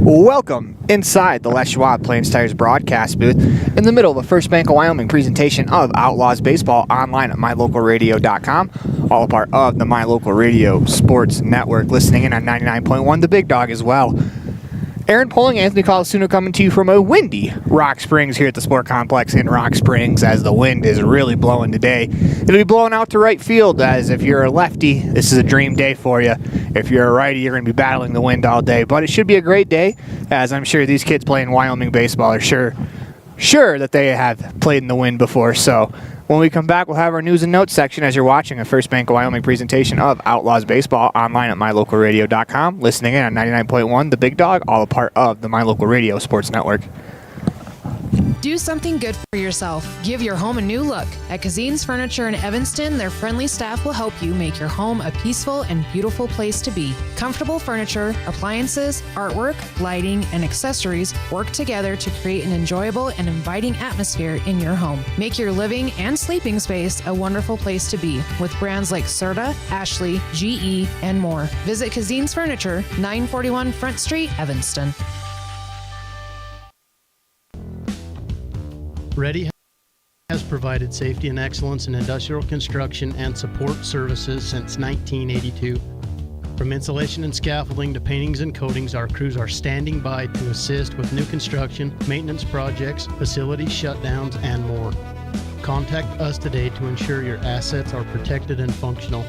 Welcome inside the Les Schwab Plains Tires broadcast booth in the middle of a First Bank of Wyoming presentation of Outlaws Baseball online at mylocalradio.com, all a part of the My Local Radio Sports Network, listening in on 99.1 The Big Dog as well. Aaron Poling, Anthony Colasuono coming to you from a windy Rock Springs here at the Sport Complex in Rock Springs as the wind is really blowing today. It'll be blowing out to right field, as if you're a lefty, this is a dream day for you. If you're a righty, you're going to be battling the wind all day. But it should be a great day, as I'm sure these kids playing Wyoming baseball are sure that they have played in the wind before. So when we come back, we'll have our news and notes section as you're watching a First Bank of Wyoming presentation of Outlaws Baseball online at mylocalradio.com, listening in on 99.1 The Big Dog, all a part of the My Local Radio Sports Network. Do something good for yourself. Give your home a new look. At Cazin's Furniture in Evanston, their friendly staff will help you make your home a peaceful and beautiful place to be. Comfortable furniture, appliances, artwork, lighting, and accessories work together to create an enjoyable and inviting atmosphere in your home. Make your living and sleeping space a wonderful place to be with brands like Serta, Ashley, GE, and more. Visit Cazin's Furniture, 941 Front Street, Evanston. Ready has provided safety and excellence in industrial construction and support services since 1982. From insulation and scaffolding to paintings and coatings, our crews are standing by to assist with new construction, maintenance projects, facility shutdowns, and more. Contact us today to ensure your assets are protected and functional.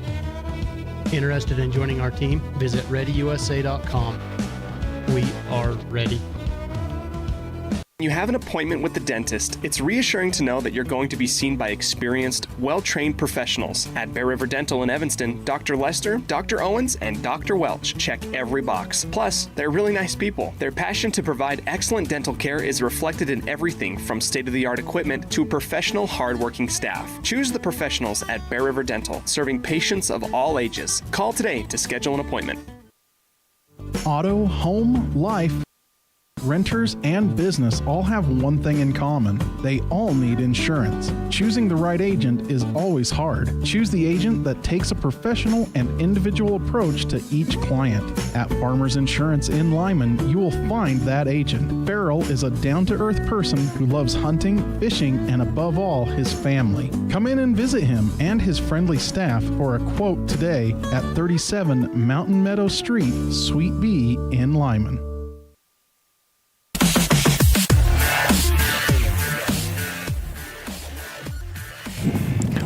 Interested in joining our team? Visit ReadyUSA.com. We are ready. When you have an appointment with the dentist, it's reassuring to know that you're going to be seen by experienced, well-trained professionals. At Bear River Dental in Evanston, Dr. Lester, Dr. Owens, and Dr. Welch check every box. Plus, they're really nice people. Their passion to provide excellent dental care is reflected in everything from state-of-the-art equipment to professional, hard-working staff. Choose the professionals at Bear River Dental, serving patients of all ages. Call today to schedule an appointment. Auto, home, life, renters, and business all have one thing in common. They all need insurance. Choosing the right agent is always hard. Choose the agent that takes a professional and individual approach to each client. At Farmers Insurance in Lyman, you will find that agent. Farrell is a down-to-earth person who loves hunting, fishing, and above all, his family. Come in and visit him and his friendly staff for a quote today at 37 Mountain Meadow Street, Suite B in Lyman.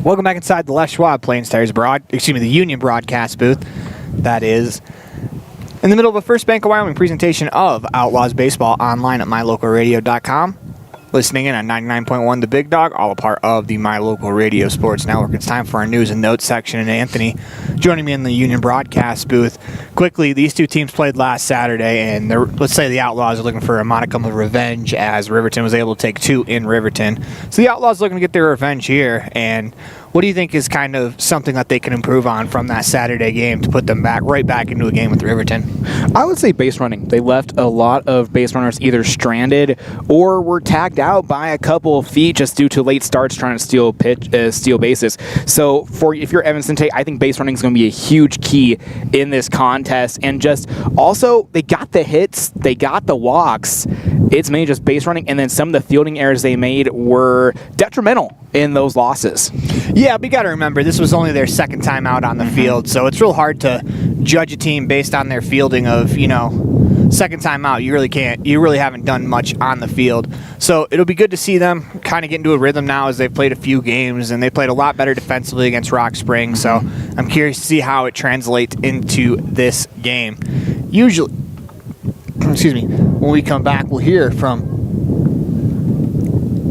Welcome back inside the Les Schwab Plains Tires the Union broadcast booth. That is in the middle of a First Bank of Wyoming presentation of Outlaws Baseball online at mylocalradio.com. Listening in on 99.1 The Big Dog, all a part of the My Local Radio Sports Network. It's time for our news and notes section, and Anthony joining me in the Union broadcast booth. Quickly, these two teams played last Saturday, and let's say the Outlaws are looking for a modicum of revenge as Riverton was able to take two in Riverton. So the Outlaws looking to get their revenge here, and what do you think is kind of something that they can improve on from that Saturday game to put them right back into a game with Riverton? I would say base running. They left a lot of base runners either stranded or were tagged out by a couple of feet just due to late starts trying to steal bases. So if you're Evanston Tate, I think base running is going to be a huge key in this contest. And just also, they got the hits, they got the walks. It's mainly just base running, and then some of the fielding errors they made were detrimental in those losses. Yeah, we got to remember this was only their second time out on the field, so it's real hard to judge a team based on their fielding of, second time out. You really can't. You really haven't done much on the field. So it'll be good to see them kind of get into a rhythm now as they've played a few games, and they played a lot better defensively against Rock Springs. So I'm curious to see how it translates into this game. Usually, when we come back, we'll hear from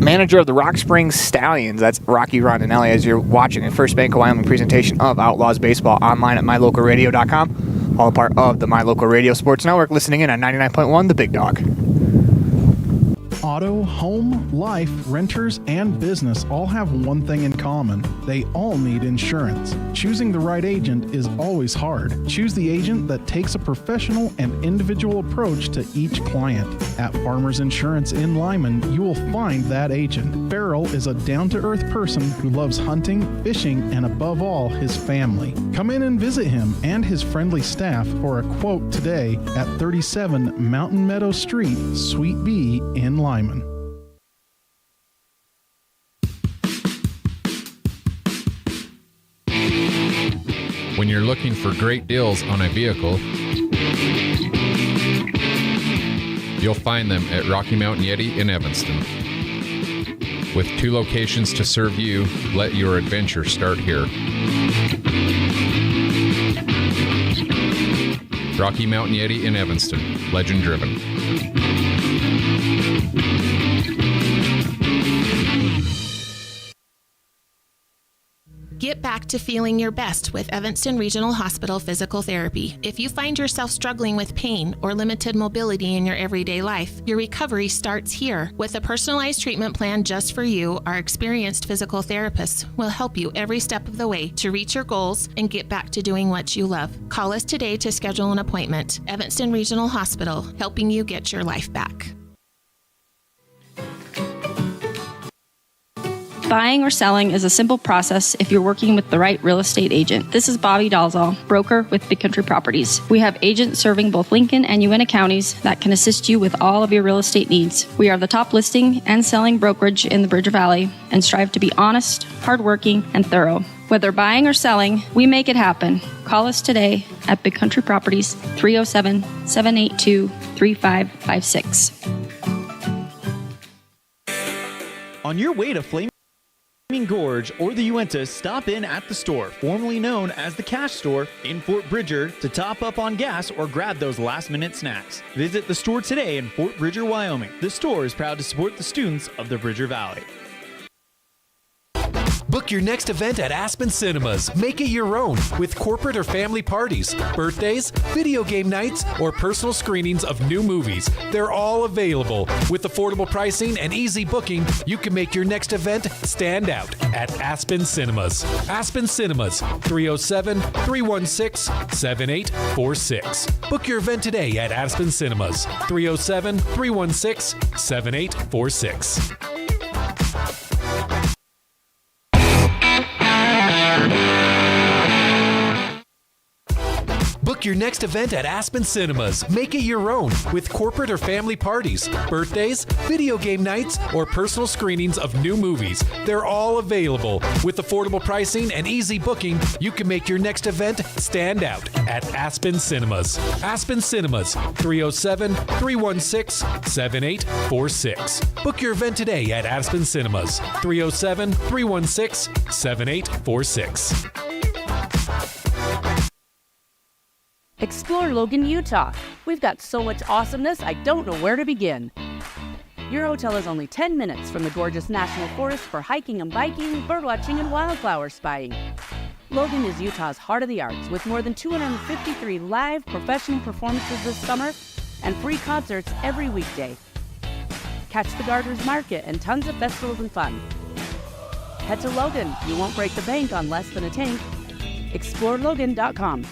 manager of the Rock Springs Stallions, that's Rocky Rondinelli, as you're watching a First Bank of Wyoming presentation of Outlaws Baseball online at mylocalradio.com, all a part of the My Local Radio Sports Network, listening in on 99.1 The Big Dog. Auto, home, life, renters, and business all have one thing in common. They all need insurance. Choosing the right agent is always hard. Choose the agent that takes a professional and individual approach to each client. At Farmers Insurance in Lyman, you will find that agent. Farrell is a down-to-earth person who loves hunting, fishing, and above all, his family. Come in and visit him and his friendly staff for a quote today at 37 Mountain Meadow Street, Suite B in Lyman. When you're looking for great deals on a vehicle, you'll find them at Rocky Mountain Yeti in Evanston. With 2 locations to serve you, let your adventure start here. Rocky Mountain Yeti in Evanston, legend driven. Get back to feeling your best with Evanston Regional Hospital Physical Therapy. If you find yourself struggling with pain or limited mobility in your everyday life, your recovery starts here. With a personalized treatment plan just for you, our experienced physical therapists will help you every step of the way to reach your goals and get back to doing what you love. Call us today to schedule an appointment. Evanston Regional Hospital, helping you get your life back. Buying or selling is a simple process if you're working with the right real estate agent. This is Bobby Dalzall, broker with Big Country Properties. We have agents serving both Lincoln and Uintah counties that can assist you with all of your real estate needs. We are the top listing and selling brokerage in the Bridger Valley and strive to be honest, hardworking, and thorough. Whether buying or selling, we make it happen. Call us today at Big Country Properties, 307-782-3556. On your way to Flaming Gorge or the Uintah, stop in at the store, formerly known as the Cash Store in Fort Bridger, to top up on gas or grab those last-minute snacks. Visit the store today in Fort Bridger, Wyoming. The store is proud to support the students of the Bridger Valley. Book your next event at Aspen Cinemas. Make it your own with corporate or family parties, birthdays, video game nights, or personal screenings of new movies. They're all available. With affordable pricing and easy booking, you can make your next event stand out at Aspen Cinemas. Aspen Cinemas, 307-316-7846. Book your event today at Aspen Cinemas, 307-316-7846. Book your next event at Aspen Cinemas. Make it your own with corporate or family parties, birthdays, video game nights, or personal screenings of new movies. They're all available. With affordable pricing and easy booking, you can make your next event stand out at Aspen Cinemas. Aspen Cinemas, 307-316-7846. Book your event today at Aspen Cinemas, 307-316-7846. Explore Logan, Utah. We've got so much awesomeness, I don't know where to begin. Your hotel is only 10 minutes from the gorgeous National Forest for hiking and biking, birdwatching, and wildflower spying. Logan is Utah's heart of the arts, with more than 253 live professional performances this summer and free concerts every weekday. Catch the Gardeners Market and tons of festivals and fun. Head to Logan. You won't break the bank on less than a tank. ExploreLogan.com.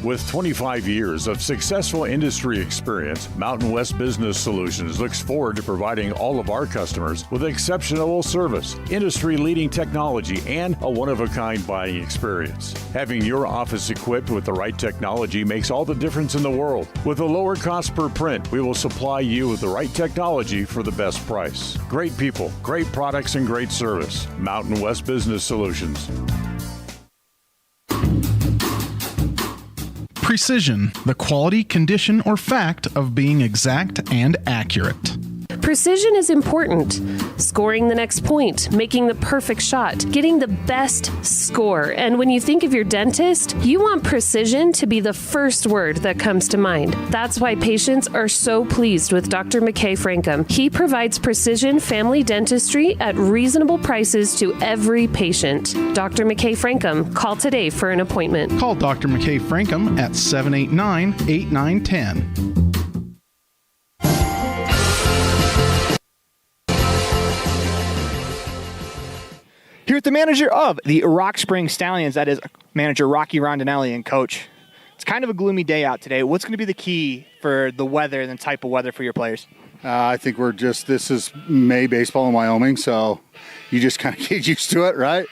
With 25 years of successful industry experience, Mountain West Business Solutions looks forward to providing all of our customers with exceptional service, industry-leading technology, and a one-of-a-kind buying experience. Having your office equipped with the right technology makes all the difference in the world. With a lower cost per print, we will supply you with the right technology for the best price. Great people, great products, and great service. Mountain West Business Solutions. Precision, the quality, condition, or fact of being exact and accurate. Precision is important. Scoring the next point, making the perfect shot, getting the best score. And when you think of your dentist, you want precision to be the first word that comes to mind. That's why patients are so pleased with Dr. McKay Frankum. He provides precision family dentistry at reasonable prices to every patient. Dr. McKay Frankum, call today for an appointment. Call Dr. McKay Frankum at 789-8910. the manager of the Rock Spring Stallions. That is manager Rocky Rondinelli. And Coach, it's kind of a gloomy day out today. What's going to be the key for the weather and the type of weather for your players? I think this is May baseball in Wyoming, so you just kind of get used to it, right?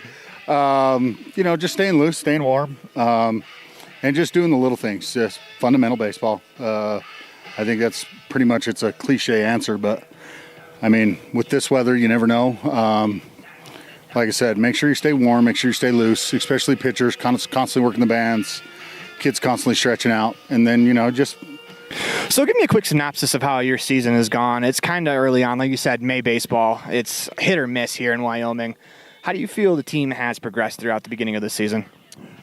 Just staying loose, staying warm, and just doing the little things, just fundamental baseball. I think that's pretty much, it's a cliche answer, but I mean, with this weather, you never know. Like I said, make sure you stay warm, make sure you stay loose, especially pitchers, constantly working the bands, kids constantly stretching out, and then, just... So give me a quick synopsis of how your season has gone. It's kind of early on, like you said, May baseball. It's hit or miss here in Wyoming. How do you feel the team has progressed throughout the beginning of the season?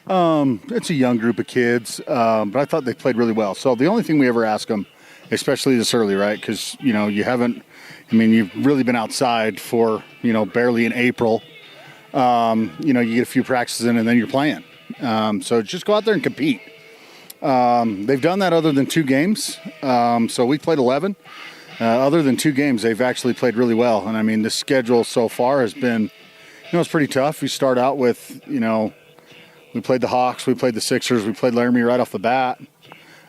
It's a young group of kids, but I thought they played really well. So the only thing we ever ask them, especially this early, right, because, you've really been outside for, barely in April. You get a few practices in and then you're playing. So just go out there and compete. They've done that other than 2 games. So we played 11. Other than 2 games, they've actually played really well. And the schedule so far has been, it's pretty tough. You start out with, we played the Hawks, we played the Sixers, we played Laramie right off the bat.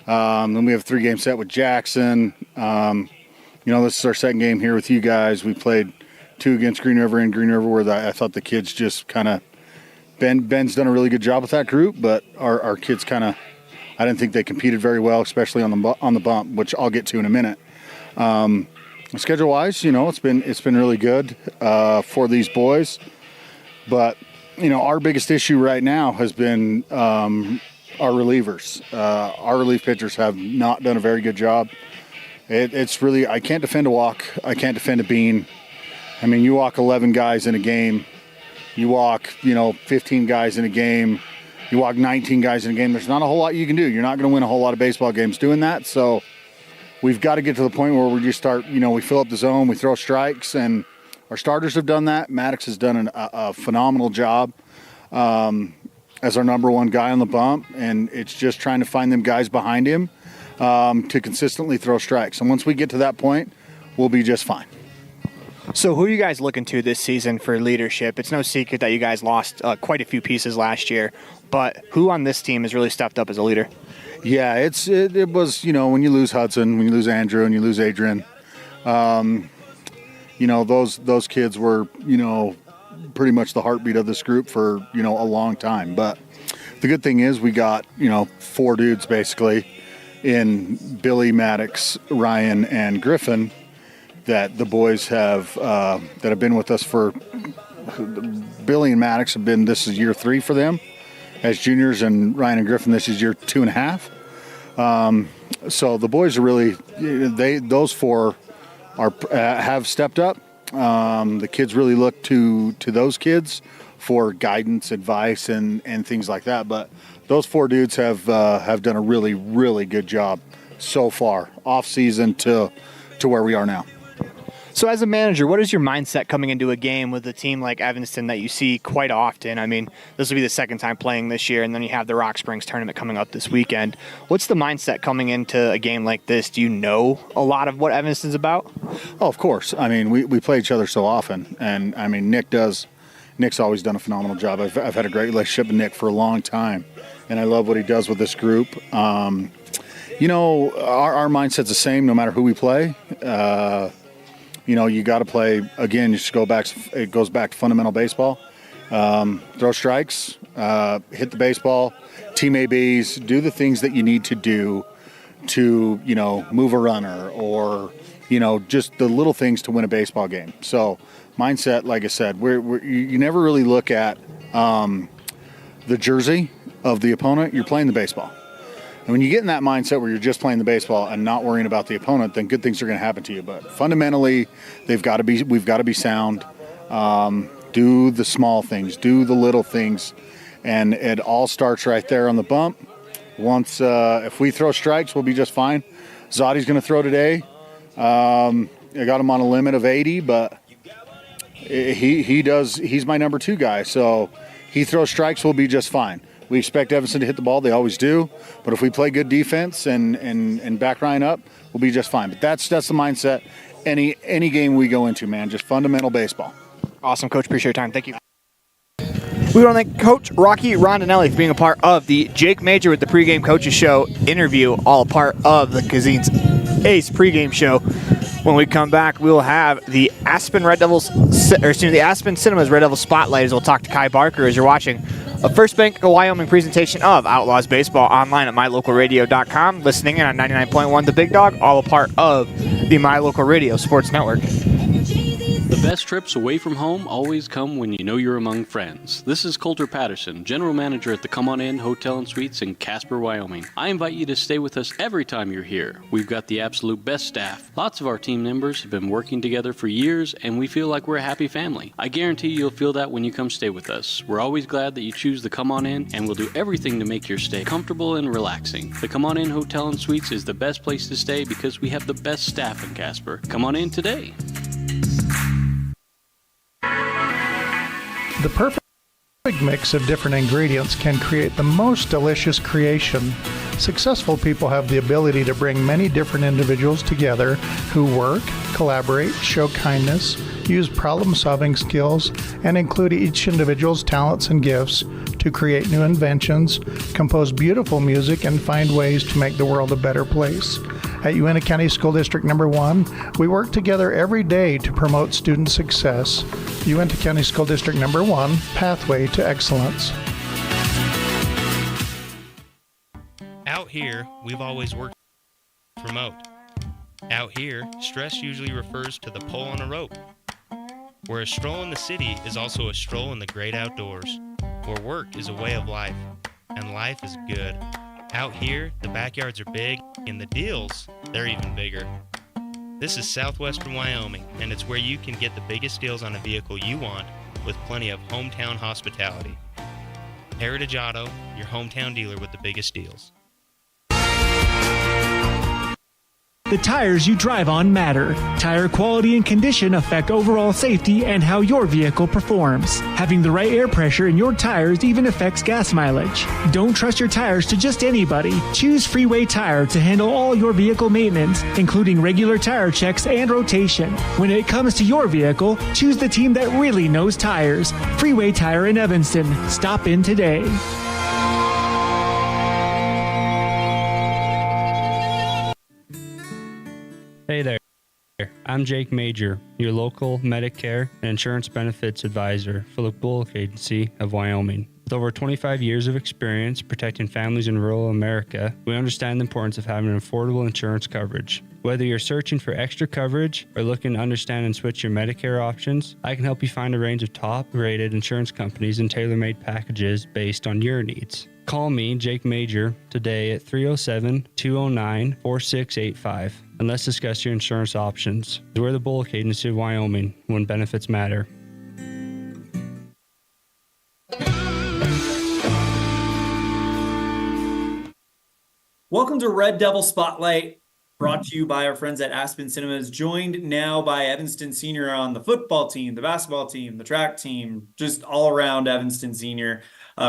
Then we have a 3-game set with Jackson. This is our second game here with you guys. We played 2 against Green River and Green River, where I thought the kids just kind of, Ben's done a really good job with that group, but our kids kind of, I didn't think they competed very well, especially on the bump, which I'll get to in a minute. Schedule-wise, it's been really good for these boys. But, our biggest issue right now has been our relievers. Our relief pitchers have not done a very good job. It's really, I can't defend a walk. I can't defend a bean. You walk 11 guys in a game. You walk, 15 guys in a game. You walk 19 guys in a game. There's not a whole lot you can do. You're not going to win a whole lot of baseball games doing that. So we've got to get to the point where we just start, we fill up the zone, we throw strikes, and our starters have done that. Maddox has done a phenomenal job as our number 1 guy on the bump, and it's just trying to find them guys behind him to consistently throw strikes. And once we get to that point, we'll be just fine. So who are you guys looking to this season for leadership? It's no secret that you guys lost quite a few pieces last year, but who on this team has really stepped up as a leader? Yeah, it was, when you lose Hudson, when you lose Andrew, and you lose Adrian, those kids were, pretty much the heartbeat of this group for, a long time. But the good thing is we got, 4 dudes basically in Billy, Maddox, Ryan, and Griffin that the boys have that have been with us for. Billy and Maddox have been, this is year 3 for them as juniors, and Ryan and Griffin, this is year 2.5. So the boys are really, those 4 are have stepped up. The kids really look to those kids for guidance, advice, and things like that. But those 4 dudes have done a really, really good job so far, off season to where we are now. So as a manager, what is your mindset coming into a game with a team like Evanston that you see quite often? This will be the second time playing this year, and then you have the Rock Springs tournament coming up this weekend. What's the mindset coming into a game like this? Do you know a lot of what Evanston's about? Oh, of course. We play each other so often, and Nick's always done a phenomenal job. I've had a great relationship with Nick for a long time, and I love what he does with this group. Our mindset's the same no matter who we play. You got to play, again, it goes back to fundamental baseball. Throw strikes, hit the baseball, team ABs, do the things that you need to do to, move a runner or, just the little things to win a baseball game. So mindset, like I said, you never really look at the jersey of the opponent. You're playing the baseball. And when you get in that mindset where you're just playing the baseball and not worrying about the opponent, then good things are going to happen to you. But fundamentally, we've got to be sound. Do the small things, do the little things, and it all starts right there on the bump. Once, if we throw strikes, we'll be just fine. Zotti's going to throw today. I got him on a limit of 80, but he's my number 2 guy, so he throws strikes, we'll be just fine. We expect Evanston to hit the ball. They always do. But if we play good defense and back Ryan up, we'll be just fine. But that's the mindset. Any game we go into, man, just fundamental baseball. Awesome, Coach. Appreciate your time. Thank you. We want to thank Coach Rocky Rondinelli for being a part of the Jake Major with the Pregame Coaches Show interview, all a part of the Cazin's Ace Pregame Show. When we come back, we'll have the Aspen Cinemas Red Devils Spotlight as we'll talk to Kai Barker as you're watching a First Bank of Wyoming presentation of Outlaws Baseball online at mylocalradio.com, listening in on 99.1 The Big Dog, all a part of the My Local Radio Sports Network. The best trips away from home always come when you know you're among friends. This is Coulter Patterson, General Manager at the Come On In Hotel and Suites in Casper, Wyoming. I invite you to stay with us every time you're here. We've got the absolute best staff. Lots of our team members have been working together for years, and we feel like we're a happy family. I guarantee you'll feel that when you come stay with us. We're always glad that you choose the Come On In, and we'll do everything to make your stay comfortable and relaxing. The Come On In Hotel and Suites is the best place to stay because we have the best staff in Casper. Come on in today. The perfect mix of different ingredients can create the most delicious creation. Successful people have the ability to bring many different individuals together who work, collaborate, show kindness, use problem-solving skills, and include each individual's talents and gifts to create new inventions, compose beautiful music, and find ways to make the world a better place. At Uintah County School District Number 1, we work together every day to promote student success. Uintah County School District Number 1, Pathway to Excellence. Out here, we've always worked to promote. Out here, stress usually refers to the pull on a rope. Where a stroll in the city is also a stroll in the great outdoors. Where work is a way of life, and life is good. Out here, the backyards are big, and the deals, they're even bigger. This is southwestern Wyoming, and it's where you can get the biggest deals on a vehicle you want with plenty of hometown hospitality. Heritage Auto, your hometown dealer with the biggest deals. The tires you drive on matter. Tire quality and condition affect overall safety and how your vehicle performs. Having the right air pressure in your tires even affects gas mileage. Don't trust your tires to just anybody. Choose Freeway Tire to handle all your vehicle maintenance, including regular tire checks and rotation. When it comes to your vehicle, choose the team that really knows tires. Freeway Tire in Evanston. Stop in today. Hey there, I'm Jake Major, your local Medicare and insurance benefits advisor for the Bullock Agency of Wyoming. With over 25 years of experience protecting families in rural America, we understand the importance of having affordable insurance coverage. Whether you're searching for extra coverage or looking to understand and switch your Medicare options, I can help you find a range of top-rated insurance companies and tailor-made packages based on your needs. Call me, Jake Major, today at 307-209-4685 and let's discuss your insurance options. We're the Bullock Agency of Wyoming when benefits matter. Welcome to Red Devil Spotlight, brought to you by our friends at Aspen Cinemas, joined now by Evanston Senior on the football team, the basketball team, the track team, just all around Evanston Senior.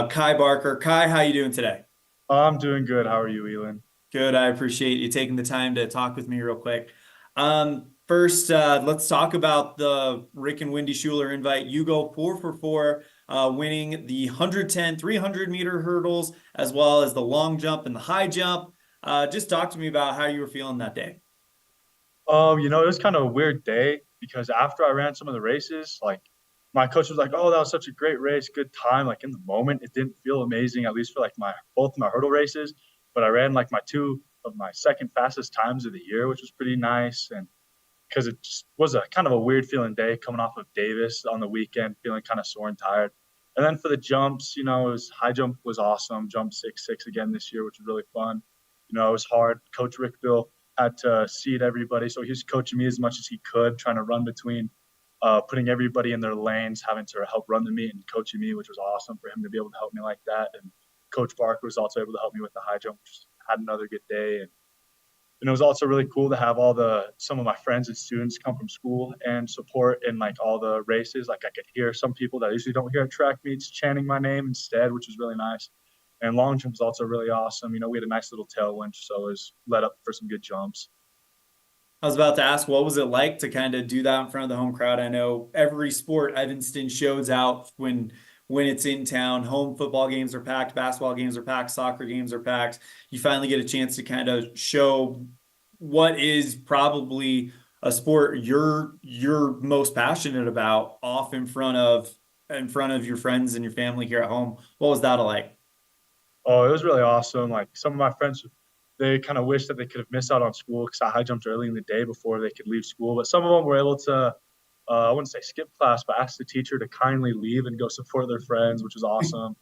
Kai Barker. Kai, how you doing today? I'm doing good. How are you, Elin? Good. I appreciate you taking the time to talk with me real quick. First, let's talk about the Rick and Wendy Schuler invite. You go 4 for 4, winning the 110, 300-meter hurdles, as well as the long jump and the high jump. Just talk to me about how you were feeling that day. It was kind of a weird day because after I ran some of the races, my coach was like, "Oh, that was such a great race, good time." In the moment, it didn't feel amazing, at least for both my hurdle races. But I ran my 2 of my second fastest times of the year, which was pretty nice. And because it just was a kind of a weird feeling day coming off of Davis on the weekend, feeling kind of sore and tired. And then for the jumps, high jump was awesome. Jumped 6.6 again this year, which was really fun. It was hard. Coach Rickville had to seat everybody, so he was coaching me as much as he could, trying to run between putting everybody in their lanes, having to help run the meet and coaching me, which was awesome for him to be able to help me like that. And Coach Barker was also able to help me with the high jump, which had another good day. And it was also really cool to have some of my friends and students come from school and support in all the races. I could hear some people that I usually don't hear at track meets chanting my name instead, which was really nice. And long jump was also really awesome. We had a nice little tailwind, so it was led up for some good jumps. I was about to ask, what was it like to kind of do that in front of the home crowd? I know every sport Evanston shows out when when it's in town. Home football games are packed, basketball games are packed, soccer games are packed. You finally get a chance to kind of show what is probably a sport you're most passionate about off in front of your friends and your family here at home. What was that like? Oh, it was really awesome. Like some of my friends, they kind of wish that they could have missed out on school because I high jumped early in the day before they could leave school. But some of them were able to, I wouldn't say skip class, but ask the teacher to kindly leave and go support their friends, which was awesome.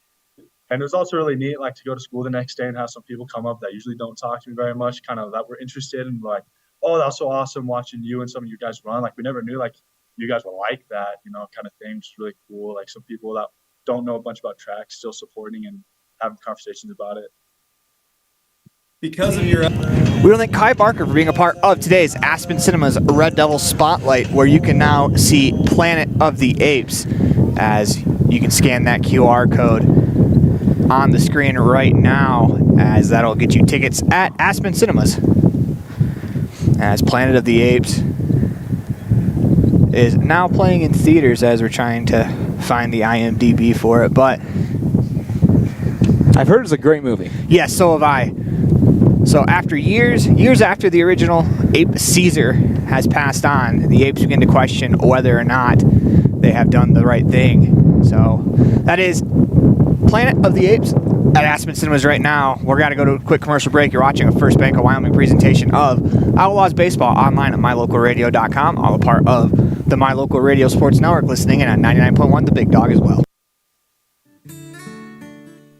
And it was also really neat, like to go to school the next day and have some people come up that usually don't talk to me very much, kind of that were interested and like, oh, that was so awesome watching you and some of you guys run. Like we never knew like you guys were like that, kind of thing. Just really cool. Like some people that don't know a bunch about track still supporting and having conversations about it. Because of your... We want to thank Kai Barker for being a part of today's Aspen Cinema's Red Devil Spotlight, where you can now see Planet of the Apes as you can scan that QR code on the screen right now, as that'll get you tickets at Aspen Cinemas. As Planet of the Apes is now playing in theaters, as we're trying to find the IMDb for it, but I've heard it's a great movie. Yes, so have I. So after years after the original ape Caesar has passed on, the apes begin to question whether or not they have done the right thing. So that is Planet of the Apes at Aspen Cinemas right now. We're going to go to a quick commercial break. You're watching a First Bank of Wyoming presentation of Outlaws Baseball online at mylocalradio.com, all a part of the My Local Radio Sports Network, listening in on 99.1 The Big Dog as well.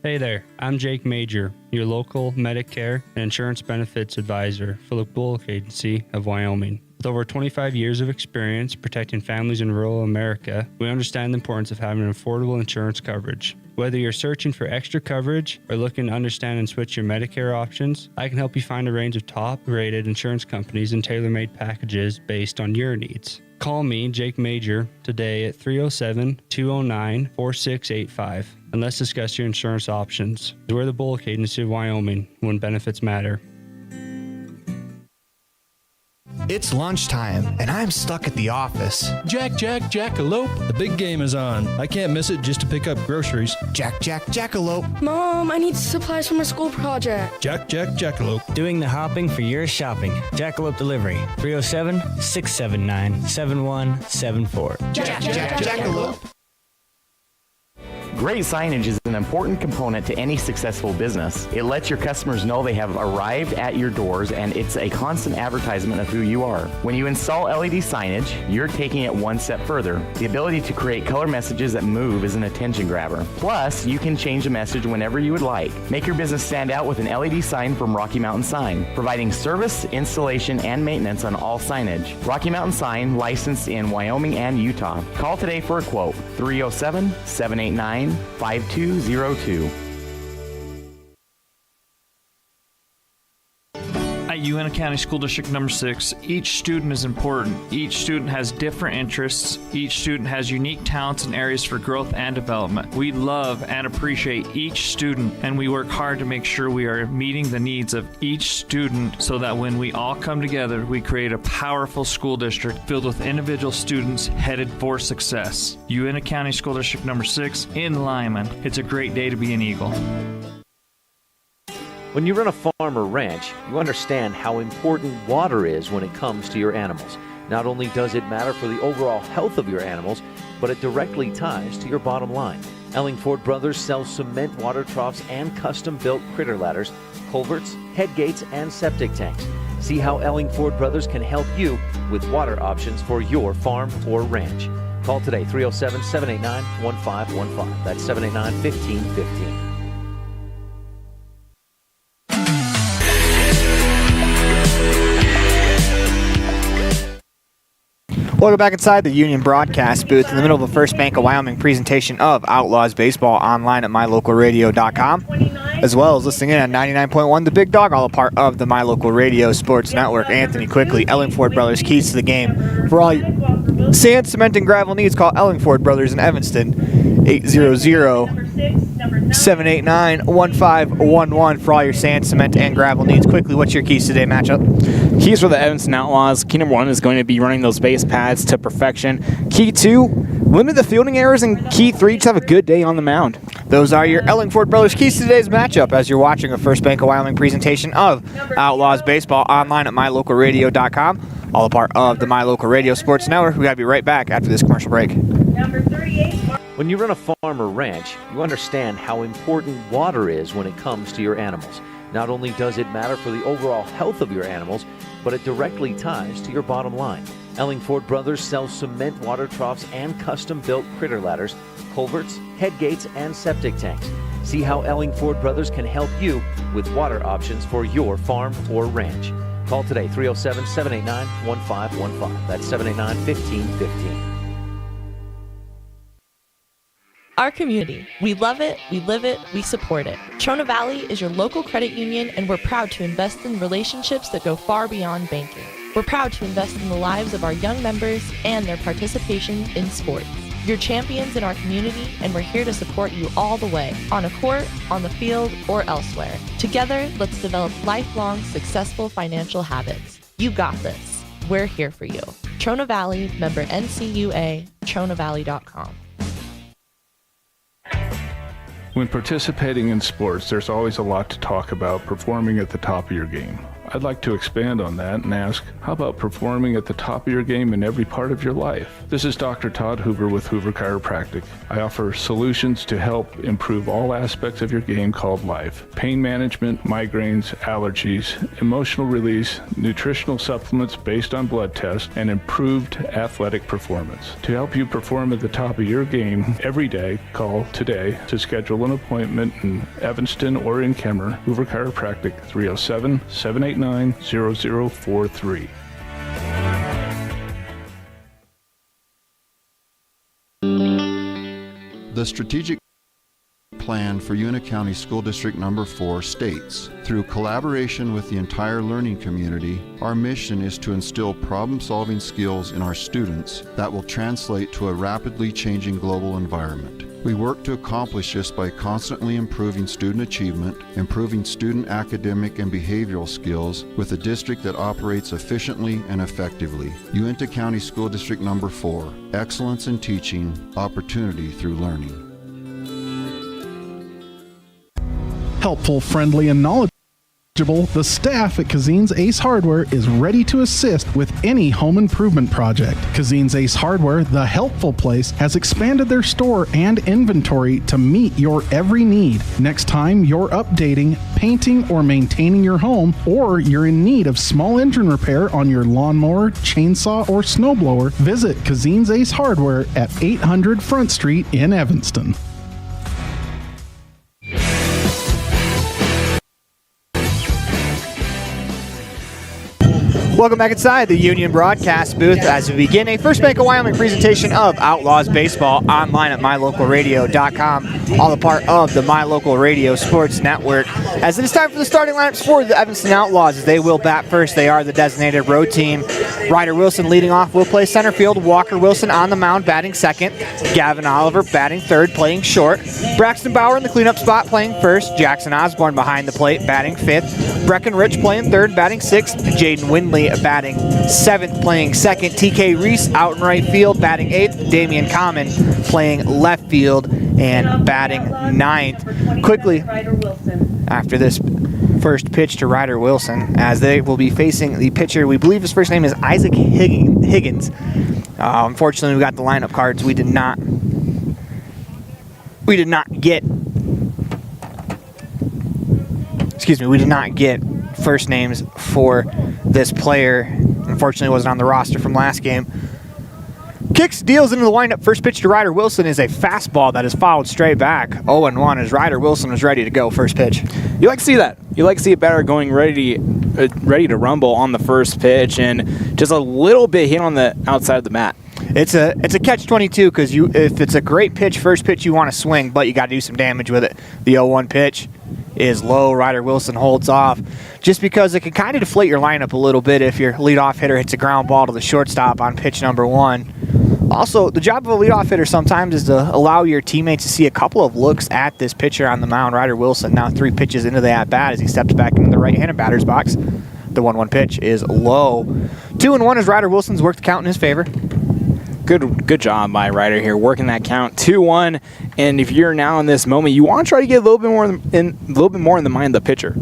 Hey there, I'm Jake Major, your local Medicare and insurance benefits advisor for the Bullock Agency of Wyoming. With over 25 years of experience protecting families in rural America, we understand the importance of having an affordable insurance coverage. Whether you're searching for extra coverage or looking to understand and switch your Medicare options, I can help you find a range of top-rated insurance companies and tailor-made packages based on your needs. Call me, Jake Major, today at 307-209-4685 and let's discuss your insurance options. We're the Bullock Agency of Wyoming when benefits matter. It's lunchtime, and I'm stuck at the office. Jackalope. The big game is on. I can't miss it just to pick up groceries. Jackalope. Mom, I need supplies for my school project. Jackalope. Doing the hopping for your shopping. Jackalope Delivery. 307-679-7174. Jackalope. Great signage is an important component to any successful business. It lets your customers know they have arrived at your doors, and it's a constant advertisement of who you are. When you install LED signage, you're taking it one step further. The ability to create color messages that move is an attention grabber. Plus, you can change the message whenever you would like. Make your business stand out with an LED sign from Rocky Mountain Sign, providing service, installation, and maintenance on all signage. Rocky Mountain Sign, licensed in Wyoming and Utah. Call today for a quote, 307-789-5202. At Uintah County School District number 6, each student is important. Each student has different interests. Each student has unique talents and areas for growth and development. We love and appreciate each student, and we work hard to make sure we are meeting the needs of each student so that when we all come together, we create a powerful school district filled with individual students headed for success. Uintah County School District number 6 in Lyman. It's a great day to be an Eagle. When you run a farm or ranch, you understand how important water is when it comes to your animals. Not only does it matter for the overall health of your animals, but it directly ties to your bottom line. Ellingford Brothers sells cement water troughs and custom-built critter ladders, culverts, head gates, and septic tanks. See how Ellingford Brothers can help you with water options for your farm or ranch. Call today, 307-789-1515. That's 789-1515. Welcome back inside the Union broadcast booth in the middle of the First Bank of Wyoming presentation of Outlaws Baseball online at mylocalradio.com, as well as listening in on 99.1 The Big Dog, all a part of the My Local Radio Sports Network. Anthony quickly, Ellingford Brothers, keys to the game. For all your sand, cement, and gravel needs, call Ellingford Brothers in Evanston, 800-789-1511 for all your sand, cement, and gravel needs. Quickly, what's your keys today, matchup? Keys for the Evanston Outlaws. Key number 1 is going to be running those base pads to perfection. Key 2, limit the fielding errors, and Keith Reach have a good day on the mound. Those are your Ellingford Brothers keys to today's matchup as you're watching a First Bank of Wyoming presentation of Outlaws Baseball online at mylocalradio.com. All a part of the My Local Radio Sports Network. We got to be right back after this commercial break. When you run a farm or ranch, you understand how important water is when it comes to your animals. Not only does it matter for the overall health of your animals, but it directly ties to your bottom line. Ellingford Brothers sells cement water troughs and custom-built critter ladders, culverts, head gates, and septic tanks. See how Ellingford Brothers can help you with water options for your farm or ranch. Call today, 307-789-1515. That's 789-1515. Our community. We love it, we live it, we support it. Trona Valley is your local credit union, and we're proud to invest in relationships that go far beyond banking. We're proud to invest in the lives of our young members and their participation in sports. You're champions in our community, and we're here to support you all the way, on a court, on the field, or elsewhere. Together, let's develop lifelong, successful financial habits. You got this. We're here for you. Trona Valley, member NCUA, TronaValley.com. When participating in sports, there's always a lot to talk about performing at the top of your game. I'd like to expand on that and ask, how about performing at the top of your game in every part of your life? This is Dr. Todd Hoover with Hoover Chiropractic. I offer solutions to help improve all aspects of your game called life. Pain management, migraines, allergies, emotional release, nutritional supplements based on blood tests, and improved athletic performance. To help you perform at the top of your game every day, call today to schedule an appointment in Evanston or in Kemmer. Hoover Chiropractic, 307-789-0043. The strategic plan for Una County School District Number 4 states, through collaboration with the entire learning community, our mission is to instill problem-solving skills in our students that will translate to a rapidly changing global environment. We work to accomplish this by constantly improving student achievement, improving student academic and behavioral skills with a district that operates efficiently and effectively. Uinta County School District Number 4, excellence in teaching, opportunity through learning. Helpful, friendly, and knowledgeable, the staff at Cazin's Ace Hardware is ready to assist with any home improvement project. Cazin's Ace Hardware, the helpful place, has expanded their store and inventory to meet your every need. Next time you're updating, painting, or maintaining your home, or you're in need of small engine repair on your lawnmower, chainsaw, or snowblower, visit Cazin's Ace Hardware at 800 Front Street in Evanston. Welcome back inside the Union Broadcast booth as we begin a First Bank of Wyoming presentation of Outlaws Baseball online at mylocalradio.com, all a part of the My Local Radio Sports Network. As it is time for the starting lineups for the Evanston Outlaws, as they will bat first. They are the designated road team. Ryder Wilson leading off will play center field. Walker Wilson on the mound batting second. Gavin Oliver batting third, playing short. Braxton Bauer in the cleanup spot playing first. Jackson Osborne behind the plate batting fifth. Brecken Rich playing third, batting sixth. Jaden Windley batting seventh, playing second. TK Reese out in right field, batting eighth. Damian Common playing left field and batting ninth. Quickly, after this first pitch to Ryder Wilson, as they will be facing the pitcher, we believe his first name is Isaac Higgins. Unfortunately, we got the lineup cards. We did not get first names for this player. Unfortunately, wasn't on the roster from last game. Kicks, deals into the windup. First pitch to Ryder Wilson is a fastball that is fouled straight back. 0-1 as Ryder Wilson was ready to go first pitch. You like to see that. You like to see a batter going ready to rumble on the first pitch and just a little bit hit on the outside of the mat. It's a catch-22 because if it's a great pitch, first pitch you want to swing, but you got to do some damage with it. The 0-1 pitch is low. Ryder Wilson holds off just because it can kind of deflate your lineup a little bit if your leadoff hitter hits a ground ball to the shortstop on pitch number one. Also, the job of a leadoff hitter sometimes is to allow your teammates to see a couple of looks at this pitcher on the mound. Ryder Wilson now 3 pitches into the at-bat as he steps back into the right-handed batter's box. The 1-1 pitch is low. 2-1 as Ryder Wilson's worked the count in his favor. Good job by Ryder here, working that count 2-1. And if you're now in this moment, you want to try to get a little bit more in the mind of the pitcher.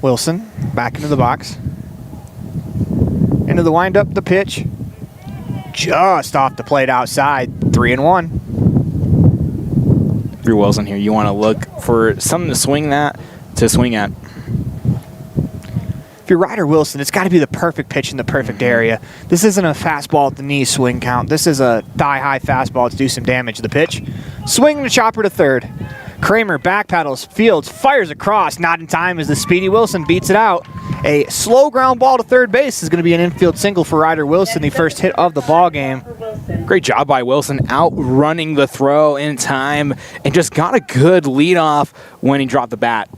Wilson back into the box. Into the windup, the pitch. Just off the plate outside. 3-1. If you're Wilson here, you want to look for something to swing at. If you're Ryder Wilson, it's got to be the perfect pitch in the perfect area. This isn't a fastball at the knee swing count. This is a thigh-high fastball to do some damage. The pitch, swing the chopper to third. Kramer backpedals, fields, fires across, not in time as the speedy Wilson beats it out. A slow ground ball to third base is going to be an infield single for Ryder Wilson, the first hit of the ball game. Great job by Wilson, outrunning the throw in time, and just got a good lead off when he dropped the bat.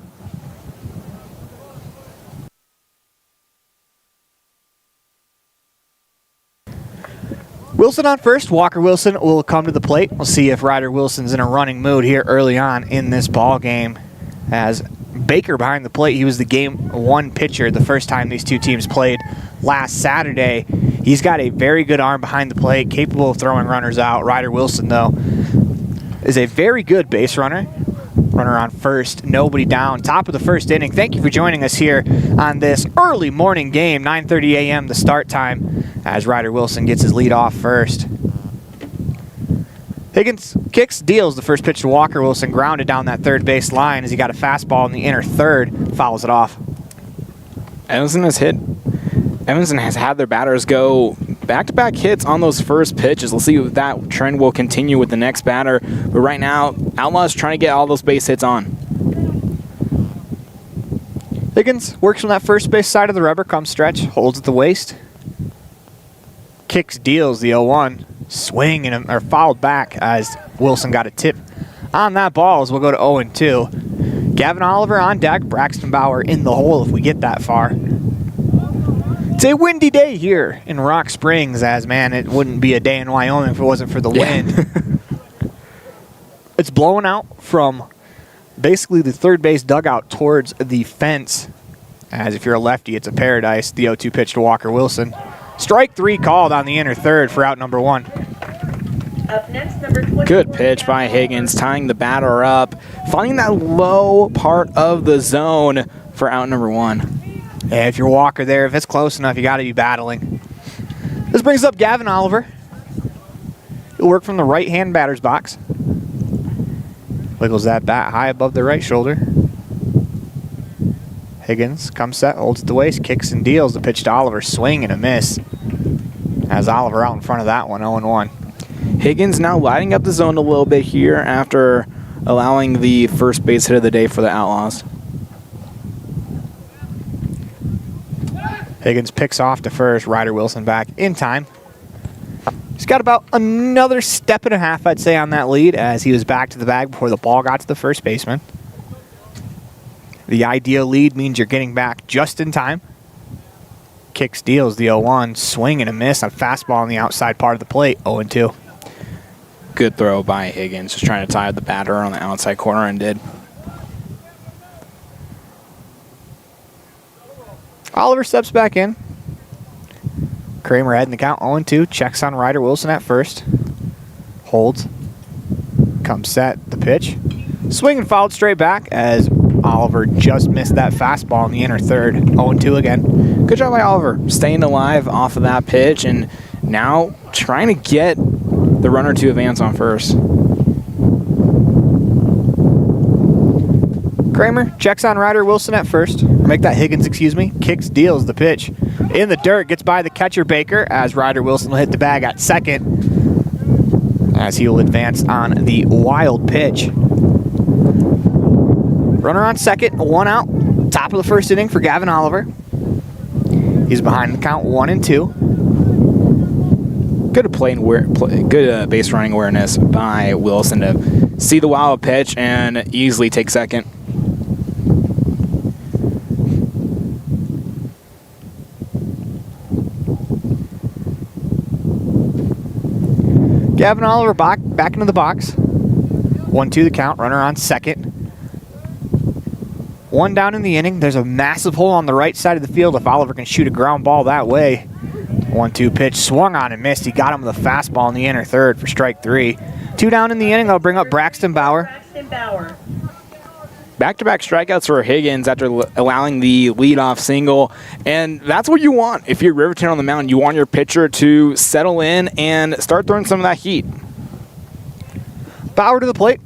Wilson on first. Walker Wilson will come to the plate. We'll see if Ryder Wilson's in a running mood here early on in this ball game. As Baker behind the plate, he was the game one pitcher the first time these two teams played last Saturday. He's got a very good arm behind the plate, capable of throwing runners out. Ryder Wilson, though, is a very good base runner. Runner on first, nobody down. Top of the first inning. Thank you for joining us here on this early morning game, 9:30 a.m. the start time, as Ryder Wilson gets his lead off first. Higgins kicks, deals the first pitch to Walker Wilson, grounded down that third base line as he got a fastball in the inner third, fouls it off. Evanston has had their batters go back-to-back hits on those first pitches. Let's see if that trend will continue with the next batter. But right now, Outlaws trying to get all those base hits on. Higgins works from that first base side of the rubber, comes stretch, holds at the waist. Kicks, deals the 0-1. Swing or fouled back as Wilson got a tip on that ball as we'll go to 0-2. Gavin Oliver on deck, Braxton Bauer in the hole if we get that far. It's a windy day here in Rock Springs, as, man, it wouldn't be a day in Wyoming if it wasn't for the wind. It's blowing out from basically the third base dugout towards the fence. As if you're a lefty, it's a paradise. The 0-2 pitch to Walker Wilson. Strike three called on the inner third for out number one. Up next, number 20. Good pitch by Higgins, tying the batter up, finding that low part of the zone for out number one. Yeah, if you're Walker there, if it's close enough, you got to be battling. This brings up Gavin Oliver. He'll work from the right-hand batter's box. Wiggles that bat high above the right shoulder. Higgins comes set, holds at the waist, kicks and deals. The pitch to Oliver, swing and a miss. Has Oliver out in front of that one, 0-1. Higgins now lighting up the zone a little bit here after allowing the first base hit of the day for the Outlaws. Higgins picks off to first. Ryder Wilson back in time. He's got about another step and a half, I'd say, on that lead as he was back to the bag before the ball got to the first baseman. The ideal lead means you're getting back just in time. Kicks, deals the 0-1. Swing and a miss on fastball on the outside part of the plate, 0-2. Good throw by Higgins, just trying to tie the batter on the outside corner and did. Oliver steps back in. Kramer heading the count 0-2. Checks on Ryder Wilson at first. Holds. Comes set. The pitch. Swing and fouled straight back as Oliver just missed that fastball in the inner third. 0-2 again. Good job by Oliver, staying alive off of that pitch and now trying to get the runner to advance on first. Kramer checks on Ryder Wilson at first. Make that Higgins, excuse me. Kicks, deals the pitch. In the dirt, gets by the catcher Baker as Ryder Wilson will hit the bag at second as he will advance on the wild pitch. Runner on second, one out. Top of the first inning for Gavin Oliver. He's behind the count 1-2. Good base running awareness by Wilson to see the wild pitch and easily take second. Gavin Oliver back into the box. 1-2 the count, runner on second. One down in the inning. There's a massive hole on the right side of the field if Oliver can shoot a ground ball that way. 1-2 pitch swung on and missed. He got him with a fastball in the inner third for strike 3. 2 down in the inning. I'll bring up Braxton Bauer. Back-to-back strikeouts for Higgins after allowing the leadoff single, and that's what you want. If you're Riverton on the mound, you want your pitcher to settle in and start throwing some of that heat. Bauer to the plate.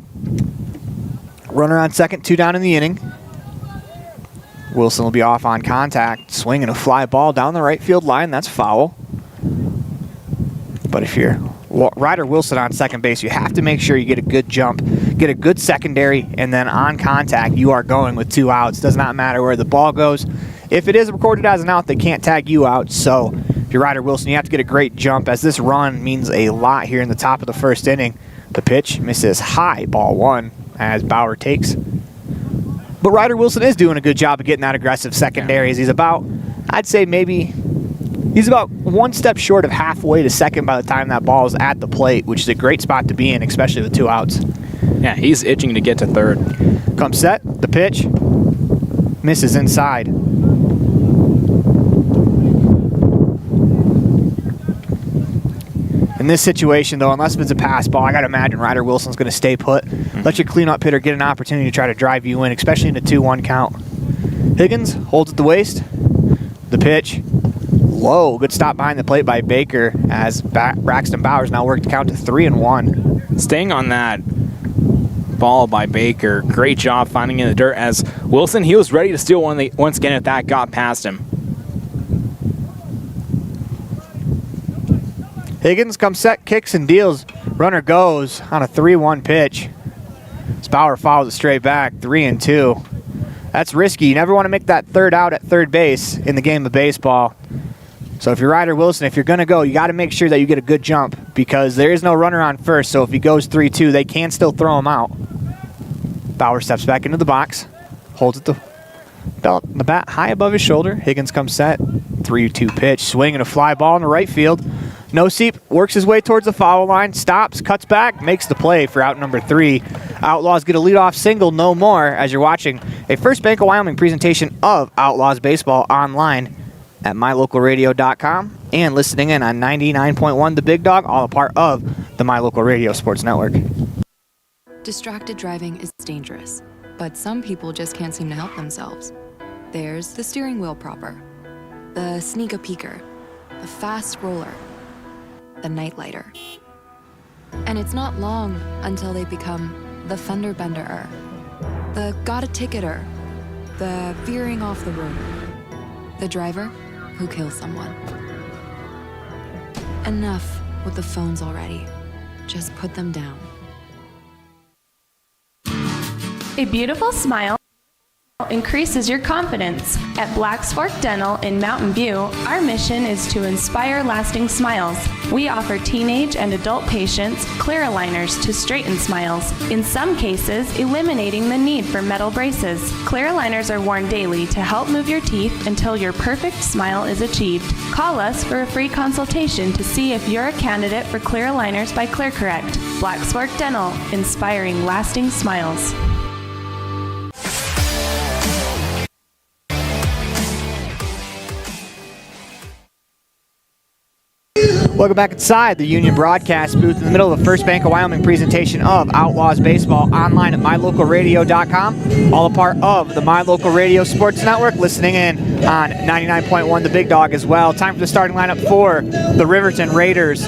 Runner on second, 2 down in the inning. Wilson will be off on contact, swinging a fly ball down the right field line. That's foul. But if you're Ryder Wilson on second base, you have to make sure you get a good jump, get a good secondary, and then on contact, you are going with 2 outs. Does not matter where the ball goes. If it is recorded as an out, they can't tag you out. So if you're Ryder Wilson, you have to get a great jump, as this run means a lot here in the top of the first inning. The pitch misses high, ball 1, as Bauer takes. But Ryder Wilson is doing a good job of getting that aggressive secondary, as he's about, I'd say maybe, he's about 1 step short of halfway to second by the time that ball is at the plate, which is a great spot to be in, especially with 2 outs. Yeah, he's itching to get to third. Comes set, the pitch, misses inside. In this situation, though, unless it's a pass ball, I got to imagine Ryder Wilson's going to stay put. Let your cleanup hitter get an opportunity to try to drive you in, especially in a 2-1 count. Higgins holds at the waist. The pitch, low. Good stop behind the plate by Baker, as Braxton Bowers now worked the count to 3-1. Staying on that ball by Baker. Great job finding in the dirt, as Wilson, he was ready to steal one once again if that got past him. Higgins comes set, kicks and deals. Runner goes on a 3-1 pitch. Bauer follows it straight back, 3-2. That's risky. You never want to make that third out at third base in the game of baseball. So if you're Ryder Wilson, if you're going to go, you got to make sure that you get a good jump, because there is no runner on first. So if he goes 3-2, they can still throw him out. Bauer steps back into the box, holds it the bat high above his shoulder. Higgins comes set, 3-2 pitch, swinging a fly ball in the right field. No seep, works his way towards the foul line, stops, cuts back, makes the play for out number 3. Outlaws get a leadoff single, no more, as you're watching a First Bank of Wyoming presentation of Outlaws Baseball online at mylocalradio.com and listening in on 99.1 The Big Dog, all a part of the My Local Radio Sports Network. Distracted driving is dangerous, but some people just can't seem to help themselves. There's the steering wheel propper, the sneak-a-peeker, the fast roller, the nightlighter. And it's not long until they become the fender bender-er, the got-a-ticketer, the veering off the road, the driver who kills someone. Enough with the phones already. Just put them down. A beautiful smile increases your confidence. At Black's Fork Dental in Mountain View, our mission is to inspire lasting smiles. We offer teenage and adult patients clear aligners to straighten smiles, in some cases eliminating the need for metal braces. Clear aligners are worn daily to help move your teeth until your perfect smile is achieved. Call us for a free consultation to see if you're a candidate for clear aligners by ClearCorrect. Black's Fork Dental, inspiring lasting smiles. Welcome back inside the Union Broadcast booth in the middle of the First Bank of Wyoming presentation of Outlaws Baseball online at mylocalradio.com. All a part of the My Local Radio Sports Network, listening in on 99.1 The Big Dog as well. Time for the starting lineup for the Riverton Raiders.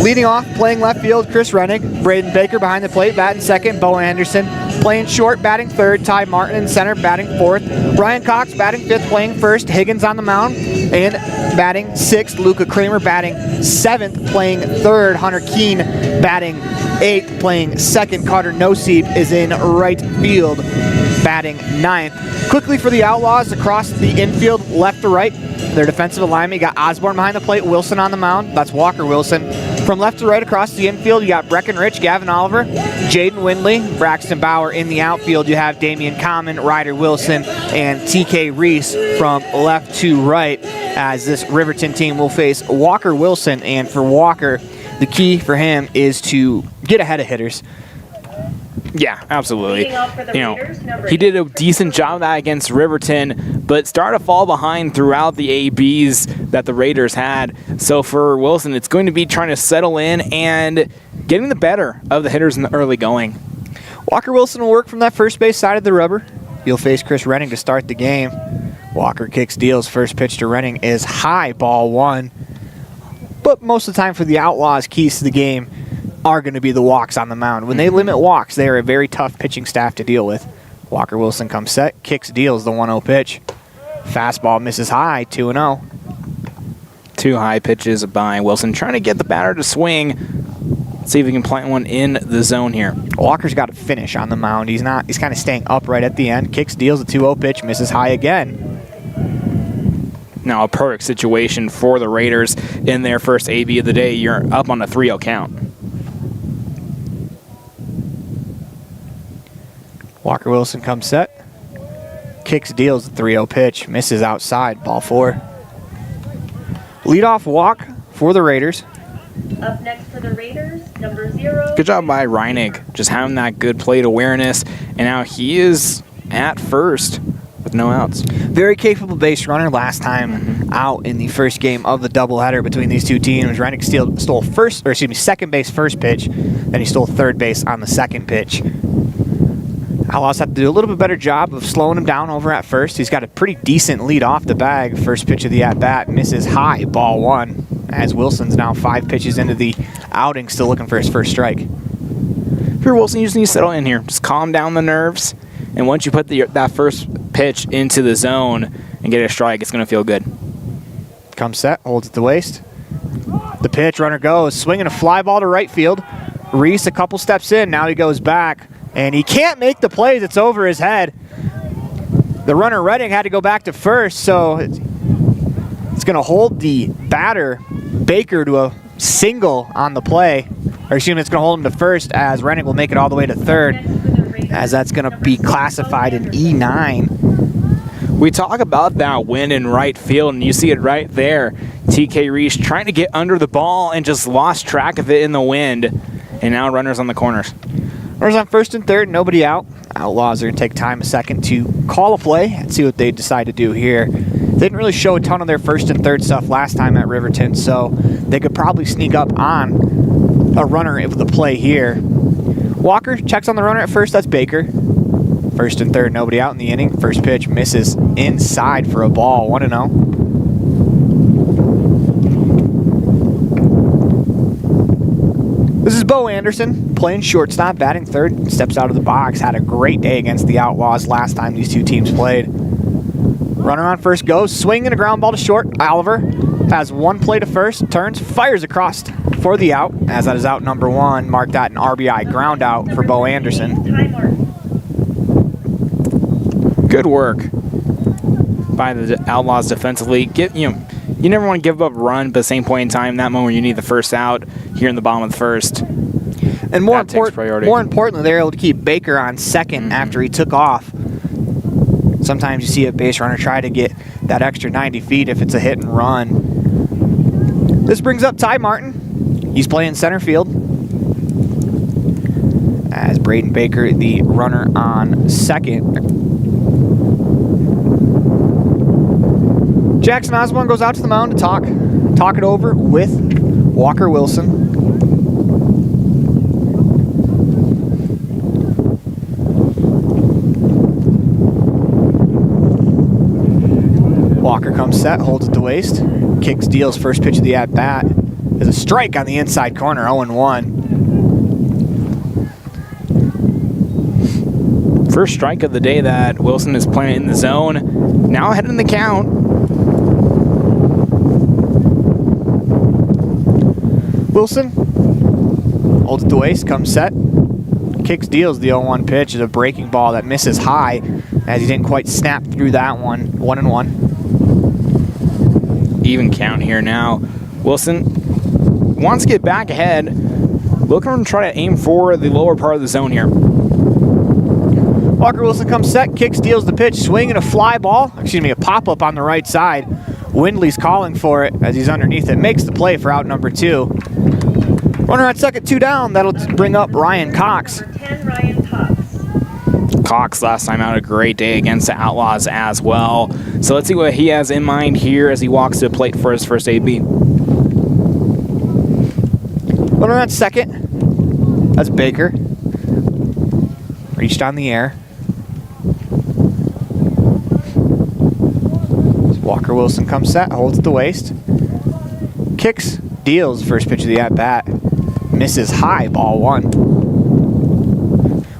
Leading off, playing left field, Chris Rennick. Braden Baker behind the plate, batting second. Bo Anderson playing short, batting third. Ty Martin in center, batting fourth. Brian Cox batting fifth, playing first. Higgins on the mound. And batting sixth, Luca Kramer batting seventh, playing third. Hunter Keene batting eighth, playing second. Carter Noseep is in right field, batting ninth. Quickly for the Outlaws across the infield, left to right. Their defensive alignment, you got Osborne behind the plate, Wilson on the mound. That's Walker Wilson. From left to right across the infield, you got Breckenridge, Gavin Oliver, Jaden Windley, Braxton Bauer. In the outfield, you have Damian Common, Ryder Wilson, and TK Reese from left to right, as this Riverton team will face Walker Wilson. And for Walker, the key for him is to get ahead of hitters. Yeah, absolutely. Leading off for the Raiders, number He did a decent job of that against Riverton, but started to fall behind throughout the ABs that the Raiders had. So for Wilson, it's going to be trying to settle in and getting the better of the hitters in the early going. Walker Wilson will work from that first base side of the rubber. He'll face Chris Renning to start the game. Walker kicks, deals. First pitch to Renning is high, ball one. But most of the time for the Outlaws, keys to the game are going to be the walks on the mound. When they limit walks, they are a very tough pitching staff to deal with. Walker Wilson comes set, kicks, deals the 1-0 pitch. Fastball misses high, 2-0. 2 high pitches by Wilson, trying to get the batter to swing. See if he can plant one in the zone here. Walker's got to finish on the mound. He's kind of staying upright at the end. Kicks, deals the 2-0 pitch, misses high again. Now a perfect situation for the Raiders in their first AB of the day. You're up on a 3-0 count. Walker Wilson comes set. Kicks, deals the 3-0 pitch, misses outside, ball 4. Leadoff walk for the Raiders. Up next for the Raiders, number 0. Good job by Reinig, just having that good plate awareness, and now he is at first with no outs. Very capable base runner last time out in the first game of the doubleheader between these two teams. Reinig stole second base first pitch, then he stole third base on the second pitch. Outlaws have to do a little bit better job of slowing him down over at first. He's got a pretty decent lead off the bag. First pitch of the at-bat misses high, ball 1. As Wilson's now 5 pitches into the outing, still looking for his first strike. If you're Wilson, you just need to settle in here. Just calm down the nerves, and once you put that first pitch into the zone and get a strike, it's going to feel good. Comes set, holds at the waist. The pitch, runner goes, swinging a fly ball to right field. Reese a couple steps in, now he goes back, and he can't make the plays. It's over his head. The runner Redding had to go back to first, so it's going to hold the batter Baker to a single on the play. Or excuse me, it's going to hold him to first as Rennick will make it all the way to third, as that's going to be classified an E9. We talk about that win in right field, and you see it right there. TK Reese trying to get under the ball and just lost track of it in the wind. And now runners on the corners. Runners on first and third, nobody out. Outlaws are going to take time a second to call a play and see what they decide to do here. They didn't really show a ton of their first and third stuff last time at Riverton, so they could probably sneak up on a runner with the play here. Walker checks on the runner at first, that's Baker. First and third, nobody out in the inning. First pitch misses inside for a ball, 1-0. This is Bo Anderson, playing shortstop, batting third, steps out of the box. Had a great day against the Outlaws last time these two teams played. Runner on first goes, swinging a ground ball to short. Oliver has one play to first, turns, fires across for the out, as that is out number 1. Marked that an RBI ground out for Bo Anderson. Good work by the Outlaws defensively. You never want to give up a run, but at the same point in time, that moment you need the first out here in the bottom of the first. And more importantly, they're able to keep Baker on second after he took off. Sometimes you see a base runner try to get that extra 90 feet if it's a hit and run. This brings up Ty Martin. He's playing center field. As Braden Baker, the runner on second. Jackson Osborne goes out to the mound to talk it over with Walker Wilson. Walker comes set, holds at the waist, kicks, deals. First pitch of the at-bat is a strike on the inside corner, 0-1. First strike of the day that Wilson is playing in the zone. Now ahead in the count. Wilson holds at the waist, comes set, kicks, deals. The 0-1 pitch is a breaking ball that misses high, as he didn't quite snap through that one. 1-1. Even count here now. Wilson wants to get back ahead. Looking to try to aim for the lower part of the zone here. Walker Wilson comes set, kicks, deals the pitch, swinging a fly ball. A pop-up on the right side. Windley's calling for it as he's underneath it. Makes the play for out number 2. Runner on second, 2 down. That'll bring up Ryan Cox. Number 10, Ryan Cox. Cox last time out. A great day against the Outlaws as well. So let's see what he has in mind here as he walks to the plate for his first AB. Runner on second. That's Baker. Reached on the air. Walker Wilson comes set, holds at the waist. Kicks, deals first pitch of the at-bat. Misses high, ball 1.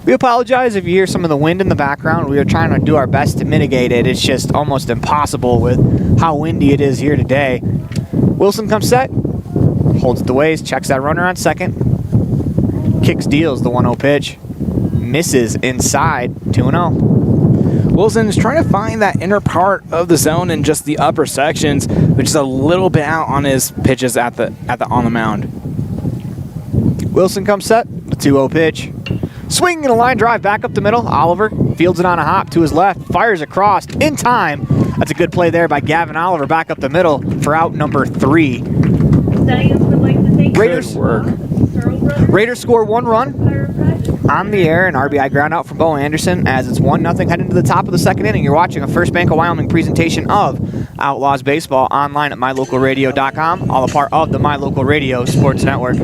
We apologize if you hear some of the wind in the background. We are trying to do our best to mitigate it. It's just almost impossible with how windy it is here today. Wilson comes set, holds at the waist, checks that runner on second. Kicks, deals the 1-0 pitch. Misses inside, 2-0. Wilson is trying to find that inner part of the zone in just the upper sections, which is a little bit out on his pitches on the mound. Wilson comes set, the 2-0 pitch. Swing and a line drive back up the middle. Oliver fields it on a hop to his left, fires across in time. That's a good play there by Gavin Oliver back up the middle for out number 3. Raiders score 1 run on the air, an RBI ground out from Bo Anderson as it's 1-0 heading to the top of the second inning. You're watching a First Bank of Wyoming presentation of Outlaws Baseball online at mylocalradio.com, all a part of the My Local Radio Sports Network.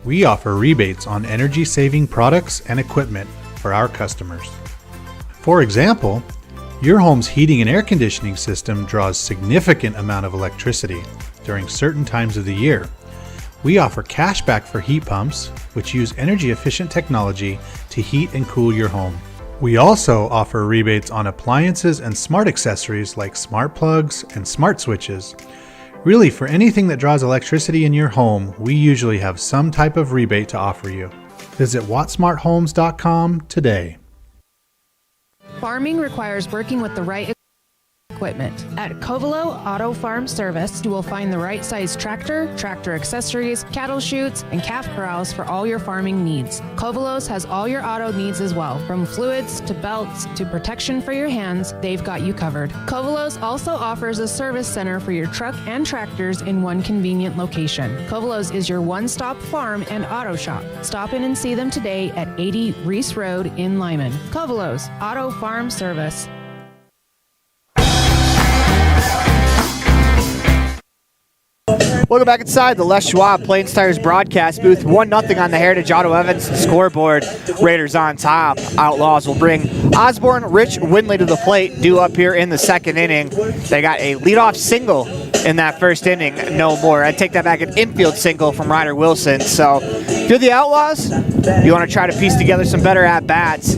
We offer rebates on energy-saving products and equipment for our customers. For example, your home's heating and air conditioning system draws significant amount of electricity during certain times of the year. We offer cash back for heat pumps, which use energy-efficient technology to heat and cool your home. We also offer rebates on appliances and smart accessories like smart plugs and smart switches. Really, for anything that draws electricity in your home, we usually have some type of rebate to offer you. Visit wattsmarthomes.com today. Farming requires working with the right equipment. At Covelo Auto Farm Service, you will find the right size tractor, tractor accessories, cattle chutes, and calf corrals for all your farming needs. Covelos has all your auto needs as well. From fluids to belts to protection for your hands, they've got you covered. Covelos also offers a service center for your truck and tractors in one convenient location. Covelos is your one-stop farm and auto shop. Stop in and see them today at 80 Reese Road in Lyman. Covelos Auto Farm Service. Welcome back inside the Les Schwab Plains Tires broadcast booth. 1-0 on the Heritage Auto Evanston scoreboard. Raiders on top. Outlaws will bring Osborne, Rich Windley to the plate, due up here in the second inning. They got a leadoff single in that first inning, no more. I'd take that back, an infield single from Ryder Wilson. So if you're the Outlaws, you want to try to piece together some better at-bats.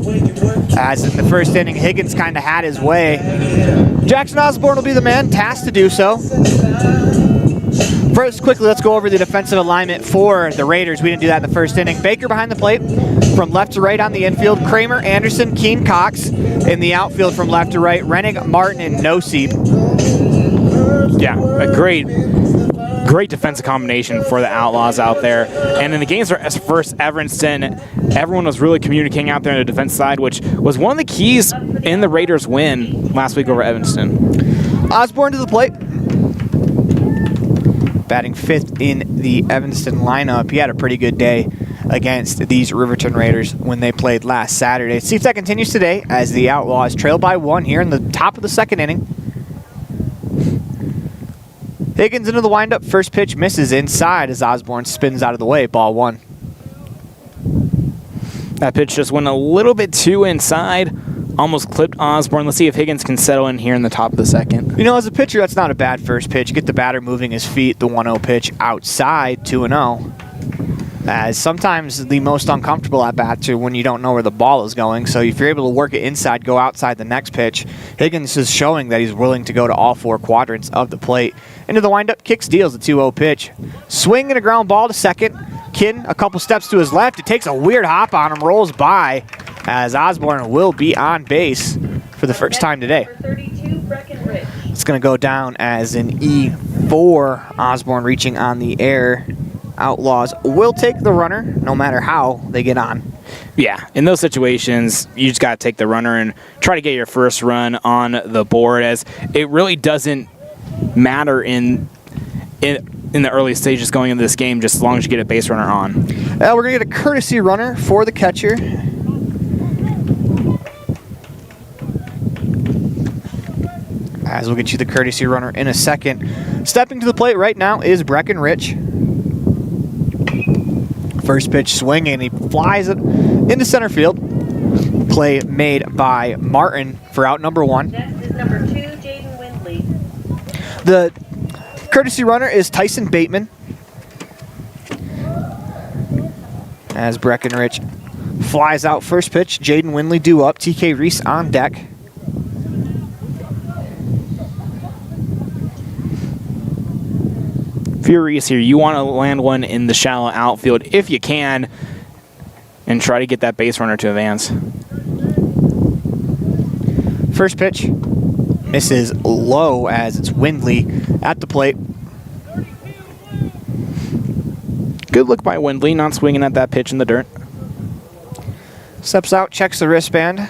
As in the first inning, Higgins kind of had his way. Jackson Osborne will be the man tasked to do so. First, quickly, let's go over the defensive alignment for the Raiders. We didn't do that in the first inning. Baker behind the plate. From left to right on the infield, Kramer, Anderson, Keene, Cox. In the outfield from left to right, Rennig, Martin, and Noseep. Yeah, a great defensive combination for the Outlaws out there. And in the games versus Evanston, everyone was really communicating out there on the defense side, which was one of the keys in the Raiders' win last week over Evanston. Osborne to the plate. Batting 5th in the Evanston lineup. He had a pretty good day against these Riverton Raiders when they played last Saturday. See if that continues today as the Outlaws trail by 1 here in the top of the second inning. Higgins into the windup. First pitch misses inside as Osborne spins out of the way. Ball 1. That pitch just went a little bit too inside. Almost clipped Osborne. Let's see if Higgins can settle in here in the top of the second. You know, as a pitcher, that's not a bad first pitch. Get the batter moving his feet. The 1-0 pitch outside, 2-0. As sometimes the most uncomfortable at bats are when you don't know where the ball is going. So if you're able to work it inside, go outside the next pitch. Higgins is showing that he's willing to go to all 4 quadrants of the plate. Into the windup, kicks, deals the 2-0 pitch. Swing and a ground ball to second. Kin a couple steps to his left. It takes a weird hop on him, rolls by, as Osborne will be on base for the first time today. It's going to go down as an E4. Osborne reaching on the air. Outlaws will take the runner no matter how they get on. Yeah, in those situations, you just got to take the runner and try to get your first run on the board, as it really doesn't matter in the early stages going into this game, just as long as you get a base runner on. We're going to get a courtesy runner for the catcher. as we'll get you the courtesy runner in a second. Stepping to the plate right now is Breckenridge. First pitch swinging, he flies it into center field. Play made by Martin for out number 1. Next is number 2, Jaden Windley. The courtesy runner is Tyson Bateman, as Breckenridge flies out first pitch. Jaden Windley due up. TK Reese on deck. If you're Reese here, you want to land one in the shallow outfield if you can and try to get that base runner to advance. First pitch misses low as it's Windley at the plate. Good look by Windley, not swinging at that pitch in the dirt. Steps out, checks the wristband.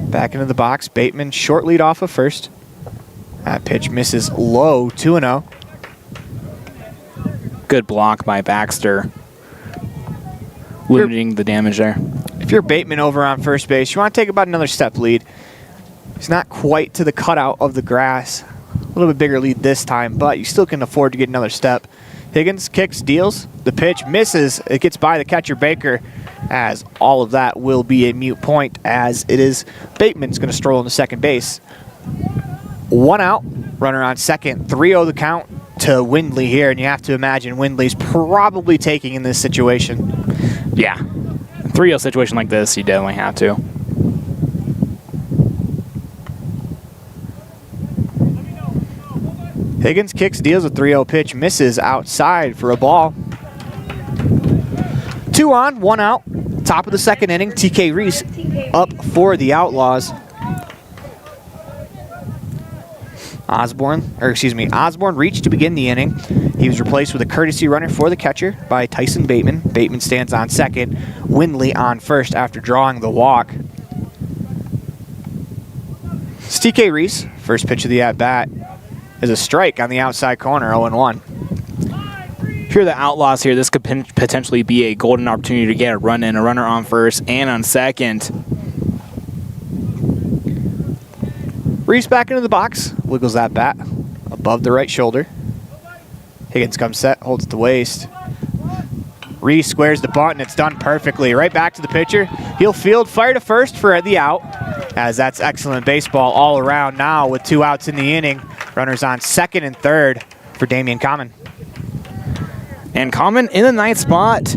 Back into the box. Bateman short lead off of first. That pitch misses low, 2-0. Good block by Baxter, limiting the damage there. If you're Bateman over on first base, you want to take about another step lead. He's not quite to the cutout of the grass. A little bit bigger lead this time, but you still can afford to get another step. Higgins kicks, deals. The pitch misses. It gets by the catcher Baker, as all of that will be a moot point, as it is Bateman's going to stroll into second base. 1 out, runner on second. 3-0 the count to Windley here, and you have to imagine Windley's probably taking in this situation. Yeah. 3-0 situation like this, you definitely have to. Higgins kicks, deals a 3-0 pitch, misses outside for a ball. 2 on, 1 out. Top of the second inning, TK Reese up for the Outlaws. Osborne reached to begin the inning. He was replaced with a courtesy runner for the catcher by Tyson Bateman. Bateman stands on second. Windley on first after drawing the walk. It's TK Reese. First pitch of the at-bat is a strike on the outside corner, 0-1. If you're the Outlaws here, this could potentially be a golden opportunity to get a run in, a runner on first and on second. Reese back into the box, wiggles that bat above the right shoulder. Higgins comes set, holds it to waist. Reese squares the bunt, and it's done perfectly. Right back to the pitcher. He'll field, fire to first for the out, as that's excellent baseball all around now with 2 outs in the inning. Runners on second and third for Damian Common. And Common in the ninth spot.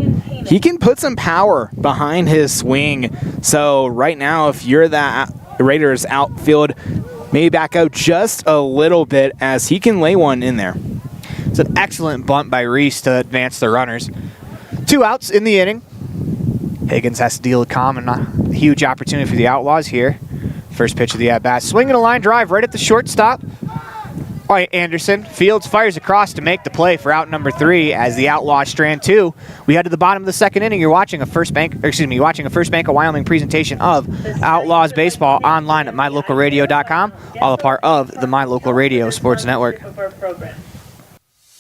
He can put some power behind his swing. So right now, if you're that Raiders outfield, maybe back out just a little bit as he can lay one in there. It's an excellent bunt by Reese to advance the runners. 2 outs in the inning. Higgins has to deal with Common. A huge opportunity for the Outlaws here. First pitch of the at-bat. Swinging a line drive right at the shortstop. All right, Anderson. Fields fires across to make the play for out number 3 as the Outlaws strand 2. We head to the bottom of the second inning. You're watching a First Bank of Wyoming presentation of Outlaws baseball online at mylocalradio.com, all a part of the My Local Radio Sports Network.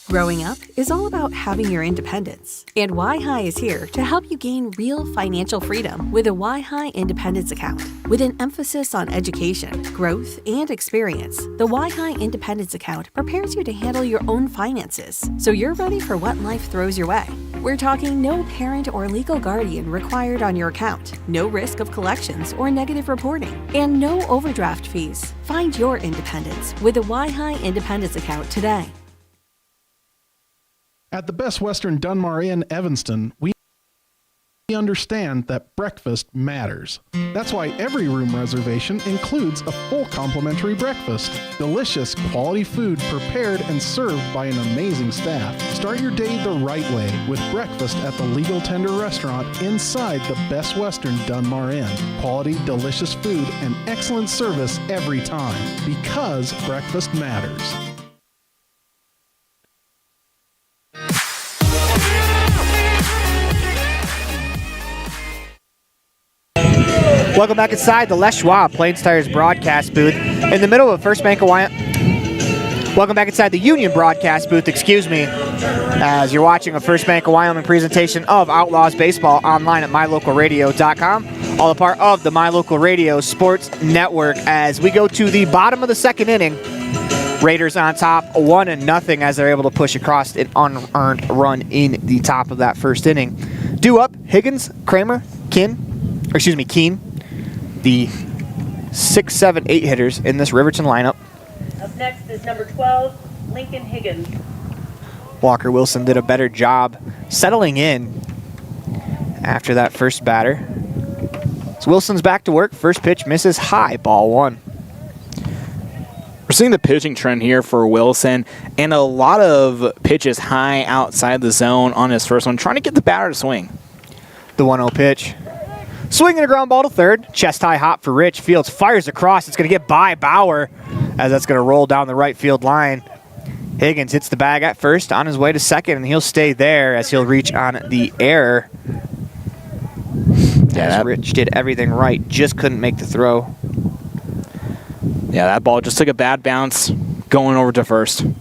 Growing up is all about having your independence. And YHI is here to help you gain real financial freedom with a YHI Independence Account. With an emphasis on education, growth, and experience, the YHI Independence Account prepares you to handle your own finances, so you're ready for what life throws your way. We're talking no parent or legal guardian required on your account, no risk of collections or negative reporting, and no overdraft fees. Find your independence with a YHI Independence Account today. At the Best Western Dunmar Inn, Evanston, we understand that breakfast matters. That's why every room reservation includes a full complimentary breakfast. Delicious, quality food prepared and served by an amazing staff. Start your day the right way with breakfast at the Legal Tender Restaurant inside the Best Western Dunmar Inn. Quality, delicious food and excellent service every time, because breakfast matters. Welcome back inside the Les Schwab Plains Tires broadcast booth in the middle of First Bank of Wyoming. Welcome back inside the Union broadcast booth, as you're watching a First Bank of Wyoming presentation of Outlaws baseball online at mylocalradio.com, all a part of the My Local Radio Sports Network. As we go to the bottom of the second inning, Raiders on top 1-0 as they're able to push across an unearned run in the top of that first inning. Due up, Higgins, Kramer, Keene, the 6, 7, 8 hitters in this Riverton lineup. Up next is number 12, Lincoln Higgins. Walker Wilson did a better job settling in after that first batter. So Wilson's back to work. First pitch misses high, ball 1. We're seeing the pitching trend here for Wilson, and a lot of pitches high outside the zone on his first one, trying to get the batter to swing. The 1-0 pitch. Swinging a ground ball to third. Chest high hop for Rich. Fields fires across. It's going to get by Bauer as that's going to roll down the right field line. Higgins hits the bag at first on his way to second, and he'll stay there as he'll reach on the error. Yeah, Rich did everything right, just couldn't make the throw. Yeah, that ball just took a bad bounce going over to first. And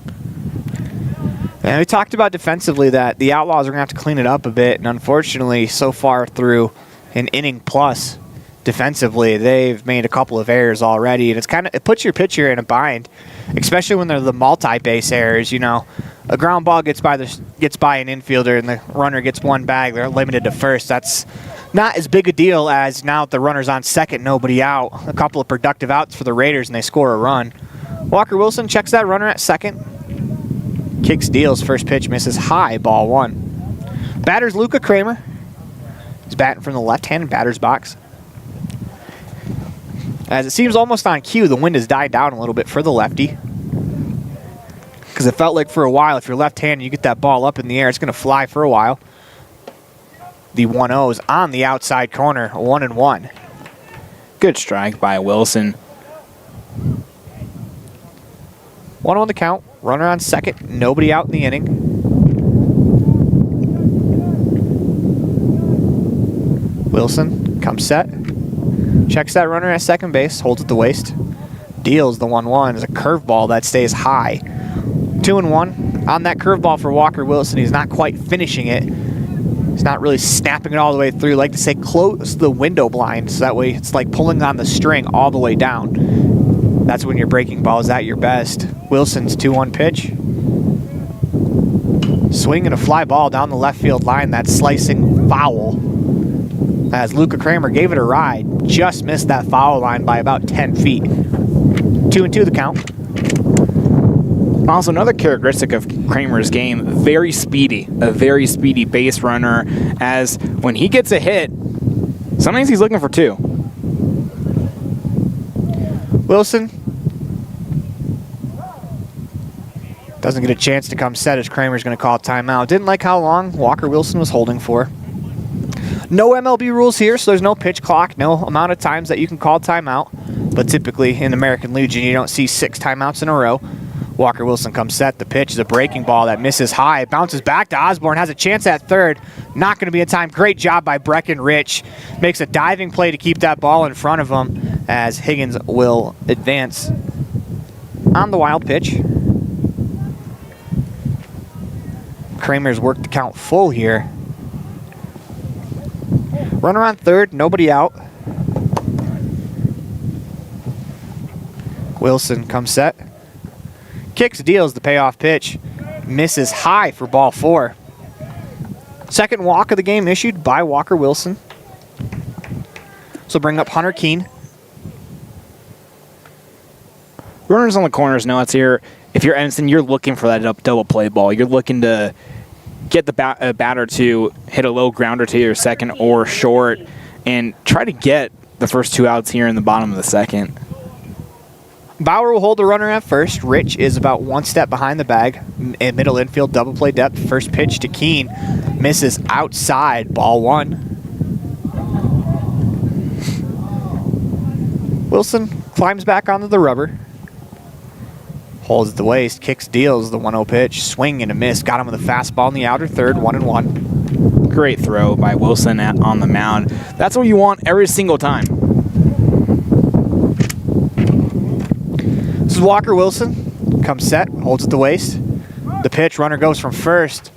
we talked about defensively that the Outlaws are going to have to clean it up a bit, and unfortunately, so far through an inning plus defensively, they've made a couple of errors already, and it puts your pitcher in a bind, especially when they're the multi-base errors. You know, a ground ball gets by an infielder and the runner gets one bag, they're limited to first. That's not as big a deal as now that the runner's on second, nobody out. A couple of productive outs for the Raiders, and they score a run. Walker Wilson checks that runner at second. Kicks, deals, first pitch misses high, ball 1. Batter's Luca Kramer. He's batting from the left-handed batter's box. As it seems almost on cue, the wind has died down a little bit for the lefty. Because it felt like for a while, if you're left-handed, you get that ball up in the air, it's going to fly for a while. The 1-0 is on the outside corner, 1-1. Good strike by Wilson. 1-1 the count. Runner on second. Nobody out in the inning. Wilson comes set. Checks that runner at second base. Holds at the waist. Deals the 1-1. Is a curveball that stays high. 2-1. On that curveball for Walker Wilson, he's not quite finishing it. He's not really snapping it all the way through. I like to say close the window blind, so that way it's like pulling on the string all the way down. That's when your breaking ball is at your best. Wilson's 2-1 pitch. Swinging a fly ball down the left field line. That's slicing foul. As Luca Kramer gave it a ride. Just missed that foul line by about 10 feet. 2-2 the count. Also, another characteristic of Kramer's game, a very speedy base runner, as when he gets a hit, sometimes he's looking for 2. Wilson doesn't get a chance to come set as Kramer's going to call timeout. Didn't like how long Walker Wilson was holding for. No MLB rules here, so there's no pitch clock, no amount of times that you can call timeout. But typically in American Legion, you don't see 6 timeouts in a row. Walker Wilson comes set. The pitch is a breaking ball that misses high. It bounces back to Osborne. Has a chance at third. Not going to be in time. Great job by Brecken Rich. Makes a diving play to keep that ball in front of him as Higgins will advance on the wild pitch. Kramer's worked the count full here. Runner on third. Nobody out. Wilson comes set. Kicks, deals the payoff pitch. Misses high for ball 4. Second walk of the game issued by Walker Wilson. So bring up Hunter Keene. Runners on the corners, now it's here. If you're Evanston, you're looking for that double play ball. You're looking to get the batter to hit a low grounder to your second or short and try to get the first 2 outs here in the bottom of the second. Bauer will hold the runner at first. Rich is about 1 step behind the bag. In middle infield, double play depth. First pitch to Keene. Misses outside, ball 1. Wilson climbs back onto the rubber. Holds at the waist, kicks, deals the 1-0 pitch. Swing and a miss. Got him with a fastball in the outer third, 1-1. Great throw by Wilson on the mound. That's what you want every single time. This is Walker Wilson. Comes set, holds at the waist. The pitch, runner goes from first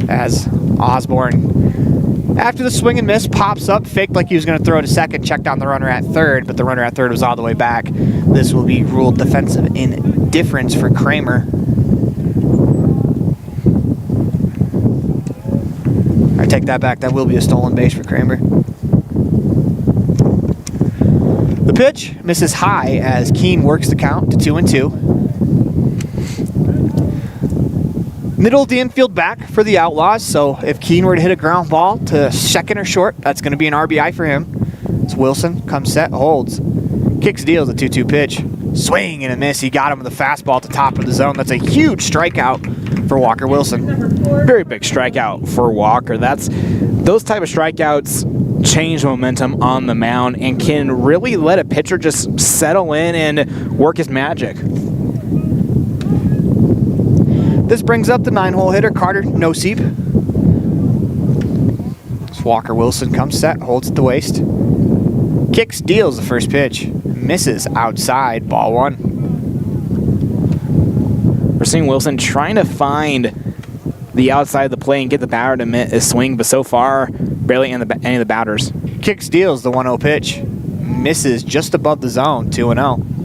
as Osborne After the swing and miss, pops up, faked like he was going to throw to second, checked on the runner at third, but the runner at third was all the way back. This will be ruled defensive indifference for Kramer. I take that back. That will be a stolen base for Kramer. The pitch misses high as Keene works the count to 2-2. Middle of the infield back for the Outlaws, so if Keene were to hit a ground ball to second or short, that's going to be an RBI for him. It's Wilson, comes set, holds. Kicks, deals a 2-2 pitch. Swing and a miss. He got him with a fastball at the top of the zone. That's a huge strikeout for Walker Wilson. Very big strikeout for Walker. Those type of strikeouts change momentum on the mound and can really let a pitcher just settle in and work his magic. This brings up the 9-hole hitter, Carter Noseep. Walker Wilson comes set, holds at the waist. Kicks, deals the first pitch. Misses outside, ball 1. We're seeing Wilson trying to find the outside of the play and get the batter to swing, but so far, barely any of the batters. Kicks, deals the 1-0 pitch. Misses just above the zone, 2-0.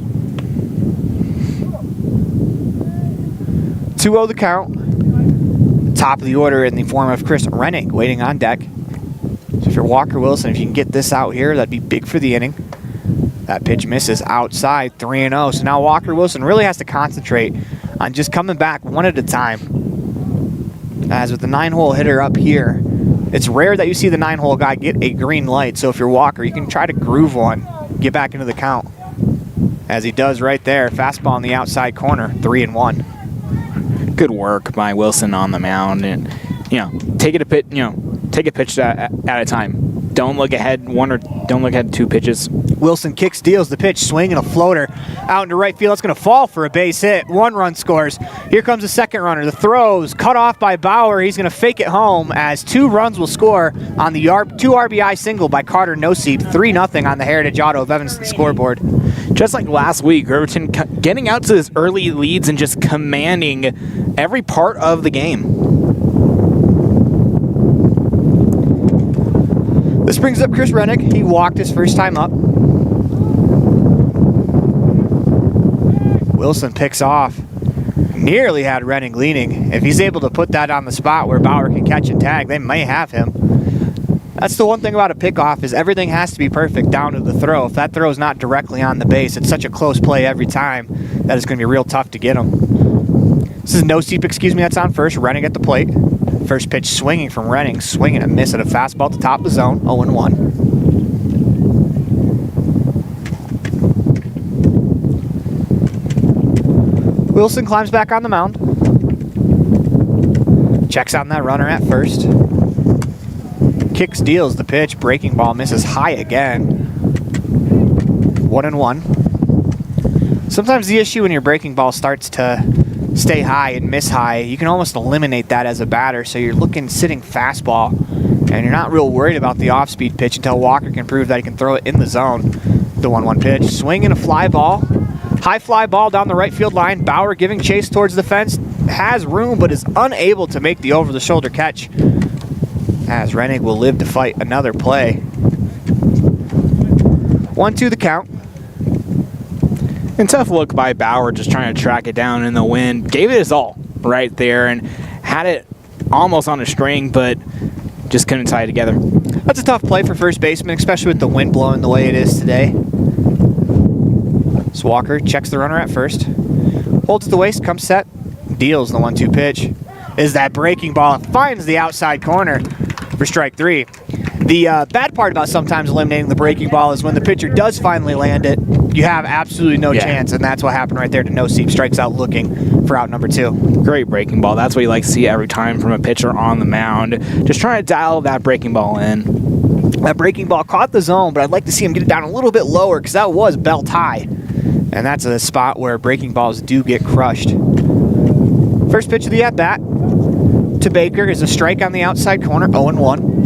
2-0 the count. Top of the order in the form of Chris Rennig waiting on deck. So if you're Walker Wilson, if you can get this out here, that'd be big for the inning. That pitch misses outside, 3-0. So now Walker Wilson really has to concentrate on just coming back one at a time. As with the 9-hole hitter up here, it's rare that you see the 9-hole guy get a green light. So if you're Walker, you can try to groove one, get back into the count. As he does right there, fastball in the outside corner, 3-1. Good work by Wilson on the mound, and take a pitch at a time. Don't look ahead don't look ahead 2 pitches. Wilson kicks, deals the pitch, swing and a floater out into right field. It's going to fall for a base hit. 1 run scores. Here comes the second runner. The throws cut off by Bauer. He's going to fake it home as 2 runs will score on the 2 RBI single by Carter Noseep. 3-0 on the Heritage Auto of Evanston scoreboard. Just like last week, Riverton getting out to his early leads and just commanding every part of the game. This brings up Chris Rennig. He walked his first time up. Wilson picks off. Nearly had Rennig leaning. If he's able to put that on the spot where Bauer can catch and tag, they may have him. That's the one thing about a pickoff is everything has to be perfect down to the throw. If that throw is not directly on the base, it's such a close play every time that it's going to be real tough to get him. This is Noseep, that's on first. Rennig at the plate. First pitch swinging from Rennig, swinging a miss at a fastball at the top of the zone, 0-1. Wilson climbs back on the mound. Checks on that runner at first. Kicks, deals the pitch, breaking ball misses high again. 1-1. Sometimes the issue when your breaking ball starts to stay high and miss high, you can almost eliminate that as a batter. So you're looking sitting fastball, and you're not real worried about the off-speed pitch until Walker can prove that he can throw it in the zone. The 1-1 pitch, swing and a fly ball. High fly ball down the right field line. Bauer giving chase towards the fence. Has room, but is unable to make the over-the-shoulder catch. As Rennig will live to fight another play. 1-2 the count. And tough look by Bauer just trying to track it down in the wind. Gave it his all right there and had it almost on a string, but just couldn't tie it together. That's a tough play for first baseman, especially with the wind blowing the way it is today. So Walker checks the runner at first. Holds at the waist, comes set, deals the 1-2 pitch. Is that breaking ball, finds the outside corner for strike 3. The bad part about sometimes eliminating the breaking ball is when the pitcher does finally land it, you have absolutely no chance, and that's what happened right there to Noseep. Strikes out looking for out number 2. Great breaking ball. That's what you like to see every time from a pitcher on the mound. Just trying to dial that breaking ball in. That breaking ball caught the zone, but I'd like to see him get it down a little bit lower because that was belt high. And that's a spot where breaking balls do get crushed. First pitch of the at-bat to Baker is a strike on the outside corner, 0-1.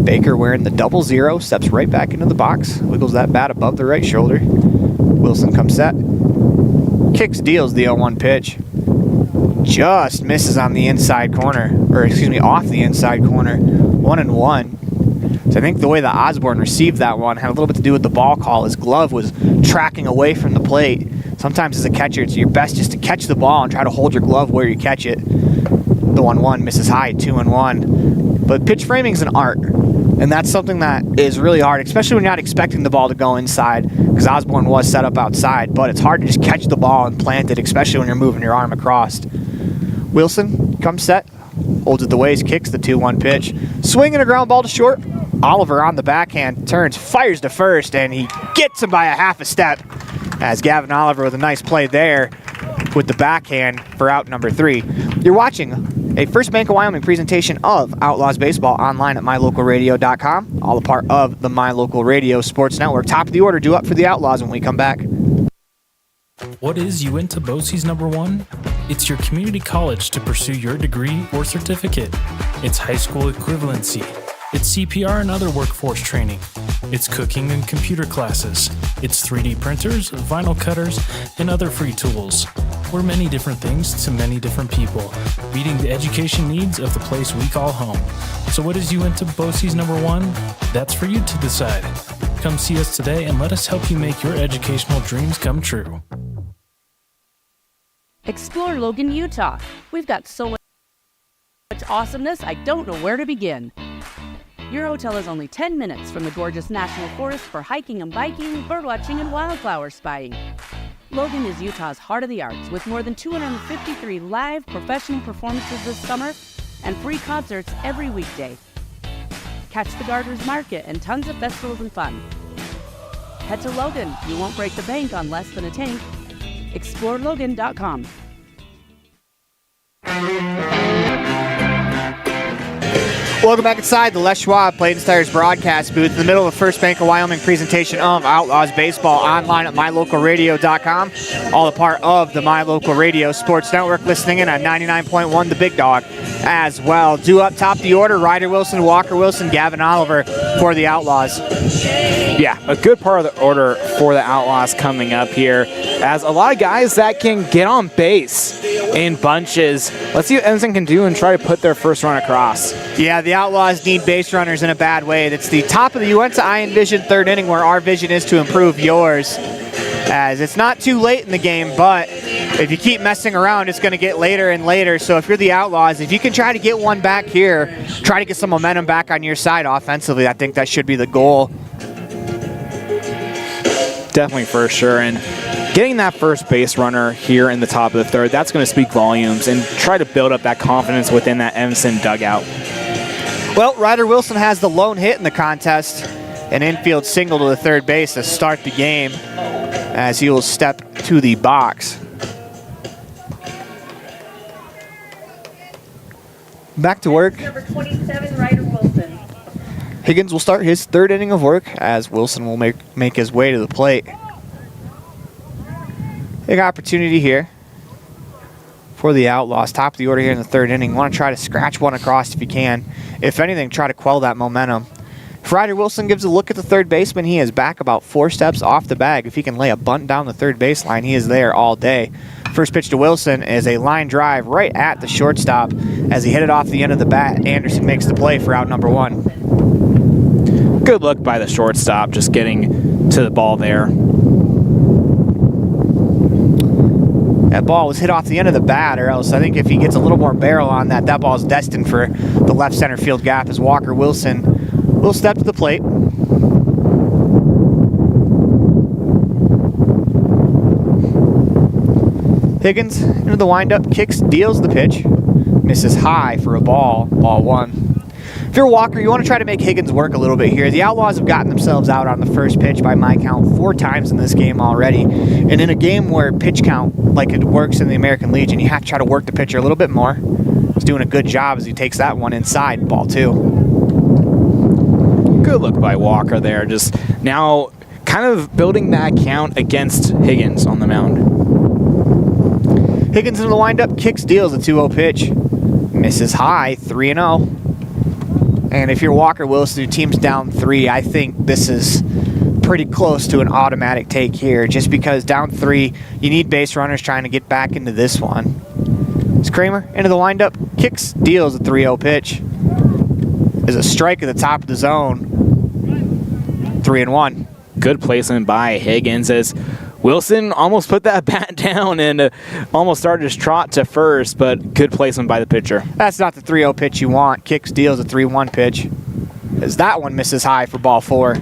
Baker wearing the 00, steps right back into the box, wiggles that bat above the right shoulder. Wilson comes set, kicks, deals the 0-1 pitch. just misses on the inside corner, or excuse me, off the inside corner. 1-1. So I think the way that Osborne received that one had a little bit to do with the ball call. His glove was tracking away from the plate. Sometimes as a catcher, it's your best just to catch the ball and try to hold your glove where you catch it. The 1-1 misses high, 2-1. But pitch framing is an art, and that's something that is really hard, especially when you're not expecting the ball to go inside, because Osborne was set up outside, but it's hard to just catch the ball and plant it, especially when you're moving your arm across. Wilson comes set, holds it the waist, kicks the 2-1 pitch. Swinging a ground ball to short. Oliver on the backhand, turns, fires to first, and he gets him by a half a step, as Gavin Oliver with a nice play there with the backhand for out number 3. You're watching a First Bank of Wyoming presentation of Outlaws Baseball online at mylocalradio.com, all a part of the My Local Radio Sports Network. Top of the order, due up for the Outlaws when we come back. What is Uinta BOCES number 1? It's your community college to pursue your degree or certificate. It's high school equivalency. It's CPR and other workforce training. It's cooking and computer classes. It's 3D printers, vinyl cutters, and other free tools. We're many different things to many different people, meeting the education needs of the place we call home. So what is Uinta BOCES number 1? That's for you to decide. Come see us today and let us help you make your educational dreams come true. Explore Logan, Utah. We've got so much awesomeness, I don't know where to begin. Your hotel is only 10 minutes from the gorgeous National Forest for hiking and biking, birdwatching, and wildflower spying. Logan is Utah's heart of the arts, with more than 253 live professional performances this summer and free concerts every weekday. Catch the Garter's Market and tons of festivals and fun. Head to Logan. You won't break the bank on less than a tank. ExploreLogan.com. Welcome back inside the Les Schwab Plains Stars broadcast booth in the middle of the First Bank of Wyoming presentation of Outlaws Baseball online at mylocalradio.com. All a part of the My Local Radio Sports Network, listening in on 99.1 The Big Dog as well. Due up top the order, Ryder Wilson, Walker Wilson, Gavin Oliver for the Outlaws. Yeah, a good part of the order for the Outlaws coming up here, as a lot of guys that can get on base in bunches. Let's see what Evanston can do and try to put their first run across. Yeah, the Outlaws need base runners in a bad way. That's the top of the Uinta I Envision third inning, where our vision is to improve yours. As it's not too late in the game, but if you keep messing around, it's going to get later and later. So if you're the Outlaws, if you can try to get one back here, try to get some momentum back on your side offensively, I think that should be the goal. Definitely, for sure. And getting that first base runner here in the top of the third, that's going to speak volumes and try to build up that confidence within that Evanston dugout. Well, Ryder Wilson has the lone hit in the contest, an infield single to the third base to start the game, as he will step to the box. Back to work. Number 27, Ryder Wilson. Higgins will start his third inning of work, as Wilson will make his way to the plate. Big opportunity here for the Outlaws. Top of the order here in the third inning. Want to try to scratch one across if you can. If anything, try to quell that momentum. If Ryder Wilson gives a look at the third baseman, he is back about 4 steps off the bag. If he can lay a bunt down the third baseline, he is there all day. First pitch to Wilson is a line drive right at the shortstop. As he hit it off the end of the bat, Anderson makes the play for out number 1. Good look by the shortstop, just getting to the ball there. That ball was hit off the end of the bat, or else I think if he gets a little more barrel on that, that ball is destined for the left center field gap, as Walker Wilson will step to the plate. Higgins into the windup, kicks, deals the pitch, misses high for a ball, ball 1. If you're Walker, you want to try to make Higgins work a little bit here. The Outlaws have gotten themselves out on the first pitch by my count 4 times in this game already. And in a game where pitch count, like it works in the American Legion, you have to try to work the pitcher a little bit more. He's doing a good job as he takes that one inside, ball 2. Good look by Walker there, just now kind of building that count against Higgins on the mound. Higgins into the windup, kicks, deals a 2-0 pitch. Misses high, 3-0. And if you're Walker Wilson, your team's down 3, I think this is pretty close to an automatic take here, just because down 3, you need base runners trying to get back into this one. It's Kramer into the windup, kicks, deals a 3-0 pitch. There's a strike at the top of the zone. 3-1. Good placement by Higgins as Wilson almost put that bat down and almost started his trot to first, but good placement by the pitcher. That's not the 3-0 pitch you want. Kicks, deals a 3-1 pitch. As that one misses high for ball 4.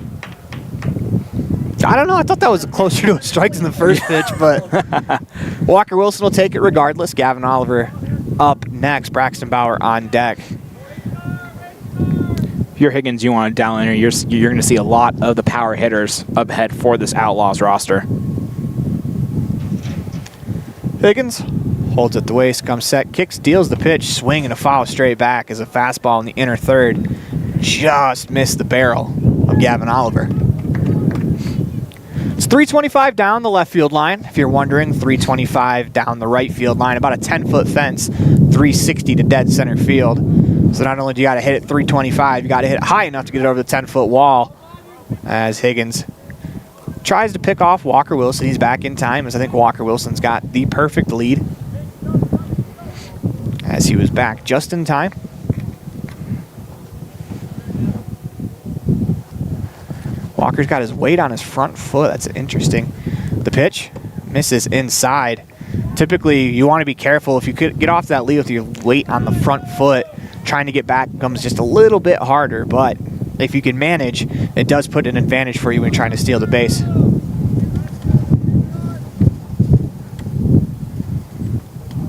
I don't know. I thought that was closer to a strike than the first pitch, but Walker Wilson will take it regardless. Gavin Oliver up next. Braxton Bauer on deck. If you're Higgins, you want to dial in here. You're going to see a lot of the power hitters up ahead for this Outlaws roster. Higgins holds at the waist, comes set, kicks, deals the pitch, swing and a foul straight back as a fastball in the inner third just missed the barrel of Gavin Oliver. It's 325 down the left field line. If you're wondering, 325 down the right field line. About a 10-foot fence, 360 to dead center field. So not only do you got to hit it 325, you got to hit it high enough to get it over the 10-foot wall. As Higgins tries to pick off Walker Wilson. He's back in time, as I think Walker Wilson's got the perfect lead, as he was back just in time. Walker's got his weight on his front foot. That's interesting. The pitch misses inside. Typically, you want to be careful. If you could get off that lead with your weight on the front foot, trying to get back comes just a little bit harder, but if you can manage, it does put an advantage for you when trying to steal the base.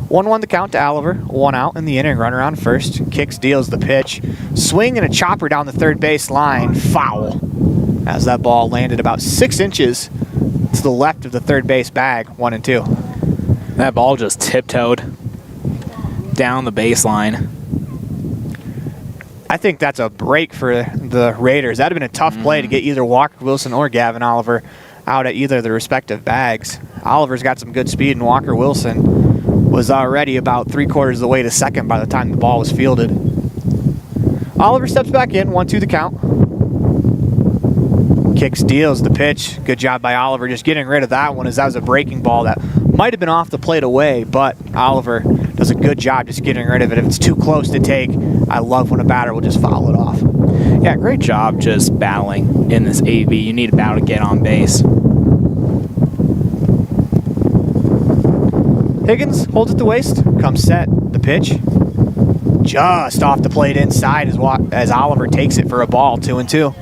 1-1 the count to Oliver. 1 out in the inning. Runner on first. Kicks, deals the pitch. Swing and a chopper down the third base line. Foul. As that ball landed about 6 inches to the left of the third base bag. 1-2. That ball just tiptoed down the baseline. I think that's a break for the Raiders. That would have been a tough play to get either Walker Wilson or Gavin Oliver out at either of their respective bags. Oliver's got some good speed, and Walker Wilson was already about 3/4 of the way to second by the time the ball was fielded. Oliver steps back in, 1-2 the count. Kicks, deals the pitch. Good job by Oliver just getting rid of that one, as that was a breaking ball that might have been off the plate away, but Oliver does a good job just getting rid of it. If it's too close to take, I love when a batter will just foul it off. Yeah, great job just battling in this AV. You need a battle to get on base. Higgins holds at the waist, comes set, the pitch. Just off the plate inside as Oliver takes it for a ball, 2-2.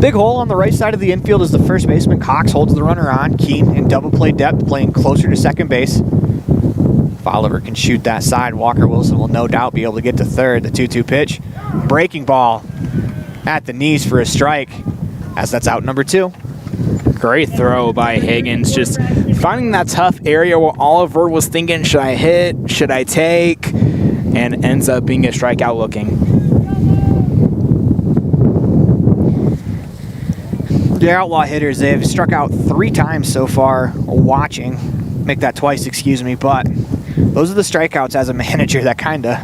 Big hole on the right side of the infield as the first baseman. Cox holds the runner on. Keene in double play depth, playing closer to second base. If Oliver can shoot that side, Walker Wilson will no doubt be able to get to third. The 2-2 pitch. Breaking ball at the knees for a strike, as that's out number 2. Great throw by Higgins, just finding that tough area where Oliver was thinking, should I hit, should I take, and ends up being a strikeout looking. The Outlaw hitters, they've struck out 3 times so far watching. Make that twice, excuse me, but those are the strikeouts as a manager that kind of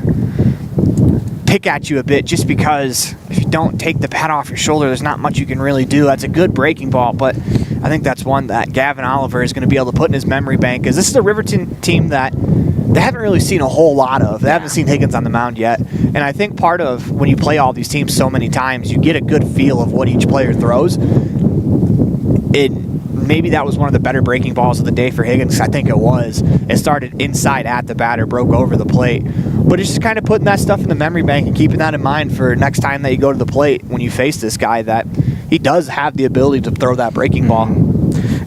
pick at you a bit, just because if you don't take the bat off your shoulder, there's not much you can really do. That's a good breaking ball, but I think that's one that Gavin Oliver is going to be able to put in his memory bank, because this is a Riverton team that they haven't really seen a whole lot of. They haven't seen Higgins on the mound yet, and I think part of when you play all these teams so many times, you get a good feel of what each player throws. Maybe that was one of the better breaking balls of the day for Higgins. I think it was. It started inside at the batter, broke over the plate. But it's just kind of putting that stuff in the memory bank and keeping that in mind for next time that you go to the plate when you face this guy, that he does have the ability to throw that breaking ball.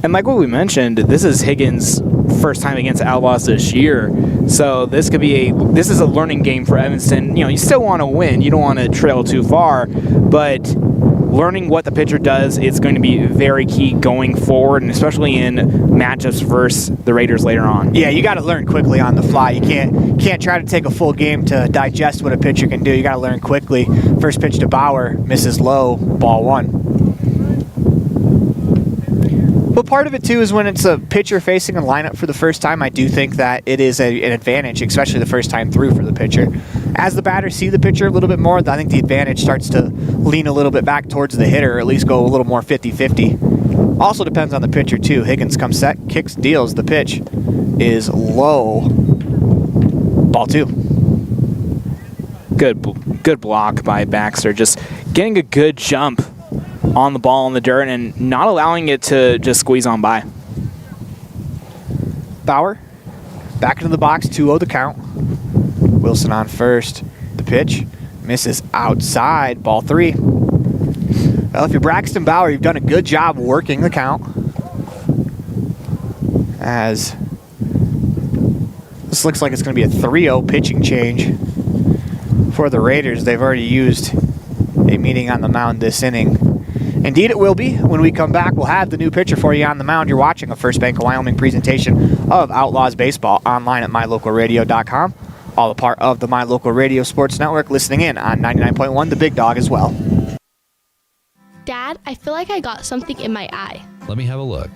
And like what we mentioned, this is Higgins' first time against Outlaws this year. So this is a learning game for Evanston. You know, you still want to win. You don't want to trail too far, but learning what the pitcher does is going to be very key going forward, and especially in matchups versus the Raiders later on. Yeah, you got to learn quickly on the fly. You can't try to take a full game to digest what a pitcher can do. You got to learn quickly. First pitch to Bauer, misses low, ball 1. But part of it, too, is when it's a pitcher facing a lineup for the first time, I do think that it is an advantage, especially the first time through for the pitcher. As the batters see the pitcher a little bit more, I think the advantage starts to lean a little bit back towards the hitter, or at least go a little more 50-50. Also depends on the pitcher too. Higgins comes set, kicks, deals. The pitch is low. Ball 2. Good block by Baxter. Just getting a good jump on the ball in the dirt and not allowing it to just squeeze on by. Bauer back into the box, 2-0 the count. Wilson on first. The pitch misses outside. Ball 3. Well, if you're Braxton Bauer, you've done a good job working the count. As this looks like it's going to be a 3-0 pitching change for the Raiders. They've already used a meeting on the mound this inning. Indeed, it will be. When we come back, we'll have the new pitcher for you on the mound. You're watching a First Bank of Wyoming presentation of Outlaws Baseball online at mylocalradio.com. All a part of the My Local Radio Sports Network, listening in on 99.1 The Big Dog as well. Dad, I feel like I got something in my eye. Let me have a look.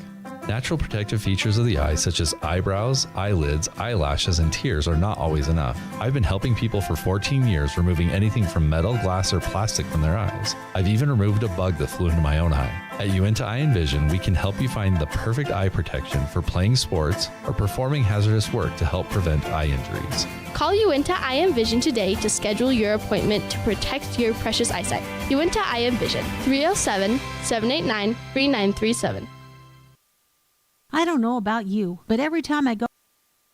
Natural protective features of the eye, such as eyebrows, eyelids, eyelashes, and tears, are not always enough. I've been helping people for 14 years, removing anything from metal, glass, or plastic from their eyes. I've even removed a bug that flew into my own eye. At Uinta Eye and Vision, we can help you find the perfect eye protection for playing sports or performing hazardous work to help prevent eye injuries. Call Uinta Eye and Vision today to schedule your appointment to protect your precious eyesight. Uinta Eye and Vision, 307-789-3937. I don't know about you, but every time I go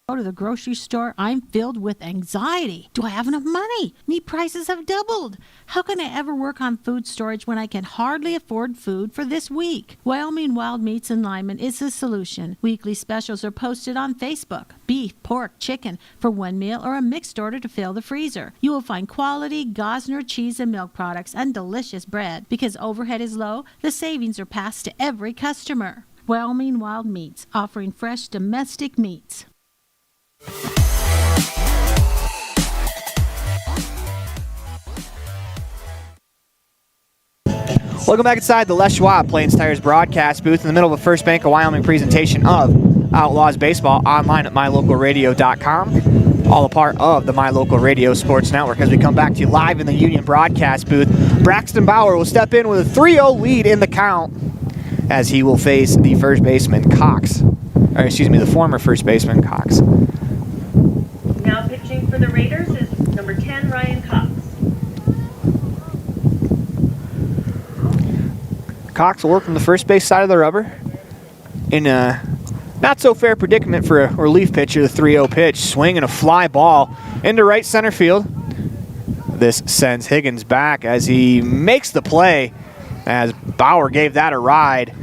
to the grocery store, I'm filled with anxiety. Do I have enough money? Meat prices have doubled. How can I ever work on food storage when I can hardly afford food for this week? Wyoming Wild Meats in Lyman is the solution. Weekly specials are posted on Facebook. Beef, pork, chicken for one meal or a mixed order to fill the freezer. You will find quality Gosner cheese and milk products and delicious bread. Because overhead is low, the savings are passed to every customer. Wyoming Wild Meats, offering fresh domestic meats. Welcome back inside the Les Schwab Plains Tires broadcast booth in the middle of a First Bank of Wyoming presentation of Outlaws Baseball online at mylocalradio.com. All a part of the My Local Radio Sports Network. As we come back to you live in the Union broadcast booth, Braxton Bauer will step in with a 3-0 lead in the count, as he will face the first baseman, Cox. Or excuse me, the former first baseman, Cox. Now pitching for the Raiders is number 10, Ryan Cox. Cox will work from the first base side of the rubber in a not so fair predicament for a relief pitcher. The 3-0 pitch, swing and a fly ball into right center field. This sends Higgins back as he makes the play, as Bauer gave that a ride.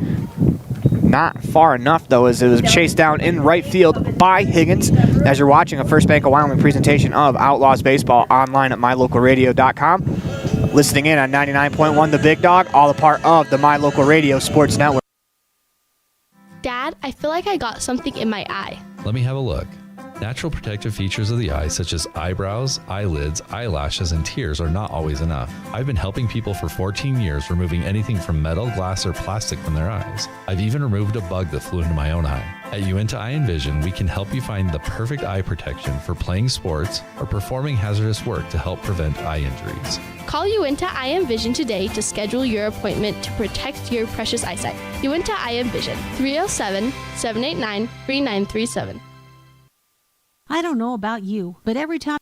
Not far enough, though, as it was chased down in right field by Higgins. As you're watching a First Bank of Wyoming presentation of Outlaws Baseball online at mylocalradio.com. Listening in on 99.1 The Big Dog, all a part of the My Local Radio Sports Network. Dad, I feel like I got something in my eye. Let me have a look. Natural protective features of the eye, such as eyebrows, eyelids, eyelashes, and tears, are not always enough. I've been helping people for 14 years, removing anything from metal, glass, or plastic from their eyes. I've even removed a bug that flew into my own eye. At Uinta Eye and Vision, we can help you find the perfect eye protection for playing sports or performing hazardous work to help prevent eye injuries. Call Uinta Eye and Vision today to schedule your appointment to protect your precious eyesight. Uinta Eye and Vision, 307-789-3937. I don't know about you, but every time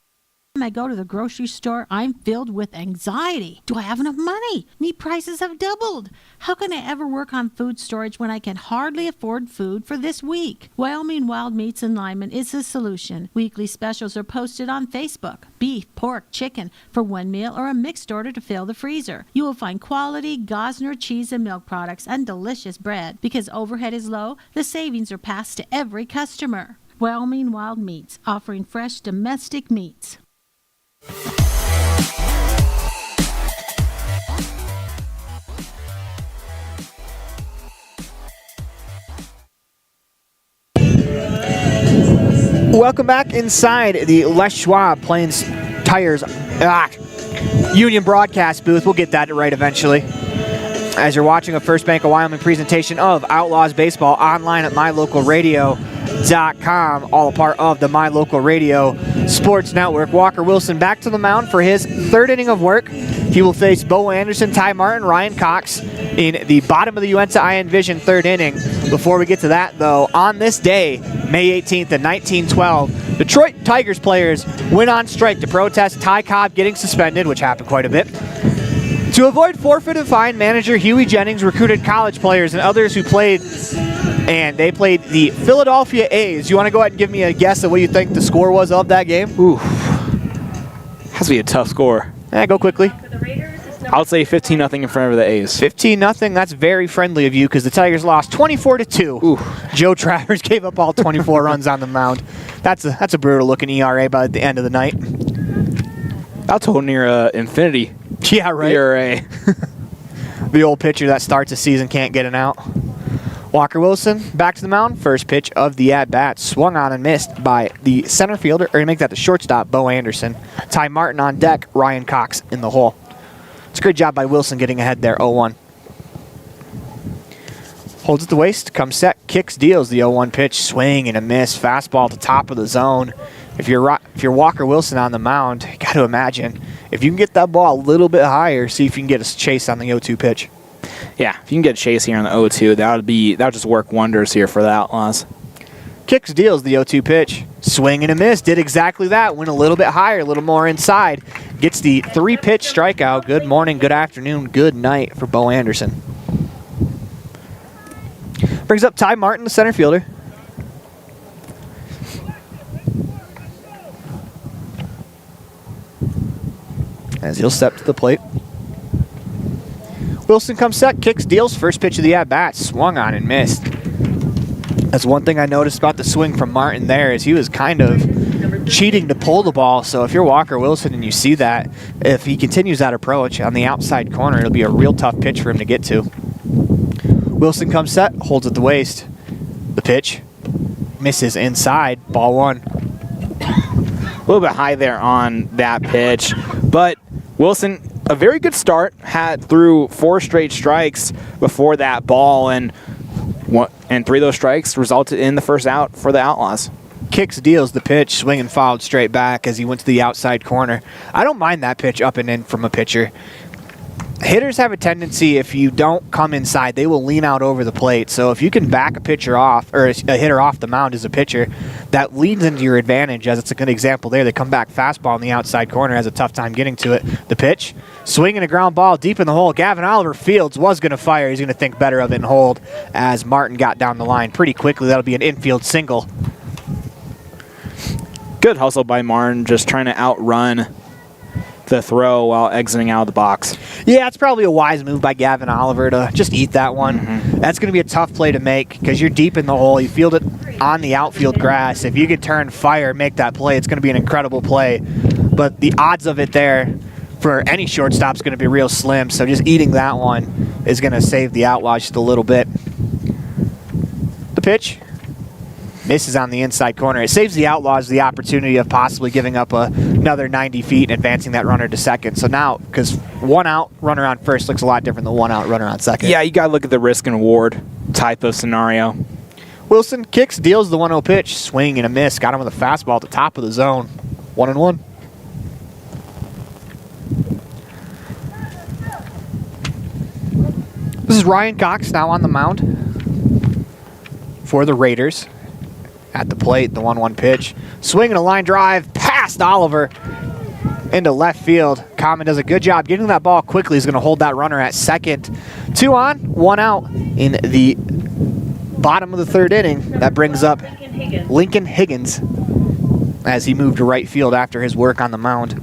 I go to the grocery store, I'm filled with anxiety. Do I have enough money? Meat prices have doubled. How can I ever work on food storage when I can hardly afford food for this week? Wyoming Wild Meats in Lyman is the solution. Weekly specials are posted on Facebook. Beef, pork, chicken for one meal or a mixed order to fill the freezer. You will find quality Gosner cheese and milk products and delicious bread. Because overhead is low, the savings are passed to every customer. Wyoming Wild Meats, offering fresh domestic meats. Welcome back inside the Les Schwab Plains Tires Union broadcast booth. We'll get that right eventually. As you're watching a First Bank of Wyoming presentation of Outlaws Baseball online at mylocalradio.com, all a part of the My Local Radio Sports Network. Walker Wilson back to the mound for his third inning of work. He will face Bo Anderson, Ty Martin, Ryan Cox in the bottom of the Uinta Iron Vision third inning. Before we get to that, though, on this day, May 18th in 1912, Detroit Tigers players went on strike to protest Ty Cobb getting suspended, which happened quite a bit. To avoid forfeit and fine, manager Huey Jennings recruited college players and others who played, and they played the Philadelphia A's. You want to go ahead and give me a guess at what you think the score was of that game? Ooh, has to be a tough score. Go quickly. I'll say 15-0 in front of the A's. 15-0. That's very friendly of you because the Tigers lost 24-2. Ooh. Joe Travers gave up all 24 runs on the mound. That's a brutal looking ERA by the end of the night. That's a whole near infinity. Yeah, right. ERA. The old pitcher that starts a season can't get an out. Walker Wilson back to the mound. First pitch of the at-bat. Swung on and missed by the center fielder, or to make that the shortstop, Bo Anderson. Ty Martin on deck. Ryan Cox in the hole. It's a great job by Wilson getting ahead there, 0-1. Holds at the waist, comes set, kicks, deals the 0-1 pitch. Swing and a miss. Fastball to top of the zone. If you're Walker Wilson on the mound, you got to imagine, if you can get that ball a little bit higher, see if you can get a chase on the 0-2 pitch. Yeah, if you can get a chase here on the 0-2, that would just work wonders here for the Outlaws. Kicks, deals the 0-2 pitch. Swing and a miss. Did exactly that. Went a little bit higher, a little more inside. Gets the 3-pitch strikeout. Good morning, good afternoon, good night for Bo Anderson. Brings up Ty Martin, the center fielder. As he'll step to the plate. Wilson comes set, kicks, deals. First pitch of the at-bat. Swung on and missed. That's one thing I noticed about the swing from Martin there is he was kind of cheating to pull the ball. So if you're Walker Wilson and you see that, if he continues that approach on the outside corner, it'll be a real tough pitch for him to get to. Wilson comes set, holds at the waist. The pitch misses inside, ball one. A little bit high there on that pitch, but Wilson, a very good start, had through 4 straight strikes before that ball, and 3 of those strikes resulted in the first out for the Outlaws. Kicks, deals the pitch, swing and fouled straight back as he went to the outside corner. I don't mind that pitch up and in from a pitcher. Hitters have a tendency, if you don't come inside, they will lean out over the plate. So if you can back a pitcher off, or a hitter off the mound as a pitcher, that leads into your advantage, as it's a good example there. They come back fastball on the outside corner, has a tough time getting to it. The pitch, swinging a ground ball deep in the hole. Gavin Oliver Fields was going to fire. He's going to think better of it and hold as Martin got down the line pretty quickly. That'll be an infield single. Good hustle by Martin, just trying to outrun the throw while exiting out of the box. Yeah, it's probably a wise move by Gavin Oliver to just eat that one. That's going to be a tough play to make because you're deep in the hole. You field it on the outfield grass. If you could turn, fire, make that play, it's going to be an incredible play. But the odds of it there for any shortstop is going to be real slim. So just eating that one is going to save the Outlaws just a little bit. The pitch misses on the inside corner. It saves the Outlaws the opportunity of possibly giving up another 90 feet and advancing that runner to second. So now, because 1 out, runner on first looks a lot different than 1 out, runner on second. Yeah, you got to look at the risk and reward type of scenario. Wilson kicks, deals the 1-0 pitch. Swing and a miss. Got him with a fastball at the top of the zone. 1-1. This is Ryan Cox now on the mound for the Raiders. At the plate, the 1-1 pitch. Swinging a line drive past Oliver into left field. Common does a good job getting that ball quickly. He's going to hold that runner at second. 2 on, 1 out in the bottom of the third inning. That brings up Lincoln Higgins as he moved to right field after his work on the mound.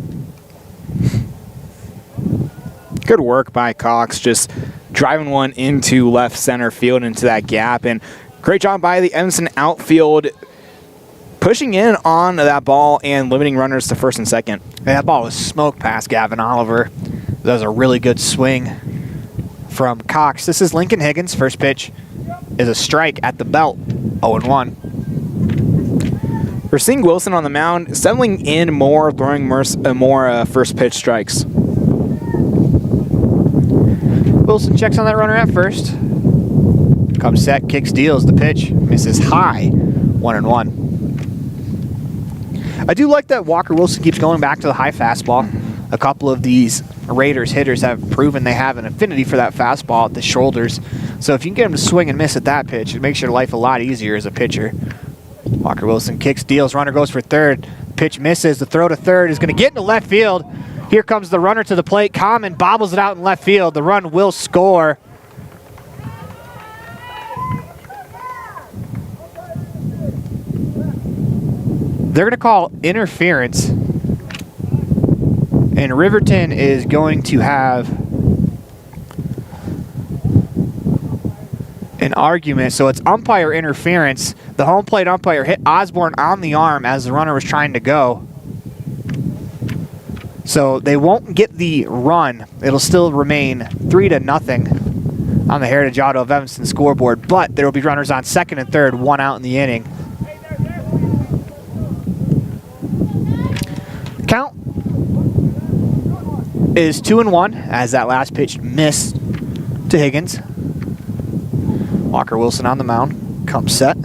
Good work by Cox, just driving one into left center field into that gap, and great job by the Evanston outfield pushing in on that ball and limiting runners to first and second. That ball was smoked past Gavin Oliver. That was a really good swing from Cox. This is Lincoln Higgins. First pitch is a strike at the belt. 0-1. We're seeing Wilson on the mound settling in more, throwing more first pitch strikes. Wilson checks on that runner at first. Comes set, kicks, deals. The pitch misses high. 1-1. I do like that Walker Wilson keeps going back to the high fastball. A couple of these Raiders hitters have proven they have an affinity for that fastball at the shoulders. So if you can get them to swing and miss at that pitch, it makes your life a lot easier as a pitcher. Walker Wilson kicks, deals, runner goes for third. Pitch misses, the throw to third is going to get into left field. Here comes the runner to the plate. Common bobbles it out in left field. The run will score. They're going to call interference. And Riverton is going to have an argument. So it's umpire interference. The home plate umpire hit Osborne on the arm as the runner was trying to go. So they won't get the run. It'll still remain 3-0 on the Heritage Auto of Evanston scoreboard, but there will be runners on second and third, 1 out in the inning. Count is 2-1 as that last pitch missed to Higgins. Walker Wilson on the mound, comes set.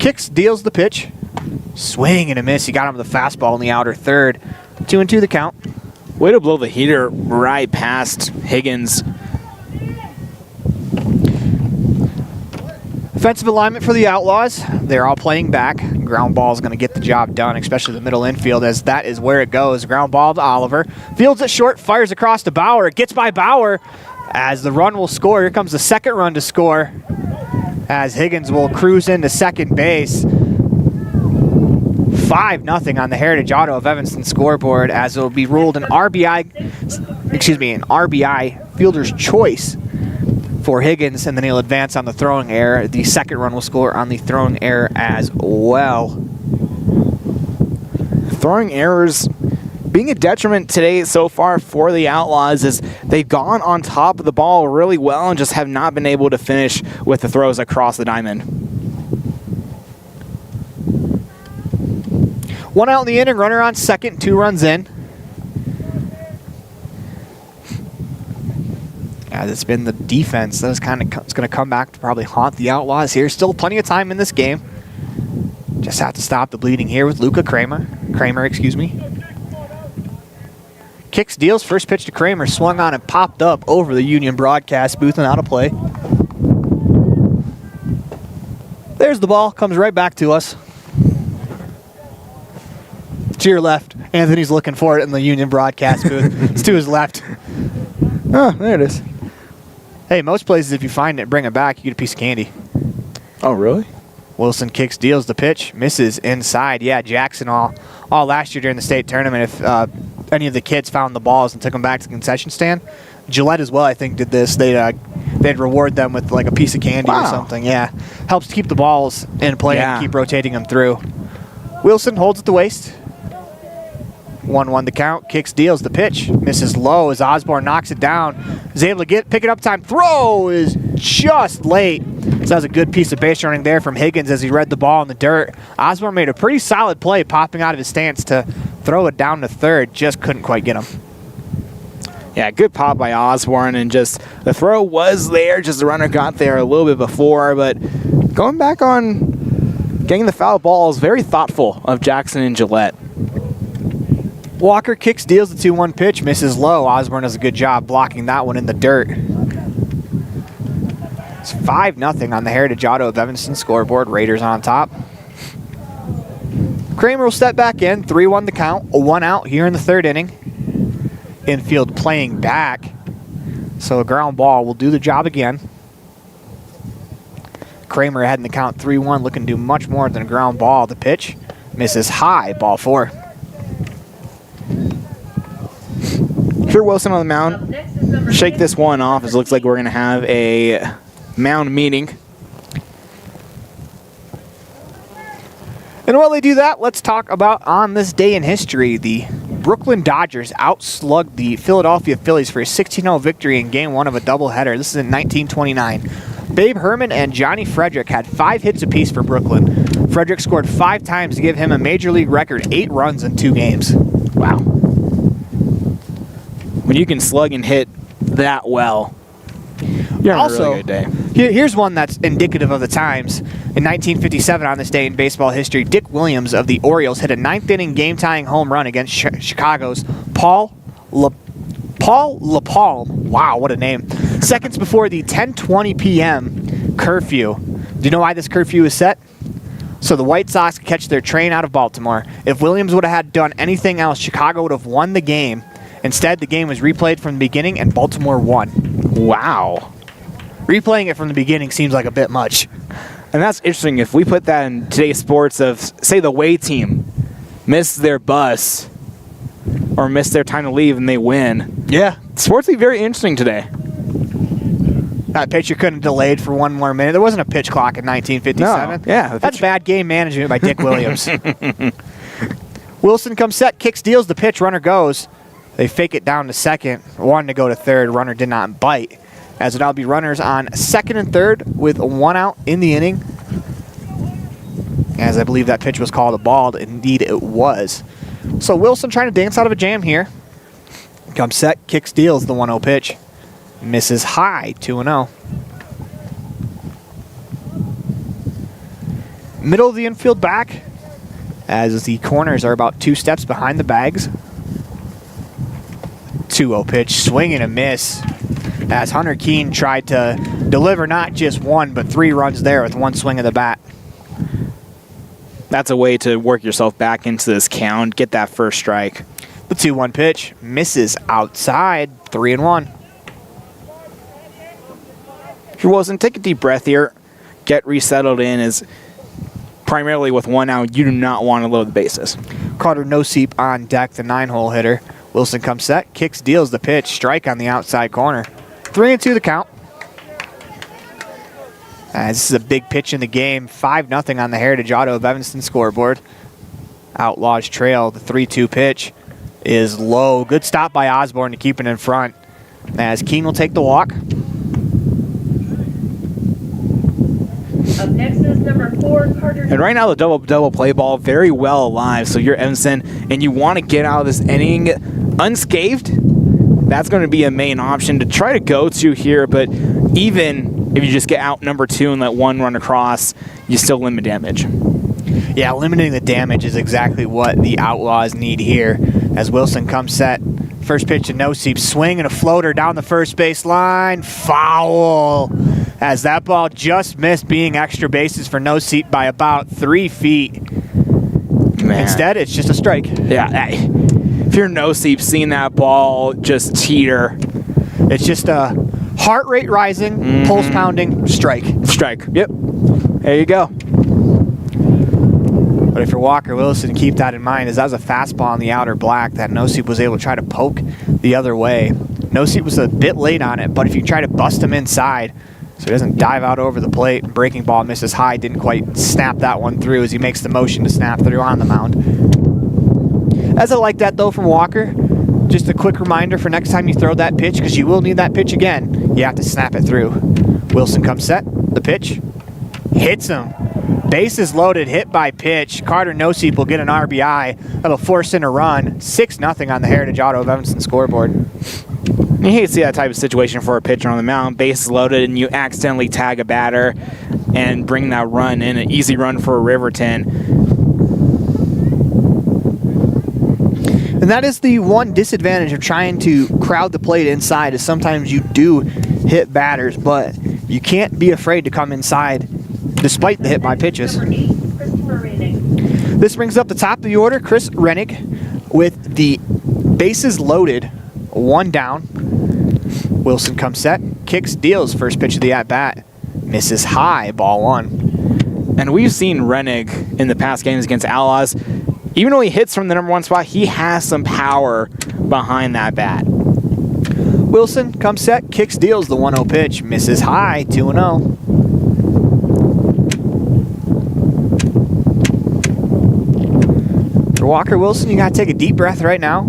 Kicks, deals the pitch. Swing and a miss. He got him with a fastball in the outer third. 2-2 the count. Way to blow the heater right past Higgins. Offensive alignment for the Outlaws. They're all playing back. Ground ball is going to get the job done, especially the middle infield, as that is where it goes. Ground ball to Oliver. Fields it short, fires across to Bauer. It gets by Bauer as the run will score. Here comes the second run to score as Higgins will cruise into second base. 5-0 on the Heritage Auto of Evanston scoreboard as it will be ruled an RBI fielder's choice for Higgins, and then he'll advance on the throwing error. The second run will score on the throwing error as well. Throwing errors being a detriment today so far for the Outlaws, as they've gone on top of the ball really well and just have not been able to finish with the throws across the diamond. 1 out in the inning, runner on second, 2 runs in. As it's been the defense that is it's going to come back to probably haunt the Outlaws here. Still plenty of time in this game. Just have to stop the bleeding here with Luca Kramer. Kicks, deals, first pitch to Kramer, swung on and popped up over the Union broadcast booth and out of play. There's the ball, comes right back to us. To your left. Anthony's looking for it in the Union broadcast booth. It's to his left. Oh, there it is. Hey, most places if you find it, bring it back, you get a piece of candy. Oh, really? Wilson kicks, deals the pitch, misses inside. Yeah, Jackson all last year during the state tournament, if any of the kids found the balls and took them back to the concession stand. Gillette as well, I think, did this. They'd reward them with like a piece of candy or something. Yeah, helps keep the balls in play and keep rotating them through. Wilson holds at the waist. 1-1 the count, kicks, deals the pitch, misses low as Osborne knocks it down, is able to pick it up time. Throw is just late. So that was a good piece of base running there from Higgins as he read the ball in the dirt. Osborne made a pretty solid play popping out of his stance to throw it down to third, just couldn't quite get him. Yeah, good pop by Osborne, and just the throw was there, just the runner got there a little bit before, but going back on getting the foul ball is very thoughtful of Jackson and Gillette. Walker kicks, deals the 2-1 pitch, misses low. Osborne does a good job blocking that one in the dirt. It's 5-0 on the Heritage Auto of Evanston scoreboard. Raiders on top. Kramer will step back in. 3-1 the count. 1 out here in the third inning. Infield playing back. So a ground ball will do the job again. Kramer ahead in the count 3-1, looking to do much more than a ground ball. The pitch misses high, ball 4. Sure, Wilson on the mound. Shake this one off as it looks like we're going to have a mound meeting. And while they do that, let's talk about on this day in history, the Brooklyn Dodgers outslugged the Philadelphia Phillies for a 16-0 victory in Game 1 of a doubleheader. This is in 1929. Babe Herman and Johnny Frederick had 5 hits apiece for Brooklyn. Frederick scored 5 times to give him a Major League record 8 runs in 2 games. Wow. When you can slug and hit that well, you're having a really good day. Here's one that's indicative of the times. In 1957, on this day in baseball history, Dick Williams of the Orioles hit a ninth-inning game-tying home run against Chicago's Paul LaPalme. Wow, what a name. Seconds before the 10:20 p.m. curfew. Do you know why this curfew is set? So the White Sox could catch their train out of Baltimore. If Williams would have had done anything else, Chicago would have won the game. Instead, the game was replayed from the beginning, and Baltimore won. Wow. Replaying it from the beginning seems like a bit much. And that's interesting. If we put that in today's sports of, say, the away team missed their bus or missed their time to leave and they win. Yeah. Sports would be very interesting today. That pitcher couldn't have delayed for one more minute. There wasn't a pitch clock in 1957. No. Yeah. That's bad game management by Dick Williams. Wilson comes set, kicks, deals the pitch, runner goes. They fake it down to second, one to go to third. Runner did not bite. As it'll be runners on second and third with one out in the inning. As I believe that pitch was called a ball. Indeed, it was. So Wilson trying to dance out of a jam here. Comes set, kicks, deals the 1-0 pitch. Misses high, 2-0. Middle of the infield back, as the corners are about 2 steps behind the bags. 2-0 pitch, swing and a miss. As Hunter Keene tried to deliver not just 1, but 3 runs there with 1 swing of the bat. That's a way to work yourself back into this count, get that first strike. The 2-1 pitch misses outside, 3-1. If you're Wilson, take a deep breath here. Get resettled in, as primarily with 1 out, you do not want to load the bases. Carter Noseep on deck, the 9-hole hitter. Wilson comes set, kicks, deals the pitch, strike on the outside corner. 3-2 the count. This is a big pitch in the game. 5-0 on the Heritage Auto of Evanston scoreboard. Outlaws trail. The 3-2 pitch is low. Good stop by Osborne to keep it in front. As Keene will take the walk. Up next is number 4, Carter. And right now the double play ball very well alive. So you're Evanston and you want to get out of this inning unscathed. That's going to be a main option to try to go to here, but even if you just get out number 2 and let 1 run across, you still limit damage. Yeah, limiting the damage is exactly what the Outlaws need here. As Wilson comes set, first pitch to Noseep, swing and a floater down the first base line, foul. As that ball just missed being extra bases for Noseep by about 3 feet. Man. Instead, it's just a strike. Yeah, if you're Noseep, seeing that ball just teeter, it's just a heart rate rising, pulse pounding strike. Strike. Yep. There you go. But if you're Walker Wilson, keep that in mind, as that was a fastball on the outer black that Noseep was able to try to poke the other way. Noseep was a bit late on it, but if you try to bust him inside, so he doesn't dive out over the plate, breaking ball misses high, didn't quite snap that one through as he makes the motion to snap through on the mound. As I like that though from Walker, just a quick reminder for next time you throw that pitch, because you will need that pitch again, you have to snap it through. Wilson comes set, the pitch, hits him. Bases loaded, hit by pitch. Carter Noseep will get an RBI. That'll force in a run. 6-0 on the Heritage Auto of Evanston scoreboard. You hate to see that type of situation for a pitcher on the mound. Bases loaded and you accidentally tag a batter and bring that run in. An easy run for Riverton. And that is the one disadvantage of trying to crowd the plate inside, is sometimes you do hit batters, but you can't be afraid to come inside despite the hit by pitches. This brings up the top of the order, Chris Rennick with the bases loaded, 1 down. Wilson comes set, kicks, deals, first pitch of the at-bat. Misses high, ball 1. And we've seen Rennick in the past games against Outlaws. Even though he hits from the number 1 spot, he has some power behind that bat. Wilson comes set, kicks, deals the 1-0 pitch. Misses high, 2-0. For Walker Wilson, you got to take a deep breath right now.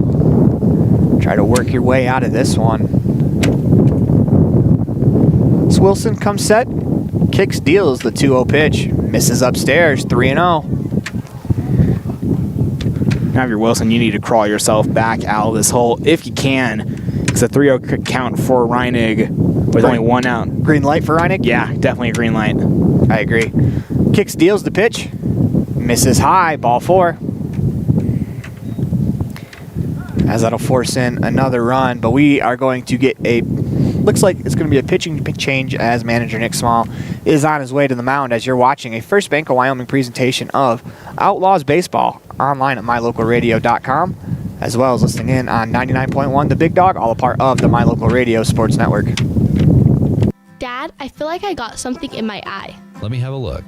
Try to work your way out of this one. So Wilson comes set, kicks, deals the 2-0 pitch. Misses upstairs, 3-0. Now if you're Wilson, you need to crawl yourself back out of this hole if you can. It's a 3-0 count for Reinig with only one out. Green light for Reinig? Yeah, definitely a green light. I agree. Kicks, deals the pitch. Misses high, ball 4. As that'll force in another run, but we are going to get looks like it's going to be a pitching change as manager Nick Small is on his way to the mound as you're watching a First Bank of Wyoming presentation of Outlaws Baseball online at mylocalradio.com, as well as listening in on 99.1 The Big Dog, all a part of the My Local Radio Sports Network. Dad, I feel like I got something in my eye. Let me have a look.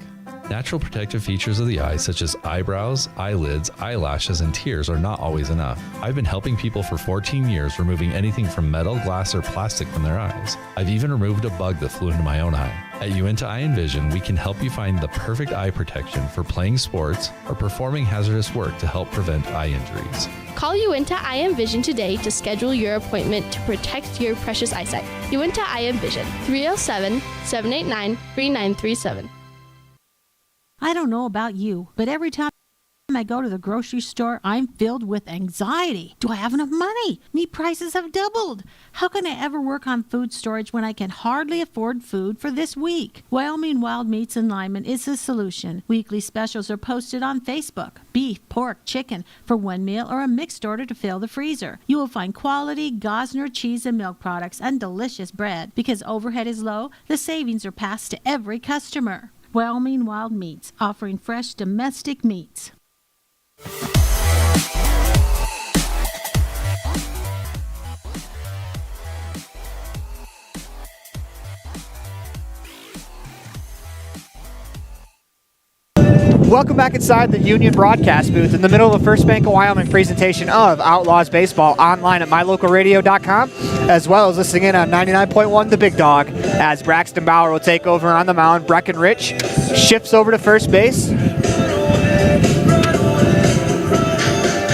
Natural protective features of the eye, such as eyebrows, eyelids, eyelashes, and tears, are not always enough. I've been helping people for 14 years, removing anything from metal, glass, or plastic from their eyes. I've even removed a bug that flew into my own eye. At Uinta Eye and Vision, we can help you find the perfect eye protection for playing sports or performing hazardous work to help prevent eye injuries. Call Uinta Eye and Vision today to schedule your appointment to protect your precious eyesight. Uinta Eye and Vision, 307-789-3937. I don't know about you, but every time I go to the grocery store, I'm filled with anxiety. Do I have enough money? Meat prices have doubled. How can I ever work on food storage when I can hardly afford food for this week? Wyoming Wild Meats in Lyman is the solution. Weekly specials are posted on Facebook. Beef, pork, chicken for one meal or a mixed order to fill the freezer. You will find quality Gosner cheese and milk products and delicious bread. Because overhead is low, the savings are passed to every customer. Wyoming Wild Meats, offering fresh domestic meats. Welcome back inside the Union broadcast booth in the middle of a First Bank of Wyoming presentation of Outlaws Baseball online at mylocalradio.com, as well as listening in on 99.1 The Big Dog, as Braxton Bauer will take over on the mound. Breckenridge shifts over to first base,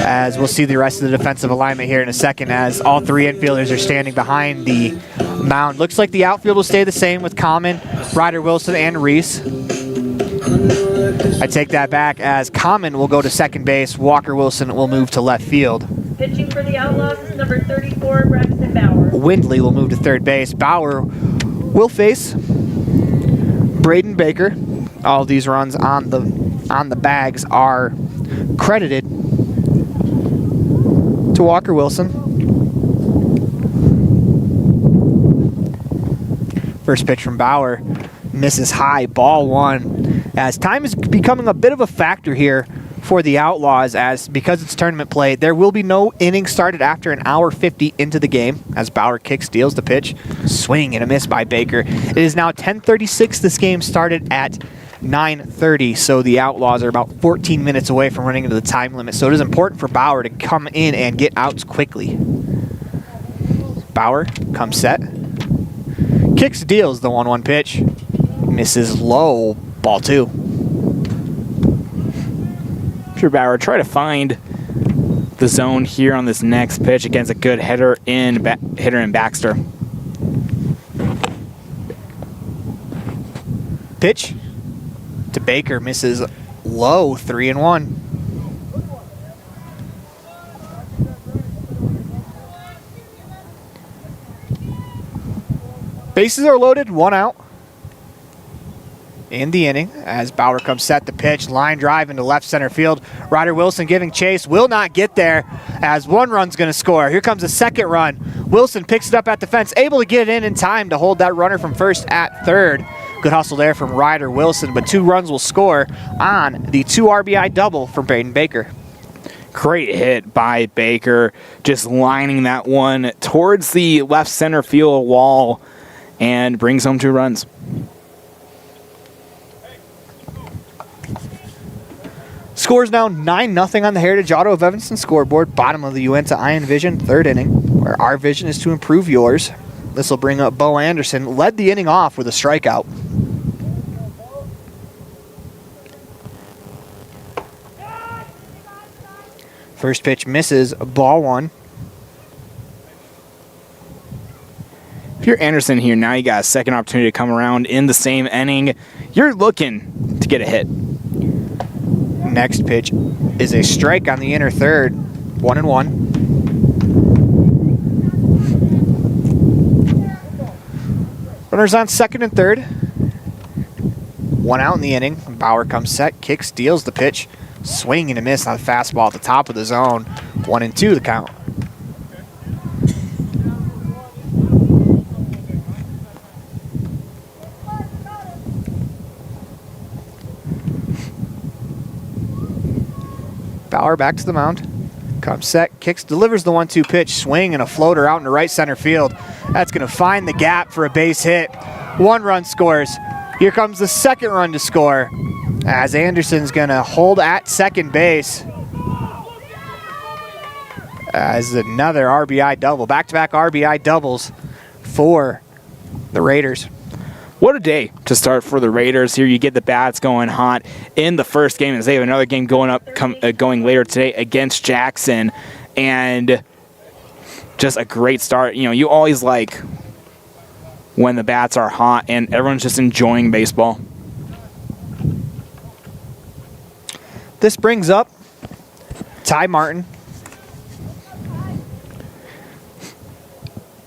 as we'll see the rest of the defensive alignment here in a second, as all three infielders are standing behind the mound. Looks like the outfield will stay the same with Common, Ryder Wilson, and Reese. I take that back, as Common will go to second base. Walker Wilson will move to left field. Pitching for the Outlaws is number 34, Braxton Bauer. Windley will move to third base. Bauer will face Braden Baker. All of these runs on the bags are credited to Walker Wilson. First pitch from Bauer misses high, ball 1. As time is becoming a bit of a factor here for the Outlaws, as because it's tournament play, there will be no innings started after an hour 50 into the game, as Bauer kicks, deals the pitch, swing and a miss by Baker. It is now 10:36. This game started at 9:30, so the Outlaws are about 14 minutes away from running into the time limit, so it is important for Bauer to come in and get outs quickly. Bauer comes set, kicks, deals the 1-1 pitch, misses low, ball 2. Sure, Bauer try to find the zone here on this next pitch against a good hitter in Baxter. Pitch to Baker, misses low, 3-1. Bases are loaded, 1 out in the inning, as Bauer comes set the pitch, line drive into left center field. Ryder Wilson giving chase, will not get there, as 1 run's going to score. Here comes a second run. Wilson picks it up at the fence, able to get it in time to hold that runner from first at third. Good hustle there from Ryder Wilson, but 2 runs will score on the 2 RBI double from Braden Baker. Great hit by Baker, just lining that one towards the left center field wall and brings home 2 runs. Scores now 9-0 on the Heritage Auto of Evanston scoreboard. Bottom of the Uinta Eye and Vision, 3rd inning, where our vision is to improve yours. This will bring up Bo Anderson. Led the inning off with a strikeout. First pitch misses, ball 1. If you're Anderson here, now you got a second opportunity to come around in the same inning. You're looking to get a hit. Next pitch is a strike on the inner third, 1-1. Runners on second and third. One out in the inning. Bauer comes set, kicks, deals the pitch. Swing and a miss on the fastball at the top of the zone. 1-2 the count. Bauer back to the mound. Comes set, kicks, delivers the 1-2 pitch. Swing and a floater out into right center field. That's going to find the gap for a base hit. 1 run scores. Here comes the second run to score, as Anderson's going to hold at second base. As another RBI double. Back-to-back RBI doubles for the Raiders. What a day to start for the Raiders. Here you get the bats going hot in the first game, as they have another game going later today against Jackson, and just a great start. You know, you always like when the bats are hot and everyone's just enjoying baseball. This brings up Ty Martin.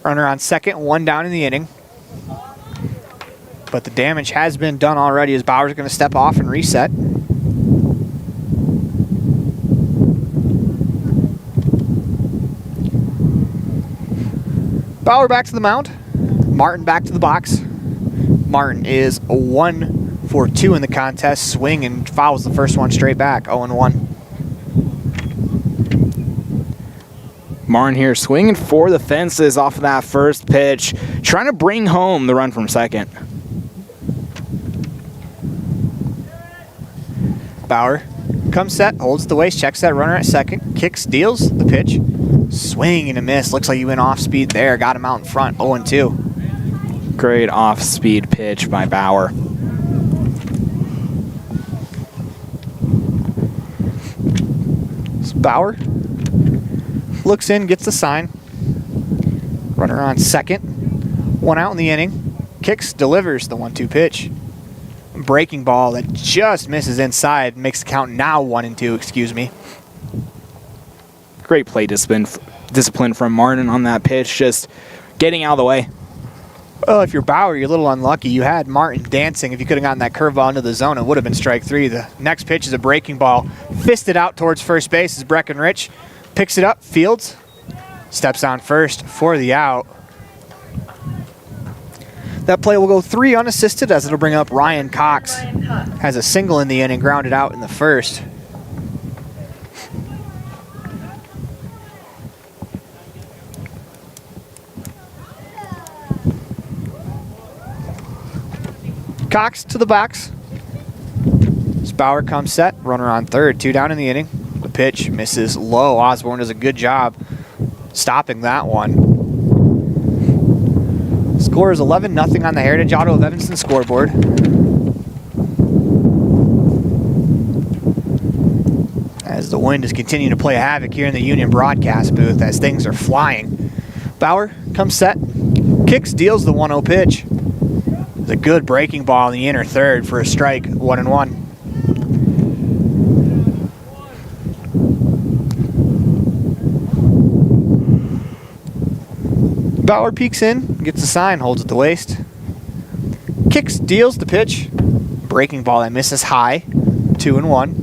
Runner on second, 1 down in the inning. But the damage has been done already, as Bauer's going to step off and reset. Bauer back to the mound. Martin back to the box. Martin is 1 for 2 in the contest. Swing and fouls the first one straight back, 0-1. Martin here swinging for the fences off of that first pitch, trying to bring home the run from second. Bauer comes set, holds the waist, checks that runner at second, kicks, deals the pitch. Swing and a miss. Looks like he went off speed there. Got him out in front, 0-2. Great off-speed pitch by Bauer. So Bauer looks in, gets the sign. Runner on second. 1 out in the inning. Kicks, delivers the 1-2 pitch. Breaking ball that just misses inside. Makes the count now 1-2, excuse me. Great play discipline from Martin on that pitch, just getting out of the way. Well, if you're Bauer, you're a little unlucky. You had Martin dancing. If you could have gotten that curveball into the zone, it would have been strike 3. The next pitch is a breaking ball. Fisted out towards first base as Breckenridge picks it up, fields, steps on first for the out. That play will go 3 unassisted, as it'll bring up Ryan Cox. Has a single in the inning, grounded out in the first. Cox to the box. Bauer comes set, runner on third, 2 down in the inning. The pitch misses low. Osborne does a good job stopping that one. Score is 11-0 on the Heritage Auto of Evanston scoreboard. As the wind is continuing to play havoc here in the Union broadcast booth as things are flying. Bauer comes set, kicks, deals the 1-0 pitch. It's a good breaking ball in the inner third for a strike, 1-1. Bauer peeks in, gets a sign, holds at the waist. Kicks, deals the pitch. Breaking ball that misses high, 2-1.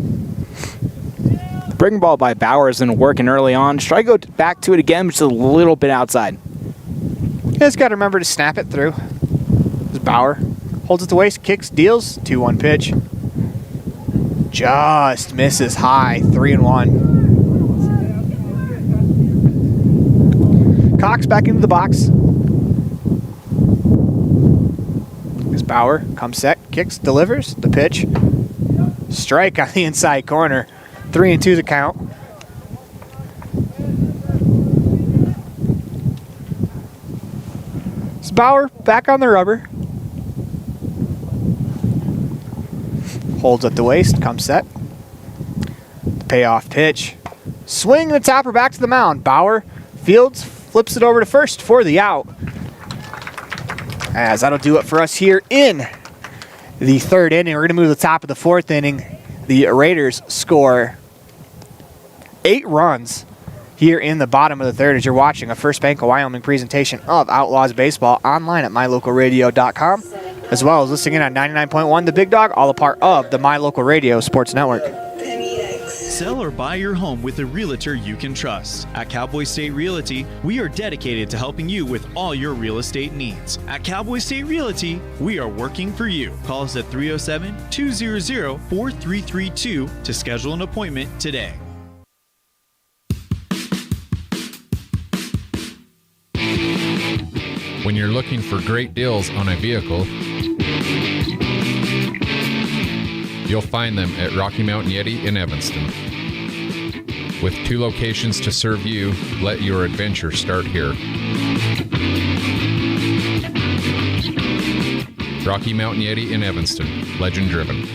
The breaking ball by Bauer has been working early on. Should I go back to it again, just a little bit outside? Just got to remember to snap it through. As Bauer holds at the waist, kicks, deals, 2-1 pitch. Just misses high, 3-1. Cox back into the box. As Bauer comes set, kicks, delivers the pitch. Strike on the inside corner. 3-2 the count. As Bauer back on the rubber. Holds at the waist, comes set. The payoff pitch. Swing the topper back to the mound. Bauer fields, flips it over to first for the out. As that'll do it for us here in the third inning. We're going to move to the top of the fourth inning. The Raiders score 8 runs here in the bottom of the third as you're watching a First Bank of Wyoming presentation of Outlaws Baseball online at mylocalradio.com, as well as listening in on 99.1 The Big Dog, all a part of the My Local Radio Sports Network. Sell or buy your home with a realtor you can trust. At Cowboy State Realty, we are dedicated to helping you with all your real estate needs. At Cowboy State Realty, we are working for you. Call us at 307-200-4332 to schedule an appointment today. When you're looking for great deals on a vehicle, you'll find them at Rocky Mountain Yeti in Evanston. With 2 locations to serve you, let your adventure start here. Rocky Mountain Yeti in Evanston, legend driven.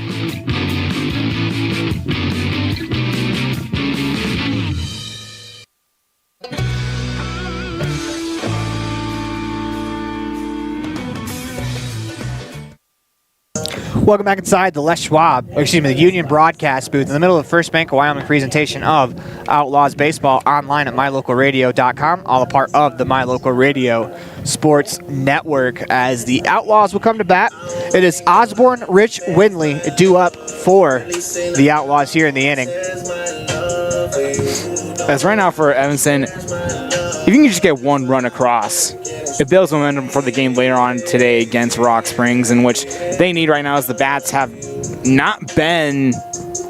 Welcome back inside the the Union broadcast booth in the middle of the First Bank of Wyoming presentation of Outlaws Baseball online at mylocalradio.com, all a part of the My Local Radio Sports Network. As the Outlaws will come to bat, it is Osborne Rich Windley due up for the Outlaws here in the inning. As right now for Evanston, if you can just get 1 run across, it builds momentum for the game later on today against Rock Springs, in which they need right now as the bats have not been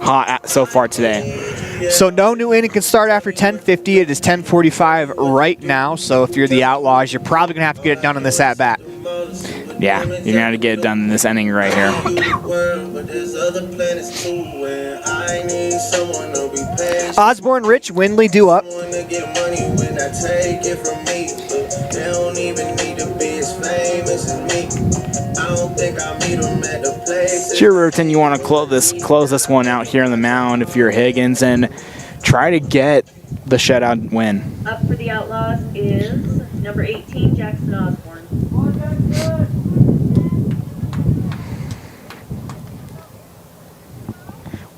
hot so far today. So no new inning can start after 10:50. It is 10:45 right now, so if you're the Outlaws, you're probably going to have to get it done in this at-bat. Yeah, you're going to have to get it done in this inning right here. Osborne Rich Windley due up. Sure, Riverton, you want to close this one out here on the mound if you're Higgins and try to get the shutout win. Up for the Outlaws is number 18, Jackson Osborne.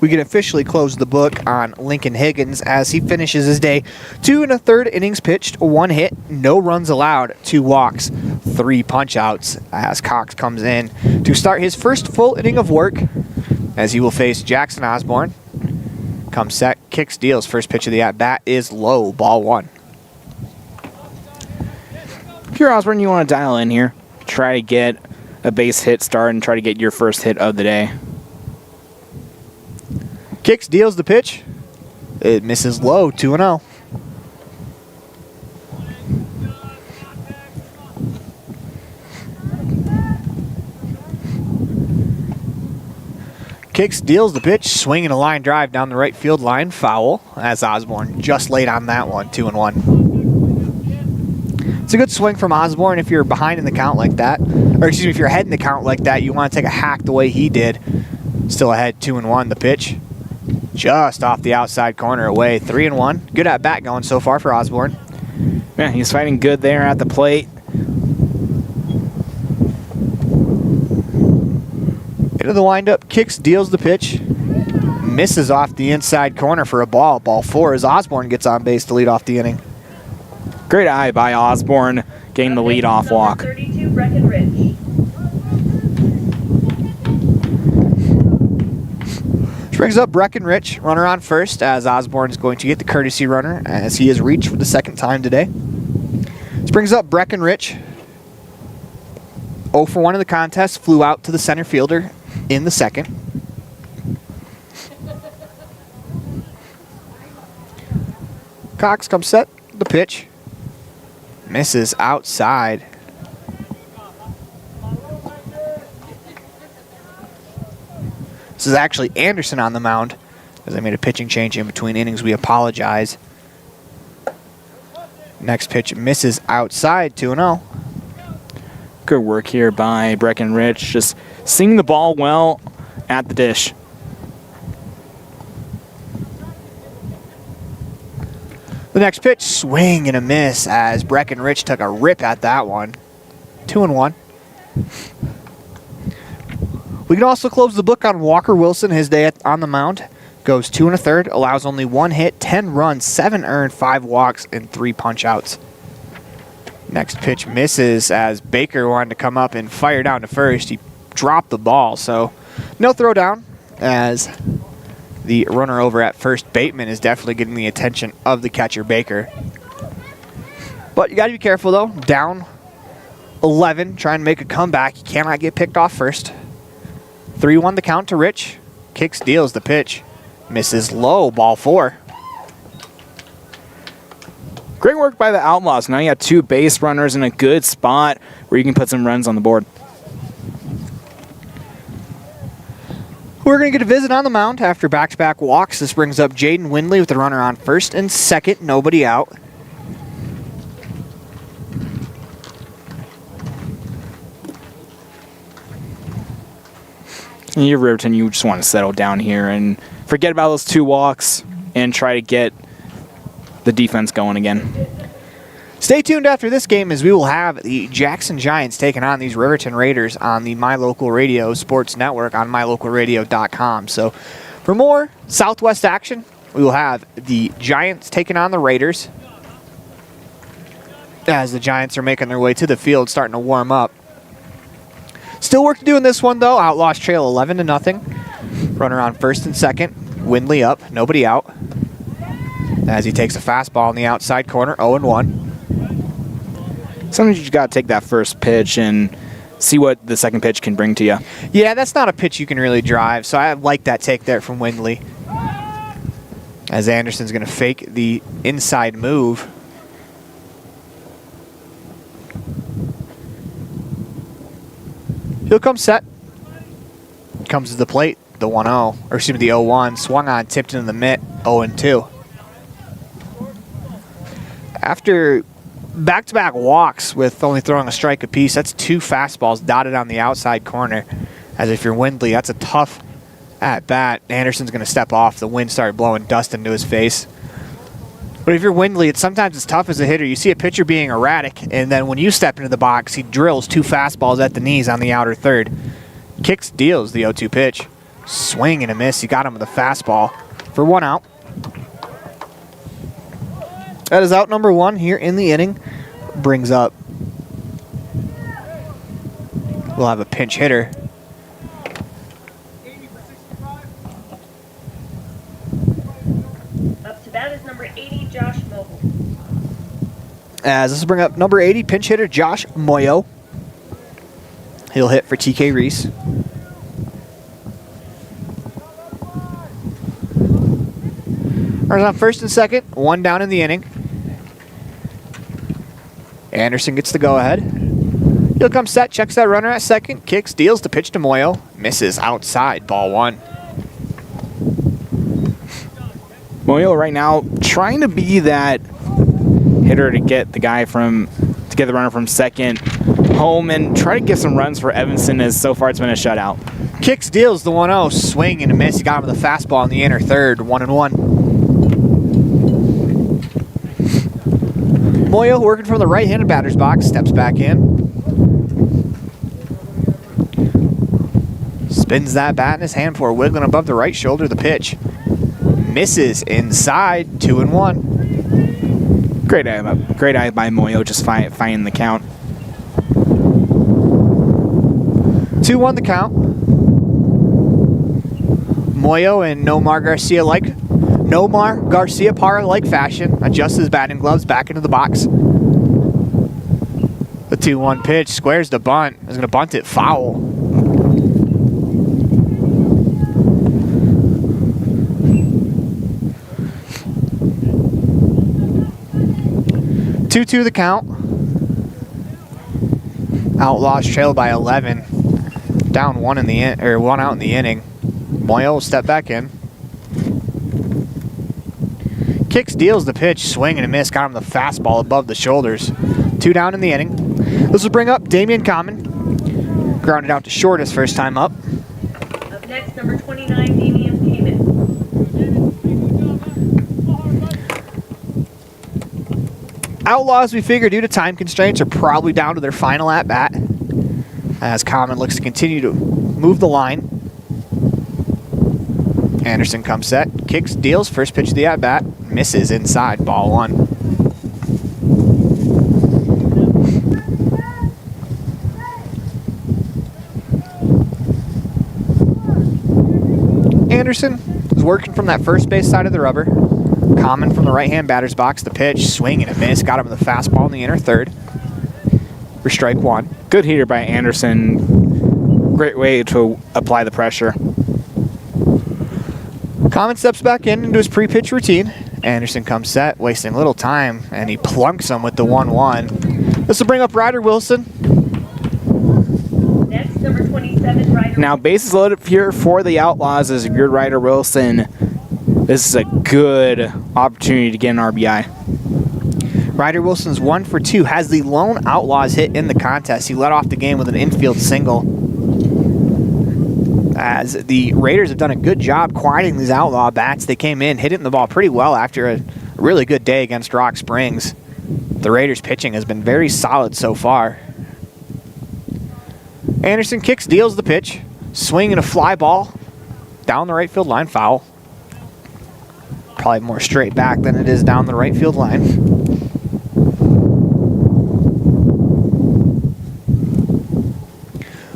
We can officially close the book on Lincoln Higgins as he finishes his day. 2 1/3 innings pitched, 1 hit, no runs allowed, 2 walks, 3 punch-outs as Cox comes in to start his first full inning of work as he will face Jackson Osborne. Comes set, kicks, deals. First pitch of the at-bat is low, ball 1. If you're Osborne, you want to dial in here. Try to get a base hit start and try to get your first hit of the day. Kicks, deals the pitch. It misses low, 2-0. Kicks, deals the pitch, swinging a line drive down the right field line, foul, as Osborne just laid on that one, 2-1. It's a good swing from Osborne if you're behind in the count like that. Or excuse me, if you're ahead in the count like that, you want to take a hack the way he did. Still ahead, 2-1, the pitch. Just off the outside corner away, 3-1. Good at bat going so far for Osborne. Yeah, he's fighting good there at the plate. Into the windup, kicks, deals the pitch. Misses off the inside corner for a ball. Ball 4 as Osborne gets on base to lead off the inning. Great eye by Osborne, getting the lead-off walk. 32, Breckenridge. Brings up Breckenridge, runner on first, as Osborne is going to get the courtesy runner as he has reached for the second time today. This brings up Breckenridge. 0 for 1 in the contest, flew out to the center fielder in the second. Cox comes set, the pitch. Misses outside. This is actually Anderson on the mound. As I made a pitching change in between innings, we apologize. Next pitch misses outside, 2-0. Good work here by Breckenridge, just seeing the ball well at the dish. The next pitch, swing and a miss as Breckenridge took a rip at that one. 2-1. We can also close the book on Walker Wilson, his day on the mound. Goes 2 1/3, allows only 1 hit, 10 runs, 7 earned, 5 walks, and 3 punch-outs. Next pitch misses as Baker wanted to come up and fire down to first. He dropped the ball, so no throw down as the runner over at first, Bateman, is definitely getting the attention of the catcher, Baker. But you got to be careful, though. Down 11, trying to make a comeback. You cannot get picked off first. 3-1 the count to Rich. Kicks, deals the pitch. Misses low, ball 4. Great work by the Outlaws. Now you got 2 base runners in a good spot where you can put some runs on the board. We're going to get a visit on the mound after back-to-back walks. This brings up Jaden Windley with the runner on first and second, nobody out. You're Riverton, you just want to settle down here and forget about those 2 walks and try to get the defense going again. Stay tuned after this game as we will have the Jackson Giants taking on these Riverton Raiders on the My Local Radio Sports Network on mylocalradio.com. So for more Southwest action, we will have the Giants taking on the Raiders as the Giants are making their way to the field, starting to warm up. Still work to do in this one, though. Outlaws trail 11-0. Runner on first and second. Windley up, nobody out. As he takes a fastball in the outside corner, 0-1. Sometimes you got to take that first pitch and see what the second pitch can bring to you. Yeah, that's not a pitch you can really drive, so I like that take there from Windley. As Anderson's going to fake the inside move. He'll come set. Comes to the plate, the 1-0, or excuse me, the 0-1. Swung on, tipped into the mitt, 0-2. After back-to-back walks with only throwing a strike apiece, that's 2 fastballs dotted on the outside corner. As if you're Windley, that's a tough at-bat. Anderson's going to step off. The wind started blowing dust into his face. But if you're Windley, sometimes it's tough as a hitter. You see a pitcher being erratic, and then when you step into the box, he drills 2 fastballs at the knees on the outer third. Kicks, deals the 0-2 pitch. Swing and a miss. He got him with a fastball for 1 out. That is out number 1 here in the inning. Brings up, we'll have a pinch hitter. Up to bat is number 80, Josh Mobile. As this will bring up number 80, pinch hitter Josh Moyo. He'll hit for TK Reese. Runners on first and second, 1 down in the inning. Anderson gets the go-ahead. He'll come set, checks that runner at second, kicks, deals the pitch to Moyo. Misses outside, ball 1. Moyo right now trying to be that hitter to get the runner from second home and try to get some runs for Evanston, as so far it's been a shutout. Kicks, deals the 1-0, swing and a miss. He got him with a fastball in the inner third, 1-1. Moyo working from the right-handed batter's box, steps back in. Spins that bat in his hand for wiggling above the right shoulder, the pitch. Misses inside, 2-1. Great eye by Moyo, just finding the count. 2-1 the count. Moyo in Nomar Garcia Parra-like fashion adjusts his batting gloves back into the box. The 2-1 pitch squares the bunt. Is going to bunt it foul. Two the count. Outlaws trailed by 11. Down 1 in the one out in the inning. Moyo will step back in. Kicks, deals the pitch, swing and a miss. Got him the fastball above the shoulders. 2 down in the inning. This will bring up Damian Common. Grounded out to short his first time up. Up next, number 29, Damian Kamen. Outlaws, we figure, due to time constraints, are probably down to their final at-bat. As Common looks to continue to move the line. Anderson comes set, kicks, deals, first pitch of the at-bat, misses inside, ball 1. Anderson is working from that first base side of the rubber. Common from the right-hand batter's box. The pitch, swing and a miss. Got him with a fastball in the inner third. For strike 1. Good heater by Anderson. Great way to apply the pressure. Common steps back into his pre-pitch routine. Anderson comes set, wasting little time, and he plunks him with the 1-1. This will bring up Ryder Wilson. Next, number 27, Ryder. Now, bases loaded here for the Outlaws as good Ryder Wilson. This is a good opportunity to get an RBI. Ryder Wilson's 1 for 2, has the lone Outlaws hit in the contest. He led off the game with an infield single. As the Raiders have done a good job quieting these Outlaw bats. They came in, hitting the ball pretty well after a really good day against Rock Springs. The Raiders' pitching has been very solid so far. Anderson kicks, deals the pitch. Swing and a fly ball down the right field line, foul. Probably more straight back than it is down the right field line.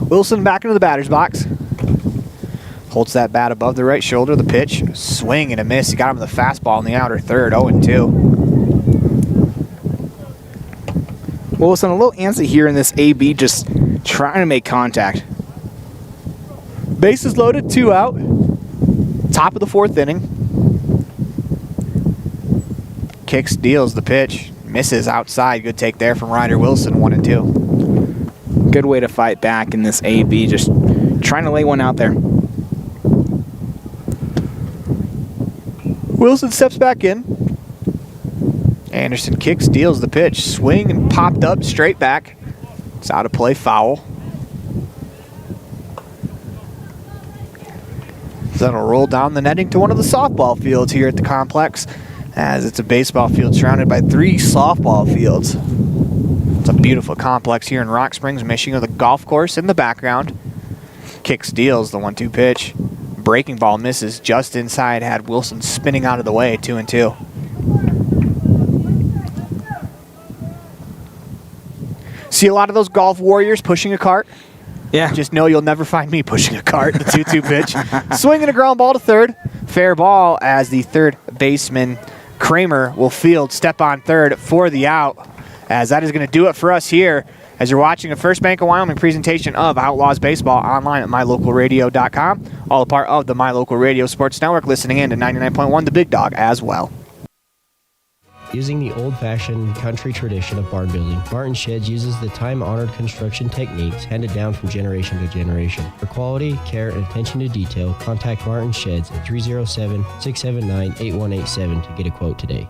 Wilson back into the batter's box. Holds that bat above the right shoulder. The pitch, swing and a miss. He got him with a fastball in the outer third, 0-2. Wilson a little antsy here in this AB, just trying to make contact. Bases loaded, 2 out. Top of the 4th inning. Kicks, deals the pitch, misses outside. Good take there from Ryder Wilson, 1-2. Good way to fight back in this AB, just trying to lay one out there. Wilson steps back in. Anderson kicks, deals the pitch, swing and popped up straight back. It's out of play, foul. That'll roll down the netting to one of the softball fields here at the complex, as it's a baseball field surrounded by 3 softball fields. It's a beautiful complex here in Rock Springs, Michigan, with a golf course in the background. Kicks, deals the 1-2 pitch. Breaking ball misses just inside, had Wilson spinning out of the way, 2-2. See a lot of those golf warriors pushing a cart? Yeah. Just know you'll never find me pushing a cart. The 2-2 pitch. Swinging a ground ball to third. Fair ball as the third baseman, Kramer, will field, step on third for the out. As that is going to do it for us here as you're watching a First Bank of Wyoming presentation of Outlaws Baseball online at mylocalradio.com. All a part of the My Local Radio Sports Network, listening in to 99.1 The Big Dog as well. Using the old-fashioned country tradition of barn building, Martin Sheds uses the time-honored construction techniques handed down from generation to generation. For quality, care, and attention to detail, contact Martin Sheds at 307-679-8187 to get a quote today.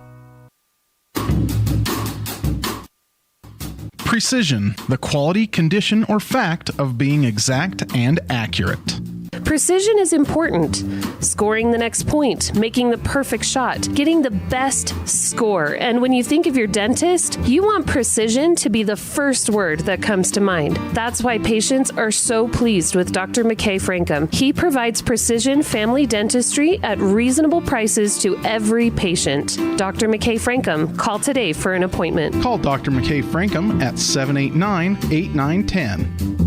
Precision, the quality, condition, or fact of being exact and accurate. Precision is important. Scoring the next point, making the perfect shot, getting the best score. And when you think of your dentist, you want precision to be the first word that comes to mind. That's why patients are so pleased with Dr. McKay Frankum. He provides precision family dentistry at reasonable prices to every patient. Dr. McKay Frankum, call today for an appointment. Call Dr. McKay Frankum at 789-8910.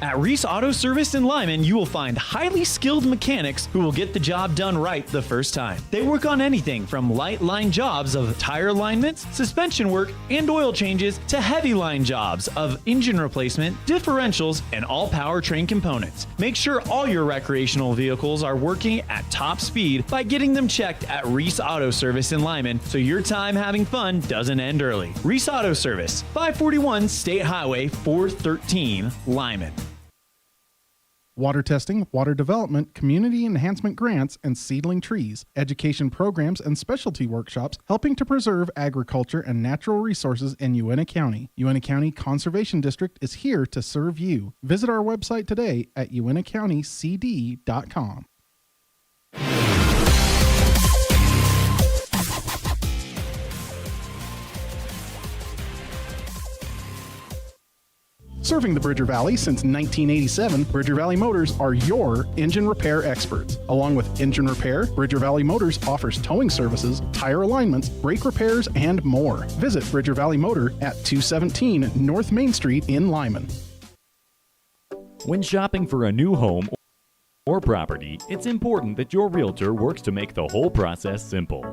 At Reese Auto Service in Lyman, you will find highly skilled mechanics who will get the job done right the first time. They work on anything from light line jobs of tire alignments, suspension work, and oil changes to heavy line jobs of engine replacement, differentials, and all powertrain components. Make sure all your recreational vehicles are working at top speed by getting them checked at Reese Auto Service in Lyman so your time having fun doesn't end early. Reese Auto Service, 541 State Highway 413, Lyman. Water testing, water development, community enhancement grants, and seedling trees, education programs, and specialty workshops helping to preserve agriculture and natural resources in Uintah County. Uintah County Conservation District is here to serve you. Visit our website today at uintahcountycd.com. Serving the Bridger Valley since 1987, Bridger Valley Motors are your engine repair experts. Along with engine repair, Bridger Valley Motors offers towing services, tire alignments, brake repairs, and more. Visit Bridger Valley Motor at 217 North Main Street in Lyman. When shopping for a new home or property, it's important that your realtor works to make the whole process simple.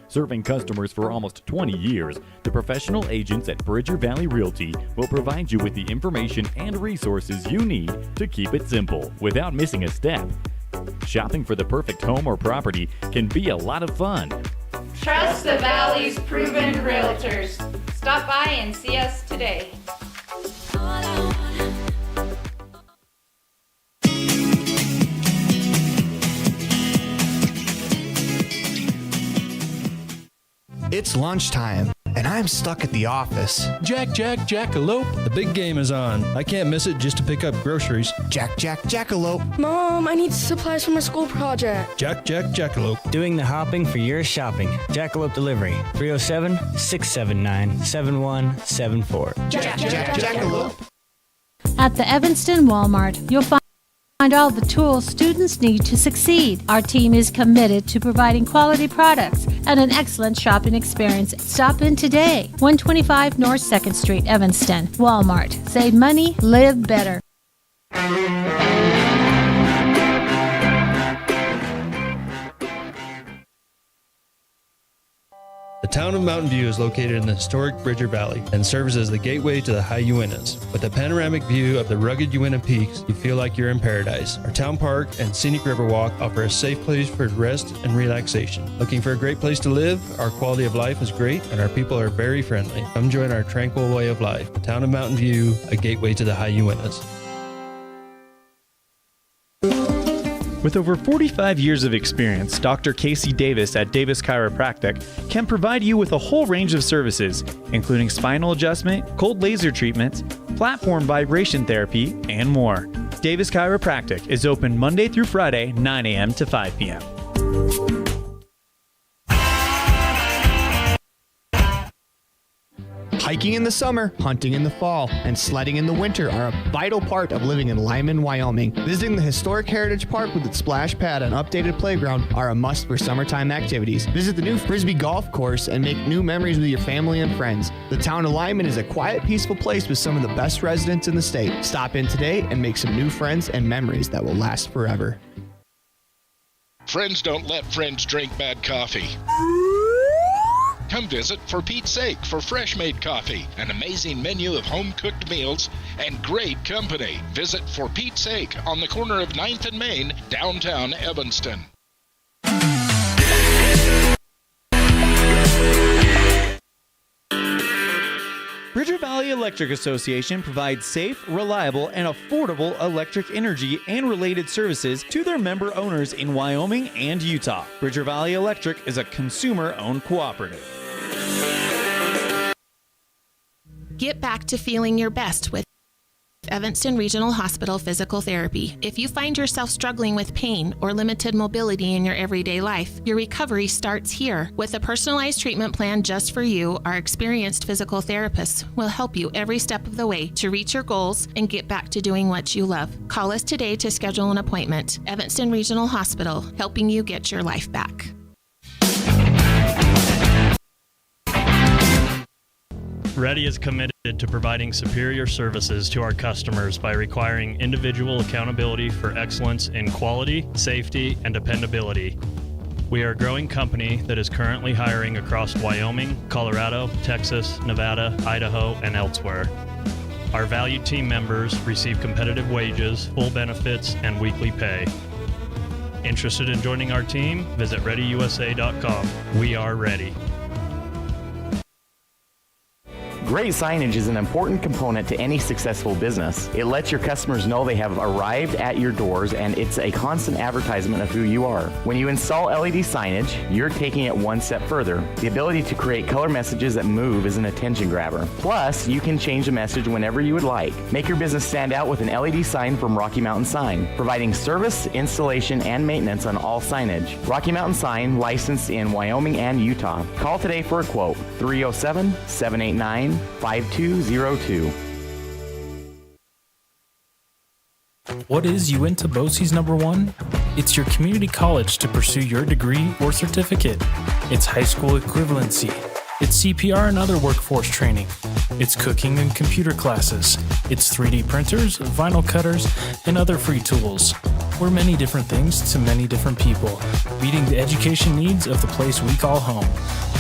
Serving customers for almost 20 years, the professional agents at Bridger Valley Realty will provide you with the information and resources you need to keep it simple without missing a step. Shopping for the perfect home or property can be a lot of fun. Trust the Valley's proven realtors. Stop by and see us today. It's lunchtime, and I'm stuck at the office. Jackalope. The big game is on. I can't miss it just to pick up groceries. Jackalope. Mom, I need supplies for my school project. Jackalope. Doing the hopping for your shopping. Jackalope Delivery. 307-679-7174. Jackalope. At the Evanston Walmart, you'll find all the tools students need to succeed. Our team is committed to providing quality products and an excellent shopping experience. Stop in today. 125 North 2nd Street, Evanston. Walmart. Save money, live better. The town of Mountain View is located in the historic Bridger Valley and serves as the gateway to the high Uintas. With a panoramic view of the rugged Uinta peaks, you feel like you're in paradise. Our town park and scenic river walk offer a safe place for rest and relaxation. Looking for a great place to live? Our quality of life is great and our people are very friendly. Come join our tranquil way of life. The town of Mountain View, a gateway to the high Uintas. With over 45 years of experience, Dr. Casey Davis at Davis Chiropractic can provide you with a whole range of services, including spinal adjustment, cold laser treatments, platform vibration therapy, and more. Davis Chiropractic is open Monday through Friday, 9 a.m. to 5 p.m. Hiking in the summer, hunting in the fall, and sledding in the winter are a vital part of living in Lyman, Wyoming. Visiting the historic Heritage Park with its splash pad and updated playground are a must for summertime activities. Visit the new Frisbee Golf Course and make new memories with your family and friends. The town of Lyman is a quiet, peaceful place with some of the best residents in the state. Stop in today and make some new friends and memories that will last forever. Friends don't let friends drink bad coffee. Come visit For Pete's Sake for fresh-made coffee, an amazing menu of home-cooked meals, and great company. Visit For Pete's Sake on the corner of 9th and Main, downtown Evanston. Bridger Valley Electric Association provides safe, reliable, and affordable electric energy and related services to their member owners in Wyoming and Utah. Bridger Valley Electric is a consumer-owned cooperative. Get back to feeling your best with Evanston Regional Hospital Physical Therapy. If you find yourself struggling with pain or limited mobility in your everyday life, your recovery starts here. With a personalized treatment plan just for you, our experienced physical therapists will help you every step of the way to reach your goals and get back to doing what you love. Call us today to schedule an appointment. Evanston Regional Hospital, helping you get your life back. Ready is committed to providing superior services to our customers by requiring individual accountability for excellence in quality, safety, and dependability. We are a growing company that is currently hiring across Wyoming, Colorado, Texas, Nevada, Idaho, and elsewhere. Our valued team members receive competitive wages, full benefits, and weekly pay. Interested in joining our team? Visit ReadyUSA.com. We are ready. Great signage is an important component to any successful business. It lets your customers know they have arrived at your doors, and it's a constant advertisement of who you are. When you install LED signage, you're taking it one step further. The ability to create color messages that move is an attention grabber. Plus, you can change the message whenever you would like. Make your business stand out with an LED sign from Rocky Mountain Sign, providing service, installation, and maintenance on all signage. Rocky Mountain Sign, licensed in Wyoming and Utah. Call today for a quote, 307-789-5202. What is Uinta BOCES number 1? It's your community college to pursue your degree or certificate. It's high school equivalency. It's CPR and other workforce training. It's cooking and computer classes. It's 3D printers, vinyl cutters, and other free tools. We're many different things to many different people, meeting the education needs of the place we call home.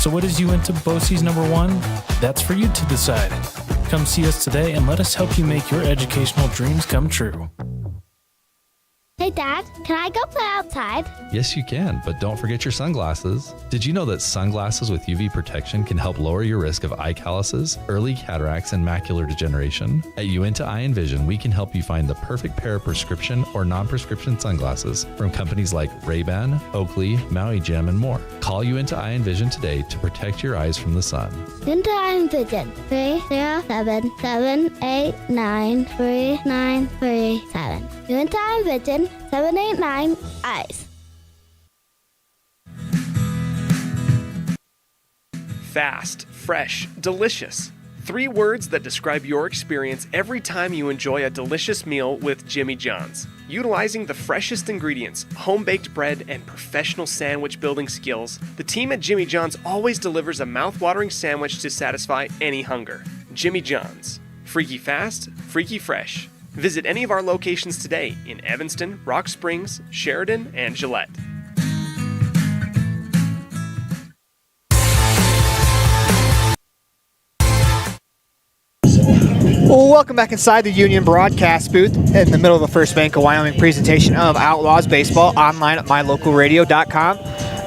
So what is Uinta BOCES number 1? That's for you to decide. Come see us today and let us help you make your educational dreams come true. Hey Dad, can I go play outside? Yes, you can, but don't forget your sunglasses. Did you know that sunglasses with UV protection can help lower your risk of eye calluses, early cataracts, and macular degeneration? At Uinta Eye and Vision, we can help you find the perfect pair of prescription or non-prescription sunglasses from companies like Ray-Ban, Oakley, Maui Jim, and more. Call Uinta Eye and Vision today to protect your eyes from the sun. Uinta Eye and Vision, 307-789-3937. Uinta Eye and Vision, 789 eyes. Fast, fresh, delicious. 3 words that describe your experience every time you enjoy a delicious meal with Jimmy John's. Utilizing the freshest ingredients, home-baked bread, and professional sandwich building skills, the team at Jimmy John's always delivers a mouth-watering sandwich to satisfy any hunger. Jimmy John's. Freaky fast, freaky fresh. Visit any of our locations today in Evanston, Rock Springs, Sheridan, and Gillette. Welcome back inside the Union broadcast booth in the middle of the First Bank of Wyoming presentation of Outlaws Baseball, online at mylocalradio.com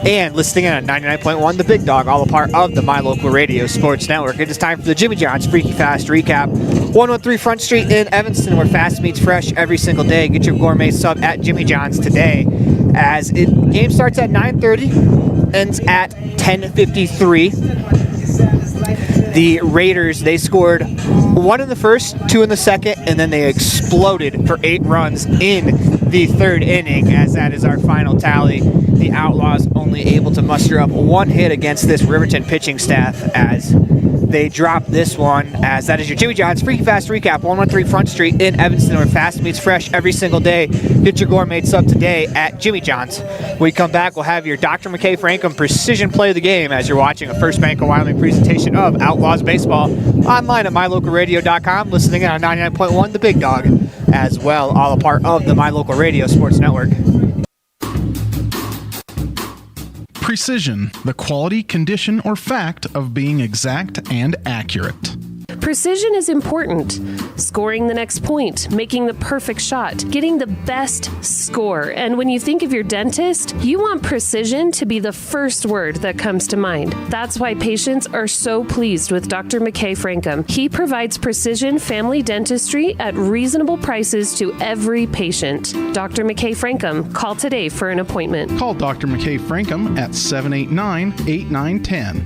and listening in on 99.1 The Big Dog, all a part of the My Local Radio Sports Network. It is time for the Jimmy John's Freaky Fast Recap. 113 Front Street in Evanston, where fast meets fresh every single day. Get your gourmet sub at Jimmy John's today. As game starts at 9:30, ends at 10:53. The Raiders, they scored 1 in the first, 2 in the second, and then they exploded for 8 runs in the 3rd inning, as that is our final tally. The Outlaws only able to muster up 1 hit against this Riverton pitching staff as they dropped this one, as that is your Jimmy John's Freaky Fast Recap, 113 Front Street in Evanston, where fast meets fresh every single day. Get your gourmet sub today at Jimmy John's. When we come back, we'll have your Dr. McKay Frankham Precision Play of the Game as you're watching a First Bank of Wyoming presentation of Outlaws Baseball, online at mylocalradio.com, listening in on 99.1 The Big Dog as well, all a part of the My Local Radio Sports Network. Precision, the quality, condition, or fact of being exact and accurate. Precision is important. Scoring the next point, making the perfect shot, getting the best score. And when you think of your dentist, you want precision to be the first word that comes to mind. That's why patients are so pleased with Dr. McKay Frankham. He provides precision family dentistry at reasonable prices to every patient. Dr. McKay Frankham, call today for an appointment. Call Dr. McKay Frankham at 789-8910.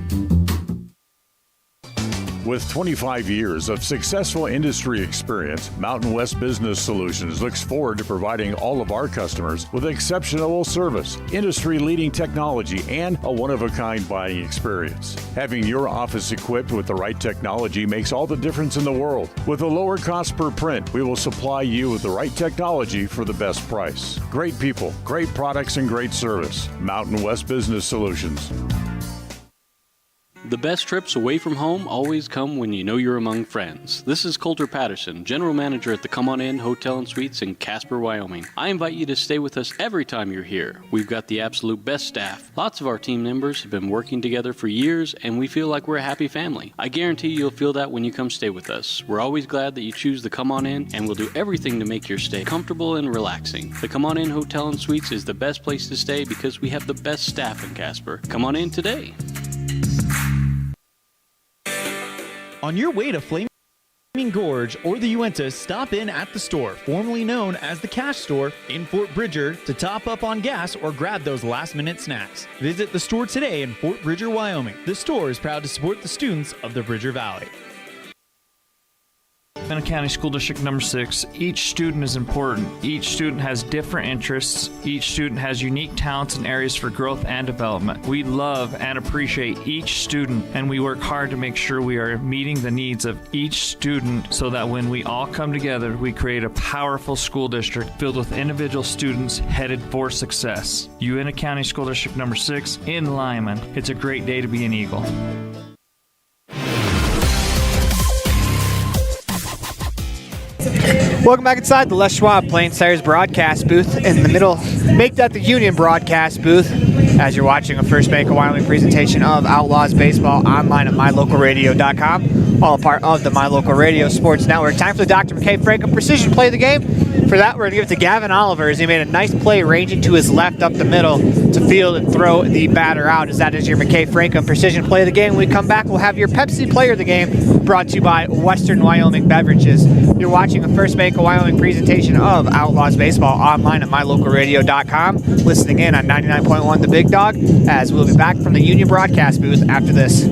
With 25 years of successful industry experience, Mountain West Business Solutions looks forward to providing all of our customers with exceptional service, industry-leading technology, and a one-of-a-kind buying experience. Having your office equipped with the right technology makes all the difference in the world. With a lower cost per print, we will supply you with the right technology for the best price. Great people, great products, and great service. Mountain West Business Solutions. The best trips away from home always come when you know you're among friends. This is Coulter Patterson, General Manager at the Come On In Hotel and Suites in Casper, Wyoming. I invite you to stay with us every time you're here. We've got the absolute best staff. Lots of our team members have been working together for years, and we feel like we're a happy family. I guarantee you'll feel that when you come stay with us. We're always glad that you choose the Come On In, and we'll do everything to make your stay comfortable and relaxing. The Come On In Hotel and Suites is the best place to stay because we have the best staff in Casper. Come on in today. On your way to Flaming Gorge or the Uinta, stop in at the store, formerly known as the Cash Store in Fort Bridger, to top up on gas or grab those last-minute snacks. Visit the store today in Fort Bridger, Wyoming. The store is proud to support the students of the Bridger Valley. In County School District number 6, each student is important. Each student has different interests. Each student has unique talents and areas for growth and development. We love and appreciate each student, and we work hard to make sure we are meeting the needs of each student so that when we all come together, we create a powerful school district filled with individual students headed for success. Uintah County School District number 6 in Lyman. It's a great day to be an Eagle. Welcome back inside the Les Schwab Plains Tires broadcast booth. In the middle, make that the Union broadcast booth as you're watching a First Bank of Wyoming presentation of Outlaws Baseball online at mylocalradio.com, all a part of the My Local Radio Sports Network. Time for the Dr. McKay Franklin Precision Play of the Game. For that, we're going to give it to Gavin Oliver as he made a nice play ranging to his left up the middle to field and throw the batter out, as that is your McKay Franklin Precision Play of the Game. When we come back, we'll have your Pepsi Player of the Game brought to you by Western Wyoming Beverages. You're watching a First Bank of Wyoming presentation of Outlaws Baseball online at mylocalradio.com, listening in on 99.1 The Big Dog, as we'll be back from the Union broadcast booth after this.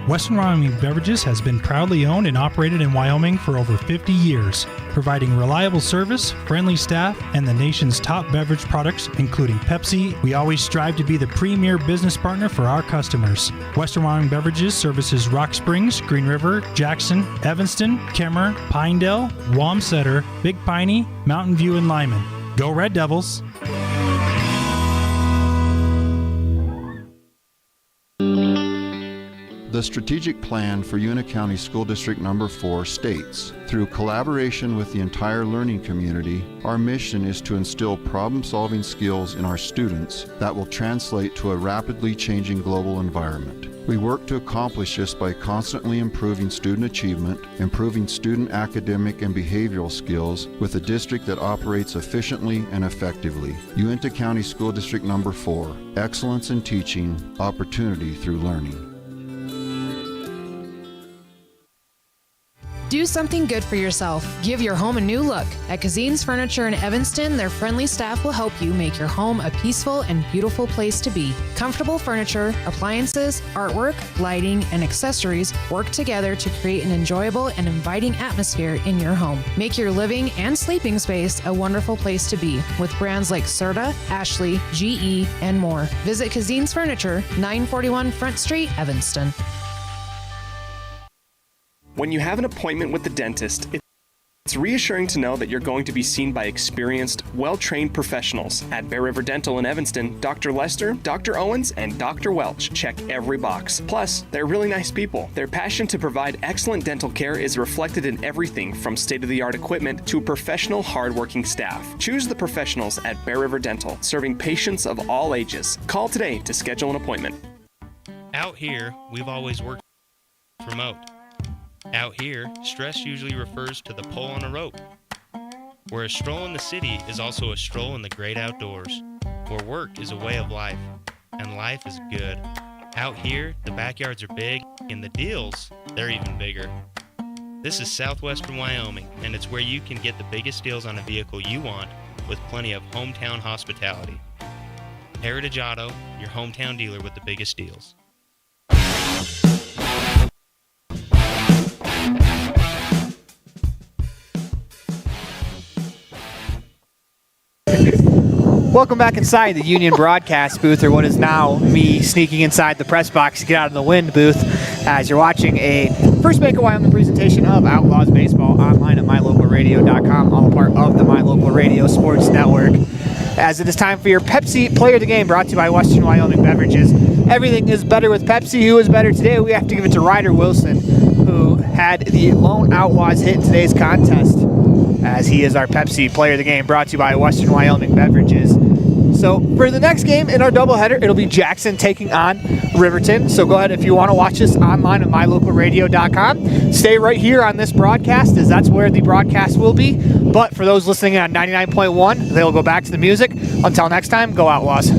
Western Wyoming Beverages has been proudly owned and operated in Wyoming for over 50 years, providing reliable service, friendly staff, and the nation's top beverage products, including Pepsi. We always strive to be the premier business partner for our customers. Western Wyoming Beverages services Rock Springs, Green River, Jackson, Evanston, Kemmer, Pinedale, Wamsutter, Big Piney, Mountain View, and Lyman. Go Red Devils! The strategic plan for Uintah County School District number 4 states, through collaboration with the entire learning community, our mission is to instill problem-solving skills in our students that will translate to a rapidly changing global environment. We work to accomplish this by constantly improving student achievement, improving student academic and behavioral skills with a district that operates efficiently and effectively. Uintah County School District number 4, excellence in teaching, opportunity through learning. Do something good for yourself. Give your home a new look. At Cazin's Furniture in Evanston, their friendly staff will help you make your home a peaceful and beautiful place to be. Comfortable furniture, appliances, artwork, lighting, and accessories work together to create an enjoyable and inviting atmosphere in your home. Make your living and sleeping space a wonderful place to be with brands like Serta, Ashley, GE, and more. Visit Cazin's Furniture, 941 Front Street, Evanston. When you have an appointment with the dentist, it's reassuring to know that you're going to be seen by experienced, well-trained professionals. At Bear River Dental in Evanston, Dr. Lester, Dr. Owens, and Dr. Welch check every box. Plus, they're really nice people. Their passion to provide excellent dental care is reflected in everything from state-of-the-art equipment to professional, hard-working staff. Choose the professionals at Bear River Dental, serving patients of all ages. Call today to schedule an appointment. Out here, we've always worked remote. Out here, stress usually refers to the pull on a rope. Where a stroll in the city is also a stroll in the great outdoors. Where work is a way of life, and life is good. Out here, the backyards are big, and the deals, they're even bigger. This is Southwestern Wyoming, and it's where you can get the biggest deals on a vehicle you want with plenty of hometown hospitality. Heritage Auto, your hometown dealer with the biggest deals. Welcome back inside the Union broadcast booth, or what is now me sneaking inside the press box to get out of the wind booth, as you're watching a First Bank of Wyoming presentation of Outlaws Baseball online at mylocalradio.com, all part of the My Local Radio Sports Network. As it is time for your Pepsi Player of the Game, brought to you by Western Wyoming Beverages. Everything is better with Pepsi. Who is better today? We have to give it to Ryder Wilson, who had the lone Outlaws hit in today's contest, as he is our Pepsi Player of the Game, brought to you by Western Wyoming Beverages. So for the next game in our doubleheader, it'll be Jackson taking on Riverton. So go ahead if you want to watch this online at mylocalradio.com. Stay right here on this broadcast, as that's where the broadcast will be. But for those listening on 99.1, they'll go back to the music. Until next time, go Outlaws.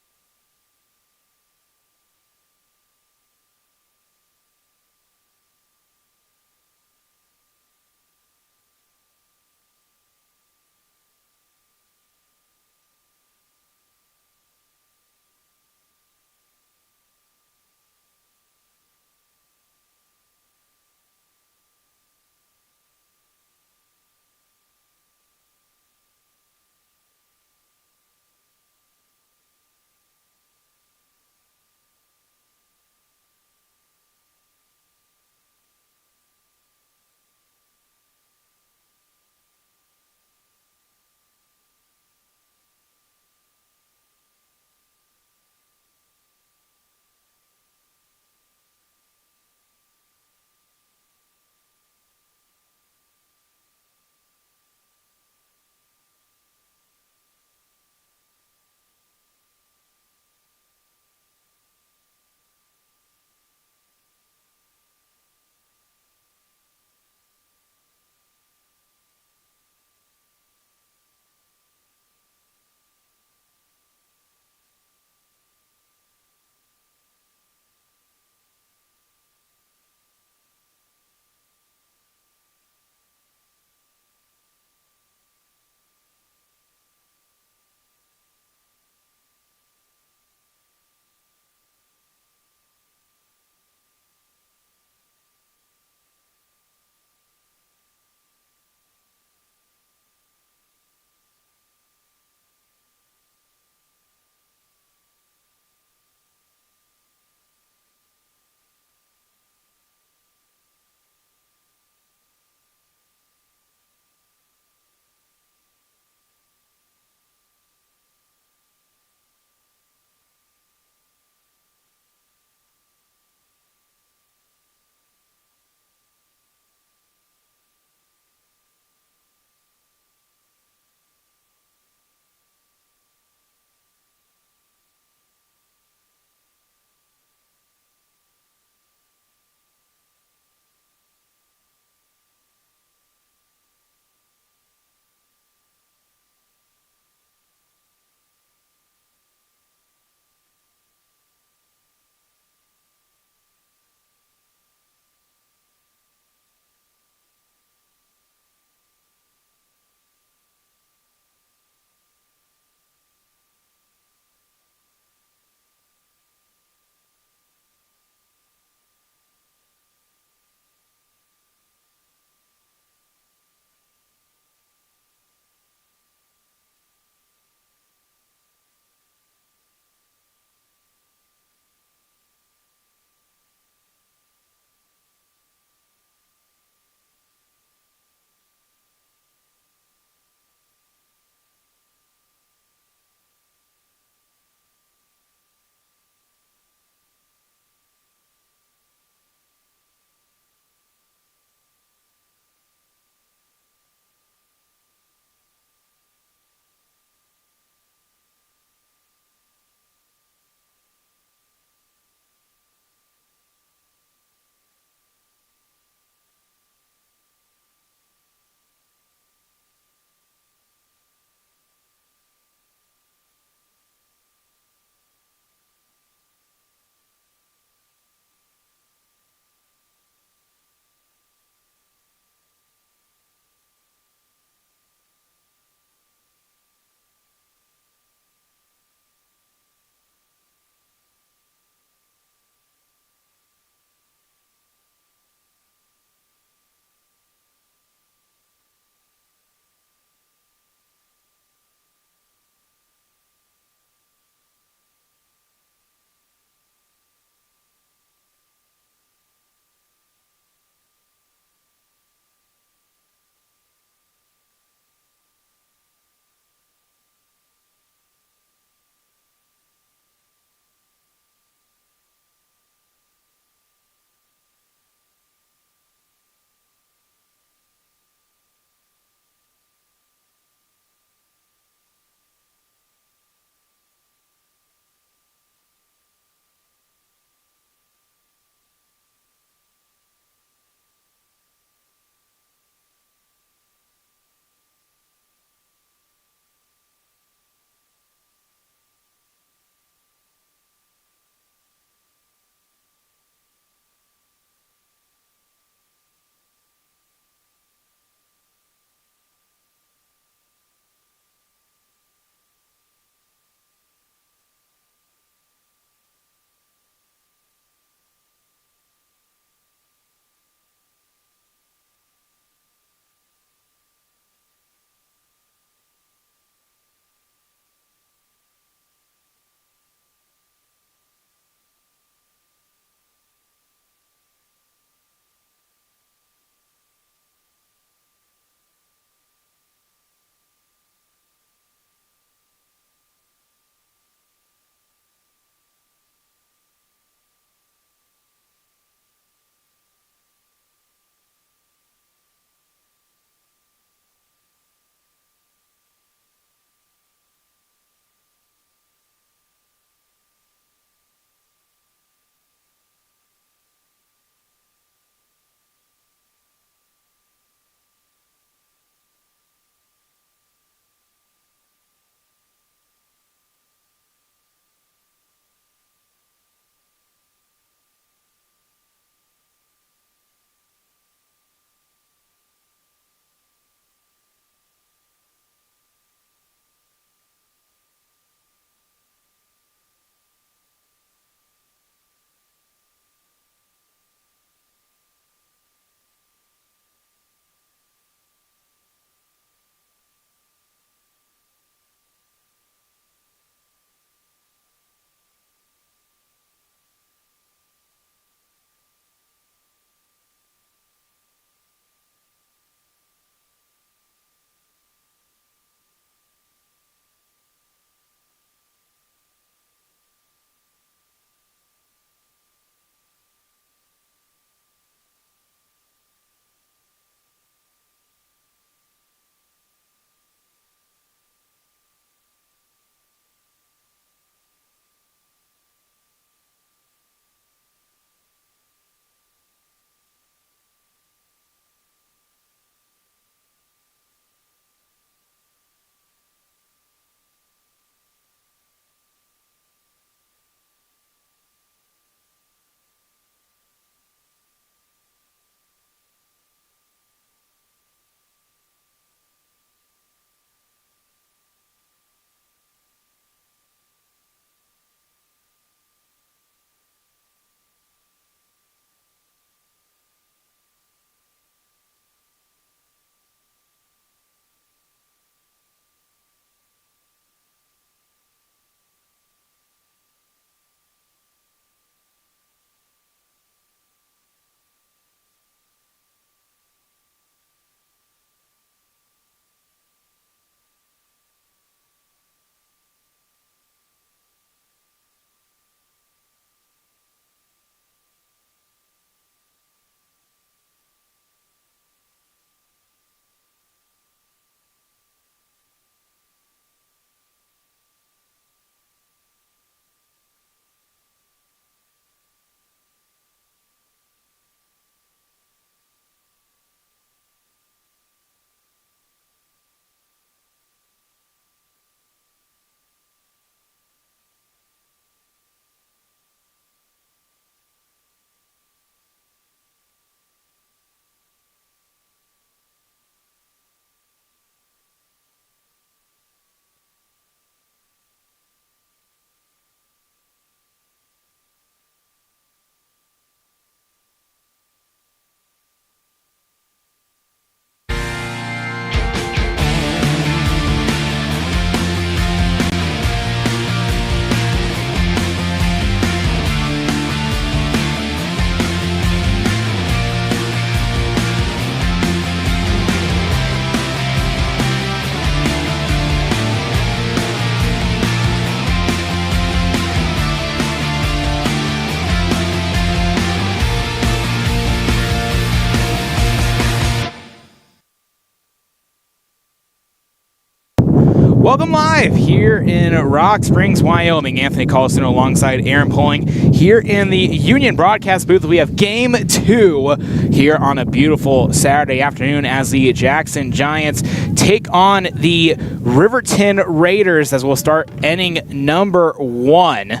Welcome live here in Rock Springs, Wyoming. Anthony Colasuono alongside Aaron Pulling here in the Union broadcast booth. We have Game 2 here on a beautiful Saturday afternoon as the Jackson Giants take on the Riverton Raiders as we'll start inning number 1.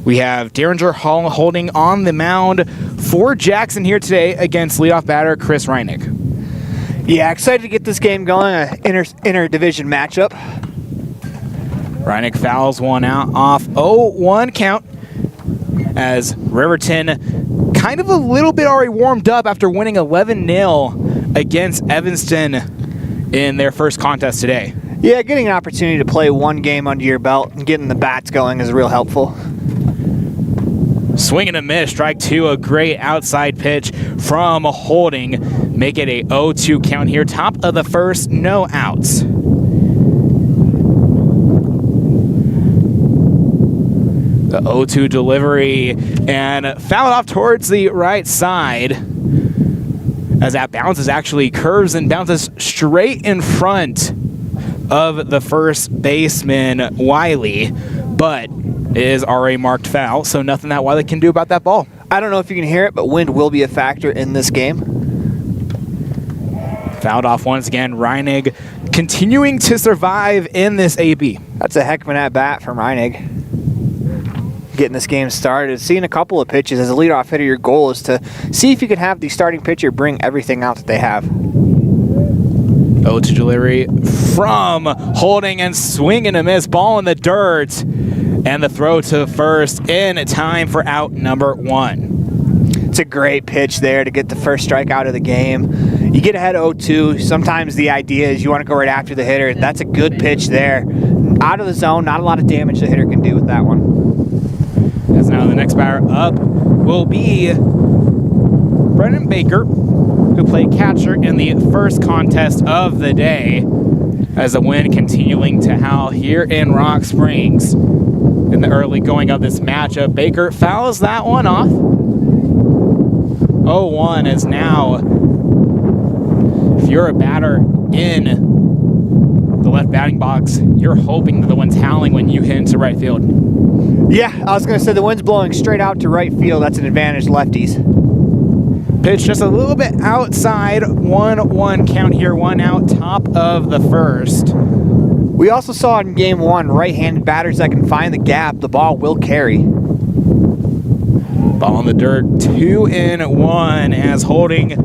We have Derringer Hall holding on the mound for Jackson here today against leadoff batter Chris Reinig. Yeah, excited to get this game going, an inter-division matchup. Reinig fouls one out off 0-1 count as Riverton kind of a little bit already warmed up after winning 11-0 against Evanston in their first contest today. Yeah, getting an opportunity to play one game under your belt and getting the bats going is real helpful. Swing and a miss, strike 2, a great outside pitch from Holding. Make it a 0-2 count here. Top of the first, no outs. The 0-2 delivery and fouled off towards the right side. As that bounces, actually curves and bounces straight in front of the first baseman, Wiley. But it is already marked foul, so nothing that Wiley can do about that ball. I don't know if you can hear it, but wind will be a factor in this game. Fouled off once again. Reinig continuing to survive in this AB. That's a heck of an at-bat from Reinig. Getting this game started, seeing a couple of pitches. As a leadoff hitter, your goal is to see if you can have the starting pitcher bring everything out that they have. 0-2 delivery from Holding and swing and a miss. Ball in the dirt. And the throw to first in time for out number 1. It's a great pitch there to get the first strike out of the game. You get ahead 0-2. Sometimes the idea is you want to go right after the hitter. That's a good pitch there. Out of the zone, not a lot of damage the hitter can do with that one. As now the next batter up will be Brennan Baker, who played catcher in the first contest of the day. As the wind continuing to howl here in Rock Springs. In the early going of this matchup, Baker fouls that one off. 0-1 is now, if you're a batter in the left batting box, you're hoping that the wind's howling when you hit into right field. Yeah, I was going to say the wind's blowing straight out to right field. That's an advantage lefties. Pitch just a little bit outside. 1-1 count here, 1 out, top of the first. We also saw in game 1, right-handed batters that can find the gap, the ball will carry. Ball in the dirt, 2-1 as Holding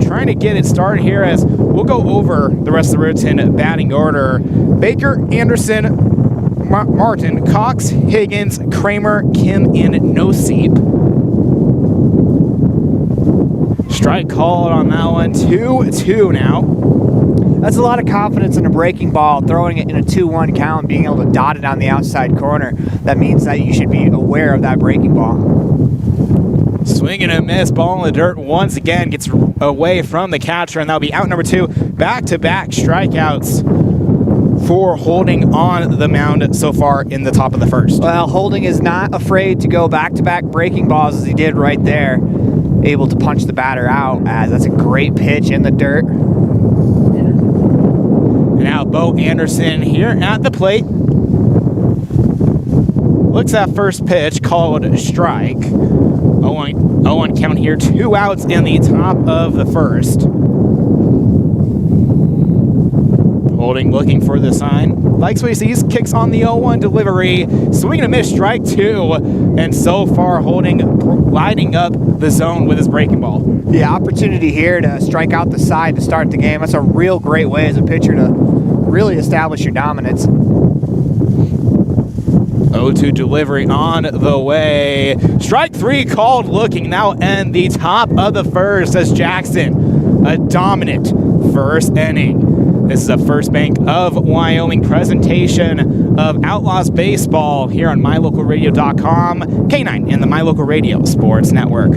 trying to get it started here as we'll go over the rest of the Riverton batting order. Baker, Anderson, Martin, Cox, Higgins, Kramer, Kim, and Noseep. Strike called on that one, 2-2 now. That's a lot of confidence in a breaking ball, throwing it in a 2-1 count and being able to dot it on the outside corner. That means that you should be aware of that breaking ball. Swing and a miss, ball in the dirt once again, gets away from the catcher, and that'll be out number 2. Back-to-back strikeouts for Holding on the mound so far in the top of the first. Well, Holding is not afraid to go back-to-back breaking balls as he did right there. Able to punch the batter out as that's a great pitch in the dirt. Now Bo Anderson here at the plate. Looks at first pitch, called strike. 0-1 count here, 2 outs in the top of the first. Holding looking for the sign. Likes what he sees, kicks on the 0-1 delivery. Swing and a miss, strike 2. And so far Holding lighting up the zone with his breaking ball. The opportunity here to strike out the side to start the game. That's a real great way as a pitcher to really establish your dominance. 0-2 delivery on the way. Strike 3 called, looking now end the top of the first as Jackson, a dominant first inning. This is a First Bank of Wyoming presentation of Outlaws Baseball here on MyLocalRadio.com, K9 and the My Local Radio Sports Network.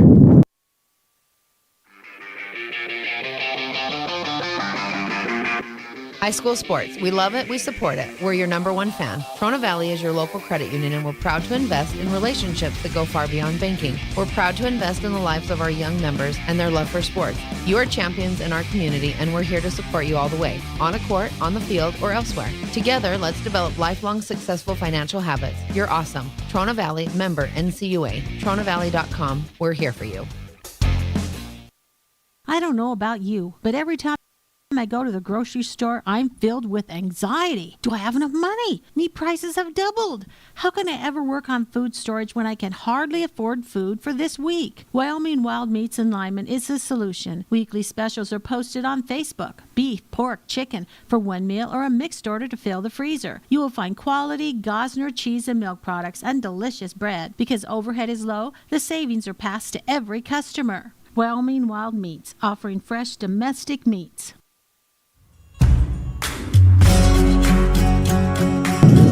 High school sports. We love it. We support it. We're your #1 fan. Trona Valley is your local credit union, and we're proud to invest in relationships that go far beyond banking. We're proud to invest in the lives of our young members and their love for sports. You are champions in our community, and we're here to support you all the way, on a court, on the field, or elsewhere. Together, let's develop lifelong successful financial habits. You're awesome. Trona Valley, member NCUA. TronaValley.com. We're here for you. I don't know about you, but every time I go to the grocery store, I'm filled with anxiety. Do I have enough money? Meat prices have doubled. How can I ever work on food storage when I can hardly afford food for this week? Wyoming Wild Meats in Lyman is the solution. Weekly specials are posted on Facebook. Beef, pork, chicken for one meal or a mixed order to fill the freezer. You will find quality Gosner cheese and milk products and delicious bread. Because overhead is low, the savings are passed to every customer. Wyoming Wild Meats, offering fresh domestic meats.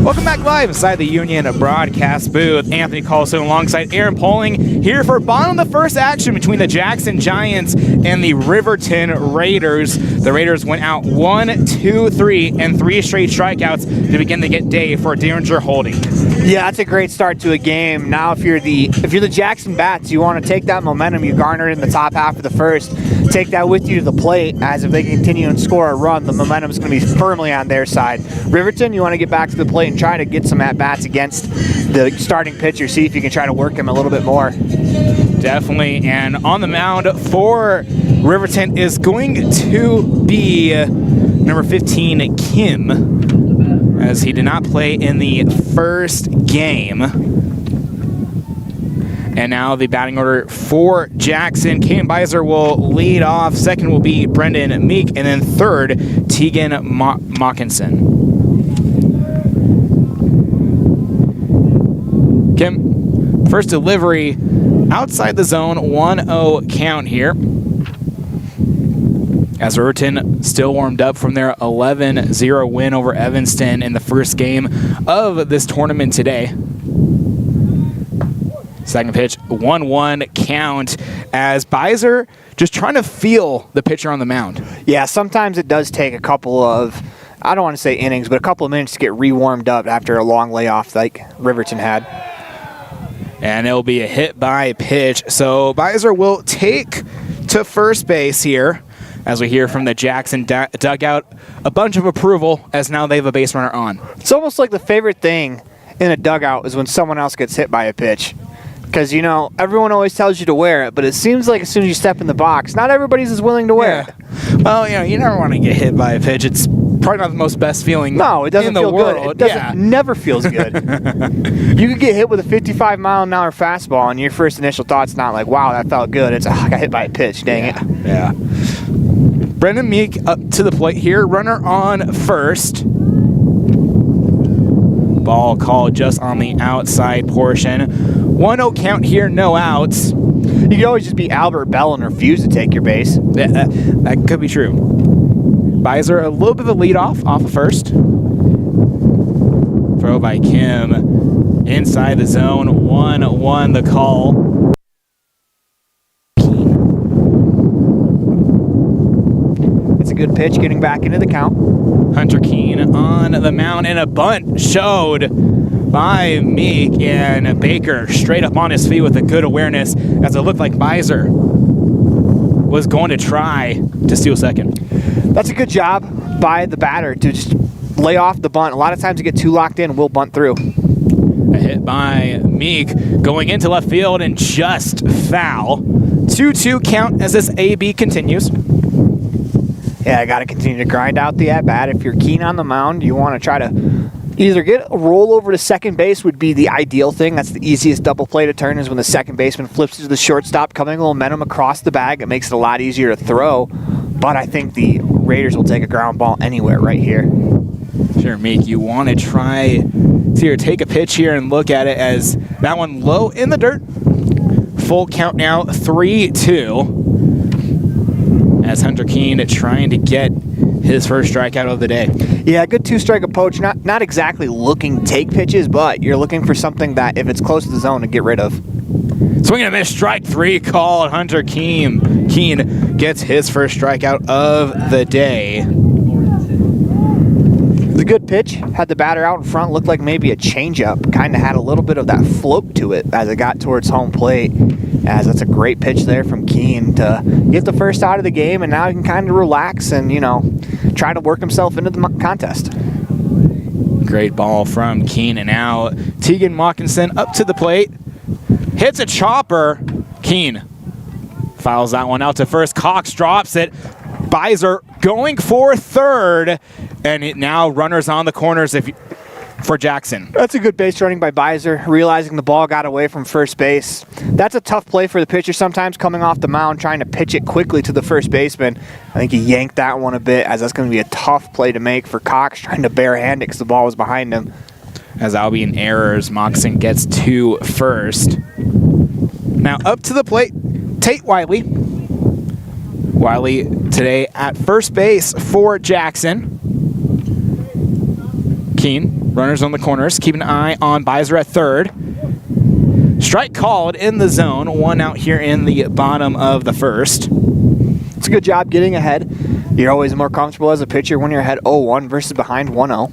Welcome back live inside the Union broadcast booth. Anthony Colasuono alongside Aaron Poling here for bottom of the first action between the Jackson Giants and the Riverton Raiders. The Raiders went out 1-2-3 and 3 straight strikeouts to begin the day for Derringer Holding. Yeah, that's a great start to a game. Now, if you're the Jackson Bats, you want to take that momentum you garnered in the top half of the first, take that with you to the plate, as if they continue and score a run, the momentum is going to be firmly on their side. Riverton, you want to get back to the plate and try to get some at-bats against the starting pitcher, see if you can try to work him a little bit more. Definitely, and on the mound for Riverton is going to be number 15, Kim, as he did not play in the first game. And now the batting order for Jackson. Caden Beiser will lead off. Second will be Brendan Meek. And then third, Tegan Mockinson. Kim, first delivery outside the zone. 1-0 count here. As Riverton still warmed up from their 11-0 win over Evanston in the first game of this tournament today. Second pitch, 1-1 count, as Beiser just trying to feel the pitcher on the mound. Yeah, sometimes it does take a couple of, I don't want to say innings, but a couple of minutes to get re-warmed up after a long layoff like Riverton had. And it'll be a hit by pitch. So Beiser will take to first base here, as we hear from the Jackson dugout. A bunch of approval, as now they have a base runner on. It's almost like the favorite thing in a dugout is when someone else gets hit by a pitch. Because, you know, everyone always tells you to wear it, but it seems like as soon as you step in the box, not everybody's as willing to wear it. Well, you know, you never want to get hit by a pitch. It's probably not the most best feeling No, it doesn't in the feel world. good. It doesn't, never feels good. You could get hit with a 55-mile-an-hour fastball, and your first initial thought's not like, wow, that felt good. It's, I got hit by a pitch, dang it. Yeah. Brendan Meek up to the plate here. Runner on first. Ball called just on the outside portion. 1-0 count here, no outs. You could always just be Albert Bell and refuse to take your base. Yeah, that could be true. Beiser, a little bit of a leadoff off of first. Throw by Kim inside the zone. 1-1 the call. It's a good pitch getting back into the count. Hunter Keene on the mound, and a bunt showed by Meek, and Baker straight up on his feet with a good awareness, as it looked like Beiser was going to try to steal second. That's a good job by the batter to just lay off the bunt. A lot of times you get too locked in, we'll bunt through. A hit by Meek going into left field and just foul. 2-2 count as this AB continues. Yeah, I got to continue to grind out the at-bat. If you're keen on the mound, you want to try to either get a roll over to second base would be the ideal thing. That's the easiest double play to turn, is when the second baseman flips to the shortstop, coming momentum across the bag. It makes it a lot easier to throw. But I think the Raiders will take a ground ball anywhere right here. Sure, Meek, you want to try to take a pitch here and look at it, as that one low in the dirt. Full count now, 3-2. As Hunter Keene trying to get his first strikeout of the day. Yeah, good two-strike approach. Not exactly looking to take pitches, but you're looking for something that, if it's close to the zone, to get rid of. Swing and a miss, strike 3 called. Hunter Keene gets his first strikeout of the day. a good pitch. Had the batter out in front. Looked like maybe a changeup. Kind of had a little bit of that float to it as it got towards home plate. As that's a great pitch there from Keene to get the first out of the game, and now he can kind of relax and, try to work himself into the contest. Great ball from Keene, and now Tegan Mockinson up to the plate. Hits a chopper. Keene fouls that one out to first. Cox drops it. Beiser going for third, and now runners on the corners for Jackson. That's a good base running by Beiser, realizing the ball got away from first base. That's a tough play for the pitcher sometimes, coming off the mound, trying to pitch it quickly to the first baseman. I think he yanked that one a bit, as that's going to be a tough play to make for Cox, trying to barehand it because the ball was behind him. As that'll be an error, Moxon gets to first. Now up to the plate, Tate Wiley. Wiley today at first base for Jackson. Keene, runners on the corners. Keep an eye on Beiser at third. Strike called in the zone. One out here in the bottom of the first. It's a good job getting ahead. You're always more comfortable as a pitcher when you're ahead 0-1 versus behind 1-0.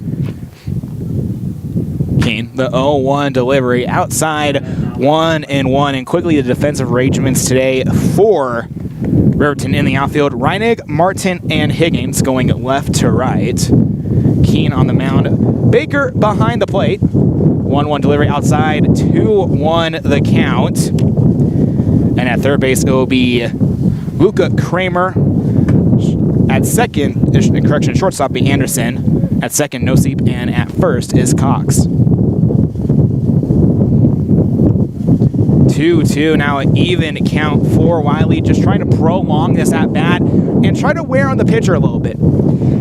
Keene, the 0-1 delivery outside 1-1, and quickly the defensive arrangements today for Riverton in the outfield. Reinig, Martin, and Higgins going left to right. Keene on the mound. Baker behind the plate. 1-1 delivery outside, 2-1 the count. And at third base, it will be Luca Kramer. At second, shortstop be Anderson. At second, Nosip, and at first is Cox. 2-2, now an even count for Wiley, just trying to prolong this at-bat and try to wear on the pitcher a little bit.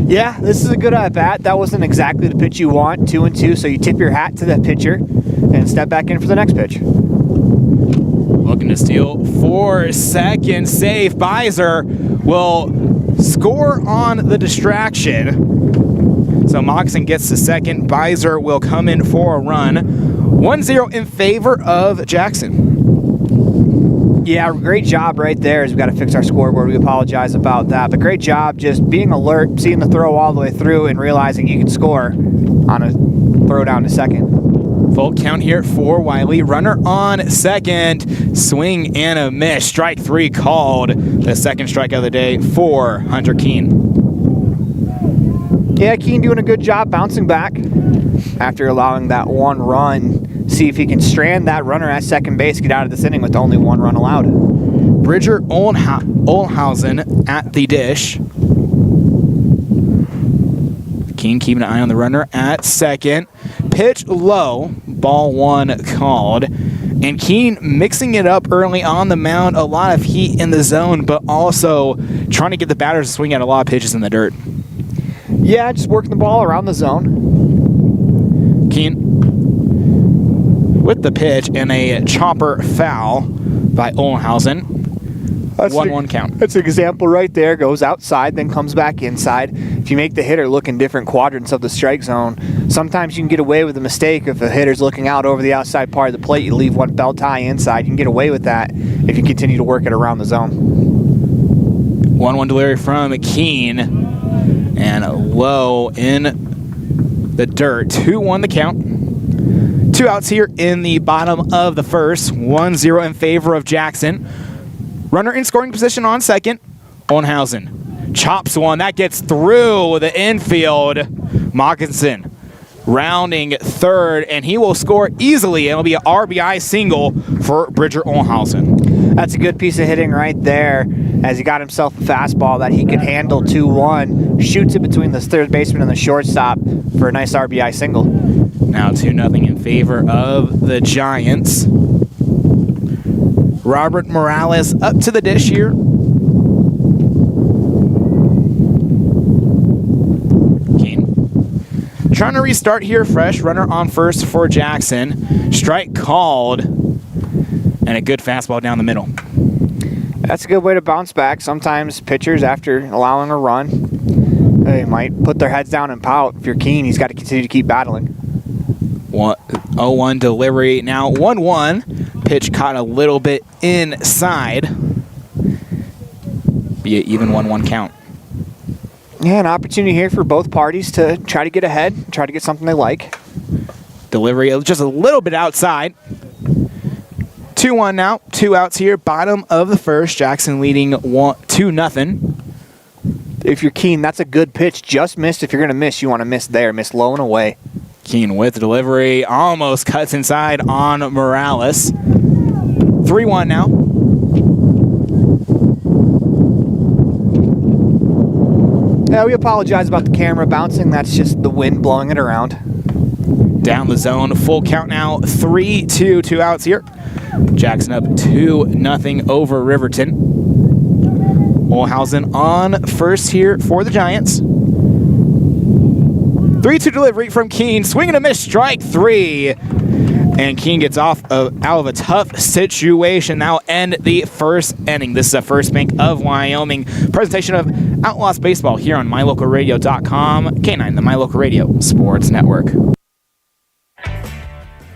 Yeah, this is a good at-bat. That wasn't exactly the pitch you want, 2-2, so you tip your hat to that pitcher and step back in for the next pitch. Looking to steal for second, safe. Beiser will score on the distraction. So Moxon gets to second. Beiser will come in for a run. 1-0 in favor of Jackson. Yeah, great job right there. We've got to fix our scoreboard. We apologize about that. But great job just being alert, seeing the throw all the way through, and realizing you can score on a throw down to second. Full count here for Wiley. Runner on second. Swing and a miss. Strike three called. The second strikeout of the day for Hunter Keene. Yeah, Keene doing a good job bouncing back after allowing that one run. See if he can strand that runner at second base, get out of this inning with only one run allowed. Bridger Olhausen at the dish. Keene keeping an eye on the runner at second. Pitch low, ball one called. And Keene mixing it up early on the mound, a lot of heat in the zone, but also trying to get the batters to swing at a lot of pitches in the dirt. Yeah, just working the ball around the zone. Keene with the pitch and a chopper foul by Olhausen. 1-1 count. That's an example right there. Goes outside, then comes back inside. If you make the hitter look in different quadrants of the strike zone, sometimes you can get away with a mistake. If a hitter's looking out over the outside part of the plate, you leave one belt tie inside. You can get away with that if you continue to work it around the zone. 1-1 delivery from Keene. And low in the dirt. 2-1 the count. Two outs here in the bottom of the first. 1-0 in favor of Jackson. Runner in scoring position on second. Olhausen chops one. That gets through the infield. Mockinson rounding third, and he will score easily. It'll be an RBI single for Bridger Olhausen. That's a good piece of hitting right there, as he got himself a fastball that he could handle 2-1. Shoots it between the third baseman and the shortstop for a nice RBI single. Now 2-0 in favor of the Giants. Robert Morales up to the dish here. Keene trying to restart here fresh. Runner on first for Jackson. Strike called. And a good fastball down the middle. That's a good way to bounce back. Sometimes pitchers, after allowing a run, they might put their heads down and pout. If you're Keene, he's got to continue to keep battling. 0-1 delivery. Now 1-1. Pitch caught a little bit inside. Be an even 1-1 count. Yeah, an opportunity here for both parties to try to get ahead, try to get something they like. Delivery just a little bit outside. 2-1 now. 2 outs here. Bottom of the first. Jackson leading 2-0. If you're Keene, that's a good pitch. Just missed. If you're going to miss, you want to miss there. Miss low and away. Keene with the delivery. Almost cuts inside on Morales. 3-1 now. Yeah, we apologize about the camera bouncing. That's just the wind blowing it around. Down the zone. Full count now. 3-2. 2 outs here. Jackson up 2-0 over Riverton. Olhausen on first here for the Giants. 3-2 delivery from Keene. Swing and a miss. Strike 3. And Keene gets out of a tough situation. Now end the first inning. This is a First Bank of Wyoming presentation of Outlaws Baseball here on MyLocalRadio.com. K9, the My Local Radio Sports Network.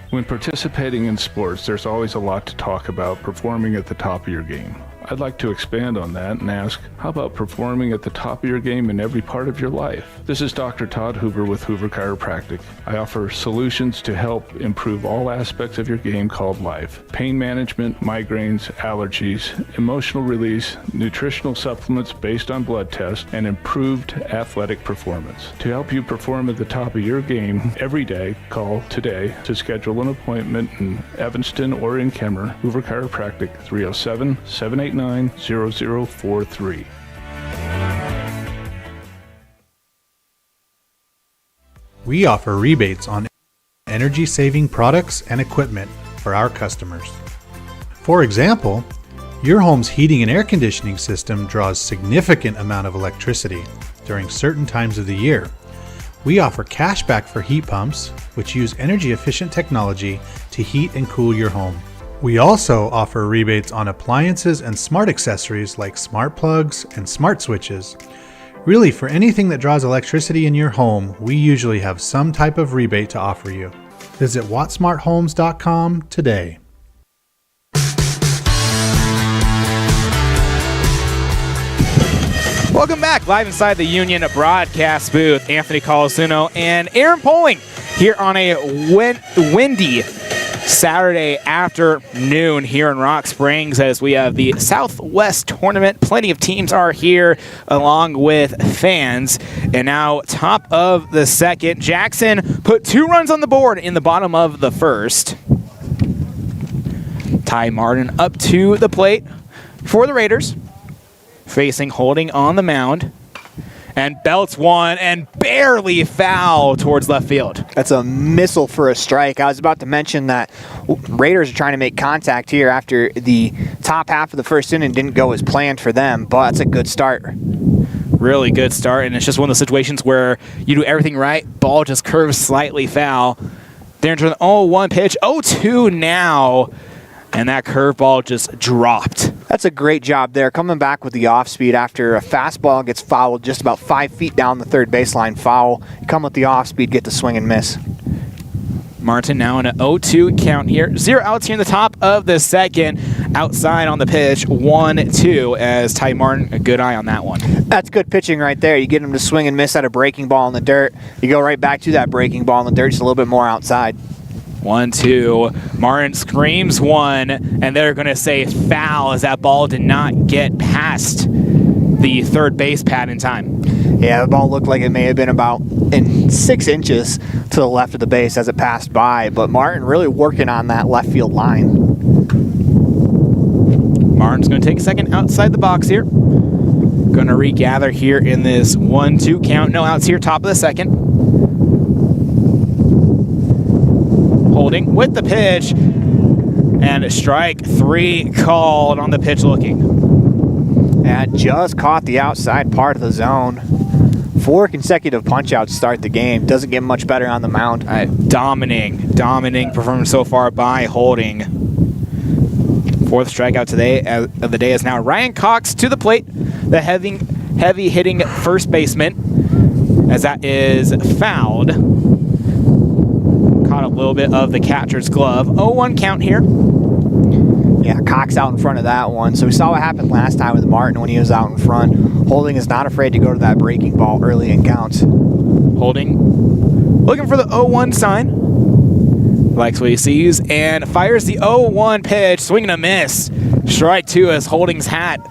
When participating in sports, there's always a lot to talk about performing at the top of your game. I'd like to expand on that and ask, how about performing at the top of your game in every part of your life? This is Dr. Todd Hoover with Hoover Chiropractic. I offer solutions to help improve all aspects of your game called life. Pain management, migraines, allergies, emotional release, nutritional supplements based on blood tests, and improved athletic performance. To help you perform at the top of your game every day, call today to schedule an appointment in Evanston or in Kemmer. Hoover Chiropractic, 307-789-0043. We offer rebates on energy-saving products and equipment for our customers. For example, your home's heating and air conditioning system draws significant amount of electricity during certain times of the year. We offer cashback for heat pumps, which use energy-efficient technology to heat and cool your home. We also offer rebates on appliances and smart accessories like smart plugs and smart switches. Really, for anything that draws electricity in your home, we usually have some type of rebate to offer you. Visit wattsmarthomes.com today. Welcome back, live inside the Union broadcast booth. Anthony Colasuono and Aaron Poling here on a windy Saturday afternoon here in Rock Springs as we have the Southwest Tournament. Plenty of teams are here along with fans. And now top of the second, Jackson put 2 runs on the board in the bottom of the first. Ty Martin up to the plate for the Raiders. Facing Holding on the mound. And belts one and barely foul towards left field. That's a missile for a strike. I was about to mention that Raiders are trying to make contact here after the top half of the first inning didn't go as planned for them, but that's a good start. Really good start, and it's just one of those situations where you do everything right, ball just curves slightly foul. They're into the 0-1 pitch, 0-2 now, and that curveball just dropped. That's a great job there, coming back with the off-speed after a fastball gets fouled just about 5 feet down the third baseline foul. You come with the off-speed, get the swing and miss. Martin now in an 0-2 count here. 0 outs here in the top of the second. Outside on the pitch, 1-2 as Ty Martin, a good eye on that one. That's good pitching right there. You get him to swing and miss at a breaking ball in the dirt. You go right back to that breaking ball in the dirt, just a little bit more outside. 1-2. Martin screams one, and they're going to say foul as that ball did not get past the third base pad in time. Yeah, the ball looked like it may have been about 6 inches to the left of the base as it passed by, but Martin really working on that left field line. Martin's going to take a second outside the box here. Going to regather here in this 1-2 count. No outs here, top of the second. Holding with the pitch, and strike 3 called on the pitch looking. And just caught the outside part of the zone. 4 consecutive punch-outs start the game. Doesn't get much better on the mound. Dominating performance so far by Holding. 4th strikeout today of the day is now Ryan Cox to the plate, the heavy hitting first baseman, as that is fouled. Caught a little bit of the catcher's glove. 0-1 count here. Yeah, Cox out in front of that one. So we saw what happened last time with Martin when he was out in front. Holding is not afraid to go to that breaking ball early in counts. Holding, looking for the 0-1 sign. Likes what he sees and fires the 0-1 pitch, swing and a miss. Strike 2 as Holding's hat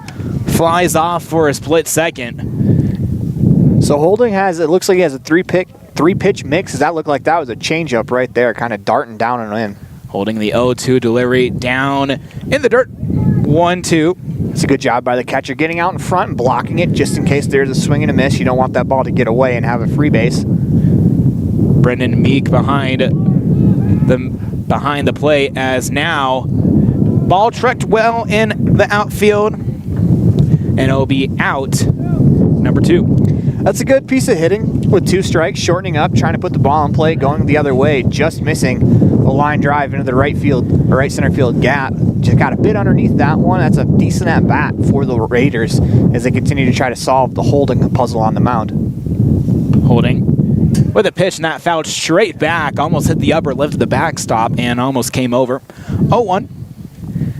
flies off for a split second. So Holding has, it looks like he has a three pitch mix. Does that look like that was a changeup right there, kind of darting down and in? Holding the 0-2 delivery down in the dirt. 1-2. It's a good job by the catcher getting out in front and blocking it just in case there's a swing and a miss. You don't want that ball to get away and have a free base. Brendan Meek behind the plate as now ball trucked well in the outfield and it'll be out number 2. That's a good piece of hitting with 2 strikes, shortening up, trying to put the ball on plate, going the other way, just missing a line drive into the right center field gap. Just got a bit underneath that one. That's a decent at bat for the Raiders as they continue to try to solve the Holding puzzle on the mound. Holding with a pitch, and that fouled straight back, almost hit the upper lip of the backstop and almost came over. 0-1.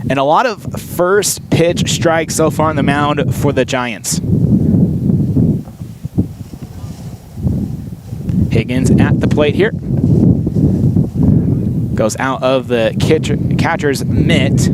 And a lot of first pitch strikes so far on the mound for the Giants. Higgins at the plate here. Goes out of the catcher's mitt.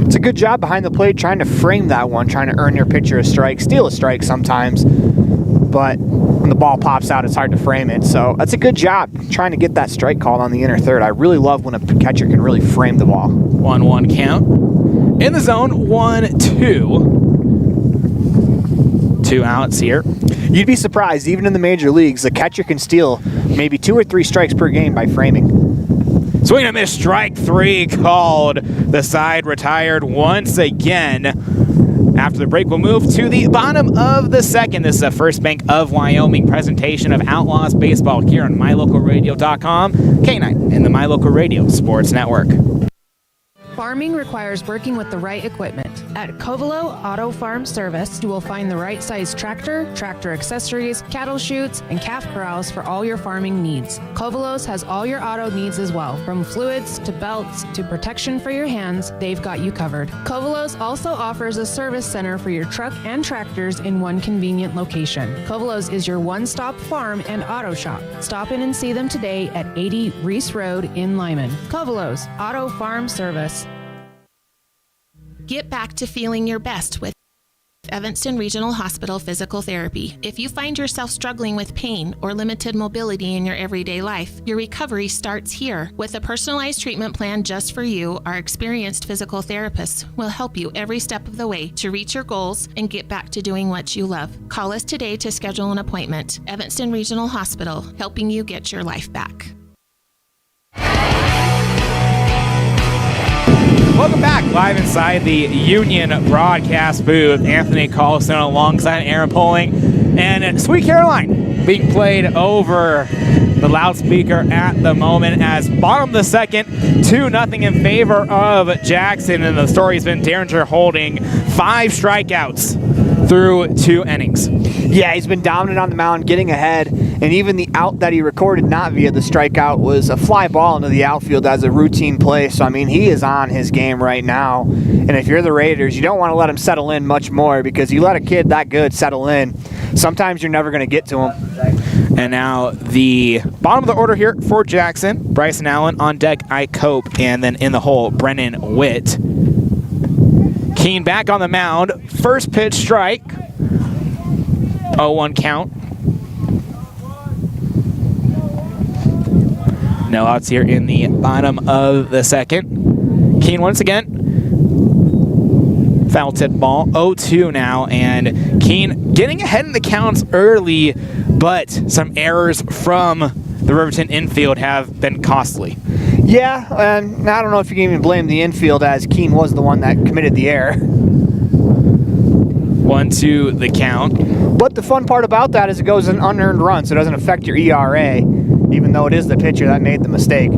It's a good job behind the plate trying to frame that one, trying to earn your pitcher a strike, steal a strike sometimes, but when the ball pops out, it's hard to frame it. So that's a good job trying to get that strike called on the inner third. I really love when a catcher can really frame the ball. 1-1 count. In the zone, 1-2. 2 outs here. You'd be surprised, even in the major leagues, the catcher can steal maybe 2 or 3 strikes per game by framing. Swing and a miss, strike 3 called. The side retired once again. After the break, we'll move to the bottom of the second. This is a First Bank of Wyoming presentation of Outlaws Baseball here on MyLocalRadio.com, K9, and the My Local Radio Sports Network. Farming requires working with the right equipment. At Covelo Auto Farm Service, you will find the right size tractor, tractor accessories, cattle chutes, and calf corrals for all your farming needs. Covelos has all your auto needs as well. From fluids to belts to protection for your hands, they've got you covered. Covelos also offers a service center for your truck and tractors in one convenient location. Covelos is your one-stop farm and auto shop. Stop in and see them today at 80 Reese Road in Lyman. Covelos Auto Farm Service. Get back to feeling your best with Evanston Regional Hospital Physical Therapy. If you find yourself struggling with pain or limited mobility in your everyday life, your recovery starts here. With a personalized treatment plan just for you, our experienced physical therapists will help you every step of the way to reach your goals and get back to doing what you love. Call us today to schedule an appointment. Evanston Regional Hospital, helping you get your life back. Welcome back, live inside the Union broadcast booth. Anthony Colasuono alongside Aaron Poling and Sweet Caroline being played over the loudspeaker at the moment as bottom of the second, 2-0 in favor of Jackson. And the story's been Derringer Holding 5 strikeouts through 2 innings. Yeah, he's been dominant on the mound, getting ahead, and even the out that he recorded not via the strikeout was a fly ball into the outfield as a routine play. So, I mean, he is on his game right now. And if you're the Raiders, you don't want to let him settle in much more because you let a kid that good settle in, sometimes you're never going to get to him. And now the bottom of the order here for Jackson. Bryson Allen on deck, Ike Cope, and then in the hole, Brennan Witt. Keene back on the mound. First pitch strike. 0-1 count. No outs here in the bottom of the second. Keene once again. Foul tip ball. 0-2 now. And Keene getting ahead in the counts early, but some errors from the Riverton infield have been costly. Yeah, and I don't know if you can even blame the infield as Keene was the one that committed the error. 1-2 the count. But the fun part about that is it goes an unearned run, so it doesn't affect your ERA, even though it is the pitcher that made the mistake.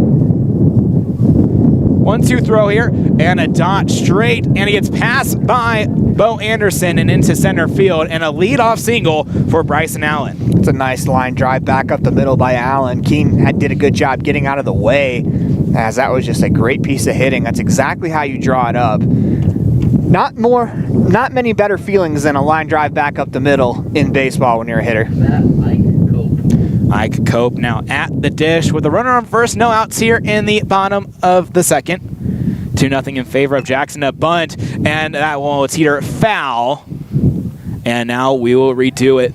1-2 throw here, and a dot straight, and he gets passed by Bo Anderson and into center field, and a leadoff single for Bryson Allen. It's a nice line drive back up the middle by Allen. Keene did a good job getting out of the way as that was just a great piece of hitting. That's exactly how you draw it up. Not many better feelings than a line drive back up the middle in baseball when you're a hitter. Mike Cope now at the dish with a runner on first. No outs here in the bottom of the second. 2-0 in favor of Jackson. A bunt, and that one will teeter foul. And now we will redo it.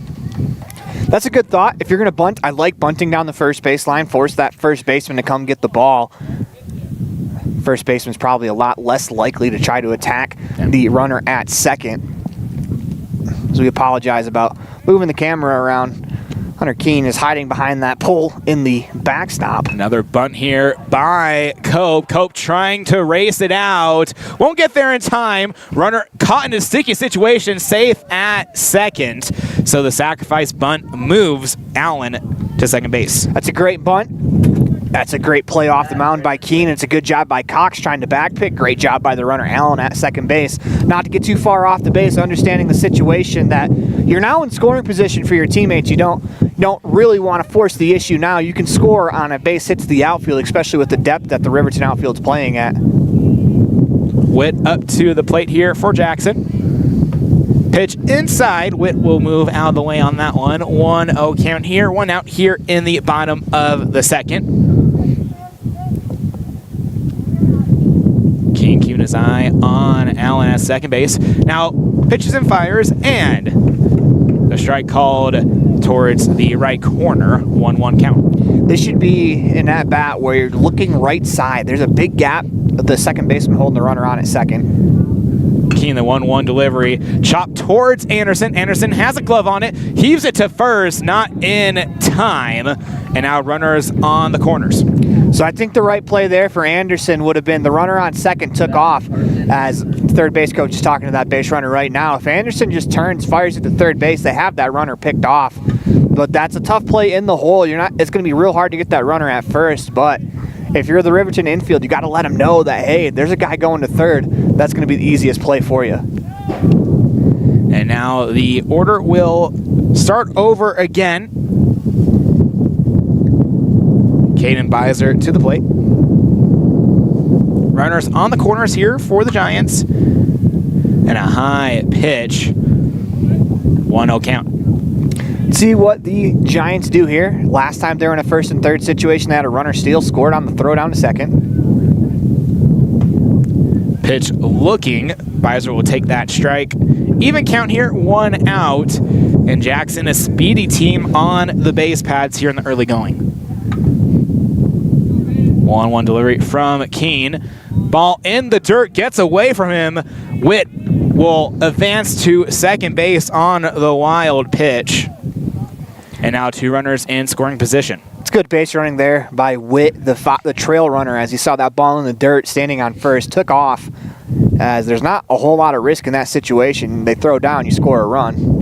That's a good thought. If you're going to bunt, I like bunting down the first baseline. Force that first baseman to come get the ball. First baseman's probably a lot less likely to try to attack the runner at second. So we apologize about moving the camera around. Hunter Keene is hiding behind that pole in the backstop. Another bunt here by Cope. Cope trying to race it out. Won't get there in time. Runner caught in a sticky situation, safe at second. So the sacrifice bunt moves Allen to second base. That's a great bunt. That's a great play off the mound by Keene. It's a good job by Cox trying to backpick. Great job by the runner Allen at second base. Not to get too far off the base, understanding the situation that you're now in scoring position for your teammates. You don't really want to force the issue now. You can score on a base hit to the outfield, especially with the depth that the Riverton outfield's playing at. Witt up to the plate here for Jackson. Pitch inside. Witt will move out of the way on that one. 1-0 count here. 1 out here in the bottom of the second. Keene keeping his eye on Allen at second base. Now pitches and fires, and the strike called towards the right corner. 1-1 count. This should be an at-bat where you're looking right side. There's a big gap. The second baseman holding the runner on at second. Keene, the 1-1 delivery. Chopped towards Anderson. Anderson has a glove on it. Heaves it to first. Not in time. And now runners on the corners. So I think the right play there for Anderson would have been the runner on second took off, as third base coach is talking to that base runner right now. If Anderson just turns, fires at the third base, they have that runner picked off. But that's a tough play in the hole. It's going to be real hard to get that runner at first, but if you're the Riverton infield, you got to let them know that, hey, there's a guy going to third. That's going to be the easiest play for you. And now the order will start over again. Caden Beiser to the plate. Runners on the corners here for the Giants. And a high pitch. 1-0 count. See what the Giants do here. Last time they were in a first and third situation, they had a runner steal, scored on the throw down to second. Pitch looking. Beiser will take that strike. Even count here, 1 out. And Jackson, a speedy team on the base pads here in the early going. 1-1 delivery from Keene. Ball in the dirt, gets away from him. Witt will advance to second base on the wild pitch. And now 2 runners in scoring position. It's good base running there by Witt, the trail runner, as he saw that ball in the dirt standing on first, took off, as there's not a whole lot of risk in that situation. They throw down, you score a run.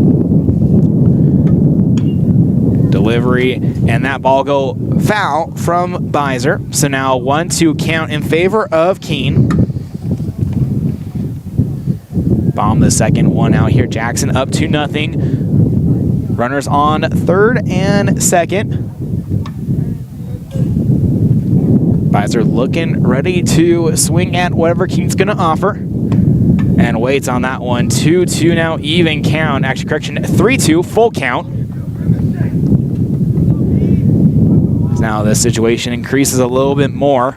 Delivery, and that ball go foul from Beiser. So now 1-2 count in favor of Keene. Bomb the second, 1 out here. Jackson up 2-0. Runners on third and second. Beiser looking ready to swing at whatever Keene's going to offer. And waits on that one. 2-2 now, even count. Actually, correction, 3-2, full count. Now this situation increases a little bit more.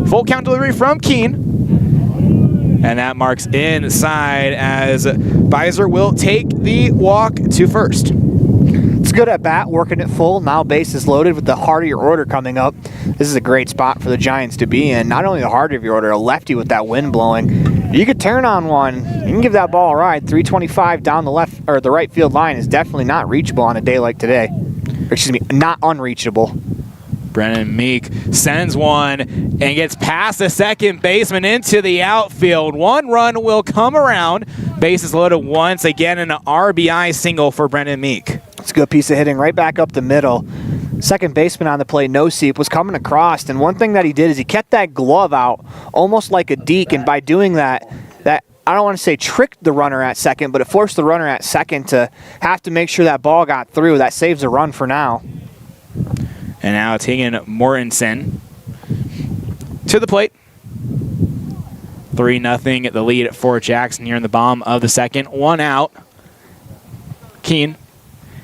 Full count delivery from Keene. And that marks inside as Beiser will take the walk to first. It's good at bat, working it full. Now base is loaded with the heart of your order coming up. This is a great spot for the Giants to be in. Not only the heart of your order, a lefty with that wind blowing. You could turn on one. You can give that ball a ride. 325 down the left or the right field line is definitely not reachable on a day like today. Or excuse me, not unreachable. Brennan Meek sends one and gets past the second baseman into the outfield. 1 run will come around. Base is loaded once again, and an RBI single for Brennan Meek. It's a good piece of hitting right back up the middle. Second baseman on the play, no seep, was coming across, and one thing that he did is he kept that glove out almost like a deke, and by doing that I don't want to say tricked the runner at second, but it forced the runner at second to have to make sure that ball got through. That saves a run for now. And now Tegan Mortensen to the plate. 3-0 the lead for Jackson here in the bottom of the second. 1 out. Keene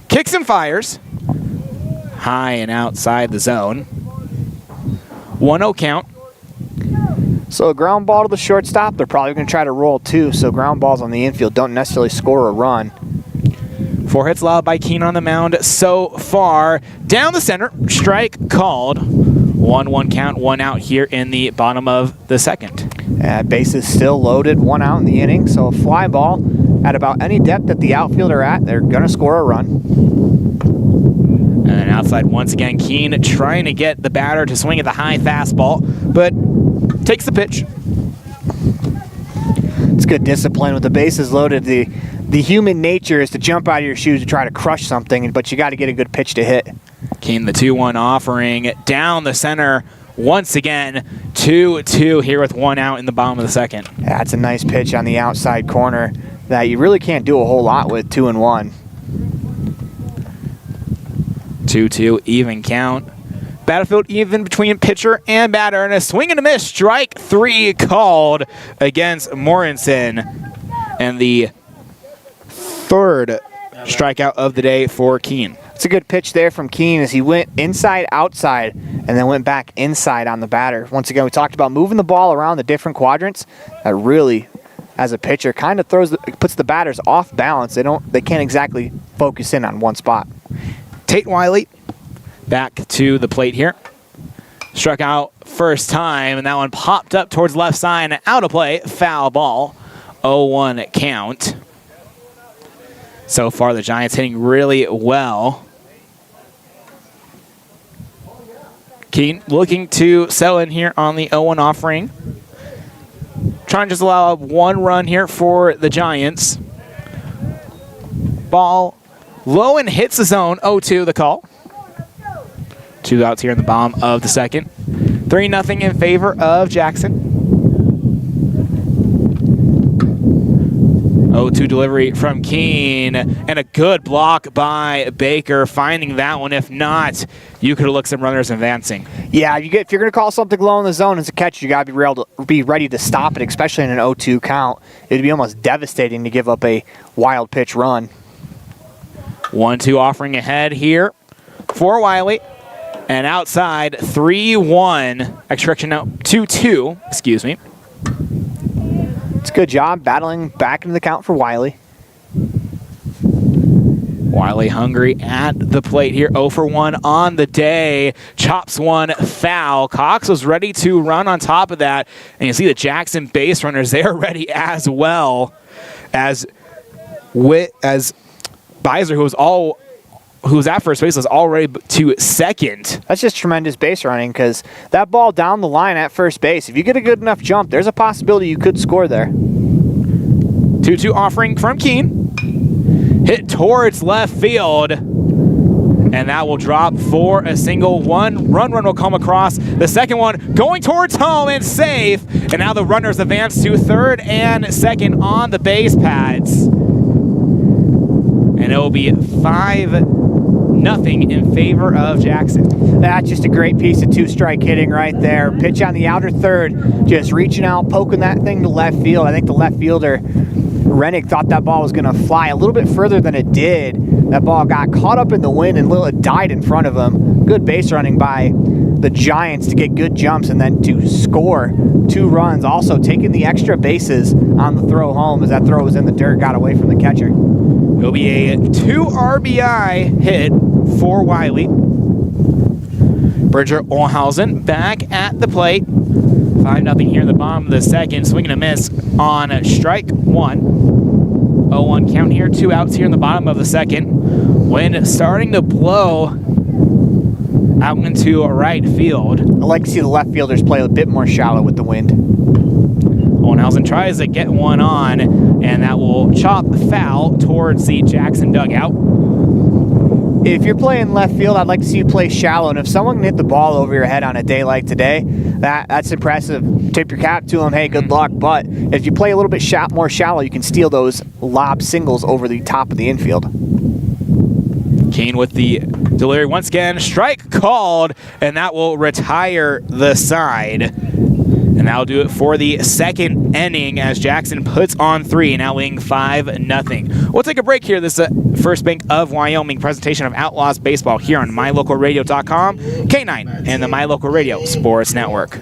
kicks and fires. High and outside the zone. 1-0 count. So a ground ball to the shortstop, they're probably going to try to roll too, so ground balls on the infield don't necessarily score a run. 4 hits allowed by Keene on the mound so far. Down the center, strike called. 1-1 count, 1 out here in the bottom of the second. Bases still loaded, 1 out in the inning, so a fly ball at about any depth that the outfielder at, they're going to score a run. And outside once again, Keene trying to get the batter to swing at the high fastball, but takes the pitch. It's good discipline with the bases loaded. The human nature is to jump out of your shoes to try to crush something, but you got to get a good pitch to hit. Keene, the 2-1 offering down the center. Once again, 2-2 here with 1 out in the bottom of the second. That's a nice pitch on the outside corner that you really can't do a whole lot with 2-1. 2-2 even count. Battlefield even between pitcher and batter, and a swing and a miss. Strike 3 called against Mortensen. And the 3rd strikeout of the day for Keene. It's a good pitch there from Keene as he went inside, outside, and then went back inside on the batter. Once again, we talked about moving the ball around the different quadrants. That really, as a pitcher, kind of puts the batters off balance. They can't exactly focus in on one spot. Tate Wiley back to the plate here. Struck out first time, and that one popped up towards left side and out of play. Foul ball. 0-1 count. So far, the Giants hitting really well. Keene looking to settle in here on the 0-1 offering. Trying to just allow 1 run here for the Giants. Ball low and hits the zone. 0-2 the call. 2 outs here in the bottom of the second. 3-0 in favor of Jackson. 0-2 delivery from Keene, and a good block by Baker, finding that one. If not, you could have looked some runners advancing. Yeah, if you're going to call something low in the zone as a catcher, you got to be ready to stop it, especially in an 0-2 count. It'd be almost devastating to give up a wild pitch run. 1-2 offering ahead here for Wiley. And outside, 3-1. Extraction now 2-2, excuse me. It's a good job battling back into the count for Wiley. Wiley hungry at the plate here. 0 for 1 on the day. Chops one foul. Cox was ready to run on top of that. And you see the Jackson base runners, they're ready as well as Beiser, who was at first base, was already to second. That's just tremendous base running because that ball down the line at first base, if you get a good enough jump, there's a possibility you could score there. 2-2 offering from Keene. Hit towards left field. And that will drop for a single. One run will come across. The second one going towards home and safe. And now the runners advance to third and second on the base pads. And it will be 5-0 in favor of Jackson. That's just a great piece of 2-strike hitting right there. Pitch on the outer third, just reaching out, poking that thing to left field. I think the left fielder, Rennick, thought that ball was going to fly a little bit further than it did. That ball got caught up in the wind and Lilla died in front of him. Good base running by the Giants to get good jumps and then to score 2 runs. Also taking the extra bases on the throw home as that throw was in the dirt, got away from the catcher. It'll be a 2 RBI hit for Wiley. Bridger Olhausen back at the plate. 5-0 here in the bottom of the second. Swinging a miss on strike 1. 0-1 count here. 2 outs here in the bottom of the second. Wind starting to blow out into right field. I like to see the left fielders play a bit more shallow with the wind. Olhausen tries to get one on, and that will chop foul towards the Jackson dugout. If you're playing left field, I'd like to see you play shallow, and if someone can hit the ball over your head on a day like today, that's impressive. Tip your cap to them, hey, good luck, but if you play a little bit more shallow, you can steal those lob singles over the top of the infield. Kane with the delivery once again. Strike called, and that will retire the side. And that'll do it for the second inning as Jackson puts on 3, now leading 5-0. We'll take a break here. This is First Bank of Wyoming presentation of Outlaws Baseball here on MyLocalRadio.com, K9, and the My Local Radio Sports Network.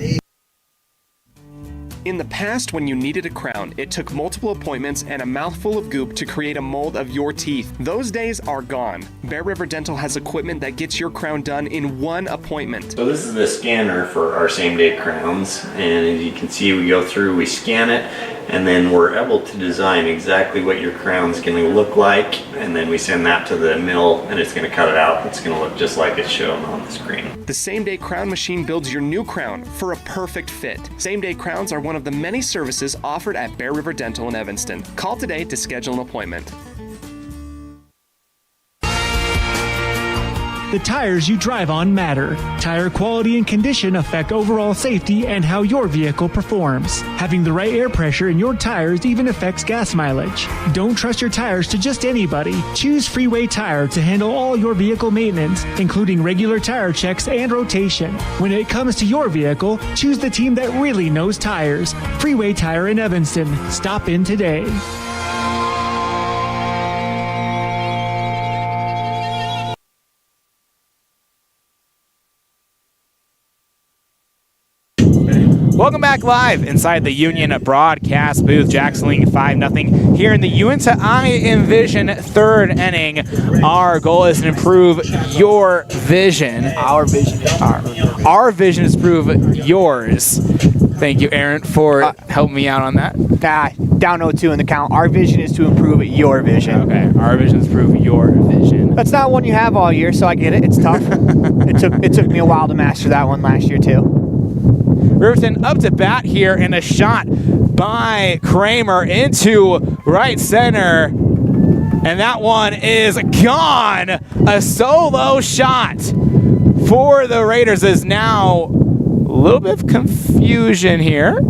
In the past, when you needed a crown, it took multiple appointments and a mouthful of goop to create a mold of your teeth. Those days are gone. Bear River Dental has equipment that gets your crown done in one appointment. So this is the scanner for our same-day crowns, and as you can see, we go through, we scan it, and then we're able to design exactly what your crown's going to look like, and then we send that to the mill, and it's going to cut it out. It's going to look just like it's shown on the screen. The same-day crown machine builds your new crown for a perfect fit. Same-day crowns are one of the many services offered at Bear River Dental in Evanston. Call today to schedule an appointment. The tires you drive on matter. Tire quality and condition affect overall safety and how your vehicle performs. Having the right air pressure in your tires even affects gas mileage. Don't trust your tires to just anybody. Choose Freeway Tire to handle all your vehicle maintenance, including regular tire checks and rotation. When it comes to your vehicle, choose the team that really knows tires. Freeway Tire in Evanston. Stop in today. Welcome back live inside the Union broadcast booth. Jackson leading 5-0 here in the Uinta I Envision third inning. Our goal is to improve your vision. Our vision is to improve yours. Thank you, Aaron, for helping me out on that. Down 0-2 in the count. Our vision is to improve your vision. Okay, our vision is to improve your vision. That's not one you have all year, so I get it. It's tough. It took me a while to master that one last year, too. Riverton up to bat here, and a shot by Kramer into right center. And that one is gone. A solo shot for the Raiders is now a little bit of confusion here,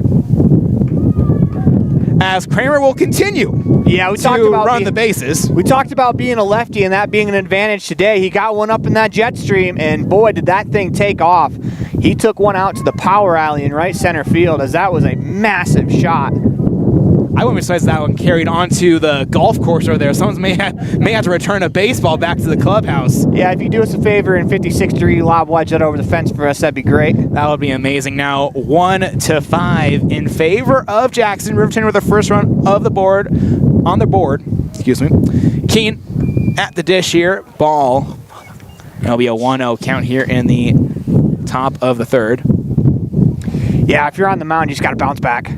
as Kramer will continue. Yeah, we talked about run the bases. We talked about being a lefty and that being an advantage today. He got one up in that jet stream, and boy, did that thing take off. He took one out to the power alley in right center field, as that was a massive shot. I wouldn't be surprised that one carried onto the golf course over there. Someone may have to return a baseball back to the clubhouse. Yeah, if you do us a favor and 56-degree lob wedge that over the fence for us, that'd be great. That would be amazing. Now 1-5 in favor of Jackson. Riverton with the first run of the board on the board. Excuse me. Keene at the dish here. Ball. It'll be a 1-0 count here in the top of the third. Yeah, if you're on the mound, you just got to bounce back.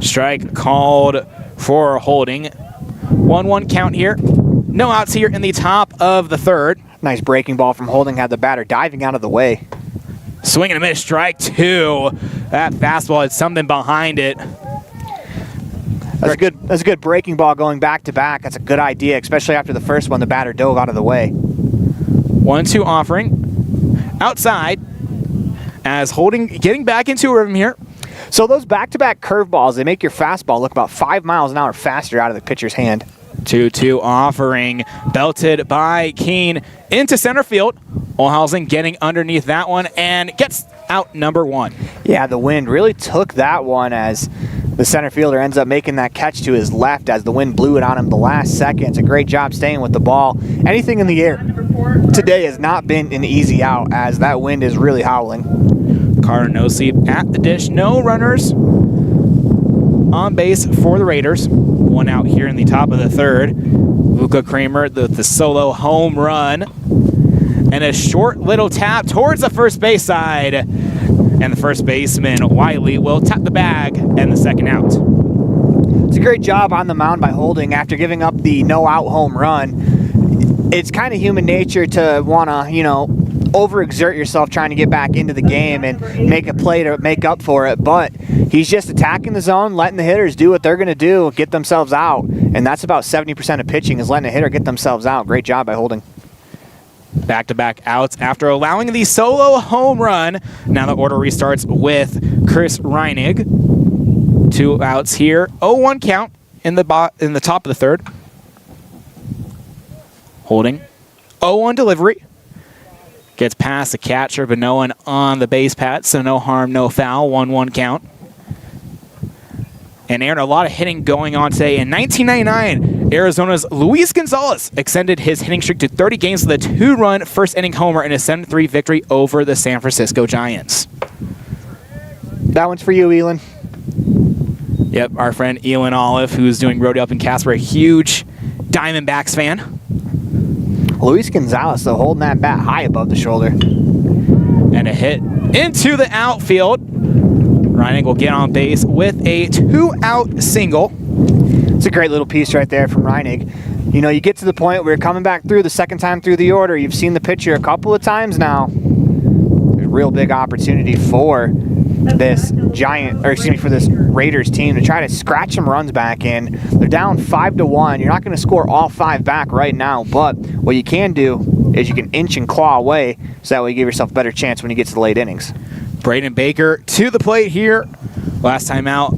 Strike called for holding. 1-1 count here. No outs here in the top of the third. Nice breaking ball from Holding, had the batter diving out of the way. Swing and a miss, strike 2. That fastball had something behind it. That's a good breaking ball going back to back. That's a good idea, especially after the first one, the batter dove out of the way. 1-2 offering. Outside, as Holding getting back into a rhythm here. So those back-to-back curveballs, they make your fastball look about 5 miles an hour faster out of the pitcher's hand. 2-2 offering, belted by Keene into center field. Olhausen getting underneath that one and gets out number 1. Yeah, the wind really took that one, as the center fielder ends up making that catch to his left as the wind blew it on him the last second. It's a great job staying with the ball. Anything in the air today has not been an easy out, as that wind is really howling. Carter no seat at the dish. No runners on base for the Raiders. 1 out here in the top of the third. Luca Kramer, the solo home run. And a short little tap towards the first base side. And the first baseman, Wiley, will tap the bag and the second out. It's a great job on the mound by Holding after giving up the no-out home run. It's kind of human nature to want to, overexert yourself trying to get back into the game and make a play to make up for it, but he's just attacking the zone, letting the hitters do what they're going to do, get themselves out, and that's about 70% of pitching, is letting a hitter get themselves out. Great job by Holding. Back-to-back outs after allowing the solo home run. Now the order restarts with Chris Reinig. 2 outs here. 0-1 count in the top of the third. Holding. 0-1 delivery. Gets past the catcher, but no one on the base pad, so no harm, no foul. 1-1 count. And Aaron, a lot of hitting going on today. In 1999, Arizona's Luis Gonzalez extended his hitting streak to 30 games with a 2-run first-inning homer in a 7-3 victory over the San Francisco Giants. That one's for you, Elon. Yep, our friend Elon Olive, who's doing rodeo up in Casper, a huge Diamondbacks fan. Luis Gonzalez, though, holding that bat high above the shoulder. And a hit into the outfield. Reinig will get on base with a 2-out single. It's a great little piece right there from Reinig. You know, you get to the point where you're coming back through the second time through the order. You've seen the pitcher a couple of times now. There's a real big opportunity for this for this Raiders team to try to scratch some runs back in. They're down 5-1. You're not going to score all 5 back right now, but what you can do is you can inch and claw away, so that way you give yourself a better chance when you get to the late innings. Braden Baker to the plate here. Last time out,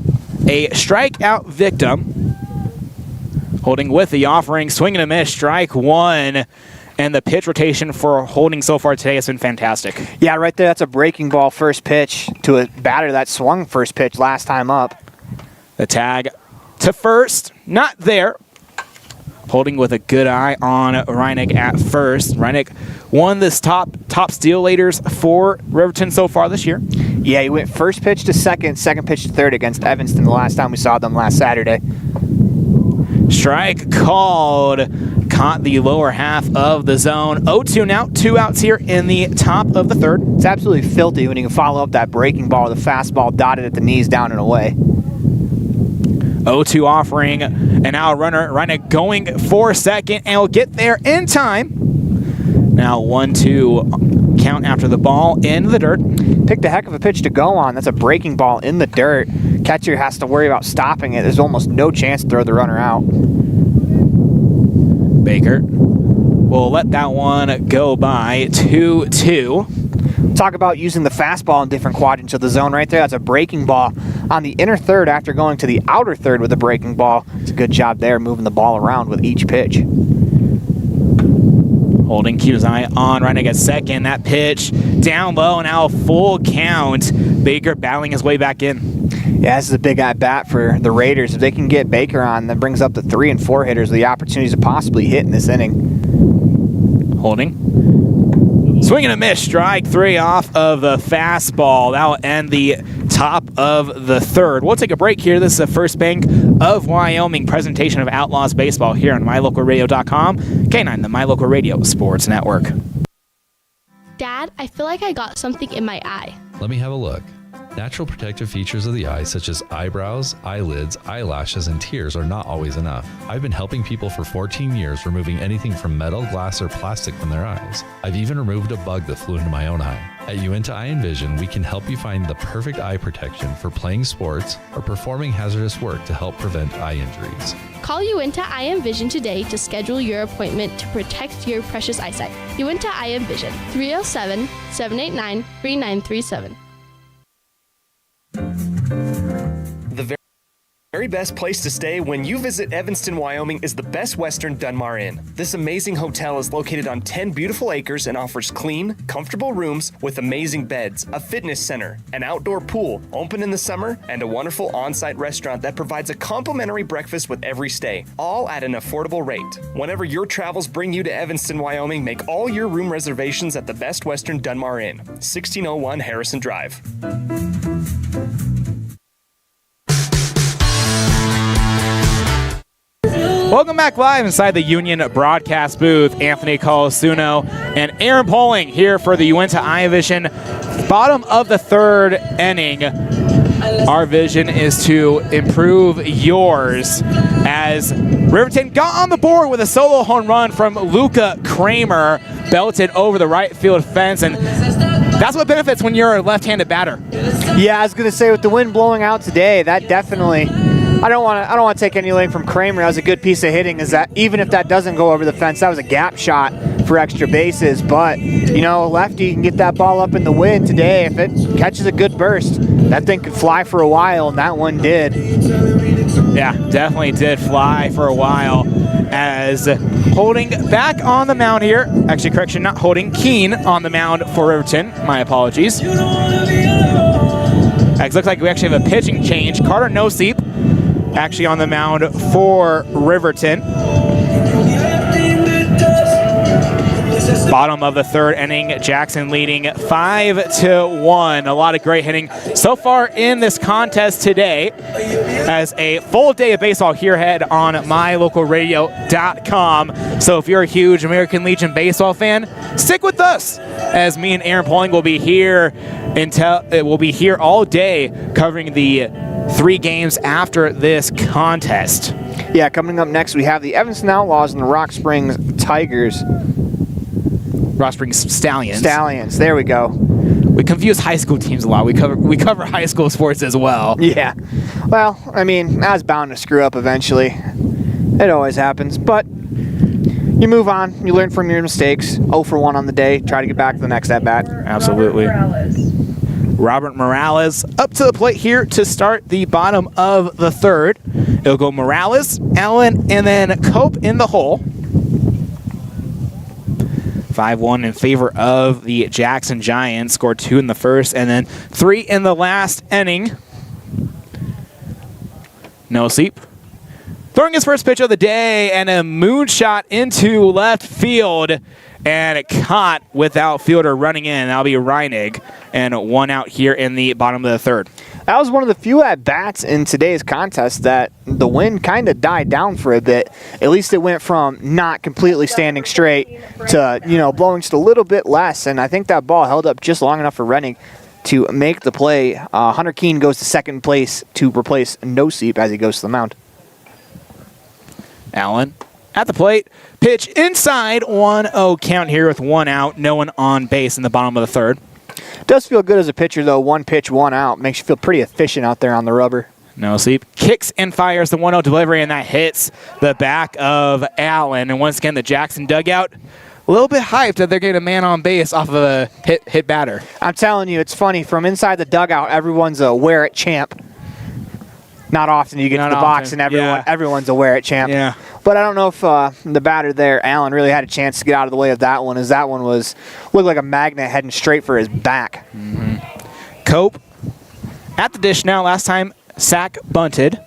a strikeout victim. Holding with the offering, swing and a miss, strike 1. And the pitch rotation for Holding so far today has been fantastic. Yeah, right there, that's a breaking ball first pitch to a batter that swung first pitch last time up. The tag to first, not there. Holding with a good eye on Reinig at first. Reinig won this top steal leaders for Riverton so far this year. Yeah, he went first pitch to second, second pitch to third against Evanston the last time we saw them last Saturday. Strike called. Caught the lower half of the zone. 0-2 now. 2 outs here in the top of the third. It's absolutely filthy when you can follow up that breaking ball with a fastball dotted at the knees down and away. 0-2 offering. And now a runner. Reinig going for second and will get there in time. Now 1-2 count after the ball in the dirt. Picked a heck of a pitch to go on. That's a breaking ball in the dirt. Catcher has to worry about stopping it. There's almost no chance to throw the runner out. Baker will let that one go by. 2-2. Talk about using the fastball in different quadrants of the zone right there. That's a breaking ball on the inner third after going to the outer third with a breaking ball. It's a good job there moving the ball around with each pitch. Holding keeps his eye on Reinig at second. That pitch down low, now a full count. Baker battling his way back in. Yeah, this is a big at-bat for the Raiders. If they can get Baker on, that brings up the 3 and 4 hitters with the opportunities to possibly hit in this inning. Holding. Swing and a miss. Strike 3 off of the fastball. That will end the top of the third. We'll take a break here. This is the First Bank of Wyoming presentation of Outlaws Baseball here on MyLocalRadio.com. K9, the My Local Radio Sports Network. Dad, I feel like I got something in my eye. Let me have a look. Natural protective features of the eye, such as eyebrows, eyelids, eyelashes, and tears, are not always enough. I've been helping people for 14 years, removing anything from metal, glass, or plastic from their eyes. I've even removed a bug that flew into my own eye. At Uinta Eye and Vision, we can help you find the perfect eye protection for playing sports or performing hazardous work to help prevent eye injuries. Call Uinta Eye and Vision today to schedule your appointment to protect your precious eyesight. Uinta Eye and Vision, 307-789-3937. The very best place to stay when you visit Evanston, Wyoming is the Best Western Dunmar Inn. This amazing hotel is located on 10 beautiful acres and offers clean, comfortable rooms with amazing beds, a fitness center, an outdoor pool, open in the summer, and a wonderful on-site restaurant that provides a complimentary breakfast with every stay, all at an affordable rate. Whenever your travels bring you to Evanston, Wyoming, make all your room reservations at the Best Western Dunmar Inn, 1601 Harrison Drive. Welcome back live inside the Union broadcast booth. Anthony Colasuono and Aaron Poling here for the Uinta Eye Vision. Bottom of the third inning. Our vision is to improve yours as Riverton got on the board with a solo home run from Luca Kramer, belted over the right field fence, and that's what benefits when you're a left-handed batter. Yeah, I was going to say with the wind blowing out today, that definitely. I don't want to take anything from Kramer. That was a good piece of hitting. Is that even if that doesn't go over the fence, that was a gap shot for extra bases. But you know, lefty can get that ball up in the wind today. If it catches a good burst, that thing could fly for a while, and that one did. Yeah, definitely did fly for a while. as Holding back on the mound here. Actually, correction, not Holding. Keene on the mound for Riverton. My apologies. It looks like we actually have a pitching change. Carter Noseep actually on the mound for Riverton. Bottom of the third inning, Jackson leading 5-1. A lot of great hitting so far in this contest today. As a full day of baseball here ahead on mylocalradio.com. So if you're a huge American Legion baseball fan, stick with us as me and Aaron Pauling will be here all day covering the 3 games after this contest. Yeah, coming up next we have the Evanston Outlaws and the Rock Springs Tigers. Rock Springs Stallions. Stallions, there we go. We confuse high school teams a lot. We cover high school sports as well. Yeah. Well, I mean, I was bound to screw up eventually. It always happens, but you move on. You learn from your mistakes. 0 for 1 on the day. Try to get back to the next at-bat. Absolutely. Robert Morales up to the plate here to start the bottom of the third. It'll go Morales, Allen, and then Cope in the hole. 5-1 in favor of the Jackson Giants. Scored 2 in the first and then 3 in the last inning. Noseep throwing his first pitch of the day and a moonshot into left field. And it caught with outfielder running in. That'll be Reinig. And 1 out here in the bottom of the third. That was one of the few at-bats in today's contest that the wind kind of died down for a bit. At least it went from not completely standing straight to, blowing just a little bit less. And I think that ball held up just long enough for Reinig to make the play. Hunter Keene goes to second place to replace Noseep as he goes to the mound. Allen at the plate. Pitch inside. 1-0 count here with 1 out. No one on base in the bottom of the third. Does feel good as a pitcher, though. 1 pitch, 1 out. Makes you feel pretty efficient out there on the rubber. Noseep kicks and fires the 1-0 delivery, and that hits the back of Allen. And once again, the Jackson dugout a little bit hyped that they're getting a man on base off of a hit batter. I'm telling you, it's funny. From inside the dugout, everyone's a wear-it champ. Not often you get to the box and everyone's a wear-it champ. Yeah. But I don't know if the batter there, Allen, really had a chance to get out of the way of that one, as that one looked like a magnet heading straight for his back. Mm-hmm. Cope at the dish now. Last time, sack bunted.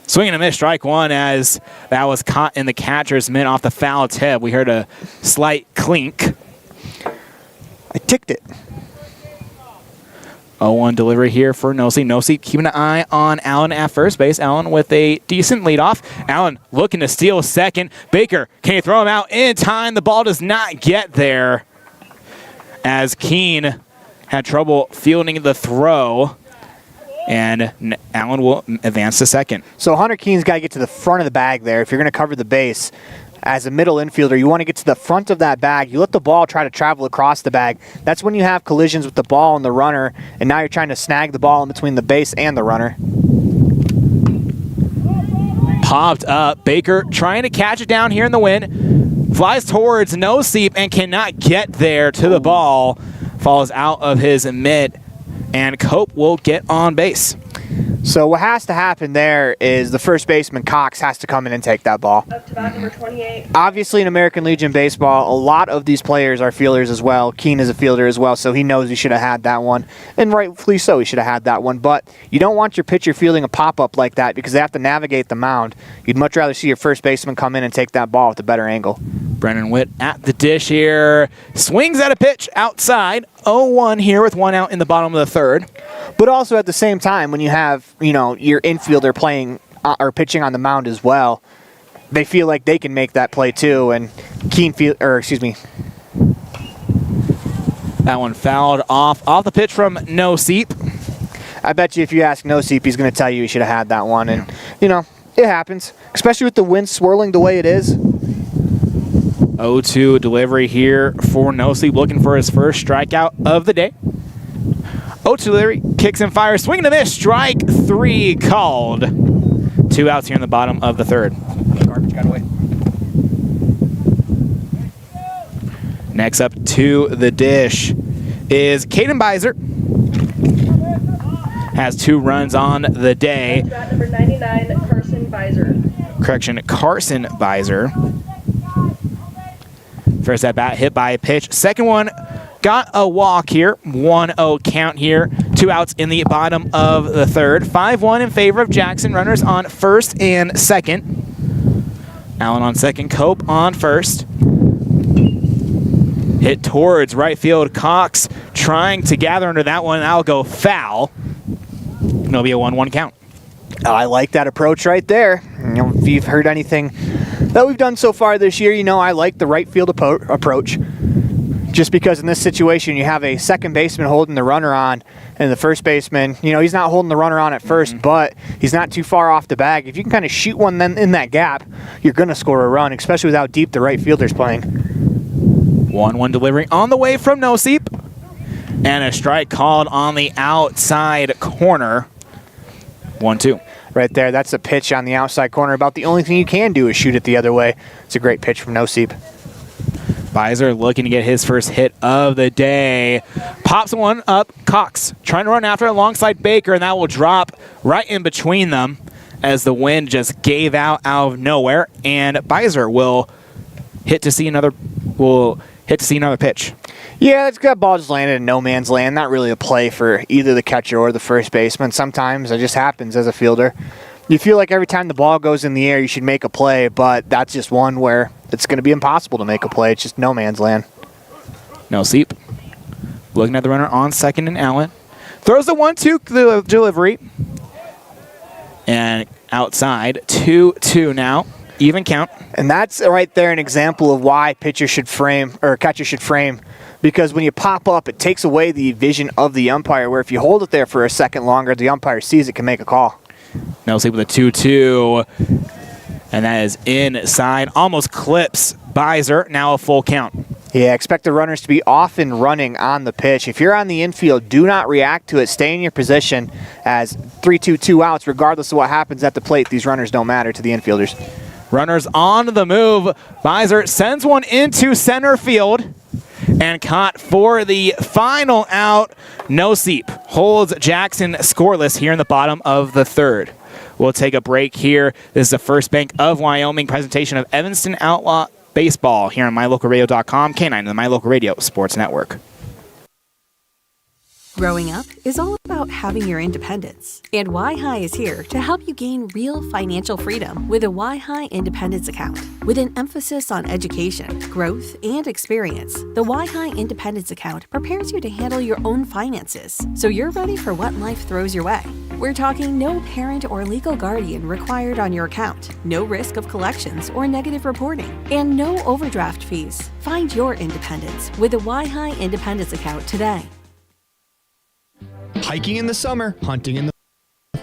Swing and a miss, strike 1 as that was caught in the catcher's mitt off the foul tip. We heard a slight clink. I ticked it. 0-1 delivery here for Noseep. Noseep keeping an eye on Allen at first base. Allen with a decent leadoff. Allen looking to steal second. Baker, can you throw him out in time? The ball does not get there as Keene had trouble fielding the throw. And Allen will advance to second. So Hunter Keene's got to get to the front of the bag there if you're going to cover the base. As a middle infielder, you want to get to the front of that bag. You let the ball try to travel across the bag. That's when you have collisions with the ball and the runner, and now you're trying to snag the ball in between the base and the runner. Popped up. Baker trying to catch it down here in the wind. Flies towards Noseep and cannot get there to the ball. Falls out of his mitt, and Cope will get on base. So what has to happen there is the first baseman, Cox, has to come in and take that ball. Up to bat number 28. Obviously, in American Legion baseball, a lot of these players are fielders as well. Keene is a fielder as well, so he knows he should have had that one. And rightfully so, he should have had that one. But you don't want your pitcher fielding a pop-up like that because they have to navigate the mound. You'd much rather see your first baseman come in and take that ball with a better angle. Brennan Witt at the dish here. Swings at a pitch outside. 0-1 here with 1 out in the bottom of the third. But also at the same time, when you have, your infielder playing or pitching on the mound as well, they feel like they can make that play too. And that one fouled off the pitch from Noseep. I bet you if you ask Noseep, he's going to tell you he should have had that one. And, it happens, especially with the wind swirling the way it is. 0-2 delivery here for Noseep, looking for his first strikeout of the day. 0-2 delivery, kicks and fires, swing and a miss, strike 3 called. 2 outs here in the bottom of the third. Garbage got away. Next up to the dish is Caden Beiser. Has 2 runs on the day. Number 99, Carson Beiser. Carson Beiser. First at bat, hit by a pitch. Second one, got a walk here. 1-0 count here. 2 outs in the bottom of the third. 5-1 in favor of Jackson. Runners on first and second. Allen on second, Cope on first. Hit towards right field. Cox trying to gather under that one. That'll go foul. It'll be a 1-1 count. I like that approach right there. If you've heard anything that we've done so far this year, I like the right field approach. Just because in this situation you have a second baseman holding the runner on, and the first baseman, he's not holding the runner on at first, but he's not too far off the bag. If you can kind of shoot one then in that gap, you're going to score a run, especially with how deep the right fielder's playing. 1-1 delivery on the way from Noseep. And a strike called on the outside corner. 1-2. Right there, that's a pitch on the outside corner. About the only thing you can do is shoot it the other way. It's a great pitch from Noseep. Beiser looking to get his first hit of the day. Pops one up. Cox trying to run after it alongside Baker, and that will drop right in between them as the wind just gave out of nowhere. And Beiser will hit to see another pitch. Yeah, that ball just landed in no man's land. Not really a play for either the catcher or the first baseman. Sometimes it just happens as a fielder. You feel like every time the ball goes in the air, you should make a play, but that's just one where it's going to be impossible to make a play. It's just no man's land. Noseep looking at the runner on second and Allen. Throws the 1-2 delivery. And outside, 2-2 now. Even count. And that's right there an example of why catcher should frame. Because when you pop up, it takes away the vision of the umpire, where if you hold it there for a second longer, the umpire sees it, can make a call. Noseep with a 2-2. And that is inside. Almost clips Beiser. Now a full count. Yeah, expect the runners to be off and running on the pitch. If you're on the infield, do not react to it. Stay in your position as 3-2, 2 outs. Regardless of what happens at the plate, these runners don't matter to the infielders. Runners on the move. Beiser sends one into center field and caught for the final out. Noseep holds Jackson scoreless here in the bottom of the third. We'll take a break here. This is the First Bank of Wyoming presentation of Evanston Outlaw Baseball here on MyLocalRadio.com, K9 and the My Local Radio Sports Network. Growing up is all about having your independence, and Y-High is here to help you gain real financial freedom with a Y-High Independence Account. With an emphasis on education, growth, and experience, the Y-High Independence Account prepares you to handle your own finances, so you're ready for what life throws your way. We're talking no parent or legal guardian required on your account, no risk of collections or negative reporting, and no overdraft fees. Find your independence with a Y-High Independence Account today. Hiking in the summer, hunting in the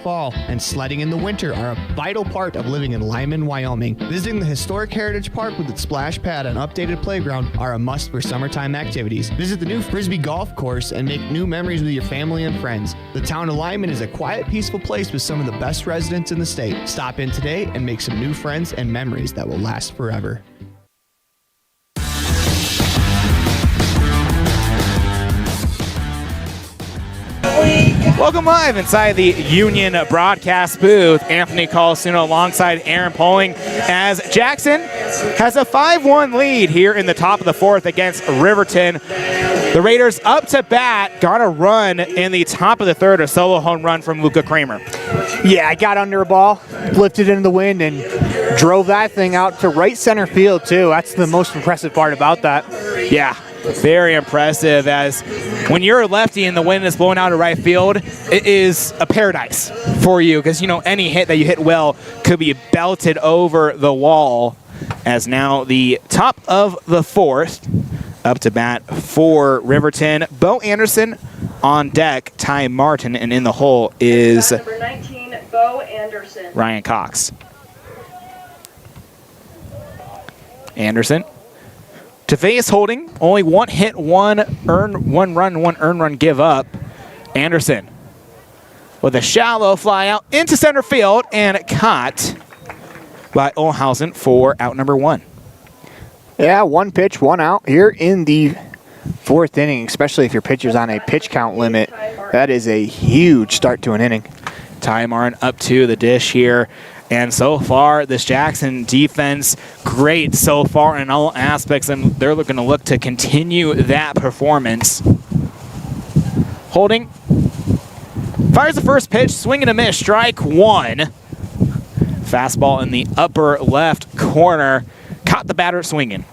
fall, and sledding in the winter are a vital part of living in Lyman, Wyoming. Visiting the historic Heritage Park with its splash pad and updated playground are a must for summertime activities. Visit the new Frisbee Golf Course and make new memories with your family and friends. The town of Lyman is a quiet, peaceful place with some of the best residents in the state. Stop in today and make some new friends and memories that will last forever. Welcome live inside the Union broadcast booth. Anthony Colasuono alongside Aaron Poling as Jackson has a 5-1 lead here in the top of the fourth against Riverton. The Raiders up to bat, got a run in the top of the third, a solo home run from Luca Kramer. Yeah, I got under a ball, lifted into the wind, and drove that thing out to right center field, too. That's the most impressive part about that. Yeah, very impressive, as when you're a lefty and the wind is blowing out of right field, it is a paradise for you, because any hit that you hit well could be belted over the wall. As now the top of the fourth, up to bat for Riverton, Bo Anderson on deck, Ty Martin, and in the hole is number 19, Bo Anderson. Ryan Cox. Anderson to face holding, only one hit, one earned run give up. Anderson with a shallow fly out into center field and caught by Olhausen for out number one. Yeah, one pitch, one out here in the fourth inning, especially if your pitcher's on a pitch count limit. That is a huge start to an inning. Ty Martin up to the dish here. And so far, this Jackson defense, great so far in all aspects, and they're going to look to continue that performance. Holding. Fires the first pitch, swing and a miss, strike one. Fastball in the upper left corner. Caught the batter swinging.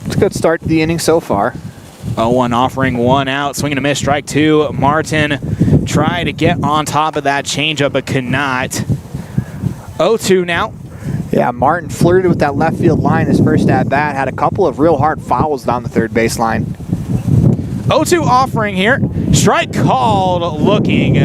It's a good start to the inning so far. 0-1 offering, one out. Swing and a miss, strike two. Martin tried to get on top of that changeup, but could not. 0-2 now. Yeah, Martin flirted with that left field line his first at-bat. Had a couple of real hard fouls down the third baseline. 0-2 offering here. Strike called, looking,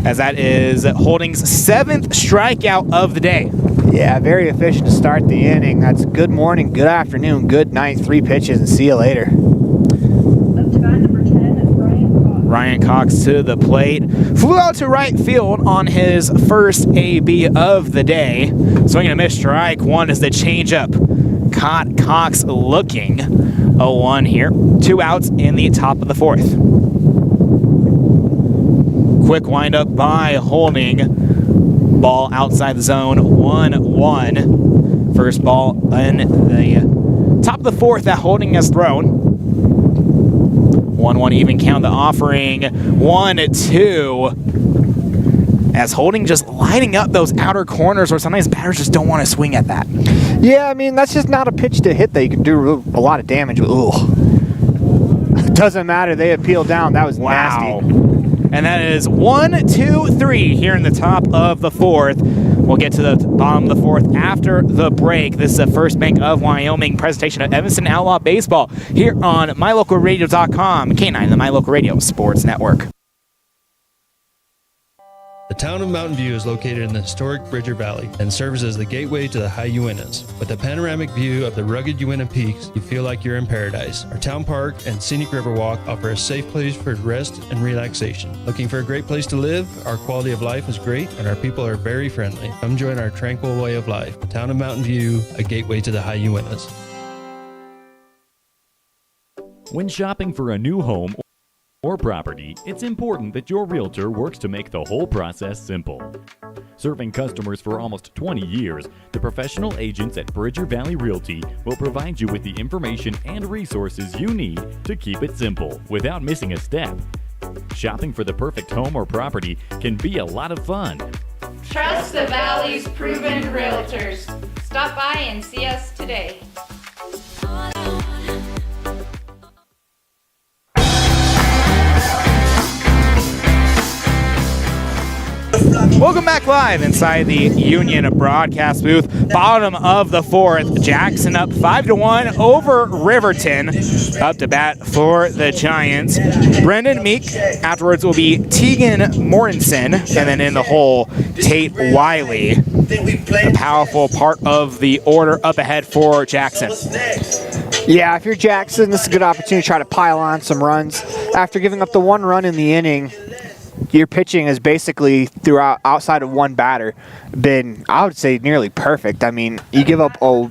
as that is Holding's 7th strikeout of the day. Yeah, very efficient to start the inning. That's good morning, good afternoon, good night, 3 pitches, and see you later. Up to bat number 10, Ryan Cox to the plate. Flew out to right field on his first AB of the day. Swing and a miss, strike one is the changeup. Caught Cox looking. 0-1 here. 2 outs in the top of the 4th. Quick windup by Holding. Ball outside the zone. 1-1. First ball in the top of the 4th that Holding has thrown. 1-1 even count, the offering. 1-2. As Holding just lighting up those outer corners where sometimes batters just don't want to swing at that. Yeah, I mean, that's just not a pitch to hit that you can do a lot of damage with. Ooh. Doesn't matter. They appeal down. That was nasty. And that is 1, 2, 3 here in the top of the 4th. We'll get to the bottom of the 4th after the break. This is a First Bank of Wyoming presentation of Evanston Outlaw Baseball here on MyLocalRadio.com, K9, the My Local Radio Sports Network. The town of Mountain View is located in the historic Bridger Valley and serves as the gateway to the high Uintas. With a panoramic view of the rugged Uinta peaks, you feel like you're in paradise. Our town park and scenic river walk offer a safe place for rest and relaxation. Looking for a great place to live? Our quality of life is great and our people are very friendly. Come join our tranquil way of life. The town of Mountain View, a gateway to the high Uintas. When shopping for a new home or property, it's important that your realtor works to make the whole process simple. Serving customers for almost 20 years, the professional agents at Bridger Valley Realty will provide you with the information and resources you need to keep it simple without missing a step. Shopping for the perfect home or property can be a lot of fun. Trust the Valley's proven realtors. Stop by and see us today. Welcome back live inside the Union broadcast booth. Bottom of the 4th, Jackson up 5-1 over Riverton. Up to bat for the Giants. Brendan Meek. Afterwards will be Tegan Mortensen. And then in the hole, Tate Wiley. A powerful part of the order up ahead for Jackson. Yeah, if you're Jackson, this is a good opportunity to try to pile on some runs. After giving up the 1 run in the inning, your pitching is basically, throughout, outside of one batter, been, I would say, nearly perfect. I mean, you give up a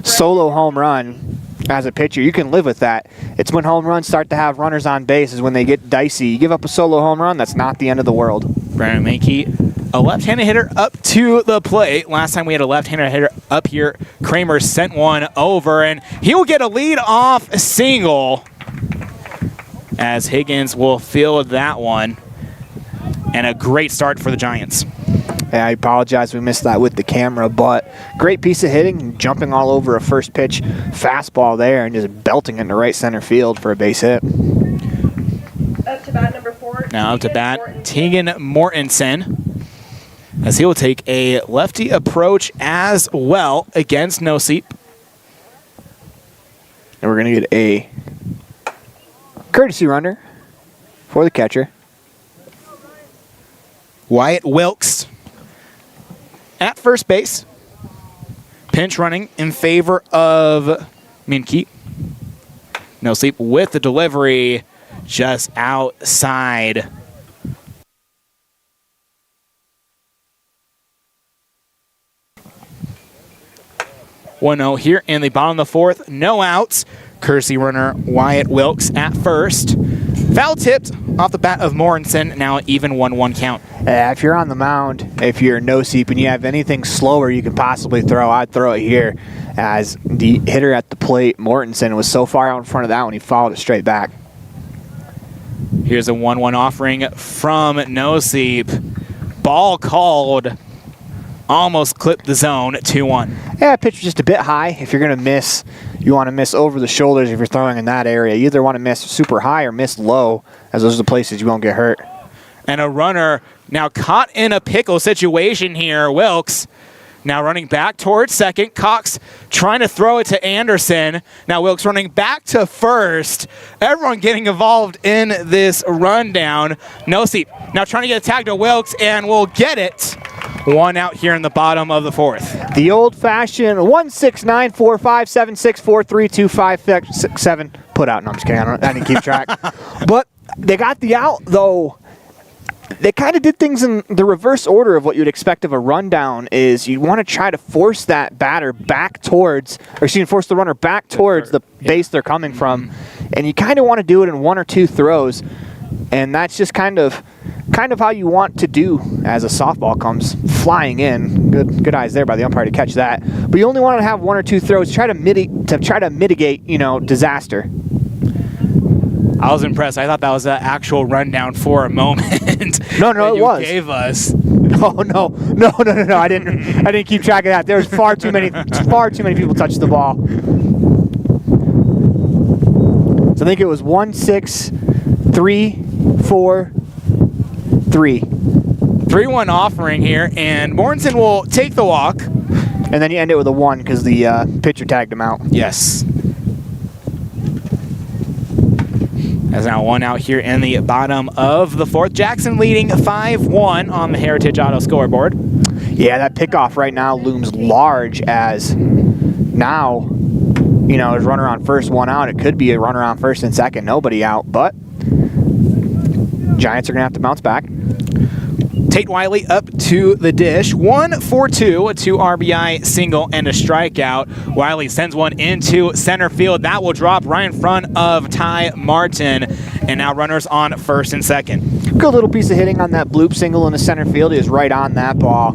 solo home run as a pitcher, you can live with that. It's when home runs start to have runners on base is when they get dicey. You give up a solo home run, that's not the end of the world. Brandon Mankey, a left-handed hitter up to the plate. Last time we had a left-handed hitter up here, Kramer sent one over, and he will get a lead-off single as Higgins will field that one. And a great start for the Giants. Yeah, I apologize we missed that with the camera, but great piece of hitting, jumping all over a first pitch fastball there and just belting it into right center field for a base hit. Up to bat number 4. Now up to bat, Tegan Mortensen, as he will take a lefty approach as well against Noseep. And we're going to get a courtesy runner for the catcher. Wyatt Wilkes at first base. Pinch running in favor of Minke. No sleep with the delivery just outside. One-0 here in the bottom of the 4th. No outs. Courtesy runner Wyatt Wilkes at first. Foul tipped off the bat of Morrison. Now even 1-1 count. If you're on the mound, if you're no seep and you have anything slower you can possibly throw, I'd throw it here. As the hitter at the plate, Mortensen, was so far out in front of that one, he fouled it straight back. Here's a 1-1 offering from Nosip. Ball called. Almost clipped the zone, 2-1. Yeah, pitch just a bit high. If you're going to miss, you want to miss over the shoulders if you're throwing in that area. You either want to miss super high or miss low, as those are the places you won't get hurt. And a runner now caught in a pickle situation here. Wilkes now running back towards second. Cox trying to throw it to Anderson. Now Wilkes running back to first. Everyone getting involved in this rundown. Nosip now trying to get a tag to Wilkes and will get it. One out here in the bottom of the fourth. The old-fashioned 1-6-9-4-5-7-6-4-3-2-5-6-7 put out. No, I'm just kidding. I didn't keep track. But they got the out, though. They kind of did things in the reverse order of what you'd expect of a rundown. Is you want to try to force that batter back towards, force the runner back towards the base they're coming from, and you kind of want to do it in one or two throws, and that's just kind of how you want to do as a softball comes flying in. Good eyes there by the umpire to catch that. But you only want to have one or two throws to try to mitigate, disaster. I was impressed. I thought that was an actual rundown for a moment. No, it was. Gave us. Oh no! I didn't keep track of that. There was far too many people touched the ball. So I think it was 1-6-3-4-3. 3-1 offering here, and Morrison will take the walk. And then you end it with a 1 because the pitcher tagged him out. Yes. As now 1 out here in the bottom of the fourth. Jackson leading 5-1 on the Heritage Auto scoreboard. Yeah, that pickoff right now looms large as now, there's runner on first, 1 out. It could be a runner on first and second, nobody out, but Giants are going to have to bounce back. Tate Wiley up to the dish. 1 for 2, a 2 RBI single and a strikeout. Wiley sends one into center field. That will drop right in front of Ty Martin. And now runners on first and second. Good little piece of hitting on that bloop single in the center field. He was right on that ball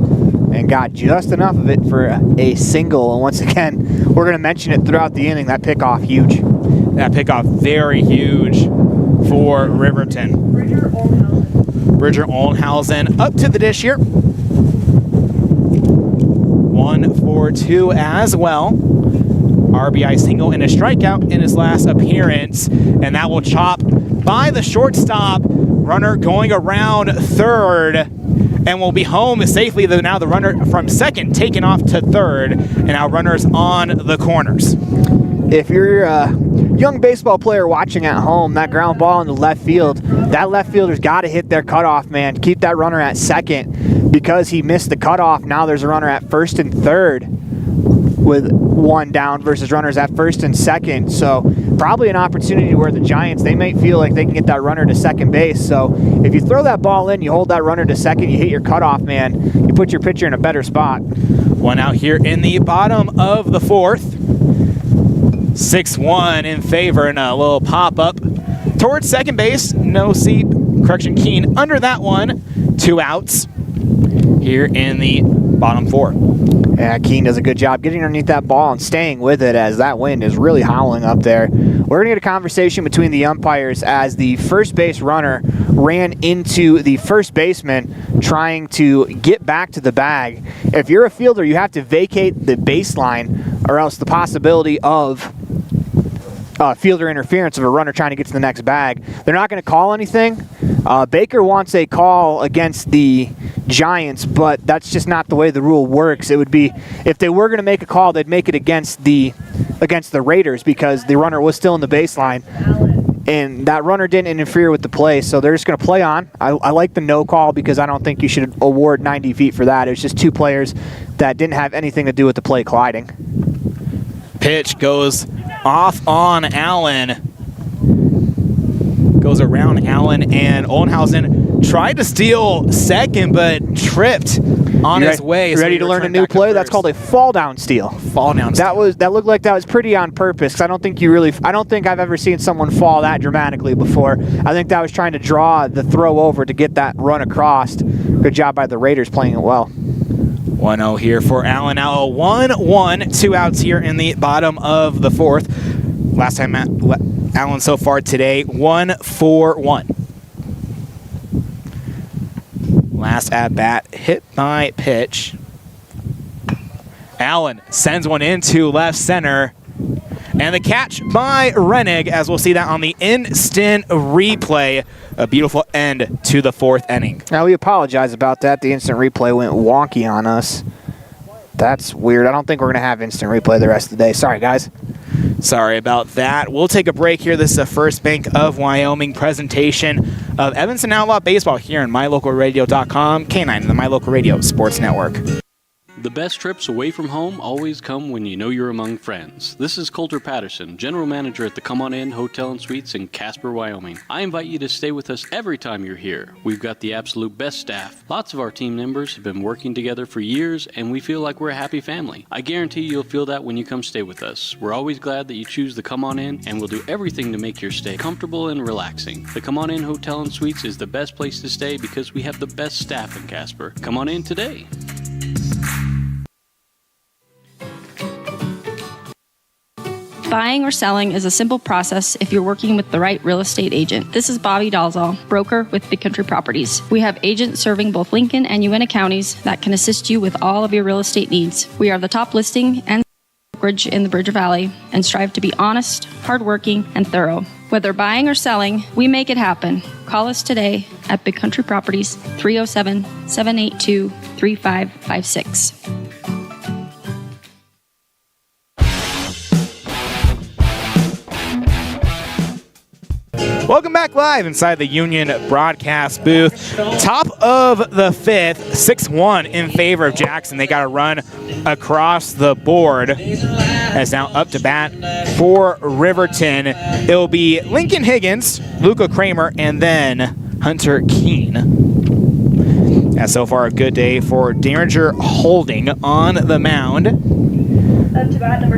and got just enough of it for a single. And once again, we're going to mention it throughout the inning. That pickoff, huge. That pickoff, very huge for Riverton. Bridger Oldenhausen up to the dish here. 1 for 2 as well. RBI single and a strikeout in his last appearance. And that will chop by the shortstop. Runner going around third and will be home safely. Now the runner from second taken off to third. And now runners on the corners. If you're a young baseball player watching at home, that ground ball in the left field, that left fielder's got to hit their cutoff, man. Keep that runner at second because he missed the cutoff. Now there's a runner at first and third with 1 down versus runners at first and second. So probably an opportunity where the Giants, they might feel like they can get that runner to second base. So if you throw that ball in, you hold that runner to second, you hit your cutoff, man, you put your pitcher in a better spot. 1 out here in the bottom of the fourth. 6-1 in favor and a little pop-up towards second base. Keene under that one. 2 outs here in the bottom 4. Yeah, Keene does a good job getting underneath that ball and staying with it as that wind is really howling up there. We're going to get a conversation between the umpires as the first base runner ran into the first baseman trying to get back to the bag. If you're a fielder, you have to vacate the baseline or else the possibility of fielder interference of a runner trying to get to the next bag. They're not going to call anything. Baker wants a call against the Giants, but that's just not the way the rule works. It would be, if they were going to make a call, they'd make it against the Raiders because the runner was still in the baseline, and that runner didn't interfere with the play, so they're just going to play on. I like the no call because I don't think you should award 90 feet for that. It was just 2 players that didn't have anything to do with the play colliding. Pitch goes off on Allen. Goes around Allen, and Oldenhausen tried to steal second, but tripped on his way. You ready to learn a new play? That's called a fall down steal. Fall down steal. That looked like that was pretty on purpose, because I don't think I've ever seen someone fall that dramatically before. I think that was trying to draw the throw over to get that run across. Good job by the Raiders playing it well. 1-0 here for Allen. Now a 1-1, 2 outs here in the bottom of the fourth. Last time Allen so far today, 1-4-1. Last at bat, hit by pitch. Allen sends one into left center. And the catch by Rennig, as we'll see that on the instant replay. A beautiful end to the fourth inning. Now, we apologize about that. The instant replay went wonky on us. That's weird. I don't think we're going to have instant replay the rest of the day. Sorry, guys. Sorry about that. We'll take a break here. This is a First Bank of Wyoming presentation of Evanston Outlaw Baseball here on MyLocalRadio.com, K9 and the My Local Radio Sports Network. The best trips away from home always come when you know you're among friends. This is Coulter Patterson, General Manager at the Come On In Hotel and Suites in Casper, Wyoming. I invite you to stay with us every time you're here. We've got the absolute best staff. Lots of our team members have been working together for years, and we feel like we're a happy family. I guarantee you'll feel that when you come stay with us. We're always glad that you choose the Come On In, and we'll do everything to make your stay comfortable and relaxing. The Come On In Hotel and Suites is the best place to stay because we have the best staff in Casper. Come on in today. Buying or selling is a simple process if you're working with the right real estate agent. This is Bobby Dalzall, broker with Big Country Properties. We have agents serving both Lincoln and Uintah counties that can assist you with all of your real estate needs. We are the top listing and brokerage in the Bridger Valley and strive to be honest, hardworking, and thorough. Whether buying or selling, we make it happen. Call us today at Big Country Properties, 307-782-3556. Welcome back live inside the Union broadcast booth. Top of the fifth, 6-1 in favor of Jackson. They got a run across the board. As now up to bat for Riverton. It'll be Lincoln Higgins, Luca Kramer, and then Hunter Keene. As so far a good day for Derringer Holding on the mound.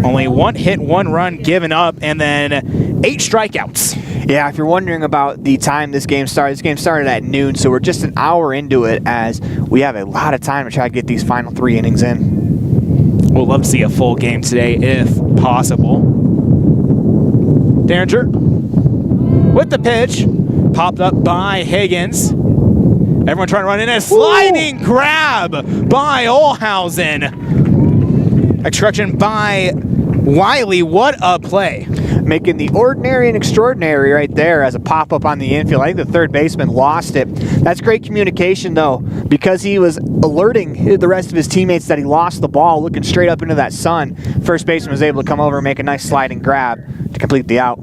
Only 1 hit, 1 run given up, and then 8 strikeouts. Yeah, if you're wondering about the time this game started at noon, so we're just an hour into it as we have a lot of time to try to get these final 3 innings in. We'll love to see a full game today if possible. Derringer with the pitch, popped up by Higgins. Everyone trying to run in a sliding grab by Olhausen. Extraction by Wiley. What a play. Making the ordinary and extraordinary right there as a pop-up on the infield. I think the third baseman lost it. That's great communication, though, because he was alerting the rest of his teammates that he lost the ball, looking straight up into that sun. First baseman was able to come over and make a nice sliding grab to complete the out.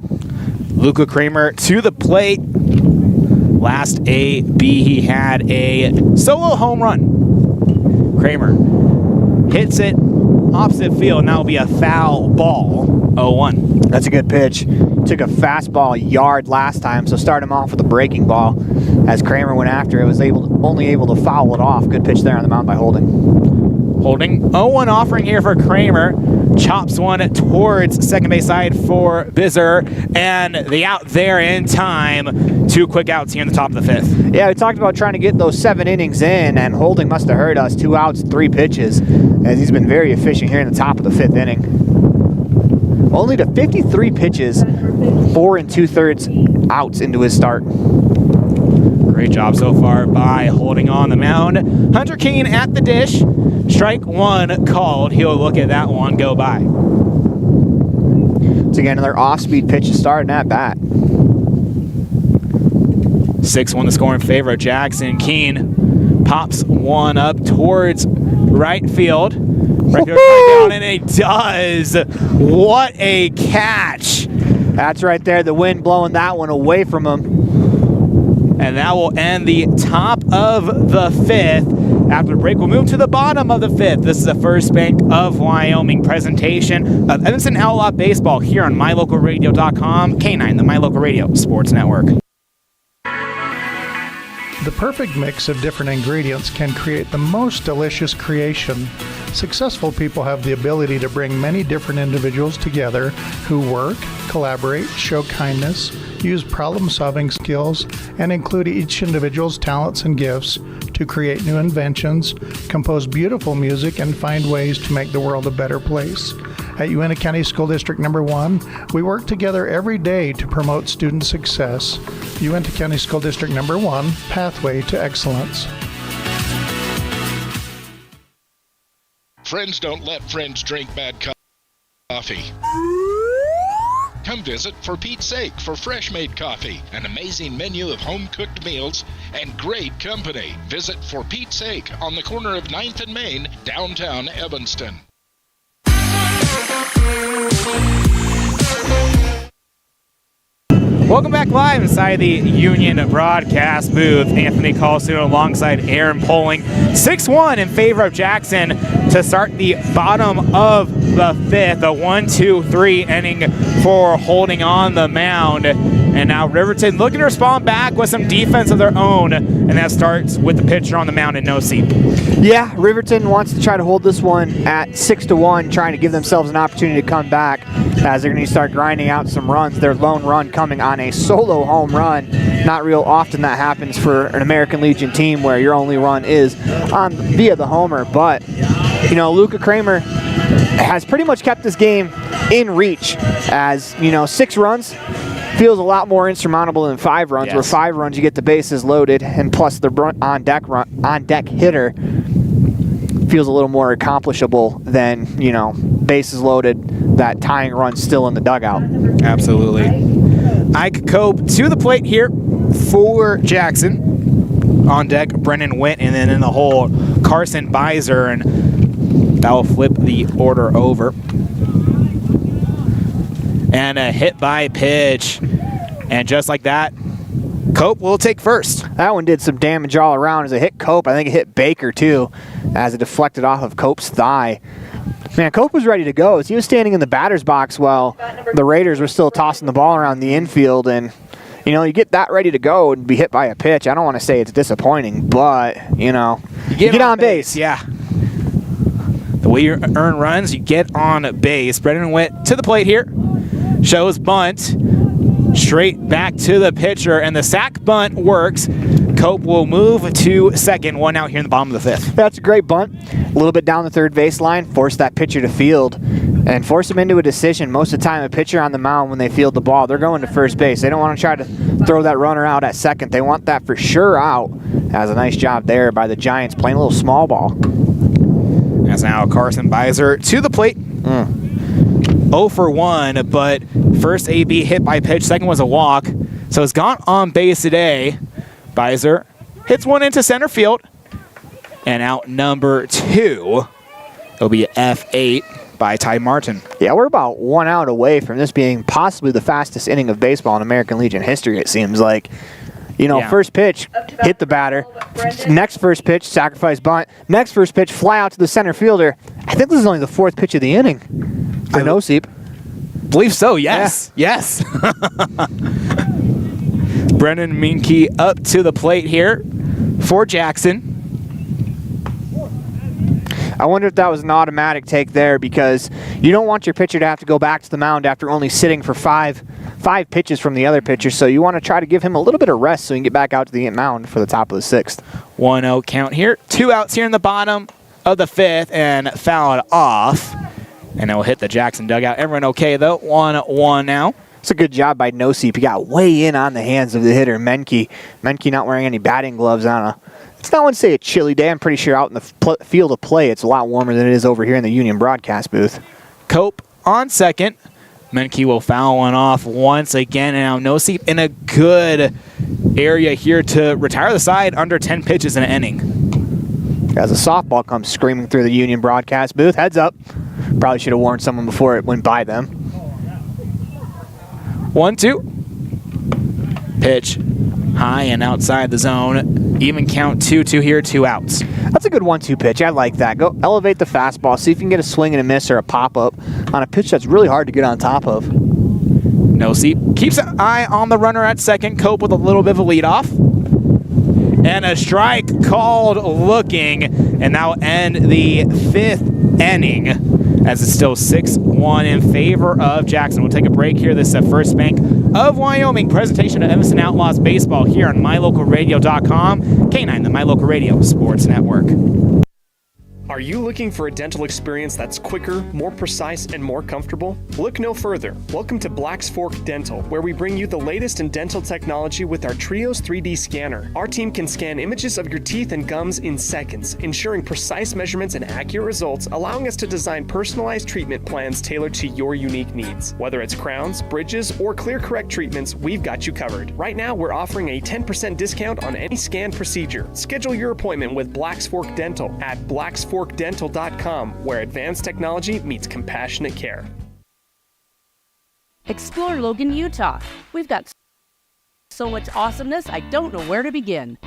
Luca Kramer to the plate. Last AB, he had a solo home run. Kramer hits it opposite field. Now it'll be a foul ball. 0-1. That's a good pitch. Took a fastball yard last time, so start him off with a breaking ball. As Kramer went after it, was only able to foul it off. Good pitch there on the mound by Holding. Holding 0-1 offering here for Kramer. Chops one towards second base side for Bizer, and the out there in time. 2 quick outs here in the top of the fifth. Yeah, we talked about trying to get those 7 innings in, and Holding must have heard us. 2 outs, 3 pitches, as he's been very efficient here in the top of the 5th inning. Only to 53 pitches, 4 2/3 outs into his start. Great job so far by Holding on the mound. Hunter Keene at the dish. Strike 1 called. He'll look at that one go by. It's again another off-speed pitch to start, and at bat. 6-1 the score in favor of Jackson. Keene pops one up towards right field. Right field down, and it does. What a catch. That's right there, the wind blowing that one away from him. And that will end the top of the 5th. After the break, we'll move to the bottom of the 5th. This is a First Bank of Wyoming presentation of Evanston Outlaw Baseball here on MyLocalRadio.com, K9, the My Local Radio Sports Network. The perfect mix of different ingredients can create the most delicious creation. Successful people have the ability to bring many different individuals together who work, collaborate, show kindness, use problem-solving skills, and include each individual's talents and gifts to create new inventions, compose beautiful music, and find ways to make the world a better place. At Uintah County School District Number 1, we work together every day to promote student success. Uintah County School District Number 1, Pathway to Excellence. Friends don't let friends drink bad coffee. Come visit For Pete's Sake for fresh made coffee, an amazing menu of home-cooked meals, and great company. Visit For Pete's Sake on the corner of 9th and Main, downtown Evanston. Welcome back live inside the Union broadcast booth. Anthony Colasuono alongside Aaron Poling. 6-1 in favor of Jackson to start the bottom of the fifth. A 1-2-3 inning for holding on the mound. And now Riverton looking to respond back with some defense of their own. And that starts with the pitcher on the mound in no seat. Yeah, Riverton wants to try to hold this one at 6-1, trying to give themselves an opportunity to come back as they're going to start grinding out some runs. Their lone run coming on a solo home run. Not real often that happens for an American Legion team where your only run is via the homer. But, you know, Luca Kramer has pretty much kept this game in reach as, you know, 6 runs feels a lot more insurmountable than 5 runs, yes. Where 5 runs you get the bases loaded, and plus the on deck hitter feels a little more accomplishable than, you know, bases loaded, that tying run still in the dugout. Absolutely. Ike Cope to the plate here for Jackson. On deck, Brennan Witt, and then in the hole, Carson Beiser, and that will flip the order over. And a hit by pitch. And just like that, Cope will take first. That one did some damage all around as it hit Cope. I think it hit Baker too, as it deflected off of Cope's thigh. Man, Cope was ready to go as he was standing in the batter's box while the Raiders were still tossing the ball around the infield. And, you know, you get that ready to go and be hit by a pitch. I don't want to say it's disappointing, but, you know, you get on base. Yeah. The way you earn runs, you get on base. Brennan Witt to the plate here. Shows bunt. Straight back to the pitcher, and the sack bunt works. Cope will move to second. 1 out here in the bottom of the 5th. That's a great bunt. A little bit down the third baseline. Force that pitcher to field and force him into a decision. Most of the time, a pitcher on the mound, when they field the ball, they're going to first base. They don't want to try to throw that runner out at second. They want that for sure out. Has a nice job there by the Giants playing a little small ball. That's now Carson Beiser to the plate. 0 for 1, but first AB hit by pitch, second was a walk. So it's gone on base today. Beiser hits one into center field. And out number 2, it'll be F8 by Ty Martin. Yeah, we're about 1 out away from this being possibly the fastest inning of baseball in American Legion history, it seems like. You know, first pitch, hit the batter. Next first pitch, sacrifice bunt. Next first pitch, fly out to the center fielder. I think this is only the 4th pitch of the inning for No-Seep. Believe so, yes. Yeah. Yes. Brennan Minke up to the plate here for Jackson. I wonder if that was an automatic take there, because you don't want your pitcher to have to go back to the mound after only sitting for five pitches from the other pitcher, so you want to try to give him a little bit of rest so he can get back out to the mound for the top of the 6th. 1-0 count here. 2 outs here in the bottom of the 5th, and fouled off. And it will hit the Jackson dugout. Everyone okay, though. 1-1 now. It's a good job by No-Seep. He got way in on the hands of the hitter, Menke. Menke not wearing any batting gloves on it's not one to say a chilly day. I'm pretty sure out in the field of play it's a lot warmer than it is over here in the Union broadcast booth. Cope on second. Menke will foul one off once again. And now No-Seep in a good area here to retire the side under 10 pitches in an inning. As a softball comes screaming through the Union broadcast booth. Heads up. Probably should have warned someone before it went by them. 1-2. Pitch high and outside the zone. Even count 2-2 here, 2 outs. That's a good 1-2 pitch. I like that. Go elevate the fastball. See if you can get a swing and a miss or a pop-up on a pitch that's really hard to get on top of. No-Seep keeps an eye on the runner at second. Cope with a little bit of a leadoff. and a strike called looking, and that will end the 5th inning as it's still 6-1 in favor of Jackson. We'll take a break here. This is First Bank of Wyoming presentation of Evanston Outlaws baseball here on mylocalradio.com, K9, the My Local Radio Sports Network. Are you looking for a dental experience that's quicker, more precise, and more comfortable? Look no further. Welcome to Black's Fork Dental, where we bring you the latest in dental technology with our Trios 3D scanner. Our team can scan images of your teeth and gums in seconds, ensuring precise measurements and accurate results, allowing us to design personalized treatment plans tailored to your unique needs. Whether it's crowns, bridges, or clear correct treatments, we've got you covered. Right now, we're offering a 10% discount on any scan procedure. Schedule your appointment with Black's Fork Dental at blacksforkdental.com, where advanced technology meets compassionate care. Explore Logan, Utah. We've got so much awesomeness, I don't know where to begin.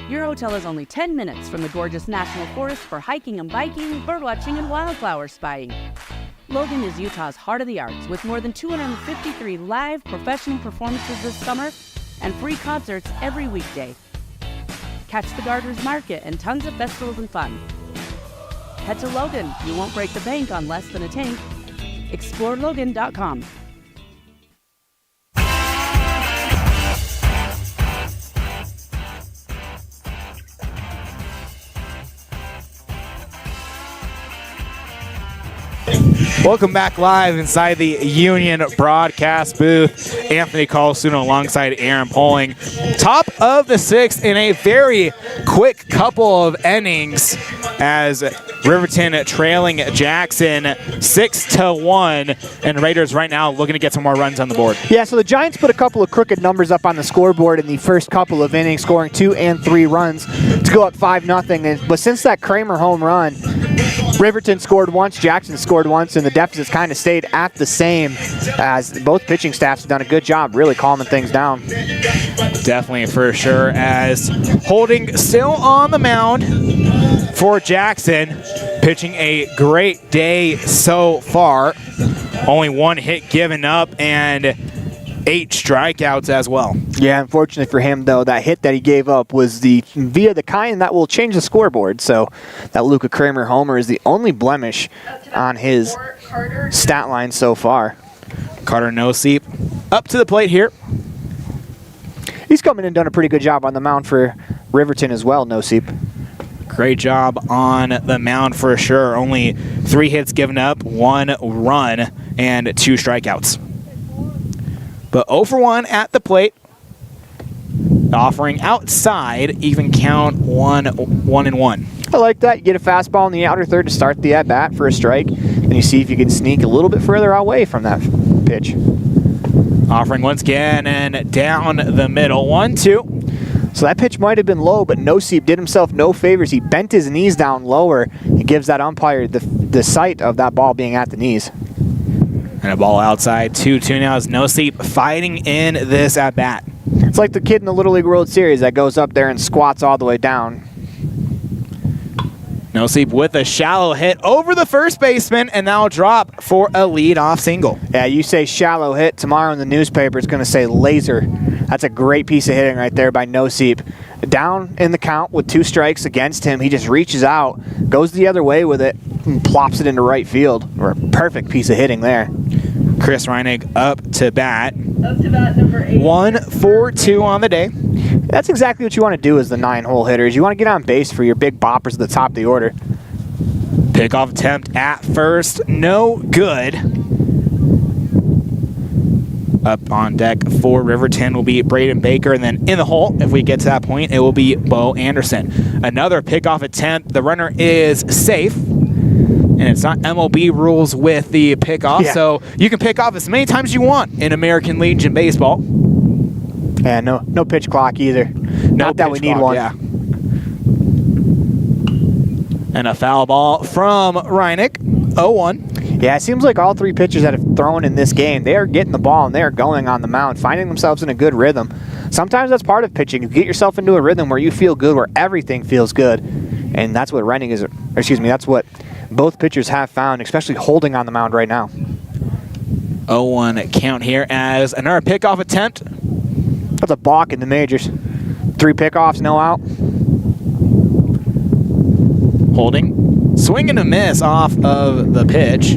Your hotel is only 10 minutes from the gorgeous National Forest for hiking and biking, birdwatching, and wildflower spying. Logan is Utah's heart of the arts, with more than 253 live professional performances this summer and free concerts every weekday. Catch the Garters Market and tons of festivals and fun. Head to Logan. You won't break the bank on less than a tank. ExploreLogan.com. Welcome back live inside the Union broadcast booth. Anthony Colasuono alongside Aaron Poling. Top of the 6th in a very quick couple of innings as Riverton trailing Jackson 6-1, and Raiders right now looking to get some more runs on the board. Yeah, so the Giants put a couple of crooked numbers up on the scoreboard in the first couple of innings, scoring 2 and 3 runs to go up 5-0. But since that Kramer home run, Riverton scored once, Jackson scored once, and the deficits kind of stayed at the same, as both pitching staffs have done a good job really calming things down. Definitely, for sure, as Holding still on the mound for Jackson, pitching a great day so far. Only 1 hit given up and 8 strikeouts as well. Yeah, unfortunately for him, though, that hit that he gave up was via the kind that will change the scoreboard. So that Luca Kramer homer is the only blemish on his stat line so far. Carter Noseep up to the plate here. He's come in and done a pretty good job on the mound for Riverton as well, Noseep. Great job on the mound for sure. Only 3 hits given up, 1 run, and 2 strikeouts. But 0 for 1 at the plate, offering outside, even count 1-1. I like that. You get a fastball in the outer third to start the at-bat for a strike, and you see if you can sneak a little bit further away from that pitch. Offering once again and down the middle, 1-2. So that pitch might have been low, but Noseep did himself no favors. He bent his knees down lower and gives that umpire the sight of that ball being at the knees. And a ball outside, 2-2 now as Noseep fighting in this at-bat. It's like the kid in the Little League World Series that goes up there and squats all the way down. Noseep with a shallow hit over the first baseman, and now drop for a lead-off single. Yeah, you say shallow hit, tomorrow in the newspaper it's going to say laser. That's a great piece of hitting right there by Noseep. Down in the count with 2 strikes against him, he just reaches out, goes the other way with it, and plops it into right field. Or a perfect piece of hitting there. Chris Reinig up to bat. Up to bat number 8. 1 for 2 on the day. That's exactly what you want to do as the 9-hole hitters. You want to get on base for your big boppers at the top of the order. Pickoff attempt at first, no good. Up on deck for Riverton will be Braden Baker, and then in the hole, if we get to that point, it will be Bo Anderson. Another pickoff attempt. The runner is safe, and it's not MLB rules with the pickoff, so you can pick off as many times as you want in American Legion baseball. Yeah, no pitch clock either. Not that we need one. Yeah. And a foul ball from Reinig, 0-1. Yeah, it seems like all 3 pitchers that have thrown in this game, they are getting the ball and they are going on the mound, finding themselves in a good rhythm. Sometimes that's part of pitching. You get yourself into a rhythm where you feel good, where everything feels good. And that's what Reinig is, that's what both pitchers have found, especially holding on the mound right now. 0-1 count here as another pickoff attempt. That's a balk in the majors. 3 pickoffs, no out. Holding. Swing and a miss off of the pitch.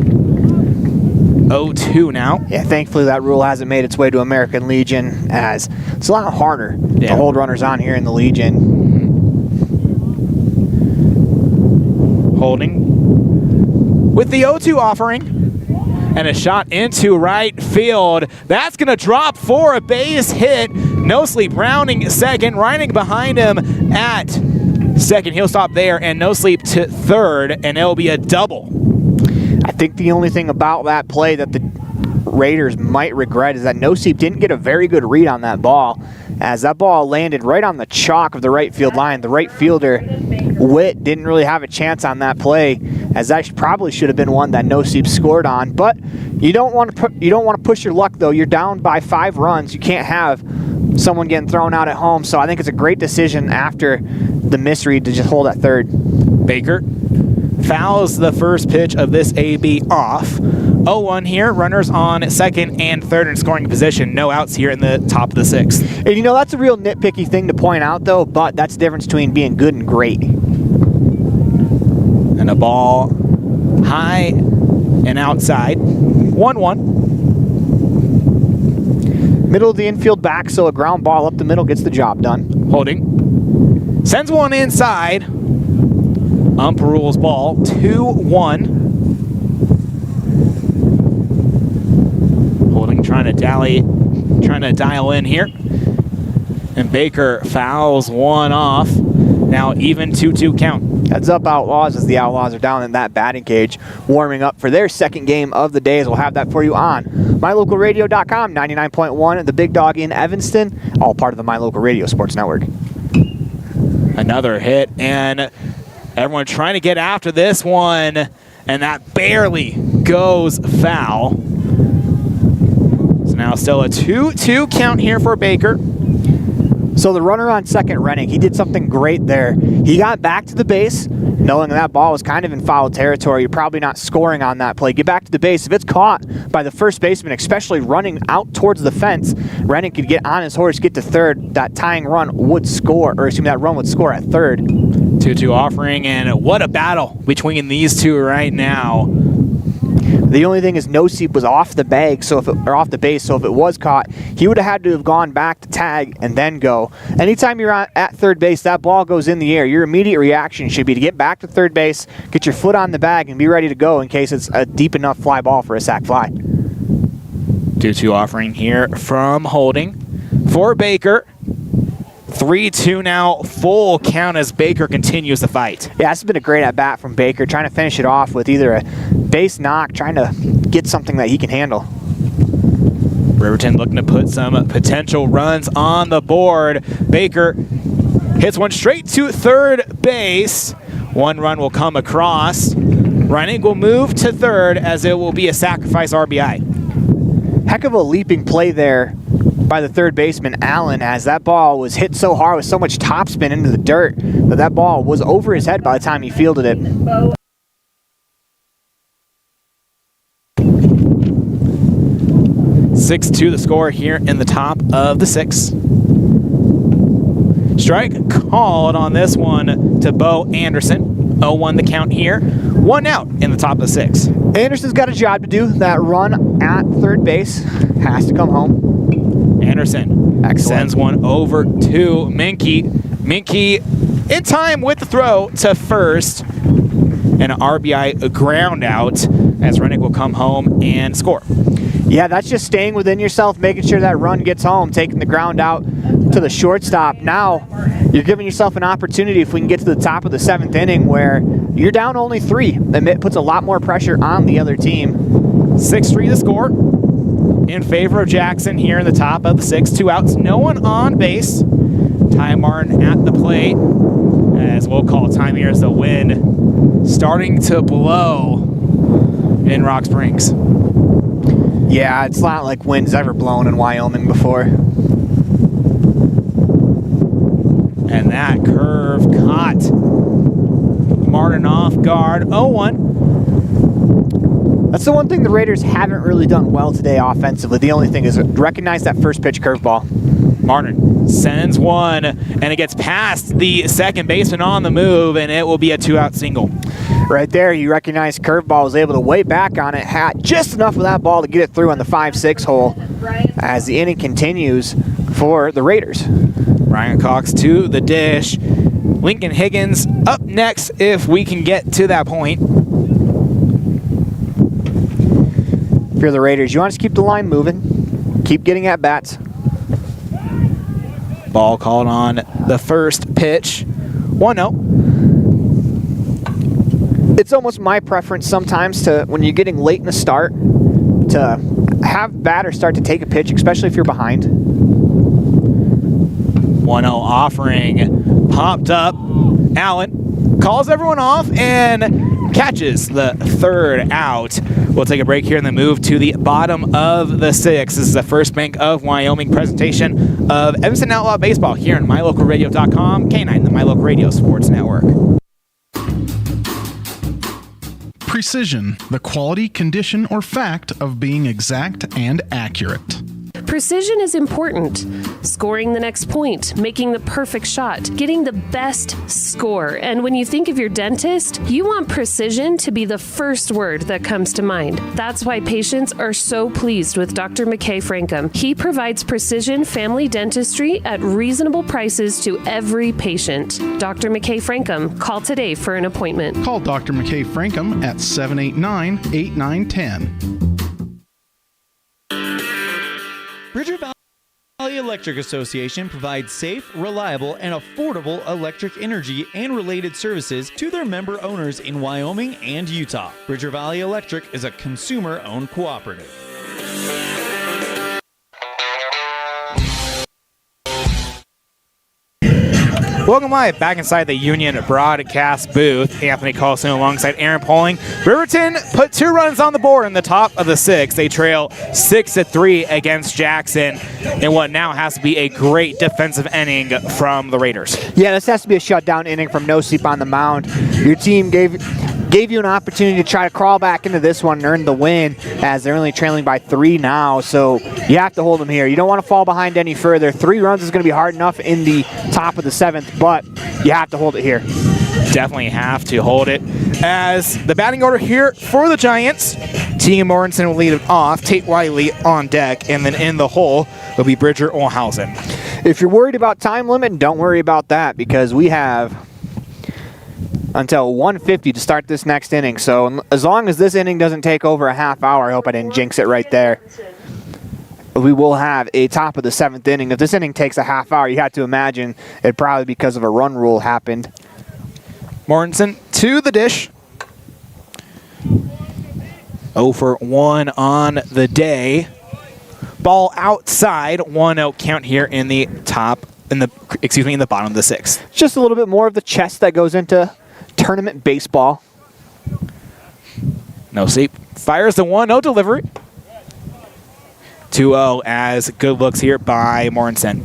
0-2 now. Yeah, thankfully that rule hasn't made its way to American Legion, as it's a lot harder to hold runners on here in the Legion. Holding. With the 0-2 offering. And a shot into right field. That's going to drop for a base hit. No Sleep rounding second. Reining behind him at second. He'll stop there, and No Sleep to third, and it'll be a double. I think the only thing about that play that the Raiders might regret is that No Sleep didn't get a very good read on that ball, as that ball landed right on the chalk of the right field line. The right fielder, Witt, didn't really have a chance on that play, as that probably should have been one that No Sleep scored on. But you don't want to push your luck, though. You're down by 5 runs. You can't have someone getting thrown out at home. So I think it's a great decision after the misread to just hold at third. Baker fouls the first pitch of this AB off. 0-1 here. Runners on second and third in scoring position. No outs here in the top of the 6th. And you know, that's a real nitpicky thing to point out, though, but that's the difference between being good and great. And a ball high and outside. 1-1. Middle of the infield back, so a ground ball up the middle gets the job done. Holding. Sends one inside. Ump rules ball. 2-1. Holding, trying to dial in here. And Baker fouls one off. Now even 2-2 count. Heads up, Outlaws, as the Outlaws are down in that batting cage, warming up for their second game of the day, as we'll have that for you on mylocalradio.com, 99.1, the Big Dog in Evanston, all part of the My Local Radio Sports Network. Another hit, and everyone trying to get after this one, and that barely goes foul. So now still a 2-2 count here for Baker. So the runner on second, Rennick, he did something great there. He got back to the base, knowing that ball was kind of in foul territory. You're probably not scoring on that play. Get back to the base. If it's caught by the first baseman, especially running out towards the fence, Rennick could get on his horse, get to third. That tying run would score, or excuse me, that run would score at third. 2-2 offering, and what a battle between these two right now. The only thing is No-Seep was off the bag, off the base, so if it was caught, he would have had to have gone back to tag and then go. Anytime you're at third base, that ball goes in the air. Your immediate reaction should be to get back to third base, get your foot on the bag, and be ready to go in case it's a deep enough fly ball for a sac fly. 2-2 offering here from Holding for Baker. 3-2 now, full count as Baker continues the fight. Yeah, this has been a great at-bat from Baker, trying to finish it off with either a base knock, trying to get something that he can handle. Riverton looking to put some potential runs on the board. Baker hits one straight to third base. One run will come across. Reining will move to third, as it will be a sacrifice RBI. Heck of a leaping play there by the third baseman, Allen, as that ball was hit so hard with so much topspin into the dirt that ball was over his head by the time he fielded it. (6-2) the score here in the top of the 6th. Strike called on this one to Bo Anderson. 0-1 the count here. 1 out in the top of the 6th. Anderson's got a job to do. That run at third base has to come home. Anderson sends one over to Minky. Minky in time with the throw to first. And an RBI ground out, as Rennick will come home and score. Yeah, that's just staying within yourself, making sure that run gets home, taking the ground out to the shortstop. Now you're giving yourself an opportunity, if we can get to the top of the 7th inning, where you're down only 3. That puts a lot more pressure on the other team. 6-3 the score in favor of Jackson here in the top of the 6th. 2 outs, no one on base. Ty Martin at the plate, as we'll call time here as the wind starting to blow in Rock Springs. Yeah, it's not like wind's ever blown in Wyoming before. And that curve caught Martin off guard. 0-1. That's the one thing the Raiders haven't really done well today offensively. The only thing is recognize that first pitch curveball. Martin sends one, and it gets past the second baseman on the move, and it will be a 2-out single. Right there, you recognize curveball, was able to weigh back on it, had just enough of that ball to get it through on the 5-6 hole as the inning continues for the Raiders. Ryan Cox to the dish. Lincoln Higgins up next if we can get to that point. If you're the Raiders, you want to keep the line moving, keep getting at bats. Ball called on the first pitch. 1-0. It's almost my preference sometimes to, when you're getting late in the start, to have batters start to take a pitch, especially if you're behind. 1-0 offering popped up. Allen calls everyone off and catches the third out. We'll take a break here and then move to the bottom of the 6th. This is the First Bank of Wyoming presentation of Evanston Outlaw Baseball here on MyLocalRadio.com, K9, the My Local Radio Sports Network. Precision, the quality, condition, or fact of being exact and accurate. Precision is important. Scoring the next point, making the perfect shot, getting the best score. And when you think of your dentist, you want precision to be the first word that comes to mind. That's why patients are so pleased with Dr. McKay Frankum. He provides precision family dentistry at reasonable prices to every patient. Dr. McKay Frankum, call today for an appointment. Call Dr. McKay Frankum at 789-8910. Bridger Valley Electric Association provides safe, reliable, and affordable electric energy and related services to their member owners in Wyoming and Utah. Bridger Valley Electric is a consumer-owned cooperative. Welcome live back inside the Union broadcast booth. Anthony Colasuono alongside Aaron Poling. Riverton put 2 runs on the board in the top of the 6th. They trail 6-3 against Jackson in what now has to be a great defensive inning from the Raiders. Yeah, this has to be a shutdown inning from No Sleep on the mound. Your team gave you an opportunity to try to crawl back into this one and earn the win, as they're only trailing by 3 now, so you have to hold them here. You don't want to fall behind any further. 3 runs is going to be hard enough in the top of the 7th, but you have to hold it here. Definitely have to hold it. As the batting order here for the Giants, Tegan Mortensen will lead it off, Tate Wiley on deck, and then in the hole will be Bridger Olhausen. If you're worried about time limit, don't worry about that, because we have until 1:50 to start this next inning. So as long as this inning doesn't take over a half hour, I hope I didn't jinx it right there, we will have a top of the 7th inning. If this inning takes a half hour, you have to imagine it probably because of a run rule happened. Mortensen to the dish. 0 for 1 on the day. Ball outside, 1-0 count here in the bottom of the 6th. Just a little bit more of the chess that goes into tournament baseball. No Sleep fires the 1-0 delivery. 2-0 as good looks here by Mortensen.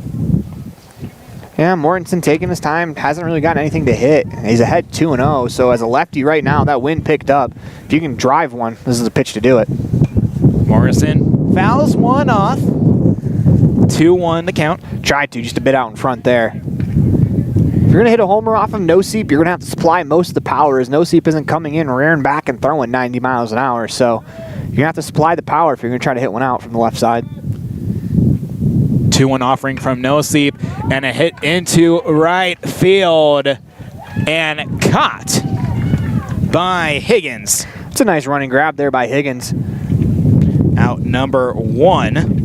Yeah, Mortensen taking his time, hasn't really gotten anything to hit. He's ahead 2-0, so as a lefty right now, that wind picked up. If you can drive one, this is a pitch to do it. Mortensen fouls one off. 2-1 the count. Tried to, just a bit out in front there. If you're going to hit a homer off of No Seep, you're going to have to supply most of the power, as No Seep isn't coming in, rearing back, and throwing 90 miles an hour. So you're going to have to supply the power if you're going to try to hit one out from the left side. 2-1 offering from No Sleep, and a hit into right field, and caught by Higgins. It's a nice running grab there by Higgins. Out number 1.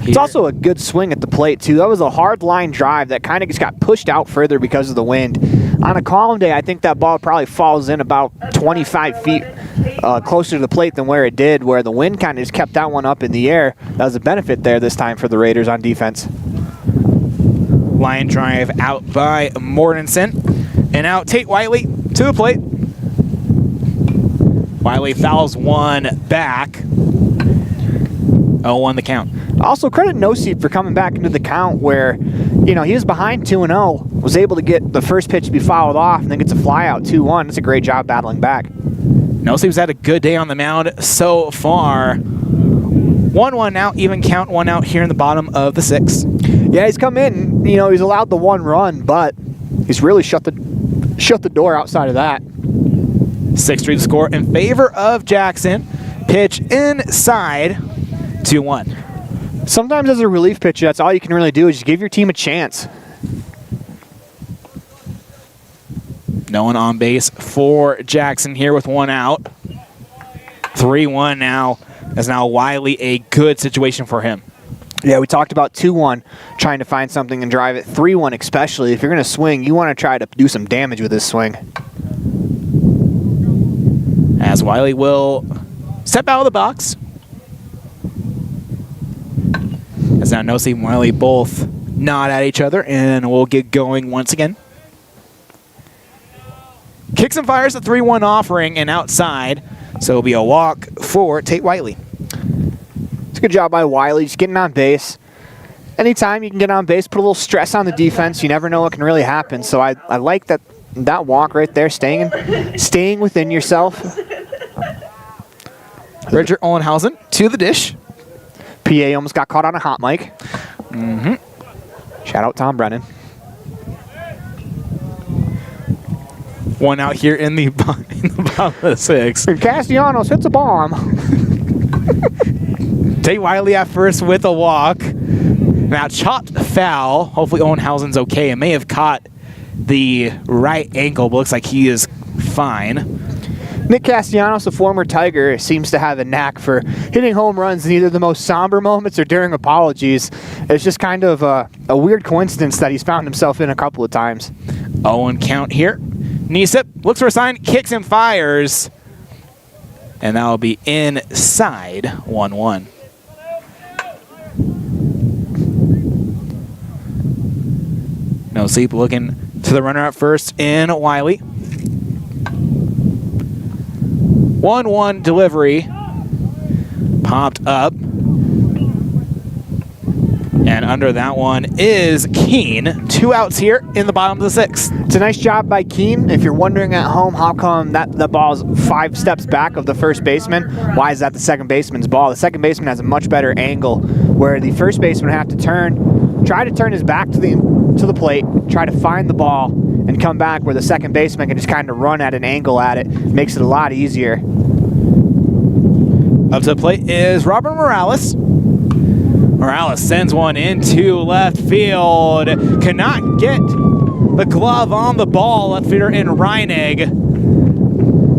It's also a good swing at the plate, too. That was a hard line drive that kind of just got pushed out further because of the wind. On a calm day, I think that ball probably falls in about 25 feet closer to the plate than where it did, where the wind kind of just kept that one up in the air. That was a benefit there this time for the Raiders on defense. Line drive out by Mortensen. And out Tate Wiley to the plate. Wiley fouls one back. 0-1 the count. Also credit No Seep for coming back into the count where, you know, he was behind 2-0, was able to get the first pitch to be fouled off, and then gets a fly out 2-1. It's a great job battling back. No Seep's had a good day on the mound so far. 1-1 now, even count, 1 out here in the bottom of the 6th. Yeah, he's come in, he's allowed the 1 run, but he's really shut the door outside of that. 6-3 score in favor of Jackson. Pitch inside, 2-1. Sometimes as a relief pitcher, that's all you can really do is just give your team a chance. No one on base for Jackson here with 1 out. 3-1 now. That's now Wiley, a good situation for him. Yeah, we talked about 2-1, trying to find something and drive it. 3-1 especially. If you're going to swing, you want to try to do some damage with this swing. As Wiley will step out of the box. As now Nosey and Wiley both nod at each other, and we'll get going once again. Kicks and fires a 3-1 offering and outside, so it'll be a walk for Tate Wiley. It's a good job by Wiley, just getting on base. Anytime you can get on base, put a little stress on the defense, you never know what can really happen. So I like that walk right there, staying within yourself. Richard Olenhausen to the dish. PA almost got caught on a hot mic. Shout out Tom Brennan. 1 out here in the bottom of the 6th. And Castellanos hits a bomb. Tate Wiley at first with a walk. Now chopped foul. Hopefully Owenhausen's okay. It may have caught the right ankle, but looks like he is fine. Nick Castellanos, a former Tiger, seems to have a knack for hitting home runs in either the most somber moments or during apologies. It's just kind of a weird coincidence that he's found himself in a couple of times. 0-1 count here. Niesip looks for a sign, kicks and fires. And that will be inside, 1-1. No sleep looking to the runner at first in Wiley. 1-1 delivery. Popped up. And under that one is Keene. 2 outs here in the bottom of the 6th. It's a nice job by Keene. If you're wondering at home how come the ball's 5 steps back of the first baseman, why is that the second baseman's ball? The second baseman has a much better angle where the first baseman have to try to turn his back to the plate, try to find the ball, and come back where the second baseman can just kind of run at an angle at it. Makes it a lot easier. Up to the plate is Robert Morales. Morales sends one into left field. Cannot get the glove on the ball. Left fielder in Reinig.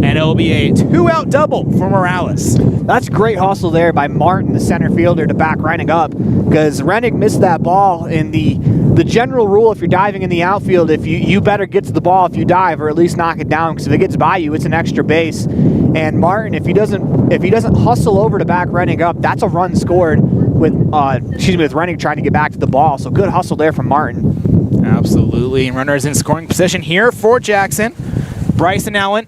And it'll be a 2-out double for Morales. That's great hustle there by Martin, the center fielder, to back Reinig up. Because Reinig missed that ball in the general rule, if you're diving in the outfield, if you better get to the ball if you dive, or at least knock it down, because if it gets by you, it's an extra base. And Martin, if he doesn't hustle over to back Reinig up, that's a run scored with Reinig trying to get back to the ball. So good hustle there from Martin. Absolutely. And runners in scoring position here for Jackson. Bryson Allen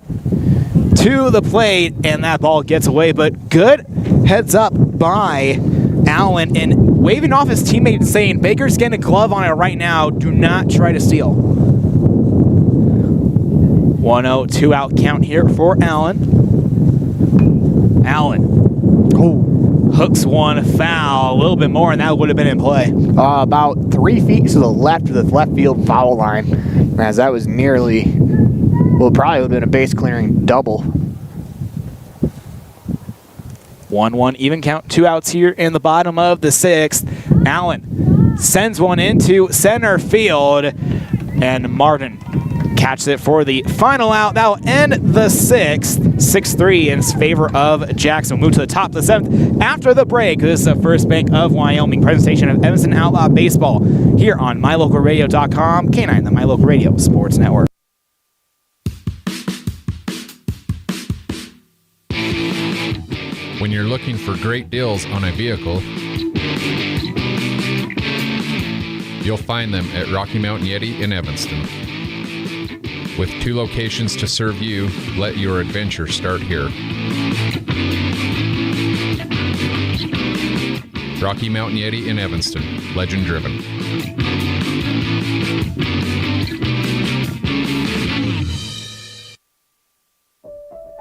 to the plate, and that ball gets away, but good heads up by Allen and waving off his teammate and saying, Baker's getting a glove on it right now. Do not try to steal. 1-0, 2-out count here for Allen. Allen hooks one foul, a little bit more, and that would have been in play. About 3 feet to the left of the left field foul line, as that was nearly, well, probably would have been a base clearing double. 1-1 even count, 2 outs here in the bottom of the 6th. Allen sends one into center field, and Martin catches it for the final out. That will end the 6th, 6-3 in favor of Jackson. We'll move to the top of the 7th after the break. This is the First Bank of Wyoming presentation of Evanston Outlaw Baseball here on MyLocalRadio.com, K9, the My Local Radio Sports Network. When you're looking for great deals on a vehicle, you'll find them at Rocky Mountain Yeti in Evanston. With 2 locations to serve you, let your adventure start here. Rocky Mountain Yeti in Evanston, legend driven.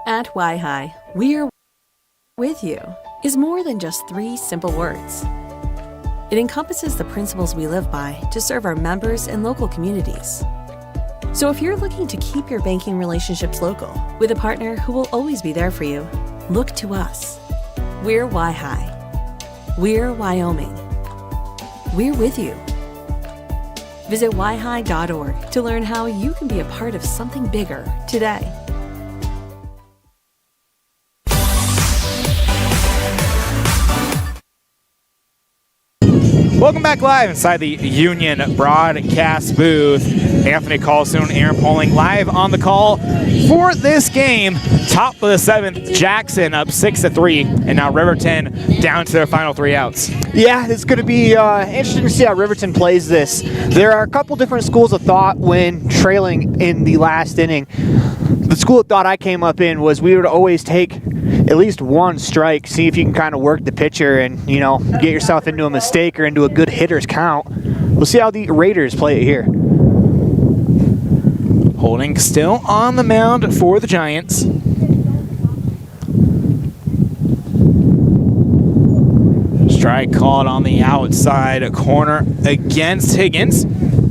At Wataha, we're with you is more than just 3 simple words. It encompasses the principles we live by to serve our members and local communities. So if you're looking to keep your banking relationships local with a partner who will always be there for you, look to us. We're Waihi. We're Wyoming. We're with you. Visit waihi.org to learn how you can be a part of something bigger today. Welcome back live inside the Union broadcast booth. Anthony Colasuono and Aaron Poling live on the call for this game. Top of the 7th, Jackson up 6-3, and now Riverton down to their final 3 outs. Yeah, it's going to be interesting to see how Riverton plays this. There are a couple different schools of thought when trailing in the last inning. The school of thought I came up in was we would always take at least 1 strike, see if you can kind of work the pitcher and, you know, get yourself into a mistake or into a good hitter's count. We'll see how the Raiders play it here. Holding still on the mound for the Giants. Strike called on the outside corner against Higgins.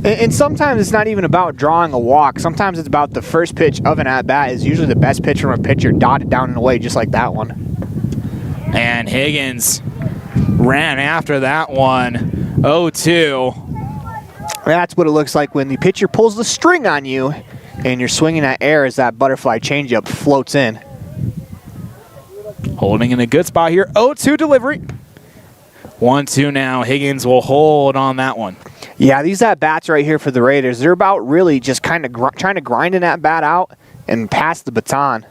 And sometimes it's not even about drawing a walk. Sometimes it's about the first pitch of an at-bat is usually the best pitch from a pitcher dotted down and away, just like that one. And Higgins ran after that one. 0-2. That's what it looks like when the pitcher pulls the string on you and you're swinging at air as that butterfly changeup floats in. Holding in a good spot here. 0-2 delivery. 1-2 now. Higgins will hold on that one. Yeah, these at-bats right here for the Raiders, they're about really just kind of trying to grind an at-bat out and pass the baton.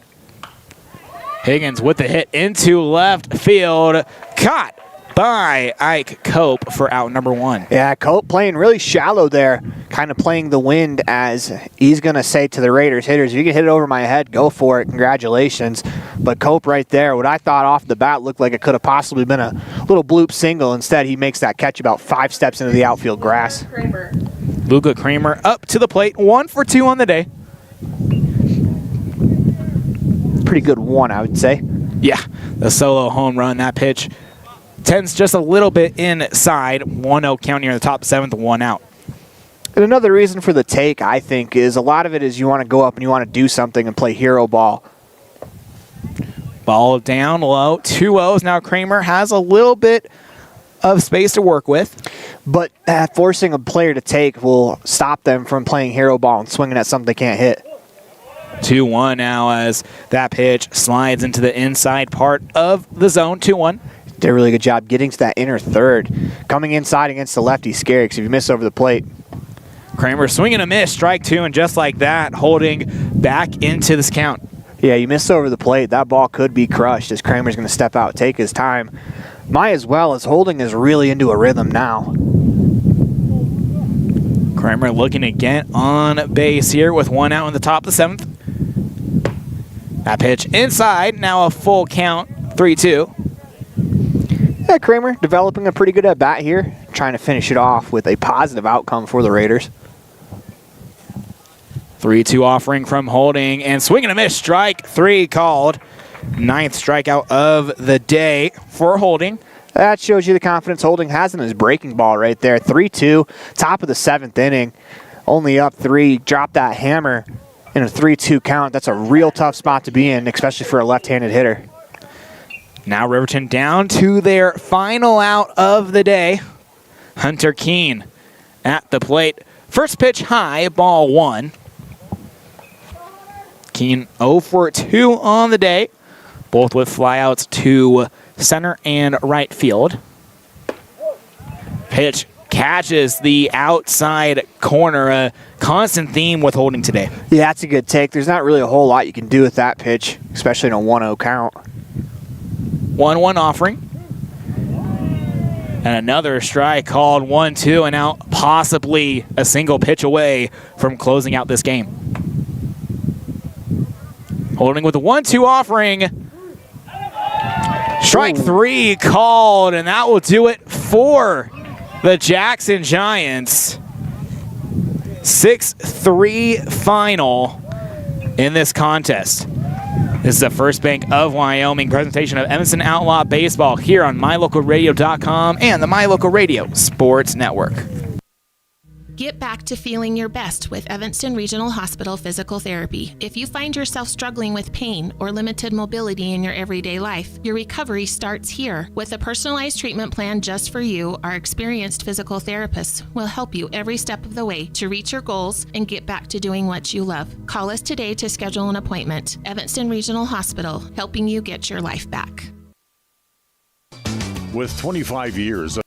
Higgins with the hit into left field. Caught by Ike Cope for out number 1. Yeah, Cope playing really shallow there, kind of playing the wind as he's going to say to the Raiders hitters, if you can hit it over my head, go for it, congratulations. But Cope right there, what I thought off the bat looked like it could have possibly been a little bloop single. Instead, he makes that catch about 5 steps into the outfield grass. Luca Kramer up to the plate, 1 for 2 on the day. Pretty good one, I would say. Yeah, the solo home run, that pitch tends just a little bit inside. 1-0 count here in the top 7th, 1 out. And another reason for the take, I think, is a lot of it is you want to go up and you want to do something and play hero ball. Ball down low, 2-0s. Now Kramer has a little bit of space to work with. But forcing a player to take will stop them from playing hero ball and swinging at something they can't hit. 2-1 now as that pitch slides into the inside part of the zone. 2-1. Did a really good job getting to that inner third. Coming inside against the lefty, scary because if you miss over the plate. Kramer swinging a miss, strike 2, and just like that, holding back into this count. Yeah, you miss over the plate. That ball could be crushed as Kramer's going to step out, take his time. Might as well, as Holding is really into a rhythm now. Kramer looking to get on base here with 1 out in the top of the 7th. That pitch inside, now a full count, 3-2. Yeah, Kramer developing a pretty good at-bat here, trying to finish it off with a positive outcome for the Raiders. 3-2 offering from Holding, and swing and a miss, strike 3 called. 9th strikeout of the day for Holding. That shows you the confidence Holding has in his breaking ball right there. 3-2, top of the 7th inning. Only up 3, dropped that hammer in a 3-2 count. That's a real tough spot to be in, especially for a left-handed hitter. Now Riverton down to their final out of the day. Hunter Keene at the plate. First pitch high, ball 1. Keene 0 for 2 on the day, both with flyouts to center and right field. Pitch catches the outside corner, a constant theme with Holding today. Yeah, that's a good take. There's not really a whole lot you can do with that pitch, especially in a 1-0 count. 1-1 offering. And another strike called 1-2, and now possibly a single pitch away from closing out this game. Holding with a 1-2 offering. Strike 3 called, and that will do it for the Jackson Giants. 6-3 final in this contest. This is the First Bank of Wyoming presentation of Evanston Outlaw Baseball here on MyLocalRadio.com and the My Local Radio Sports Network. Get back to feeling your best with Evanston Regional Hospital Physical Therapy. If you find yourself struggling with pain or limited mobility in your everyday life, your recovery starts here. With a personalized treatment plan just for you, our experienced physical therapists will help you every step of the way to reach your goals and get back to doing what you love. Call us today to schedule an appointment. Evanston Regional Hospital, helping you get your life back. With 25 years of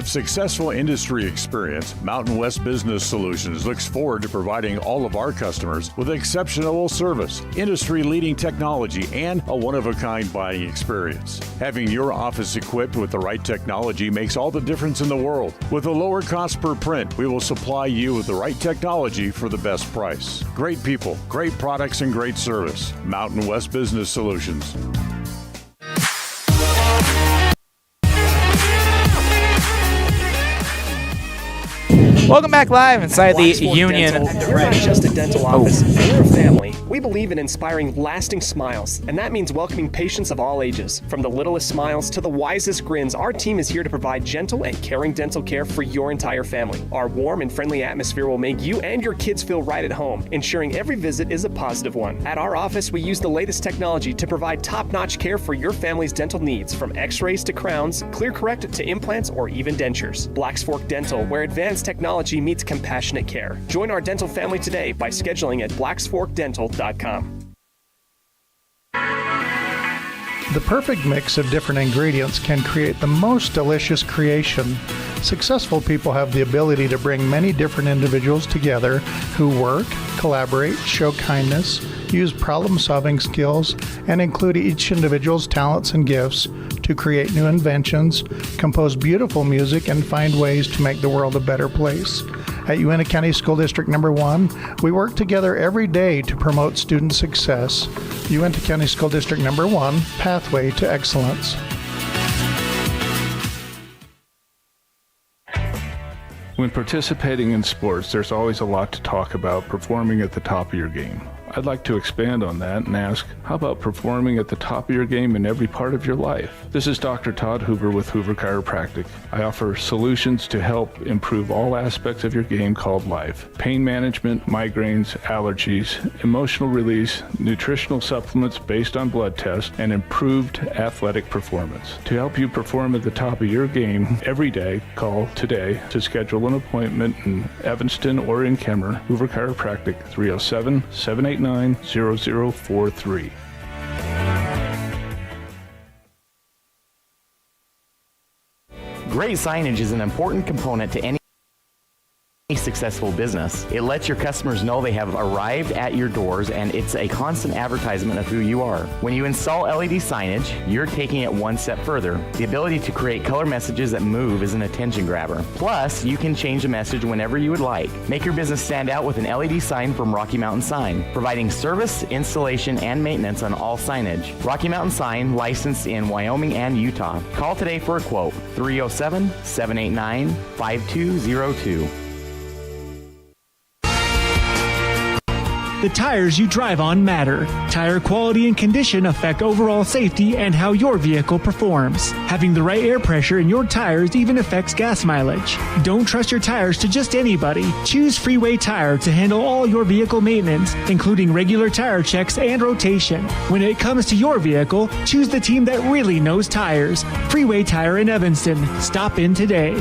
successful industry experience, Mountain West Business Solutions looks forward to providing all of our customers with exceptional service, industry-leading technology, and a one-of-a-kind buying experience. Having your office equipped with the right technology makes all the difference in the world. With a lower cost per print, we will supply you with the right technology for the best price. Great people, great products, and great service. Mountain West Business Solutions. Welcome back live inside the Union. We're not just a dental office, we're a family. We believe in inspiring lasting smiles, and that means welcoming patients of all ages. From the littlest smiles to the wisest grins, our team is here to provide gentle and caring dental care for your entire family. Our warm and friendly atmosphere will make you and your kids feel right at home, ensuring every visit is a positive one. At our office, we use the latest technology to provide top-notch care for your family's dental needs, from x-rays to crowns, clear correct to implants, or even dentures. Black's Fork Dental, where advanced technology meets compassionate care. Join our dental family today by scheduling at blacksforkdental.com. The perfect mix of different ingredients can create the most delicious creation. Successful people have the ability to bring many different individuals together who work, collaborate, show kindness, use problem-solving skills, and include each individual's talents and gifts to create new inventions, compose beautiful music, and find ways to make the world a better place. At Uintah County School District Number 1, we work together every day to promote student success. Uintah County School District Number 1, Pathway to Excellence. When participating in sports, there's always a lot to talk about performing at the top of your game. I'd like to expand on that and ask, how about performing at the top of your game in every part of your life? This is Dr. Todd Hoover with Hoover Chiropractic. I offer solutions to help improve all aspects of your game called life. Pain management, migraines, allergies, emotional release, nutritional supplements based on blood tests, and improved athletic performance. To help you perform at the top of your game every day, call today to schedule an appointment in Evanston or in Kemmer. Hoover Chiropractic, 307-789-0043. Great signage is an important component to any successful business. It lets your customers know they have arrived at your doors, and it's a constant advertisement of who you are. When you install LED signage, you're taking it one step further. The ability to create color messages that move is an attention grabber. Plus, you can change the message whenever you would like. Make your business stand out with an LED sign from Rocky Mountain Sign, providing service, installation, and maintenance on all signage. Rocky Mountain Sign, licensed in Wyoming and Utah. Call today for a quote, 307-789-5202. The tires you drive on matter. Tire quality and condition affect overall safety and how your vehicle performs. Having the right air pressure in your tires even affects gas mileage. Don't trust your tires to just anybody. Choose Freeway Tire to handle all your vehicle maintenance, including regular tire checks and rotation. When it comes to your vehicle, choose the team that really knows tires. Freeway Tire in Evanston. Stop in today.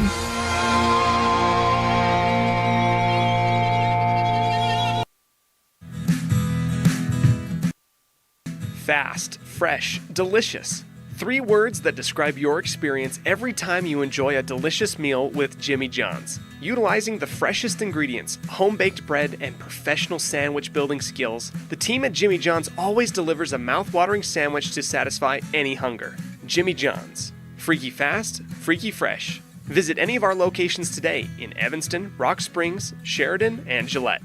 Fast, fresh, delicious. 3 words that describe your experience every time you enjoy a delicious meal with Jimmy John's. Utilizing the freshest ingredients, home-baked bread, and professional sandwich building skills, the team at Jimmy John's always delivers a mouth-watering sandwich to satisfy any hunger. Jimmy John's. Freaky fast, freaky fresh. Visit any of our locations today in Evanston, Rock Springs, Sheridan, and Gillette.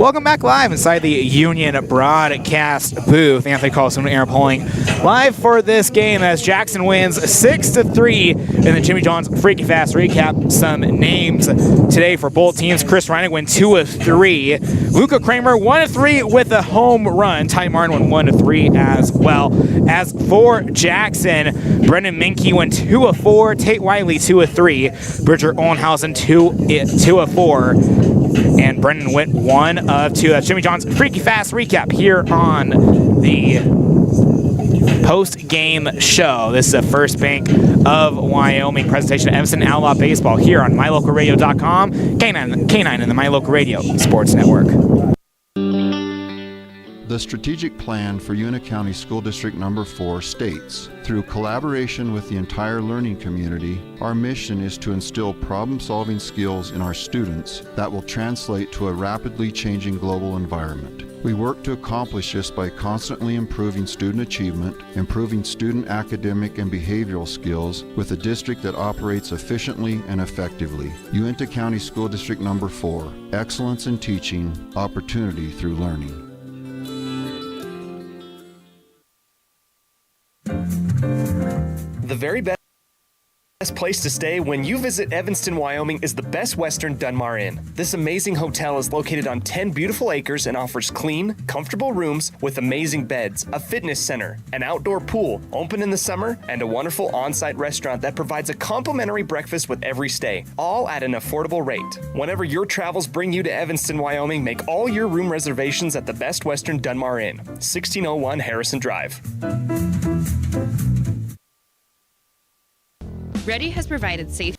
Welcome back live inside the Union broadcast booth. Anthony Colasuono and Aaron Poling live for this game as Jackson wins 6-3 in the Jimmy John's Freaky Fast recap. Some names today for both teams. Chris Reinig went 2 of 3. Luca Kramer 1 of 3 with a home run. Ty Martin went 1 of 3 as well. As for Jackson, Brendan Minke went 2 of 4. Tate Wiley 2 of 3. Bridger Owenhausen 2 of 4. And Brendan went 1 of 2. That's Jimmy John's Freaky Fast recap here on the post-game show. This is the First Bank of Wyoming presentation of Evanston Outlaw Baseball here on MyLocalRadio.com, K9 and the My Local Radio Sports Network. The strategic plan for Uintah County School District Number 4 states, through collaboration with the entire learning community, our mission is to instill problem-solving skills in our students that will translate to a rapidly changing global environment. We work to accomplish this by constantly improving student achievement, improving student academic and behavioral skills with a district that operates efficiently and effectively. Uintah County School District Number 4, excellence in teaching, opportunity through learning. The very best place to stay when you visit Evanston, Wyoming is the Best Western Dunmar Inn. This amazing hotel is located on 10 beautiful acres and offers clean, comfortable rooms with amazing beds, a fitness center, an outdoor pool, open in the summer, and a wonderful on-site restaurant that provides a complimentary breakfast with every stay, all at an affordable rate. Whenever your travels bring you to Evanston, Wyoming, make all your room reservations at the Best Western Dunmar Inn, 1601 Harrison Drive. Ready has provided safe.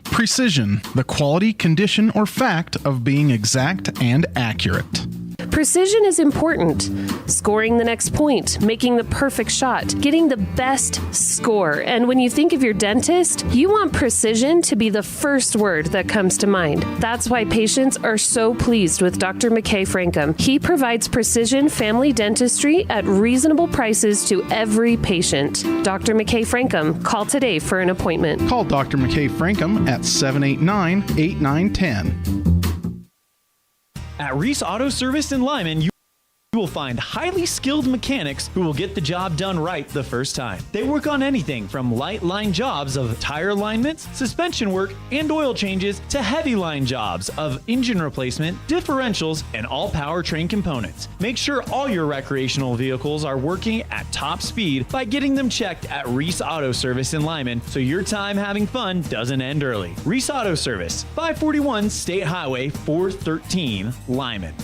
Precision, the quality, condition, or fact of being exact and accurate. Precision is important. Scoring the next point, making the perfect shot, getting the best score. And when you think of your dentist, you want precision to be the first word that comes to mind. That's why patients are so pleased with Dr. McKay Frankum. He provides precision family dentistry at reasonable prices to every patient. Dr. McKay Frankum, call today for an appointment. Call Dr. McKay Frankum at 789-8910. At Reese Auto Service in Lyman, you will find highly skilled mechanics who will get the job done right the first time. They work on anything from light line jobs of tire alignments, suspension work, and oil changes to heavy line jobs of engine replacement, differentials, and all powertrain components. Make sure all your recreational vehicles are working at top speed by getting them checked at Reese Auto Service in Lyman so your time having fun doesn't end early. Reese Auto Service, 541 State Highway 413, Lyman.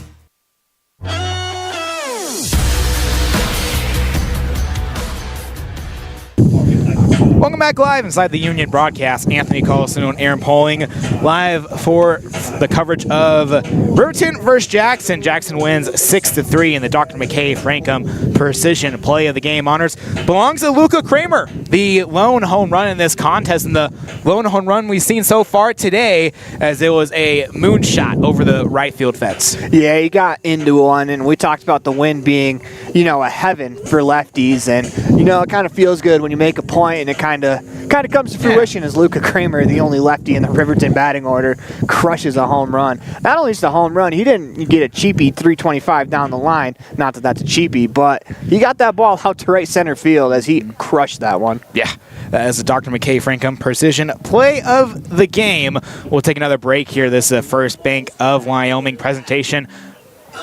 Welcome back live inside the Union broadcast. Anthony Colasuono and Aaron Poling live for the coverage of Riverton versus Jackson. Jackson wins 6-3 in the Dr. McKay Frankum Precision Play of the Game honors belongs to Luca Kramer, the lone home run in this contest, and the lone home run we've seen so far today, as it was a moonshot over the right field fence. Yeah, he got into one, and we talked about the wind being, a heaven for lefties, and it kind of feels good when you make a point and it kind of comes to fruition as Luca Kramer, the only lefty in the Riverton batting order, crushes a home run. Not only is the home run, he didn't get a cheapie 325 down the line. Not that that's a cheapie, but he got that ball out to right center field as he crushed that one. Yeah, as the Dr. McKay Frankum Precision Play of the Game. We'll take another break here. This is the First Bank of Wyoming presentation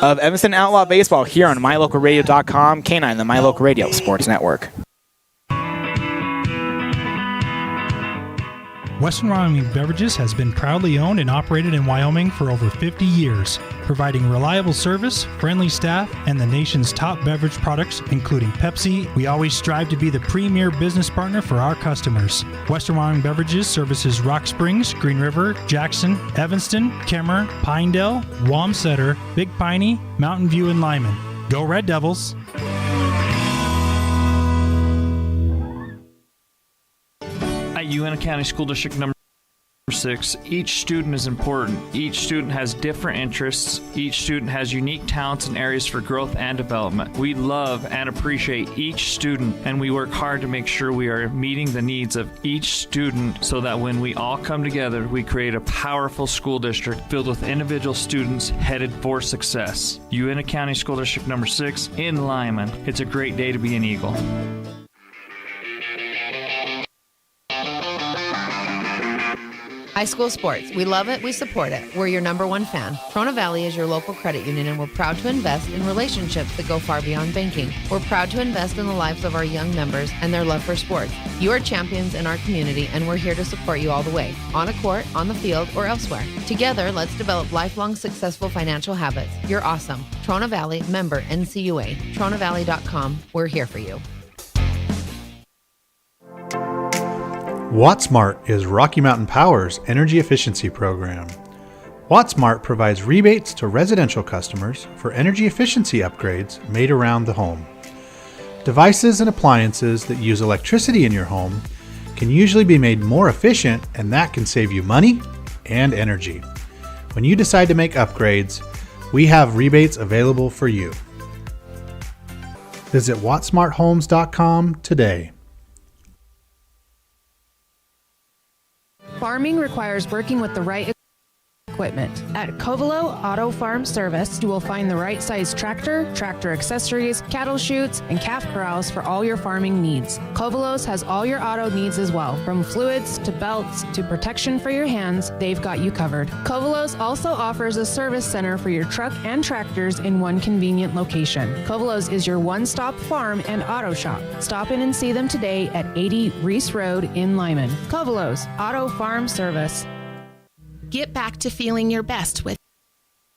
of Evanston Outlaw Baseball here on MyLocalRadio.com, K9, the My Local Radio Sports Network. Western Wyoming Beverages has been proudly owned and operated in Wyoming for over 50 years, providing reliable service, friendly staff, and the nation's top beverage products, including Pepsi. We always strive to be the premier business partner for our customers. Western Wyoming Beverages services Rock Springs, Green River, Jackson, Evanston, Kemmer, Pinedale, Wamsutter, Big Piney, Mountain View, and Lyman. Go Red Devils! At Uintah County School District Number 6, each student is important. Each student has different interests. Each student has unique talents and areas for growth and development. We love and appreciate each student, and we work hard to make sure we are meeting the needs of each student so that when we all come together, we create a powerful school district filled with individual students headed for success. Uintah County School District number 6 in Lyman. It's a great day to be an Eagle. High school sports. We love it. We support it. We're your number one fan. Trona Valley is your local credit union, and we're proud to invest in relationships that go far beyond banking. We're proud to invest in the lives of our young members and their love for sports. You are champions in our community, and we're here to support you all the way, on a court, on the field, or elsewhere. Together, let's develop lifelong successful financial habits. You're awesome. Trona Valley, member NCUA. TronaValley.com. We're here for you. WattSmart is Rocky Mountain Power's energy efficiency program. WattSmart provides rebates to residential customers for energy efficiency upgrades made around the home. Devices and appliances that use electricity in your home can usually be made more efficient, and that can save you money and energy. When you decide to make upgrades, we have rebates available for you. Visit wattsmarthomes.com today. Farming requires working with the right equipment. At Covelo Auto Farm Service, you will find the right size tractor, tractor accessories, cattle chutes, and calf corrals for all your farming needs. Covelos has all your auto needs as well. From fluids to belts to protection for your hands, they've got you covered. Covelos also offers a service center for your truck and tractors in one convenient location. Covelos is your one-stop farm and auto shop. Stop in and see them today at 80 Reese Road in Lyman. Covelos Auto Farm Service. Get back to feeling your best with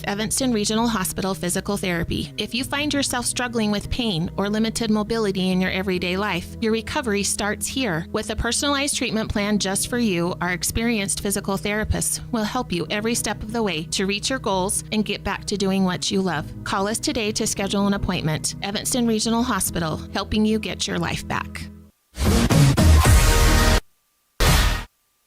Evanston Regional Hospital Physical Therapy. If you find yourself struggling with pain or limited mobility in your everyday life, your recovery starts here. With a personalized treatment plan just for you, our experienced physical therapists will help you every step of the way to reach your goals and get back to doing what you love. Call us today to schedule an appointment. Evanston Regional Hospital, helping you get your life back.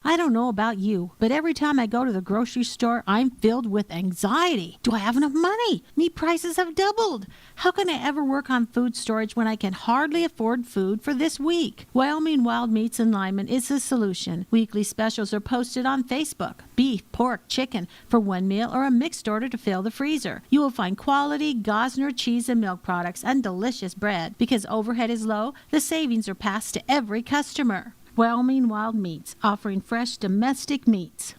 I don't know about you, but every time I go to the grocery store, I'm filled with anxiety. Do I have enough money? Meat prices have doubled. How can I ever work on food storage when I can hardly afford food for this week? Wyoming Wild Meats in Lyman is the solution. Weekly specials are posted on Facebook. Beef, pork, chicken for one meal or a mixed order to fill the freezer. You will find quality Gosner cheese and milk products and delicious bread. Because overhead is low, the savings are passed to every customer. Wyoming Wild Meats, offering fresh domestic meats.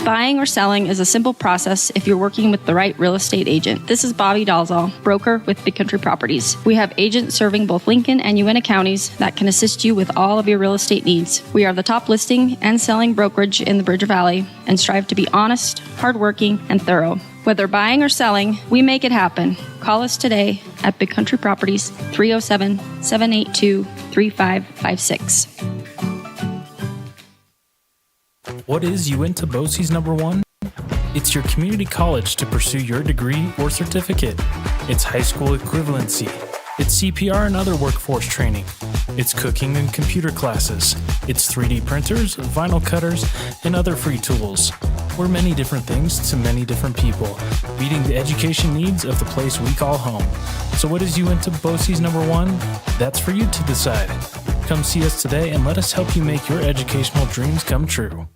Buying or selling is a simple process if you're working with the right real estate agent. This is Bobby Dalzall, broker with Big Country Properties. We have agents serving both Lincoln and Uintah counties that can assist you with all of your real estate needs. We are the top listing and selling brokerage in the Bridger Valley and strive to be honest, hardworking, and thorough. Whether buying or selling, we make it happen. Call us today at Big Country Properties, 307-782-3556. What is Uintah BOCES number 1? It's your community college to pursue your degree or certificate. It's high school equivalency. It's CPR and other workforce training. It's cooking and computer classes. It's 3D printers, vinyl cutters, and other free tools. We're many different things to many different people, meeting the education needs of the place we call home. So what is Uintah BOCES number 1? That's for you to decide. Come see us today and let us help you make your educational dreams come true.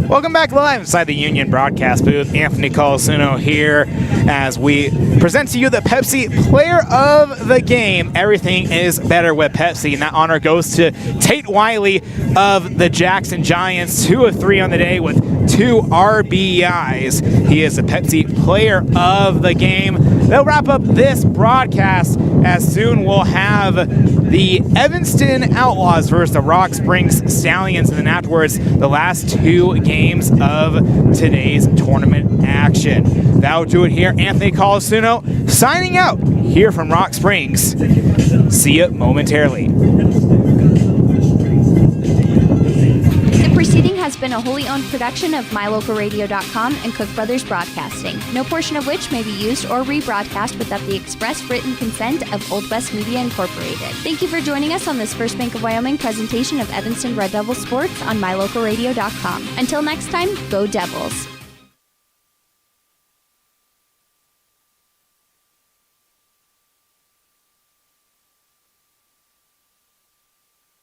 Welcome back live inside the Union broadcast booth. Anthony Colasuono here as we present to you the Pepsi Player of the Game. Everything is better with Pepsi, and that honor goes to Tate Wiley of the Jackson Giants, 2 of 3 on the day with 2 RBIs. He is the Pepsi Player of the Game. They'll wrap up this broadcast as soon we'll have the Evanston Outlaws versus the Rock Springs Stallions, and then afterwards the last 2 games of today's tournament action. That'll do it here. Anthony Colasuono signing out here from Rock Springs. See you momentarily. The proceeding has has been a wholly owned production of MyLocalRadio.com and Cook Brothers Broadcasting, no portion of which may be used or rebroadcast without the express written consent of Old West Media Incorporated. Thank you for joining us on this First Bank of Wyoming presentation of Evanston Red Devil Sports on MyLocalRadio.com. Until next time, go Devils!